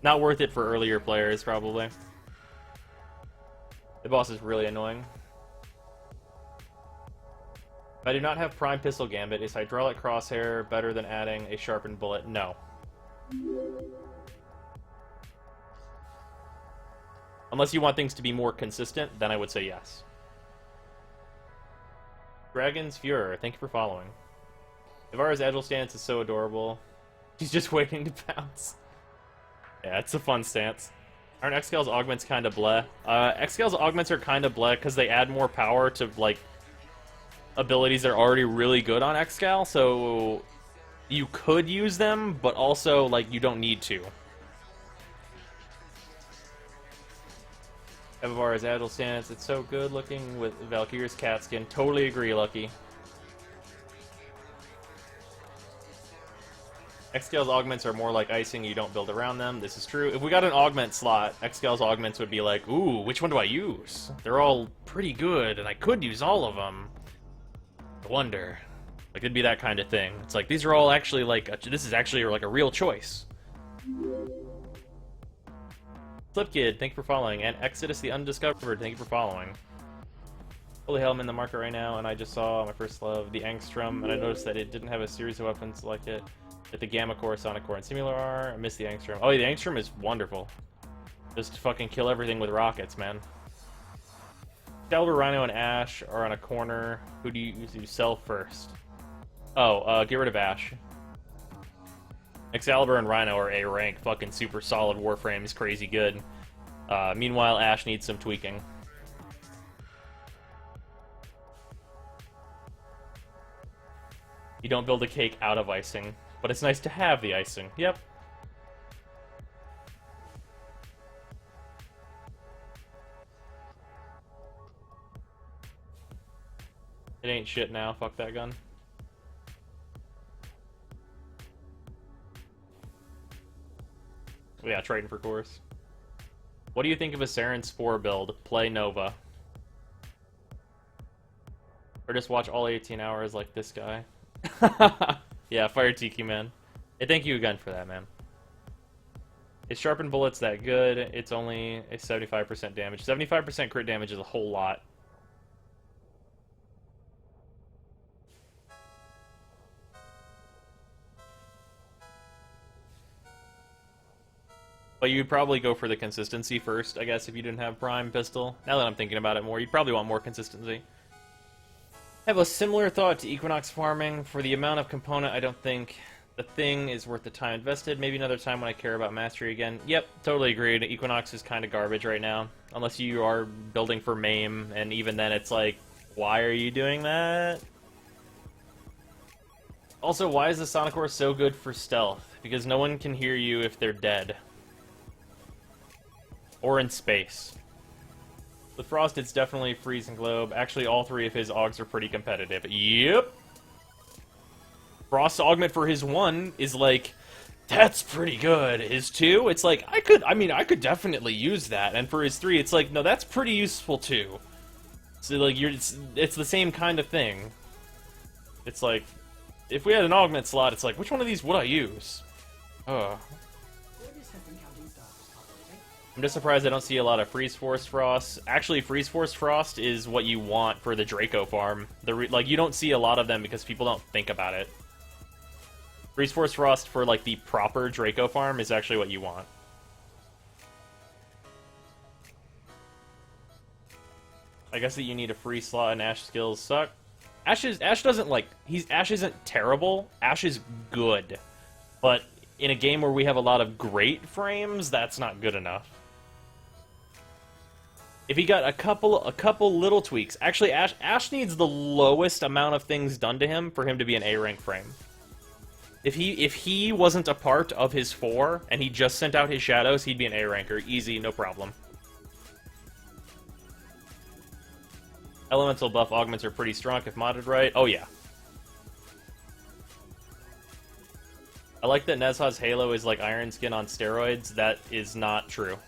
Not worth it for earlier players, probably. The boss is really annoying. If I do not have Prime Pistol Gambit, is Hydraulic Crosshair better than adding a sharpened bullet? No. Unless you want things to be more consistent, then I would say yes. Dragon's Fuhrer, thank you for following. Ivara's agile stance is so adorable. She's just waiting to pounce. Yeah, it's a fun stance. Aren't Xcal's augments kind of bleh? Xcal's augments are kind of bleh because they add more power to, like, abilities that are already really good on Xcal, so you could use them, but also, like, you don't need to. Ivara's agile stance, it's so good looking with Valkyrie's cat skin. Totally agree, Lucky. Xcal's augments are more like icing, you don't build around them. This is true. If we got an augment slot, Xcal's augments would be like, ooh, which one do I use? They're all pretty good, and I could use all of them. I wonder. Like, it'd be that kind of thing. It's like, these are all actually, like, this is actually, like, a real choice. Flipkid, thank you for following. And Exodus the Undiscovered, thank you for following. Holy hell, I'm in the market right now, and I just saw my first love, the Angstrom, and I noticed that it didn't have a series of weapons like it. Get the Gamma Core, Sonic Core, and Simular. I miss the Angstrom. Oh, the Angstrom is wonderful. Just fucking kill everything with rockets, man. Excalibur, Rhino, and Ash are on a corner. Who do you sell first? Oh, get rid of Ash. Excalibur and Rhino are A rank, fucking super solid Warframes, crazy good. Meanwhile, Ash needs some tweaking. You don't build a cake out of icing, but it's nice to have the icing. Yep. It ain't shit now, fuck that gun. Oh, yeah, trading for course. What do you think of a Saryn Spore build? Play Nova. Or just watch all 18 hours like this guy. Yeah, Fire Tiki, man. Hey, thank you again for that, man. Is Sharpened Bullets that good? It's only a 75% damage. 75% crit damage is a whole lot. But you'd probably go for the consistency first, I guess, if you didn't have Prime Pistol. Now that I'm thinking about it more, you'd probably want more consistency. I have a similar thought to Equinox farming. For the amount of component, I don't think the thing is worth the time invested. Maybe another time when I care about mastery again. Yep, totally agreed. Equinox is kind of garbage right now. Unless you are building for MAME, and even then it's like, why are you doing that? Also, why is the Sonic Core so good for stealth? Because no one can hear you if they're dead. Or in space. With Frost, it's definitely Freeze and Globe. Actually, all three of his Augs are pretty competitive. Yep! Frost's augment for his 1 is like, that's pretty good. His 2, it's like, I could definitely use that. And for his 3, it's like, no, that's pretty useful too. So, like, it's the same kind of thing. It's like, if we had an augment slot, it's like, which one of these would I use? Ugh. I'm just surprised I don't see a lot of Freeze Force Frost. Actually, Freeze Force Frost is what you want for the Draco farm. Like, you don't see a lot of them because people don't think about it. Freeze Force Frost for, like, the proper Draco farm is actually what you want. I guess that you need a free slot and Ash skills suck. Ash doesn't, like, Ash isn't terrible. Ash is good. But in a game where we have a lot of great frames, that's not good enough. If he got a couple little tweaks. Actually, Ash needs the lowest amount of things done to him for him to be an A rank frame. If he wasn't a part of his 4 and he just sent out his shadows, he'd be an A ranker. Easy, no problem. Elemental buff augments are pretty strong if modded right. Oh yeah. I like that Nezha's Halo is like Iron Skin on steroids. That is not true.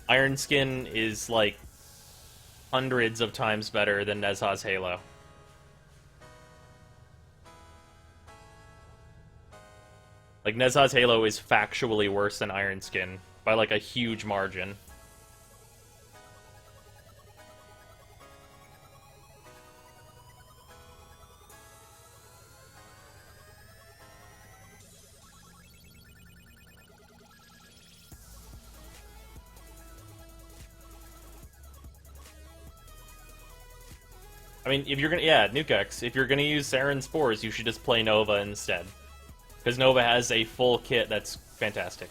Iron Skin is like hundreds of times better than Nezha's Halo. Like, Nezha's Halo is factually worse than Iron Skin by like a huge margin. I mean, if you're gonna, yeah, Nukex, if you're gonna use Saryn Spores, you should just play Nova instead. Because Nova has a full kit that's fantastic.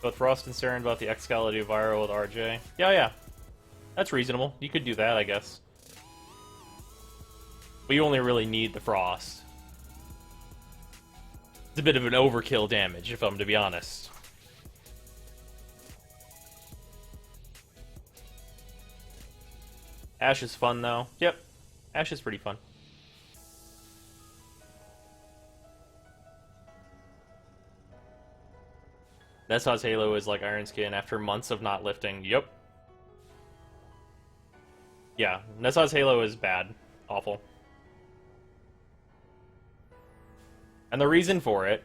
Both Frost and Saryn about the Excalibur viral with RJ. Yeah. That's reasonable. You could do that, I guess. But you only really need the Frost. It's a bit of an overkill damage, if I'm to be honest. Ash is fun, though. Yep. Ash is pretty fun. Nezha's Halo is like Iron Skin after months of not lifting. Yep. Yeah, Nezha's Halo is bad. Awful. And the reason for it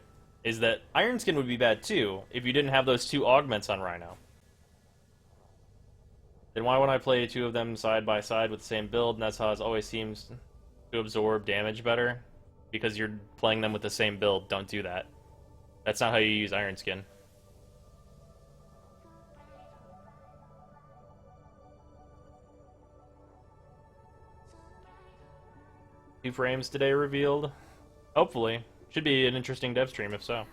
is that Iron Skin would be bad too if you didn't have those two augments on Rhino. Then why would I play two of them side by side with the same build? Nezha always seems to absorb damage better because you're playing them with the same build. Don't do that. That's not how you use Iron Skin. 2 frames today revealed. Hopefully. Should be an interesting dev stream if so.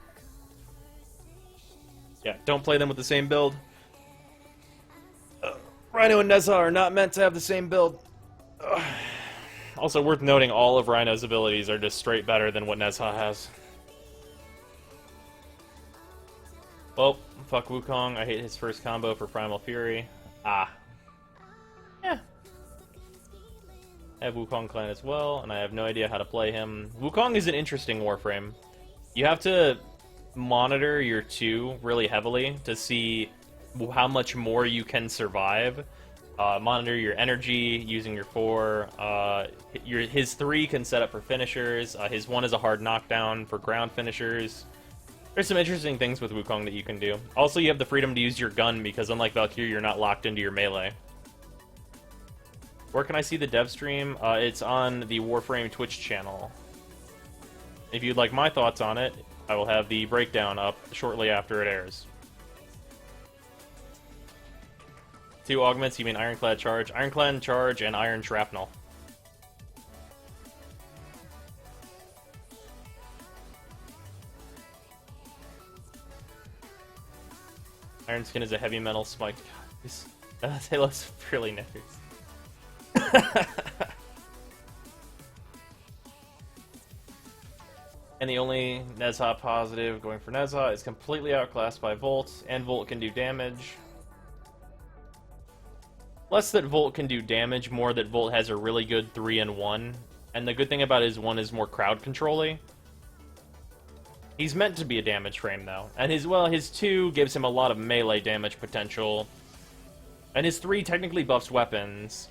Yeah, don't play them with the same build. Rhino and Nezha are not meant to have the same build. Also worth noting, all of Rhino's abilities are just straight better than what Nezha has. Well, fuck Wukong. I hate his first combo for Primal Fury. Ah. Yeah. I have Wukong Clan as well, and I have no idea how to play him. Wukong is an interesting Warframe. You have to monitor your 2 really heavily to see how much more you can survive. Monitor your energy using your 4. His 3 can set up for finishers. His 1 is a hard knockdown for ground finishers. There's some interesting things with Wukong that you can do. Also, you have the freedom to use your gun because unlike Valkyrie, you're not locked into your melee. Where can I see the dev stream? It's on the Warframe Twitch channel. If you'd like my thoughts on it, I will have the breakdown up shortly after it airs. 2 augments, you mean Ironclad Charge? Ironclad Charge and Iron Shrapnel. Iron Skin is a heavy metal spike. They look really nice. And the only Nezha positive going for Nezha is completely outclassed by Volt, and Volt can do damage. Less that Volt can do damage, more that Volt has a really good 3-in-1. And the good thing about his 1 is more crowd control-y. He's meant to be a damage frame, though. And his 2 gives him a lot of melee damage potential. And his 3 technically buffs weapons.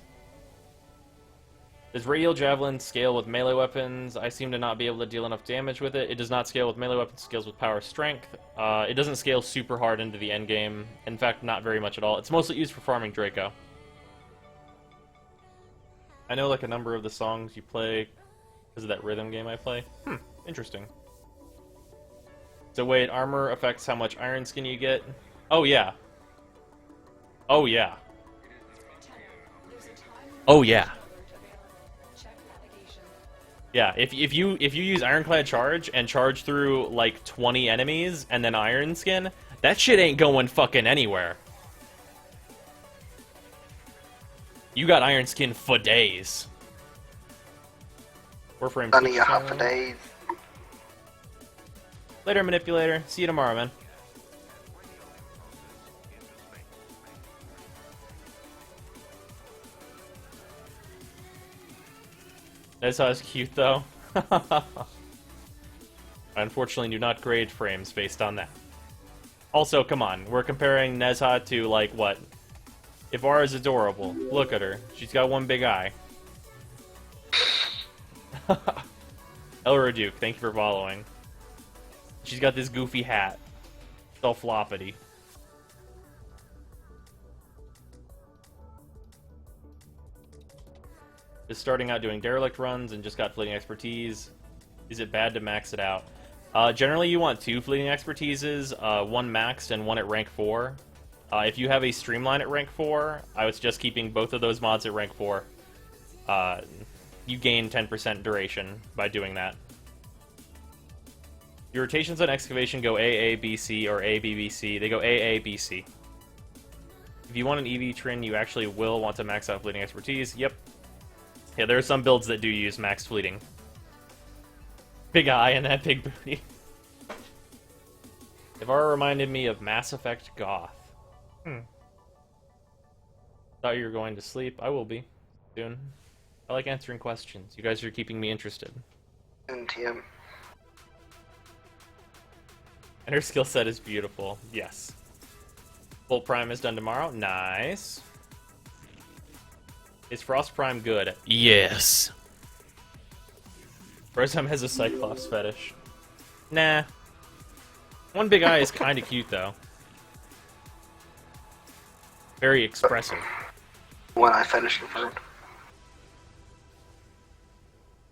Does Radial Javelin scale with melee weapons? I seem to not be able to deal enough damage with it. It does not scale with melee weapons, it scales with power strength. It doesn't scale super hard into the endgame. In fact, not very much at all. It's mostly used for farming Draco. I know like a number of the songs you play because of that rhythm game I play. Interesting. So wait, armor affects how much Iron Skin you get? Oh yeah. Oh yeah. Oh yeah. Yeah, if you use Ironclad Charge and charge through like 20 enemies and then Iron Skin, that shit ain't going fucking anywhere. You got Iron Skin for days. Warframe. Sunny hot for days. Later, Manipulator. See you tomorrow, man. That's how it's cute, though. I unfortunately do not grade frames based on that. Also, come on, we're comparing Nezha to, like, what? Ivara's adorable. Look at her. She's got one big eye. Elra Duke, thank you for following. She's got this goofy hat. It's all floppity. Just starting out doing derelict runs and just got fleeting expertise. Is it bad to max it out? Generally, you want 2 fleeting expertises, 1 maxed and 1 at rank 4. If you have a streamline at rank 4, I would suggest keeping both of those mods at rank 4. You gain 10% duration by doing that. Your rotations on excavation go AA, BC, or ABBC. They go AA, BC. If you want an EV Trin, you actually will want to max out fleeting expertise. Yep. Yeah, there are some builds that do use max fleeting. Big eye and that big booty. Ivara reminded me of Mass Effect Goth. Thought you were going to sleep. I will be. Soon. I like answering questions. You guys are keeping me interested. NTM. And her skill set is beautiful. Yes. Full Prime is done tomorrow. Nice. Is Frost Prime good? Yes. Brozime has a Cyclops fetish. Nah. One big eye is kind of cute, though. Very expressive. When I finish confirmed.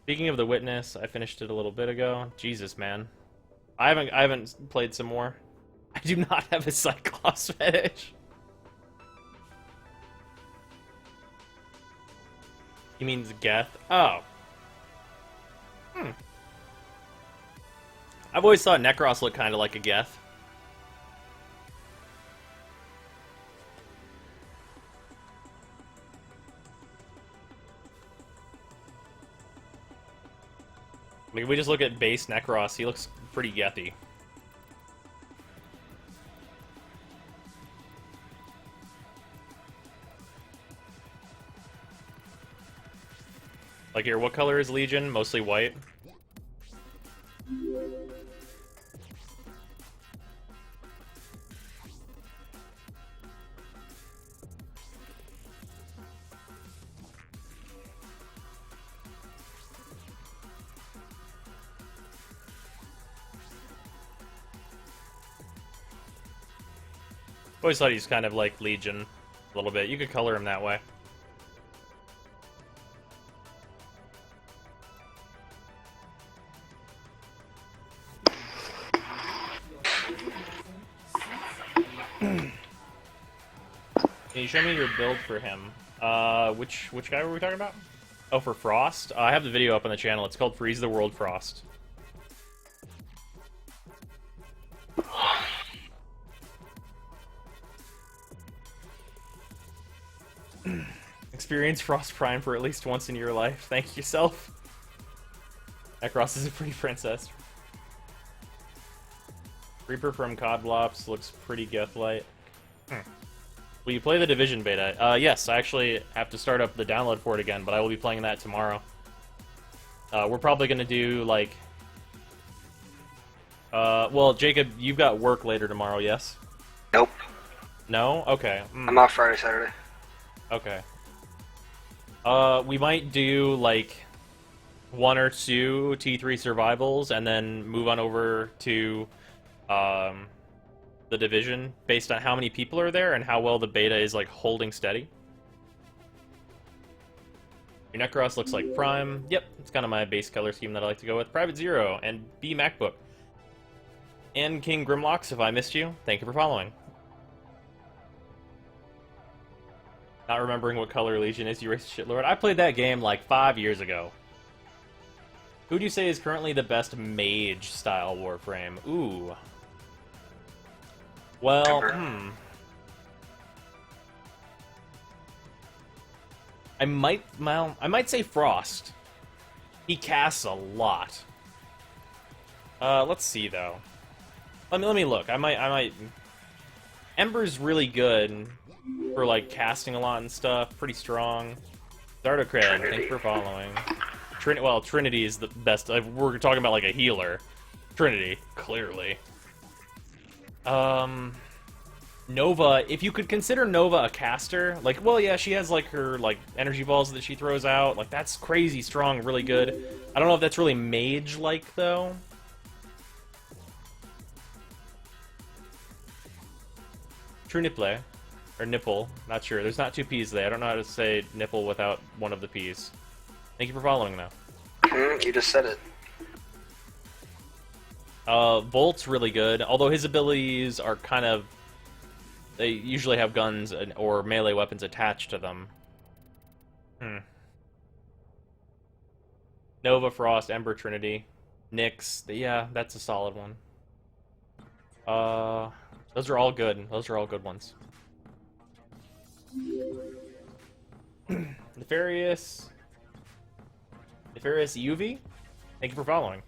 Speaking of The Witness, I finished it a little bit ago. Jesus, man. I haven't played some more. I do not have a Cyclops fetish. He means Geth? Oh. I've always thought Necros looked kind of like a Geth. I mean, if we just look at base Necros, he looks pretty Gethy. Like here, what color is Legion? Mostly white. Always thought he's kind of like Legion a little bit. You could color him that way. Can you show me your build for him? Which guy were we talking about? Oh, for Frost? I have the video up on the channel. It's called Freeze the World Frost. Experience Frost Prime for at least once in your life. Thank yourself. Necros is a pretty princess. Reaper from Codblops looks pretty Geth-like. Will you play the Division beta? Yes, I actually have to start up the download for it again, but I will be playing that tomorrow. We're probably going to do, like... well, Jacob, you've got work later tomorrow, yes? Nope. No? Okay. I'm off Friday, Saturday. Okay. We might do, like, 1 or 2 T3 survivals, and then move on over to, the Division, based on how many people are there and how well the beta is, like, holding steady. Your Necros looks like Prime. Yep, it's kind of my base color scheme that I like to go with. Private Zero, and B MacBook. And King Grimlocks, if I missed you, thank you for following. Not remembering what color Legion is, you racist shitlord. I played that game like 5 years ago. Who do you say is currently the best mage-style Warframe? Ooh. Well, I might say Frost. He casts a lot. Let's see though. Let me look. I might. Ember's really good for like casting a lot and stuff. Pretty strong. Zardocred, thanks for following. Trinity is the best. We're talking about like a healer. Trinity, clearly. Nova, if you could consider Nova a caster, like, well, yeah, she has, like, her, like, energy balls that she throws out. Like, that's crazy strong, really good. I don't know if that's really mage-like, though. True Nipple. Or nipple. Not sure. There's not 2 P's there. I don't know how to say nipple without one of the P's. Thank you for following, though. You just said it. Volt's really good, although his abilities are kind of... They usually have guns or melee weapons attached to them. Nova, Frost, Ember, Trinity, Nyx. Yeah, that's a solid one. Those are all good. Those are all good ones. Nefarious UV? Thank you for following.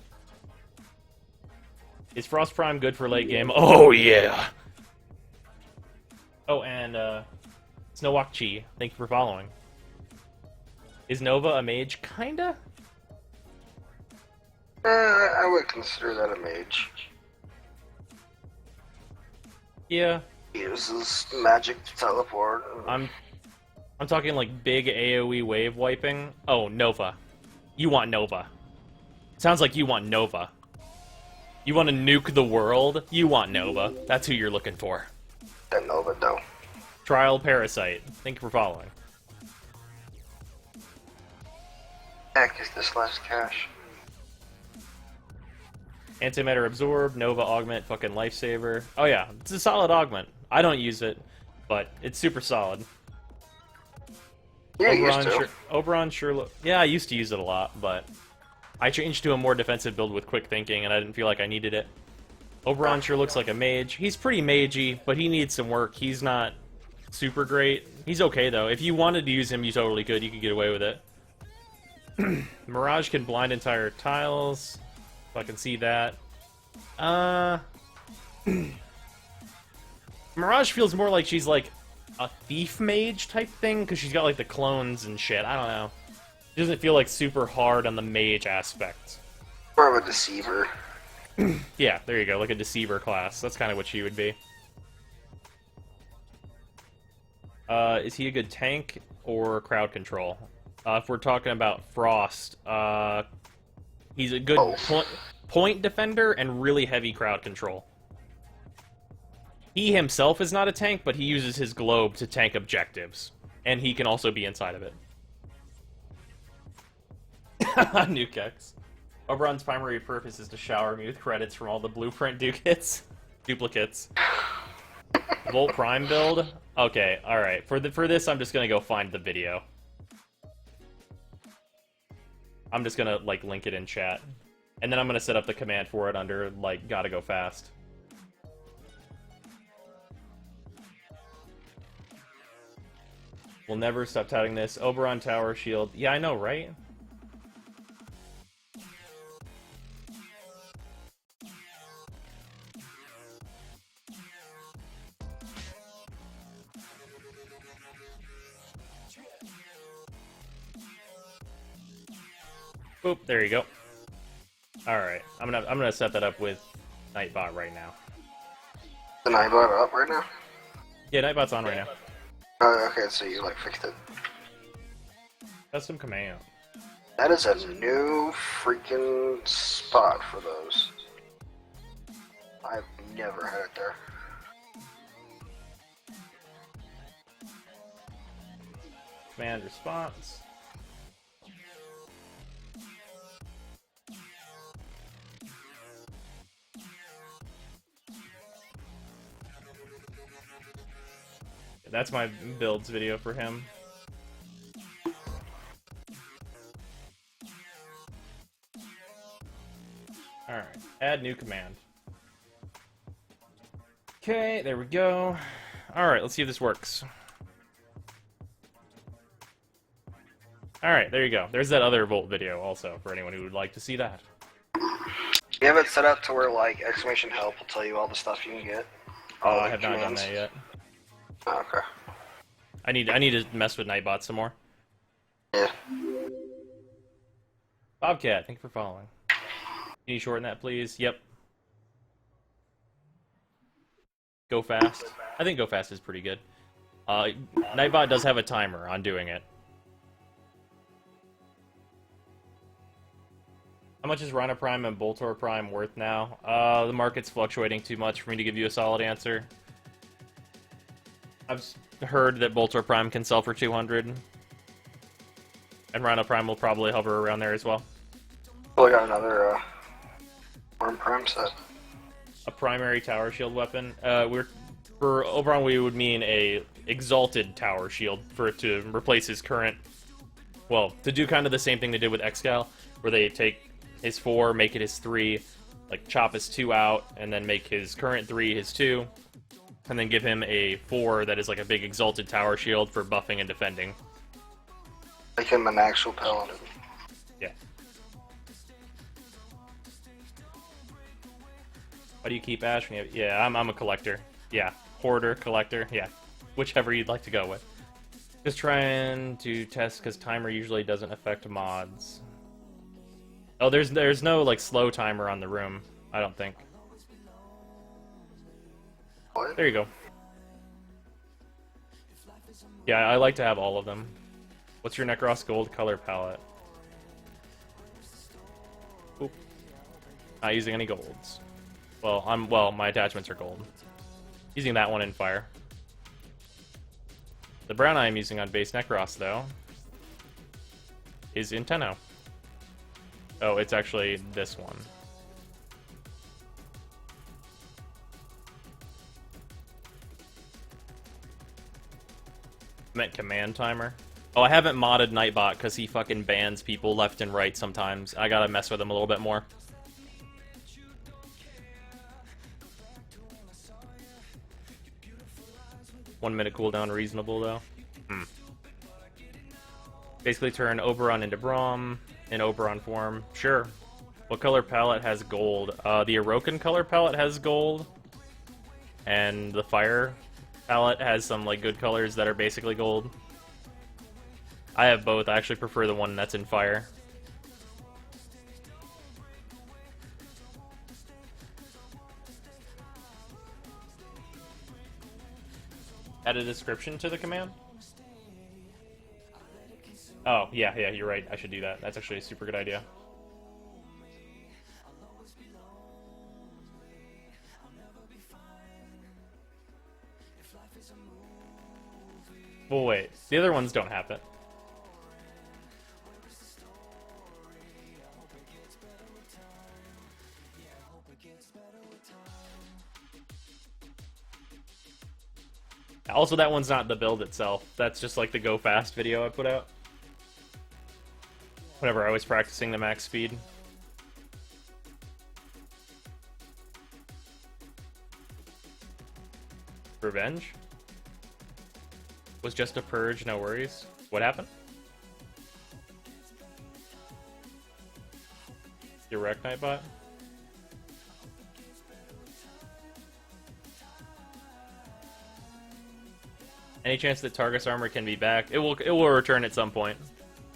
Is Frost Prime good for late game? Oh, yeah! Oh, and, Snowwalk Chi. Thank you for following. Is Nova a mage? Kinda? I would consider that a mage. Yeah. He uses magic to teleport. I'm talking, like, big AoE wave wiping. Oh, Nova. You want Nova. Sounds like you want Nova. You want to nuke the world? You want Nova. That's who you're looking for. That Nova though. Trial Parasite. Thank you for following. Heck is this last cash? Antimatter Absorb, Nova Augment, fucking Lifesaver. Oh yeah, it's a solid augment. I don't use it, but it's super solid. Yeah, you used to. Oberon sure yeah, I used to use it a lot, but I changed to a more defensive build with quick thinking, and I didn't feel like I needed it. Oberon sure looks like a mage. He's pretty magey, but he needs some work. He's not super great. He's okay, though. If you wanted to use him, you totally could. You could get away with it. Mirage can blind entire tiles. So I can see that. Mirage feels more like she's like a thief mage type thing, because she's got like the clones and shit. I don't know. It doesn't feel like super hard on the mage aspect. More of a deceiver. Yeah, there you go, like a deceiver class. That's kind of what she would be. Is he a good tank or crowd control? If we're talking about Frost, he's a good point defender and really heavy crowd control. He himself is not a tank, but he uses his globe to tank objectives. And he can also be inside of it. Nuke X. Oberon's primary purpose is to shower me with credits from all the blueprint duplicates. Volt Prime build? Okay, alright. For this, I'm just gonna go find the video. I'm just gonna, like, link it in chat. And then I'm gonna set up the command for it under, like, gotta go fast. We'll never stop touting this. Oberon Tower Shield. Yeah, I know, right? Boop, there you go. Alright, I'm gonna set that up with Nightbot right now. The Nightbot up right now? Yeah, Nightbot's on right now. Oh, okay, so you like fixed it. Custom command. That is a new freaking spot for those. I've never had it there. Command response. That's my builds video for him. Alright, add new command. Okay, there we go. Alright, let's see if this works. Alright, there you go. There's that other Volt video also, for anyone who would like to see that. You have it set up to where, like, exclamation help will tell you all the stuff you can get? Oh, I have not done that yet. Oh, okay. I need to mess with Nightbot some more. Yeah. Bobcat, thank you for following. Can you shorten that, please? Yep. Go fast. I think go fast is pretty good. Nightbot does have a timer on doing it. How much is Rhino Prime and Boltor Prime worth now? The market's fluctuating too much for me to give you a solid answer. I've heard that Boltor Prime can sell for 200. And Rhino Prime will probably hover around there as well. Well, I got another, Arm Prime set. A primary tower shield weapon. For Oberon, we would mean a exalted tower shield for it to replace his current. Well, to do kind of the same thing they did with Excal, where they take his 4, make it his 3, like chop his 2 out, and then make his current 3 his 2, and then give him a 4 that is like a big exalted tower shield for buffing and defending. Make him an actual paladin. Yeah. Why do you keep Ash? When you have... Yeah, I'm a collector. Yeah, hoarder, collector. Yeah, whichever you'd like to go with. Just trying to test because timer usually doesn't affect mods. Oh, there's no like slow timer on the room. I don't think. What? There you go. Yeah, I like to have all of them. What's your Necros Gold color palette? Oop. Not using any golds. Well, my attachments are gold. Using that one in fire. The brown I'm using on base Necros, though, is in Tenno. Oh, it's actually this one. I meant command timer. Oh, I haven't modded Nightbot because he fucking bans people left and right sometimes. I gotta mess with him a little bit more. One minute cooldown reasonable, though. Basically turn Oberon into Braum in Oberon form. Sure. What color palette has gold? The Orokin color palette has gold. And the Fire palette has some like good colors that are basically gold. I have both. I actually prefer the one that's in Fire. Add a description to the command? Oh, yeah, you're right. I should do that. That's actually a super good idea. Well, wait. The other ones don't have it. Also, that one's not the build itself. That's just like the go fast video I put out. Whenever I was practicing the max speed. Revenge? Was just a purge, no worries. What happened? Direct Nightbot? Any chance that Targus armor can be back? It will return at some point.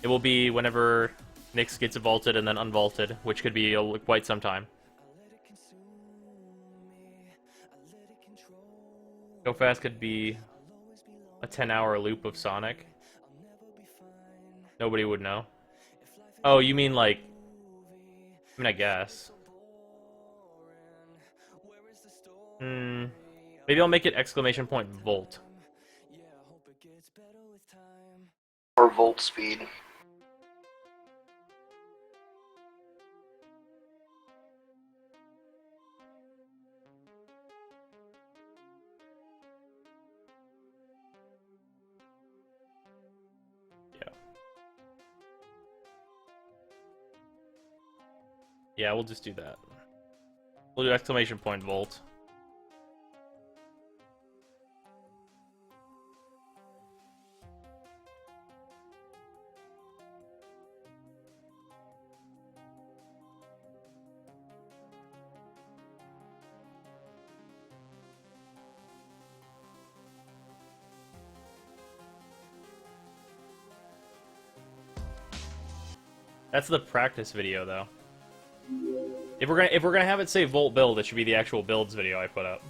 It will be whenever Nyx gets vaulted and then unvaulted, which could be quite some time. Go fast could be a 10-hour loop of Sonic. Nobody would know. Oh, you mean like... I mean, I guess. Maybe I'll make it exclamation point volt. Or volt speed. Yeah, we'll just do that. We'll do exclamation point volt. That's the practice video, though. If we're gonna have it say Volt build, it should be the actual builds video I put up.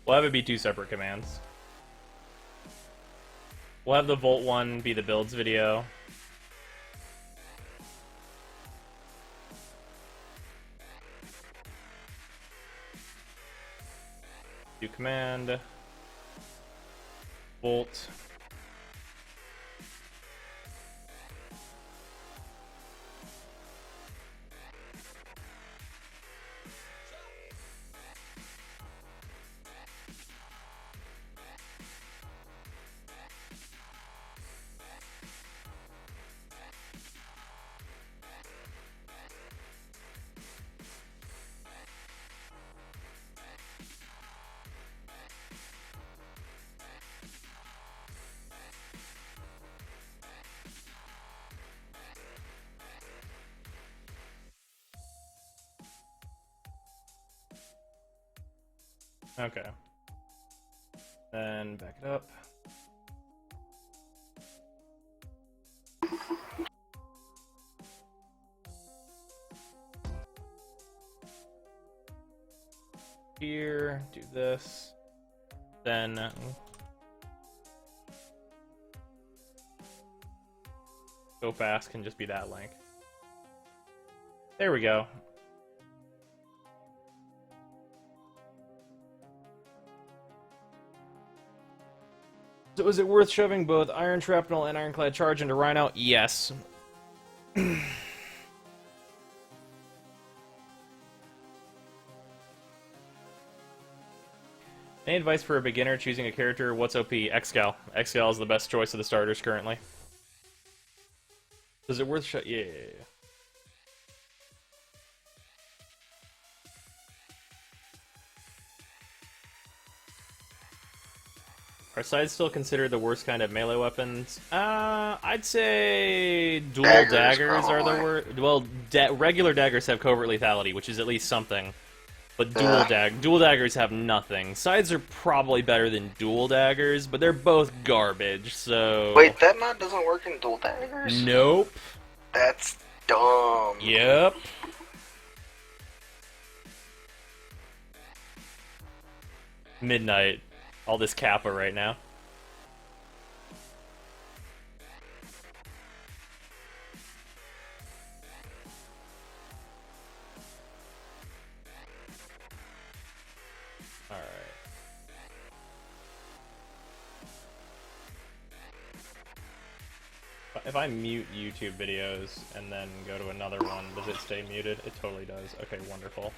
We'll have it be two separate commands. We'll have the Volt one be the builds video. Do command. Volt. Okay. Then back it up. Here, do this. Then go fast can just be that link. There we go. So is it worth shoving both Iron Shrapnel and Ironclad Charge into Rhino? Yes. Any advice for a beginner choosing a character? What's OP? Excal. Excal is the best choice of the starters currently. Is it worth Yeah. Are sides still considered the worst kind of melee weapons? I'd say dual daggers are the worst. Well, regular daggers have covert lethality, which is at least something. But dual daggers have nothing. Sides are probably better than dual daggers, but they're both garbage, so... Wait, that mod doesn't work in dual daggers? Nope. That's dumb. Yep. Midnight. All this Kappa right now. Alright. If I mute YouTube videos and then go to another one, does it stay muted? It totally does. Okay, wonderful.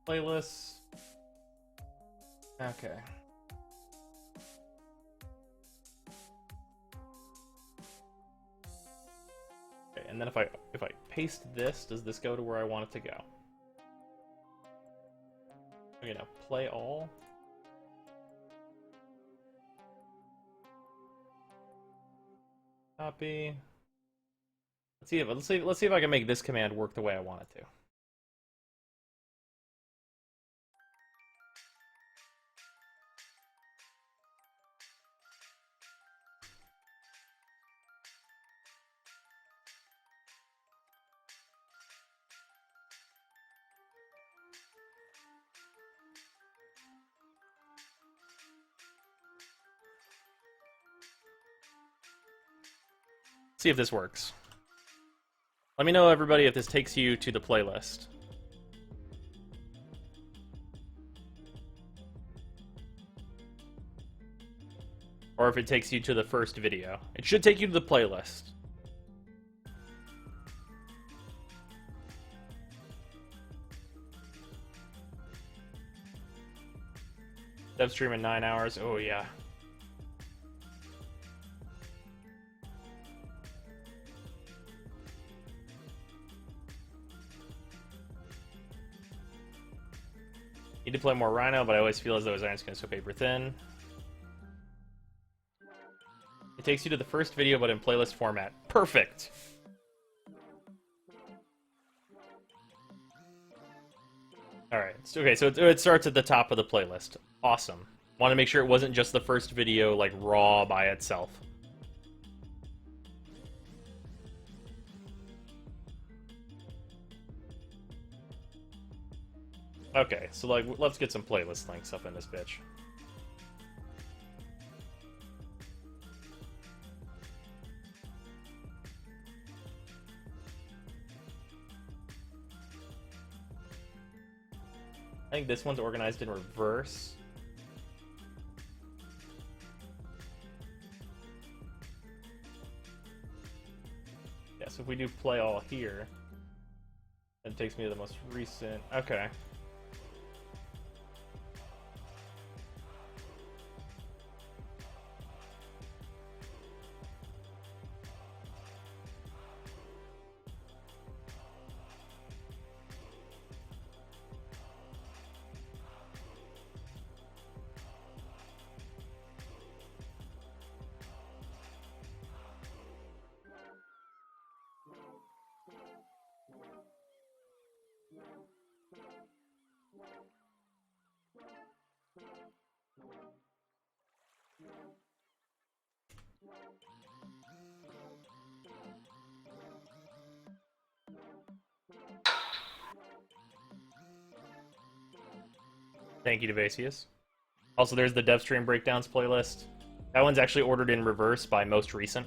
Playlists. Okay. Okay, and then if I paste this, does this go to where I want it to go? Okay, now play all. Copy. Let's see if I can make this command work the way I want it to. See if this works. Let me know, everybody, if this takes you to the playlist. Or if it takes you to the first video. It should take you to the playlist. Dev stream in 9 hours. Oh, yeah. Need to play more Rhino, but I always feel as though his iron skin is so paper thin. It takes you to the first video, but in playlist format. Perfect! Alright, okay, so it starts at the top of the playlist. Awesome. Want to make sure it wasn't just the first video, like, raw by itself. Okay, so like, let's get some playlist links up in this bitch. I think this one's organized in reverse. Yeah, so if we do play all here, it takes me to the most recent. Okay. Thank you, Devasius. Also, there's the dev stream breakdowns playlist. That one's actually ordered in reverse by most recent,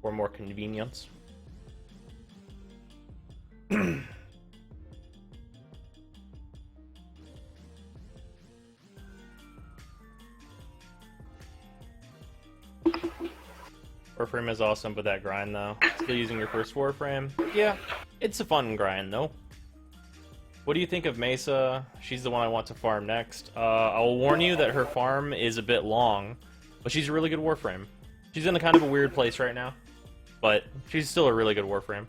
for more convenience. Warframe is awesome, but that grind though. Still using your first Warframe? Yeah, it's a fun grind though. What do you think of Mesa? She's the one I want to farm next. I'll warn you that her farm is a bit long, but she's a really good Warframe. She's in a kind of a weird place right now, but she's still a really good Warframe.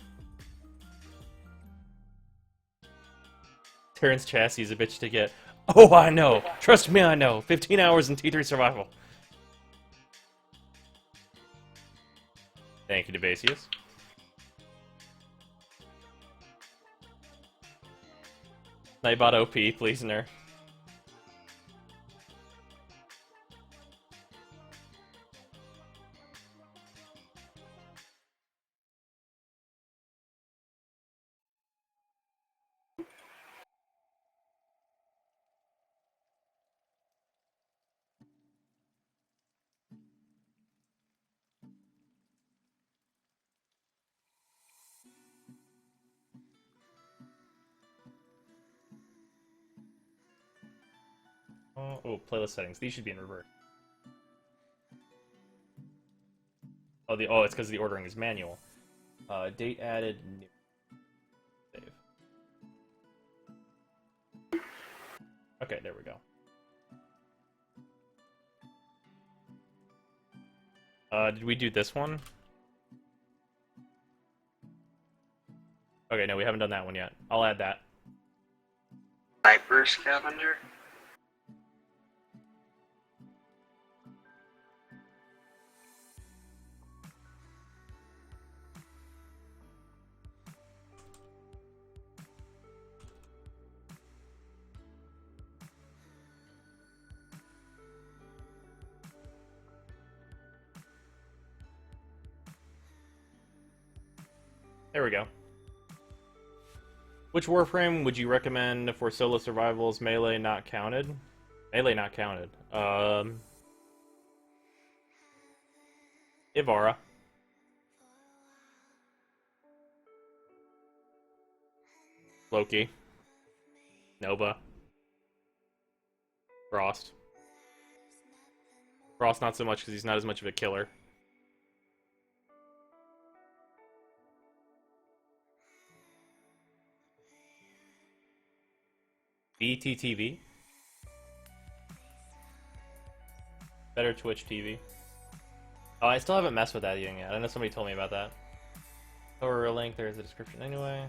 Terran's chassis is a bitch to get. Oh, I know. Trust me, I know. 15 hours in T3 survival. Thank you, Devasius. Nightbot OP, please, Ner. Oh, playlist settings. These should be in reverse. Oh, it's because the ordering is manual. Date added. New. Save. Okay, there we go. Did we do this one? Okay, no, we haven't done that one yet. I'll add that. Sniper scavenger? There we go. Which Warframe would you recommend for solo survivals? Melee not counted? Melee not counted. Ivara. Loki. Nova. Frost. Frost not so much because he's not as much of a killer. BTTV? Better Twitch TV. Oh, I still haven't messed with that yet. I know somebody told me about that. Over a link, there's a description anyway.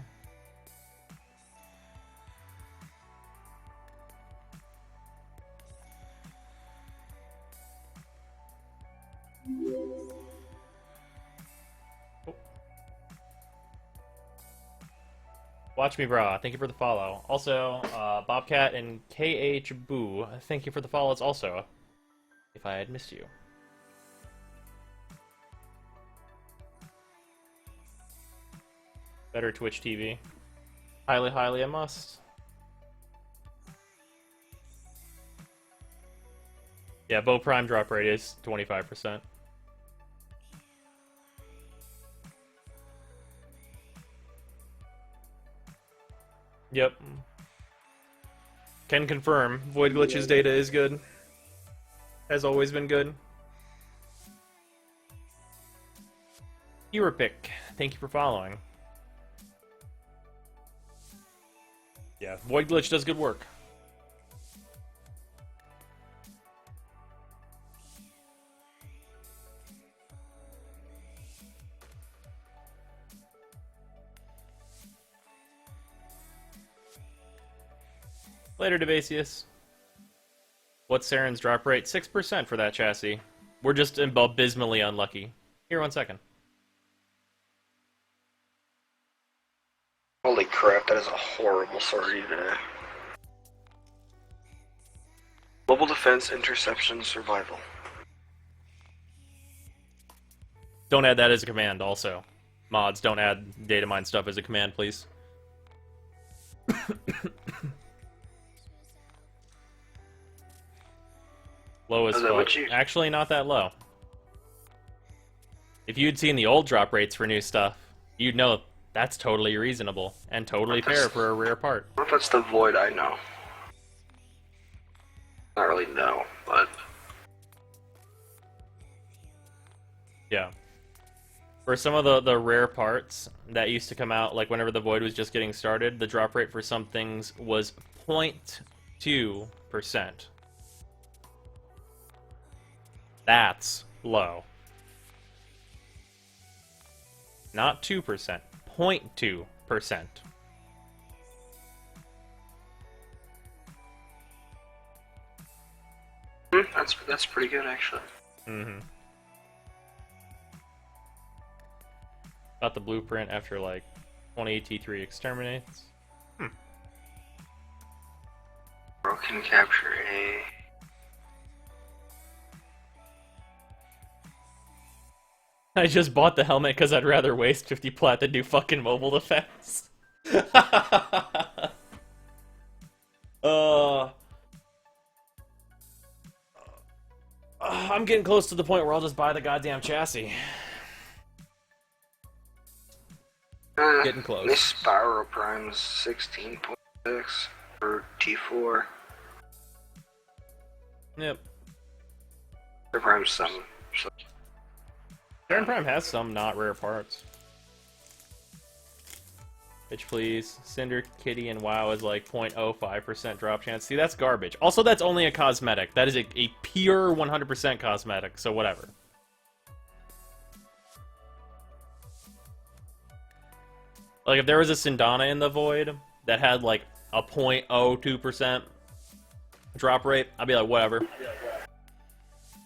Watch me, bro. Thank you for the follow. Also, Bobcat and KH Boo, thank you for the follows also. If I had missed you. Better Twitch TV. Highly, highly a must. Yeah, Bow Prime drop rate is 25%. Yep. Can confirm. Void Glitch's data is good. Has always been good. Europic, thank you for following. Yeah, Void Glitch does good work. Later, Devasius. What's Saryn's drop rate? 6% for that chassis. We're just abysmally unlucky. Here, 1 second. Holy crap, that is a horrible sortie today. Global defense, interception, survival. Don't add that as a command, also. Mods, don't add data mine stuff as a command, please. Low as Is that fuck. what you- Actually, not that low. If you'd seen the old drop rates for new stuff, you'd know that's totally reasonable and totally fair for a rare part. What if it's the void I know? Not really know, but Yeah. For some of the rare parts that used to come out, like whenever the void was just getting started, the drop rate for some things was 0.2%. That's low. Not 2%, 0.2%. that's pretty good actually. Mm-hmm. Got the blueprint after like 20 T3 exterminates. Broken capture A. I just bought the helmet because I'd rather waste 50 plat than do fucking mobile defense. I'm getting close to the point where I'll just buy the goddamn chassis. Getting close. This Spiral Prime's 16.6 for T4. Yep. The Prime's 7. So Saryn Prime has some not rare parts. Bitch, please. Cinder, Kitty, and WoW is like 0.05% drop chance. See, that's garbage. Also, that's only a cosmetic. That is a pure 100% cosmetic, so whatever. Like, if there was a Sindana in the Void that had, like, a 0.02% drop rate, I'd be like, whatever.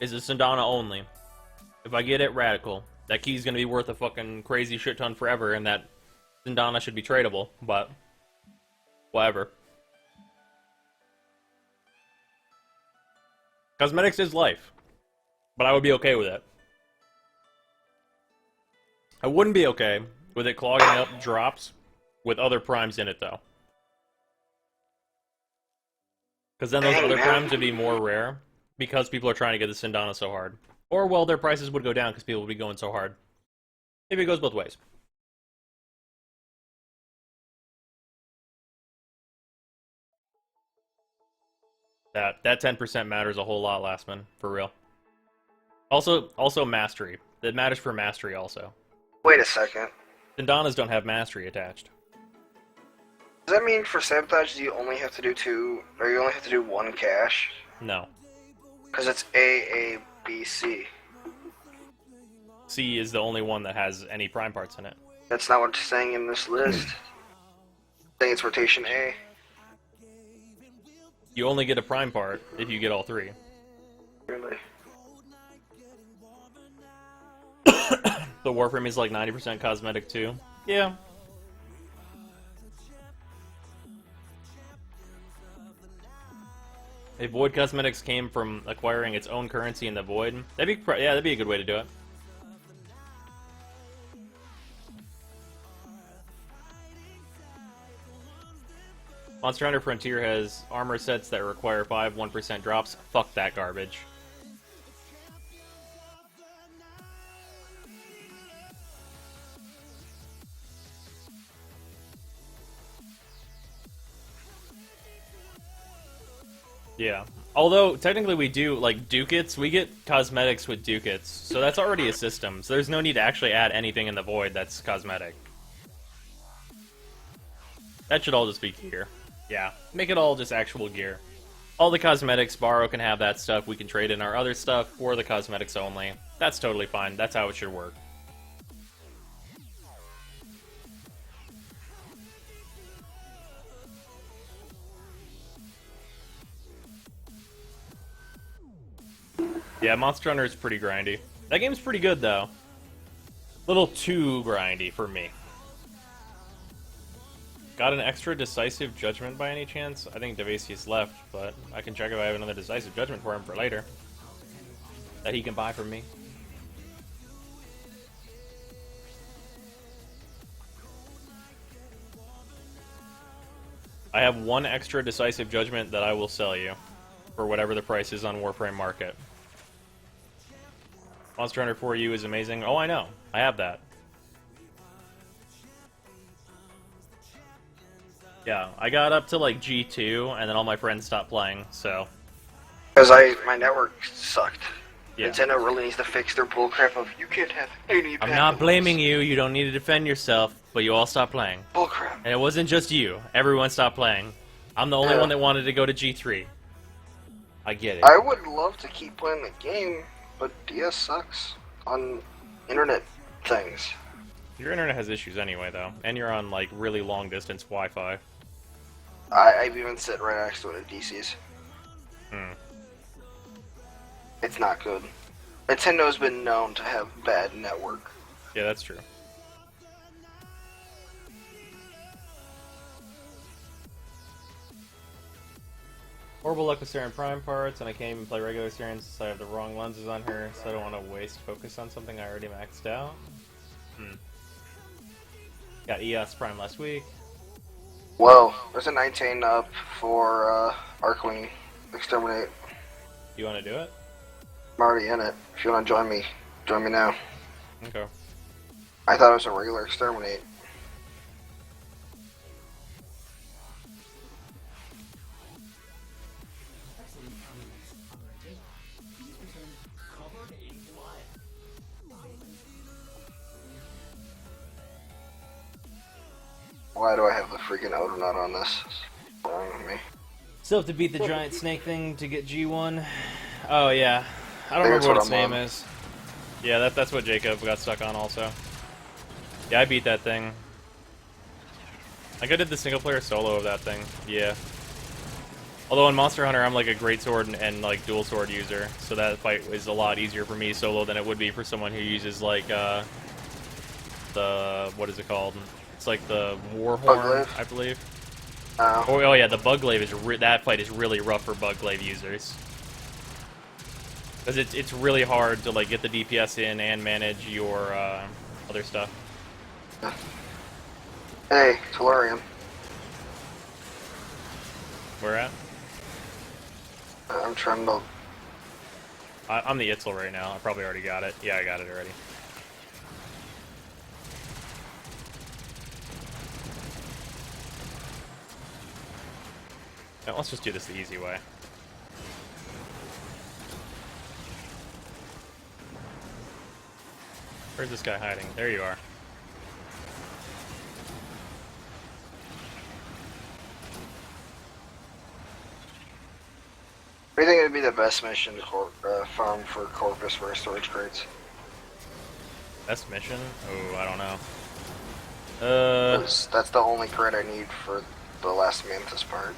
It's a Sindana only. If I get it, radical. That key's gonna be worth a fucking crazy shit ton forever, and that Sindana should be tradable, but whatever. Cosmetics is life, but I would be okay with it. I wouldn't be okay with it clogging up drops with other primes in it, though. Because then those other primes would be more rare, because people are trying to get the Sindana so hard. Or, well, their prices would go down because people would be going so hard. Maybe it goes both ways. That 10% matters a whole lot, Lastman, for real. Also mastery. That matters for mastery also. wait a second. Sindanas don't have mastery attached. Does that mean for sabotage you only have to do 2, or you only have to do 1 cache? No. Because it's A, B, C. C is the only one that has any prime parts in it. That's not what it's saying in this list. It's saying it's rotation A. You only get a prime part if you get all 3. Really? The Warframe is like 90% cosmetic too. Yeah. If Void Cosmetics came from acquiring its own currency in the Void, that'd be a good way to do it. Monster Hunter Frontier has armor sets that require 1% drops. Fuck that garbage. Yeah. Although, technically we do, like, ducats, we get cosmetics with ducats, so that's already a system, so there's no need to actually add anything in the Void that's cosmetic. That should all just be gear. Yeah, make it all just actual gear. All the cosmetics, Borrow can have that stuff, we can trade in our other stuff, or the cosmetics only. That's totally fine, that's how it should work. Yeah, Monster Hunter is pretty grindy. That game's pretty good, though. Little too grindy for me. Got an extra decisive judgment by any chance? I think Devasius left, but I can check if I have another decisive judgment for him for later. That he can buy from me. I have one extra decisive judgment that I will sell you. for whatever the price is on Warframe Market. Monster Hunter 4U is amazing. Oh, I know. I have that. Yeah, I got up to like G2, and then all my friends stopped playing, so... Because my network sucked. Yeah. Nintendo really needs to fix their bullcrap of, you can't have any I'm not blaming you, you don't need to defend yourself, but you all stopped playing. Bullcrap. And it wasn't just you, everyone stopped playing. I'm the only Yeah. one that wanted to go to G3. I get it. I would love to keep playing the game, but DS sucks on internet things. Your internet has issues anyway, though, and you're on, like, really long-distance Wi-Fi. I've even sit right next to it at DC's. Hmm. It's not good. Nintendo's been known to have bad network. Yeah, that's true. Horrible luck with Saryn Prime parts, and I can't even play regular Saryn since I have the wrong lenses on her, so I don't want to waste focus on something I already maxed out. Got EOS Prime last week. Well, there's a 19 up for Arcwing Exterminate. You want to do it? I'm already in it. If you want to join me now. Okay. I thought it was a regular Exterminate. Why do I have the freaking Odonut on this? What's wrong with me? Still have to beat the giant snake thing to get G1. Oh, yeah. I don't Think remember that's what what its I'm name on. is. Yeah, that's what Jacob got stuck on also. Yeah, I beat that thing. I did the single player solo of that thing. Yeah. Although in Monster Hunter, I'm like a great sword and like dual sword user, so that fight is a lot easier for me solo than it would be for someone who uses like the what is it called? It's like the Warhorn, I believe. Oh yeah, the Bugglaive is that fight is really rough for Bugglaive users. Because it's really hard to like get the DPS in and manage your other stuff. Hey, Tellurium. Where at? I'm trying to... I'm the Itzel right now. I probably already got it. Yeah, I got it already. Now, let's just do this the easy way. Where's this guy hiding? There you are. What do you think would be the best mission to farm for Corpus for storage crates? Best mission? Oh, I don't know. 'Cause that's the only crate I need for the last Mantis part.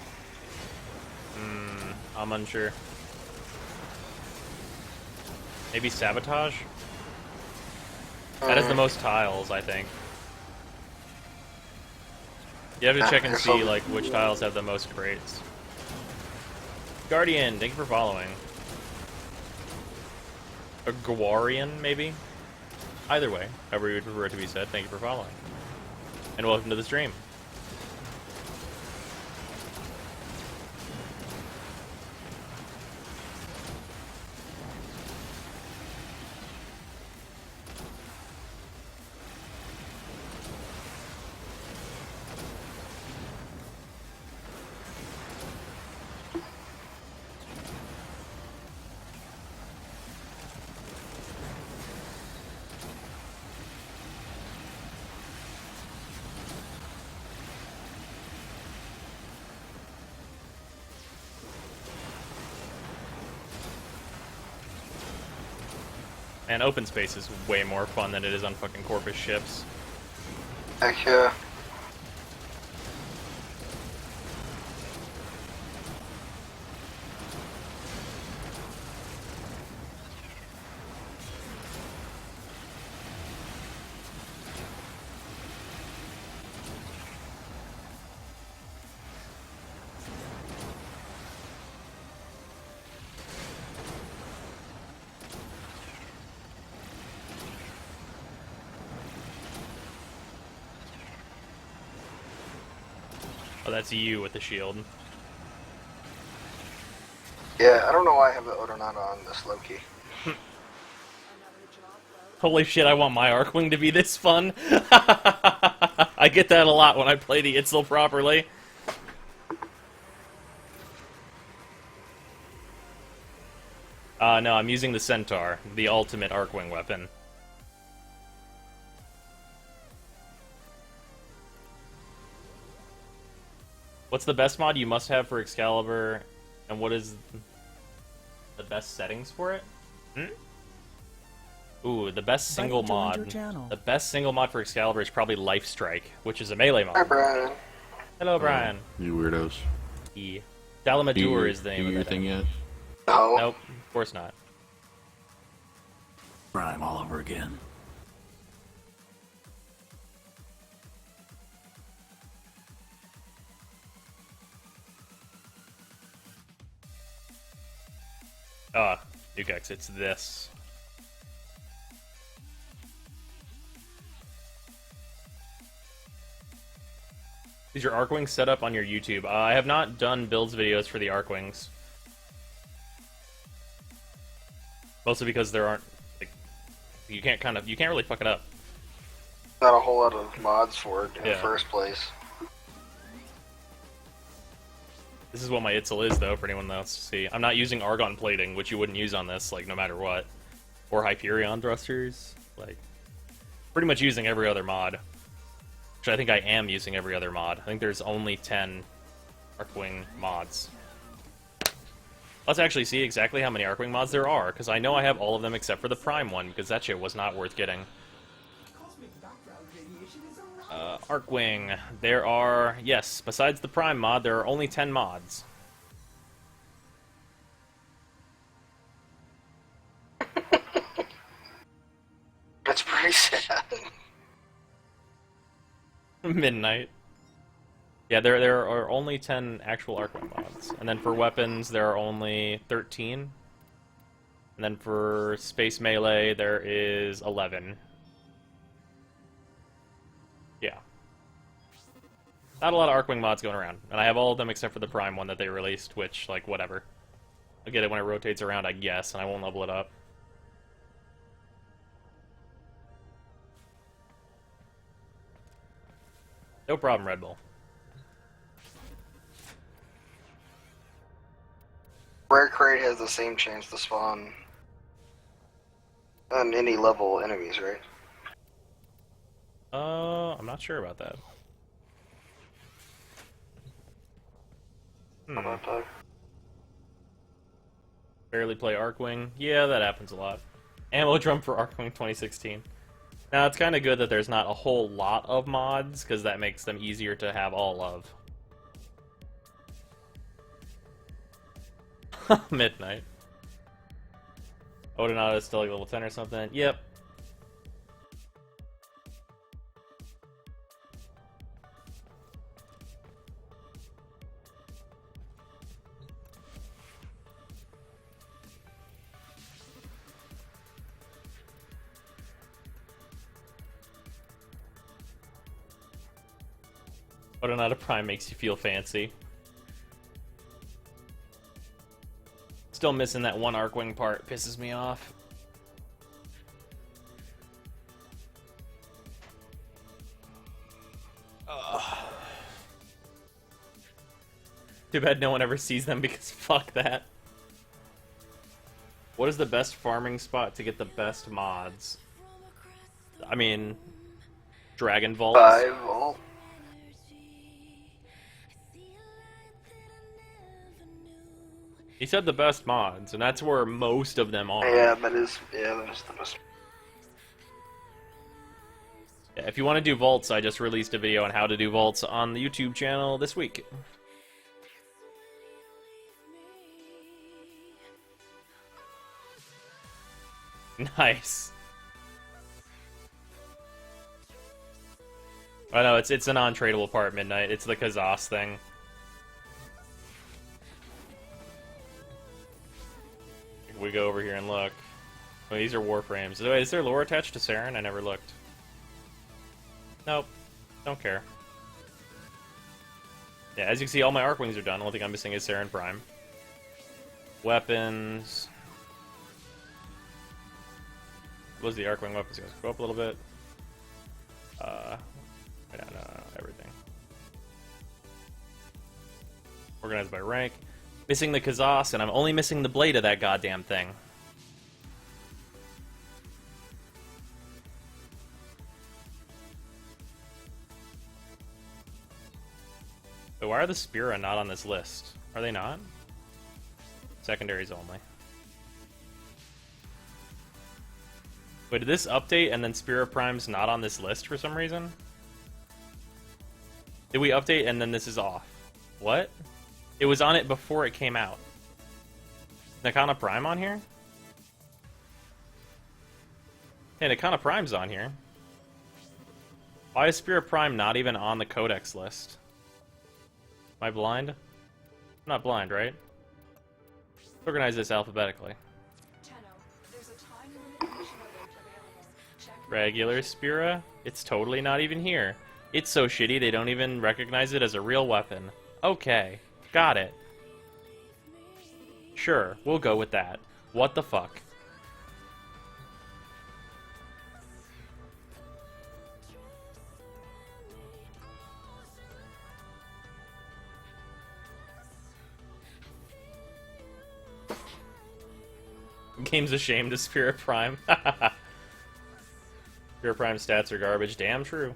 I'm unsure. Maybe Sabotage? That has the most tiles, I think. You have to check and see like which tiles have the most crates. Guardian, thank you for following. A Guarian, maybe? Either way, however you would prefer it to be said, thank you for following. And welcome to the stream. And open space is way more fun than it is on fucking Corpus ships. Heck yeah. Oh, that's you with the shield. Yeah, I don't know why I have the Odonata on this Loki. Holy shit, I want my Arcwing to be this fun. I get that a lot when I play the Itzel properly. No, I'm using the Centaur, the ultimate Arcwing weapon. What's the best mod you must have for Excalibur, and what is the best settings for it? Ooh, the best single Buddy joined your mod. channel. The best single mod for Excalibur is probably Life Strike, which is a melee mod. Hi, Brian. Hello, Brian. You weirdos. E. Dalamadur is the name do of your it. thing yet? No. Nope, of course not. Prime all over again. Dukex, it's this. Is your Arcwing set up on your YouTube? I have not done builds videos for the Arcwings. Mostly because there aren't, like, you can't really fuck it up. Not a whole lot of mods for it in the Yeah. first place. This is what my Itzel is, though, for anyone that wants to see. I'm not using Argon plating, which you wouldn't use on this, like, no matter what. Or Hyperion thrusters. Like, pretty much using every other mod. Which I think I am using every other mod. I think there's only 10 Arcwing mods. Let's actually see exactly how many Arcwing mods there are, because I know I have all of them except for the Prime one, because that shit was not worth getting. Arcwing. There are, yes, besides the Prime mod, there are only 10 mods. That's pretty sad. Midnight. Yeah, there are only 10 actual Arcwing mods. And then for weapons, there are only 13. And then for Space Melee, there is 11. Yeah. Not a lot of Arcwing mods going around. And I have all of them except for the Prime one that they released, which, like, whatever. I'll get it when it rotates around, I guess, and I won't level it up. No problem, Red Bull. Rare Crate has the same chance to spawn on any level enemies, right? I'm not sure about that. How about that? Barely play Arcwing. Yeah, that happens a lot. Ammo drum for Arcwing 2016. Now, it's kind of good that there's not a whole lot of mods, because that makes them easier to have all of. Midnight. Odonata is still like level 10 or something. Yep. Odonata Prime makes you feel fancy. Still missing that one Arcwing part. Pisses me off. Ugh. Too bad no one ever sees them because fuck that. What is the best farming spot to get the best mods? I mean, Dragon Vaults. 5 vault. He said the best mods, and that's where most of them are. Yeah, that is the best. Yeah, if you want to do vaults, I just released a video on how to do vaults on the YouTube channel this week. Nice. Oh no, it's a non-tradable part, Midnight. It's the Kazas thing. We go over here and look. Oh, these are warframes. Wait, is there lore attached to Saryn? I never looked. Nope. Don't care. Yeah, as you can see, all my Arcwings are done. The only thing I'm missing is Saryn Prime. Weapons. What was the Arcwing weapons? Go up a little bit. No, everything. Organized by rank. Missing the Kazas, and I'm only missing the blade of that goddamn thing. But why are the Spira not on this list? Are they not? Secondaries only. Wait, did this update and then Spira Prime's not on this list for some reason? Did we update and then this is off? What? It was on it before it came out. Nakana Prime on here? Hey, Nakana Prime's on here. Why is Spira Prime not even on the Codex list? Am I blind? I'm not blind, right? Let's organize this alphabetically. There's a time limit mission alert available. Check Regular Spira? It's totally not even here. It's so shitty they don't even recognize it as a real weapon. Okay, got it. Sure, we'll go with that. What the fuck? Game's ashamed of Spirit Prime. Spirit Prime stats are garbage. Damn true.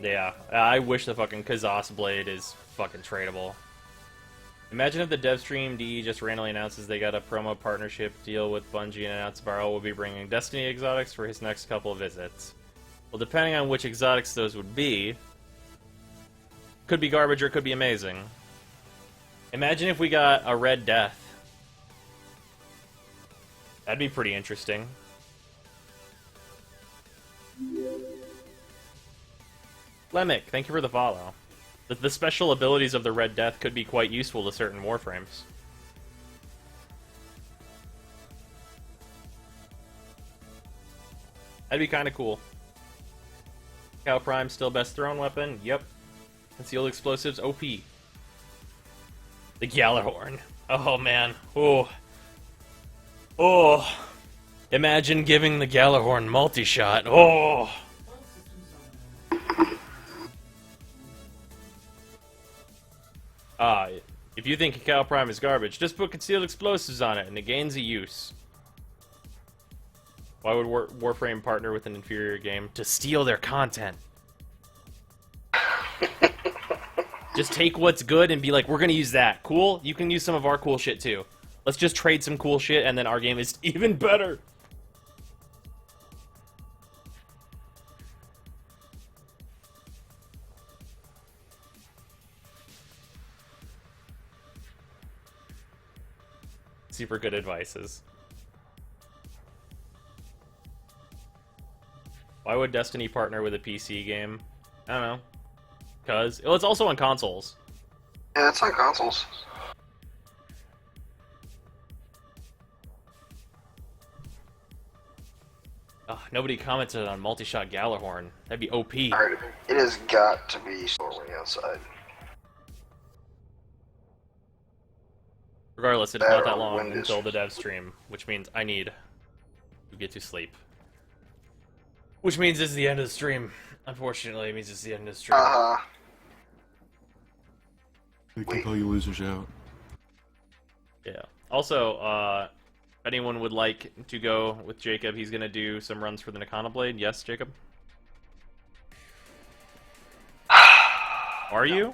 Yeah, I wish the fucking Kazas blade is fucking tradable. Imagine if the dev stream DE just randomly announces they got a promo partnership deal with Bungie and announced Barrel will be bringing Destiny exotics for his next couple of visits. Well, depending on which exotics those would be, could be garbage or could be amazing. Imagine if we got a Red Death. That'd be pretty interesting. Lemic, thank you for the follow. The special abilities of the Red Death could be quite useful to certain warframes. That'd be kind of cool. Cow Prime still best thrown weapon? Yep. Concealed explosives, OP. The Gjallarhorn. Oh man. Oh. Oh. Imagine giving the Gjallarhorn multi-shot. Oh. If you think Cow Prime is garbage, just put concealed explosives on it and it gains a use. Why would Warframe partner with an inferior game? To steal their content. Just take what's good and be like, we're gonna use that. Cool? You can use some of our cool shit too. Let's just trade some cool shit and then our game is even better. Super good advices. Why would Destiny partner with a PC game? I don't know. Because it's also on consoles. Yeah, it's on consoles. Ugh, nobody commented on multi-shot Gjallarhorn. That'd be OP. Alright, it has got to be storming outside. Regardless, it's That not that or long wind is- until the dev stream, which means I need to get to sleep. Which means it's the end of the stream. Unfortunately, it means it's the end of the stream. We can call you losers out. Yeah. Also, if anyone would like to go with Jacob, he's going to do some runs for the Nakana Blade. Yes, Jacob? Are you?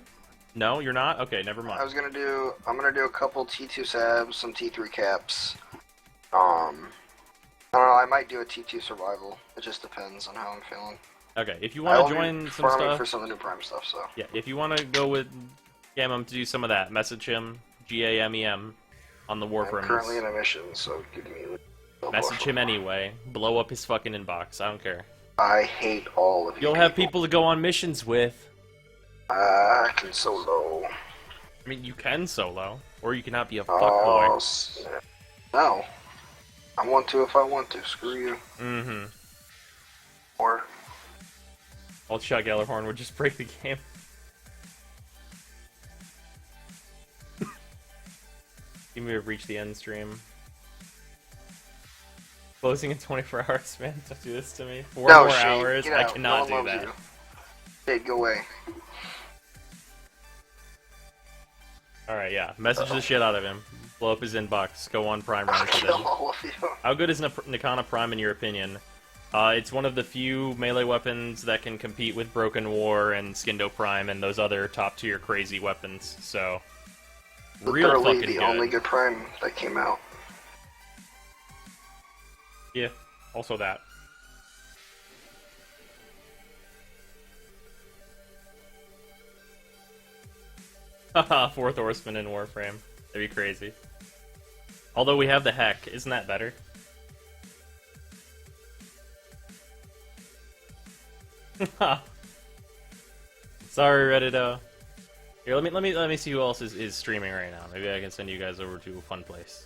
No, you're not? Okay, never mind. I'm gonna do a couple T2 sabs, some T3 caps. I don't know, I might do a T2 survival. It just depends on how I'm feeling. Okay, if you want to join some farming stuff... for some of the new Prime stuff, so. Yeah, if you want to go with Gamum to do some of that, message him, GAMEM, on the I'm Warframes. currently in a mission, so give me Message him anyway. Blow up his fucking inbox. I don't care. I hate all of you. You'll have people to go on missions with. I can solo. I mean, you can solo, or you cannot be a fuckboy. No. I want to if I want to. Screw you. Mm-hmm. Or Alt shot Gellerhorn would just break the game. You may have reached the end stream. Closing in 24 hours, man. Don't do this to me. 4 No, more Shane, hours. get I out. cannot No do one loves that. you. Hey, go away. Alright, yeah. Message the shit out of him. Blow up his inbox. Go on Prime run for Kill them. all of you. How good is Nikana Prime in your opinion? It's one of the few melee weapons that can compete with Broken War and Skindo Prime and those other top tier crazy weapons. So, real Literally fucking the good. only good Prime that came out. Yeah, also that. Haha, 4th Horseman in Warframe. That'd be crazy. Although we have the Heck, isn't that better? Sorry, Reddito. Here, let me see who else is streaming right now. Maybe I can send you guys over to a fun place.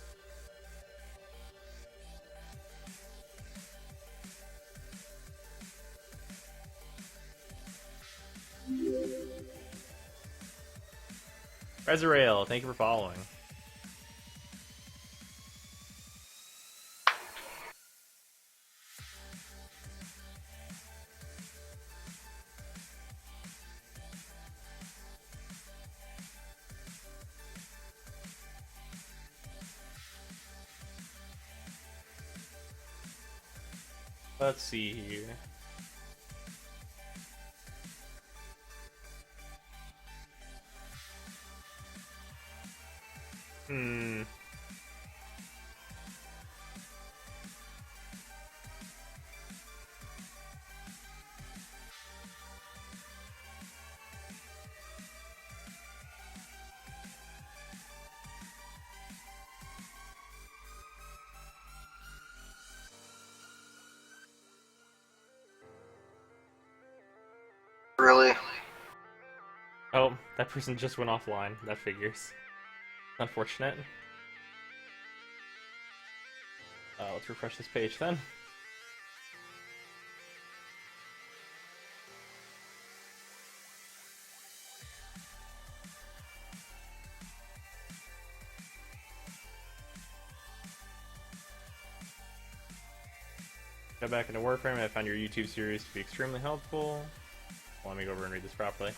Resurrail, thank you for following. Let's see here. Really? Oh, that person just went offline. That figures. Unfortunate. Let's refresh this page then. Go back into Warframe. I found your YouTube series to be extremely helpful. Well, let me go over and read this properly.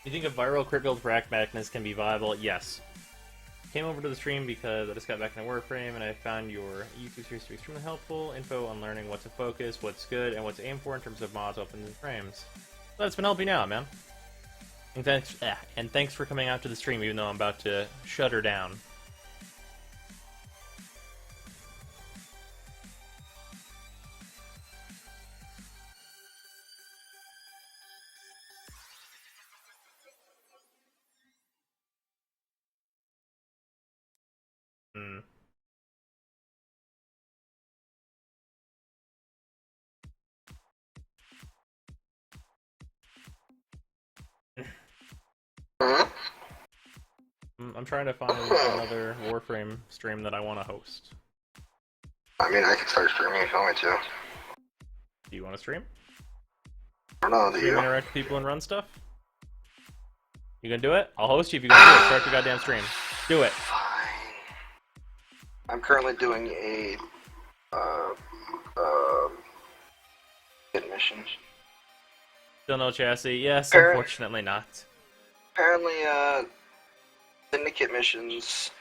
You think a viral crit build for Act Madness can be viable? Yes. Came over to the stream because I just got back into Warframe and I found your YouTube series to be extremely helpful. Info on learning what to focus, what's good, and what to aim for in terms of mods, weapons, and frames. So that's been helping out, man. And thanks for coming out to the stream, even though I'm about to shut her down. I'm trying to find another Warframe stream that I want to host. I mean, I can start streaming if you want me to. Do you want to stream? I don't know, do Stream, you? interact with people and run stuff? You gonna do it? I'll host you if you gonna do it. Start the goddamn stream. Do it. Fine. I'm currently doing a hit mission. Still no chassis? Yes, Apparent- unfortunately not. Apparently, Syndicate missions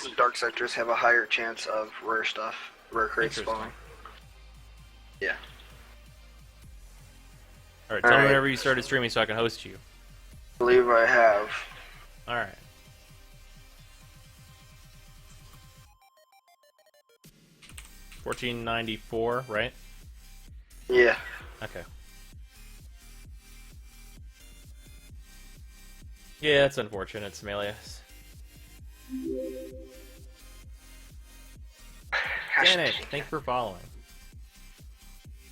and Dark Sectors have a higher chance of rare stuff, rare crates Interesting. spawning. Yeah. Alright, tell me Alright. whenever you started streaming so I can host you. I believe I have. Alright. $14.94, right? Yeah. Okay. Yeah, it's unfortunate, Smelius. Janet, thank you for following.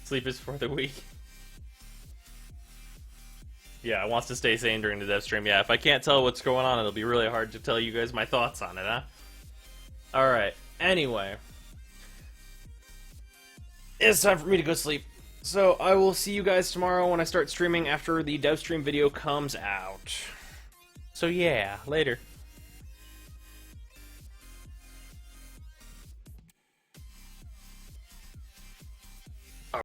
Sleep is for the weak. Yeah, it wants to stay sane during the dev stream. Yeah, if I can't tell what's going on, it'll be really hard to tell you guys my thoughts on it, huh? Alright, anyway. It's time for me to go sleep. So I will see you guys tomorrow when I start streaming after the dev stream video comes out. So yeah, later.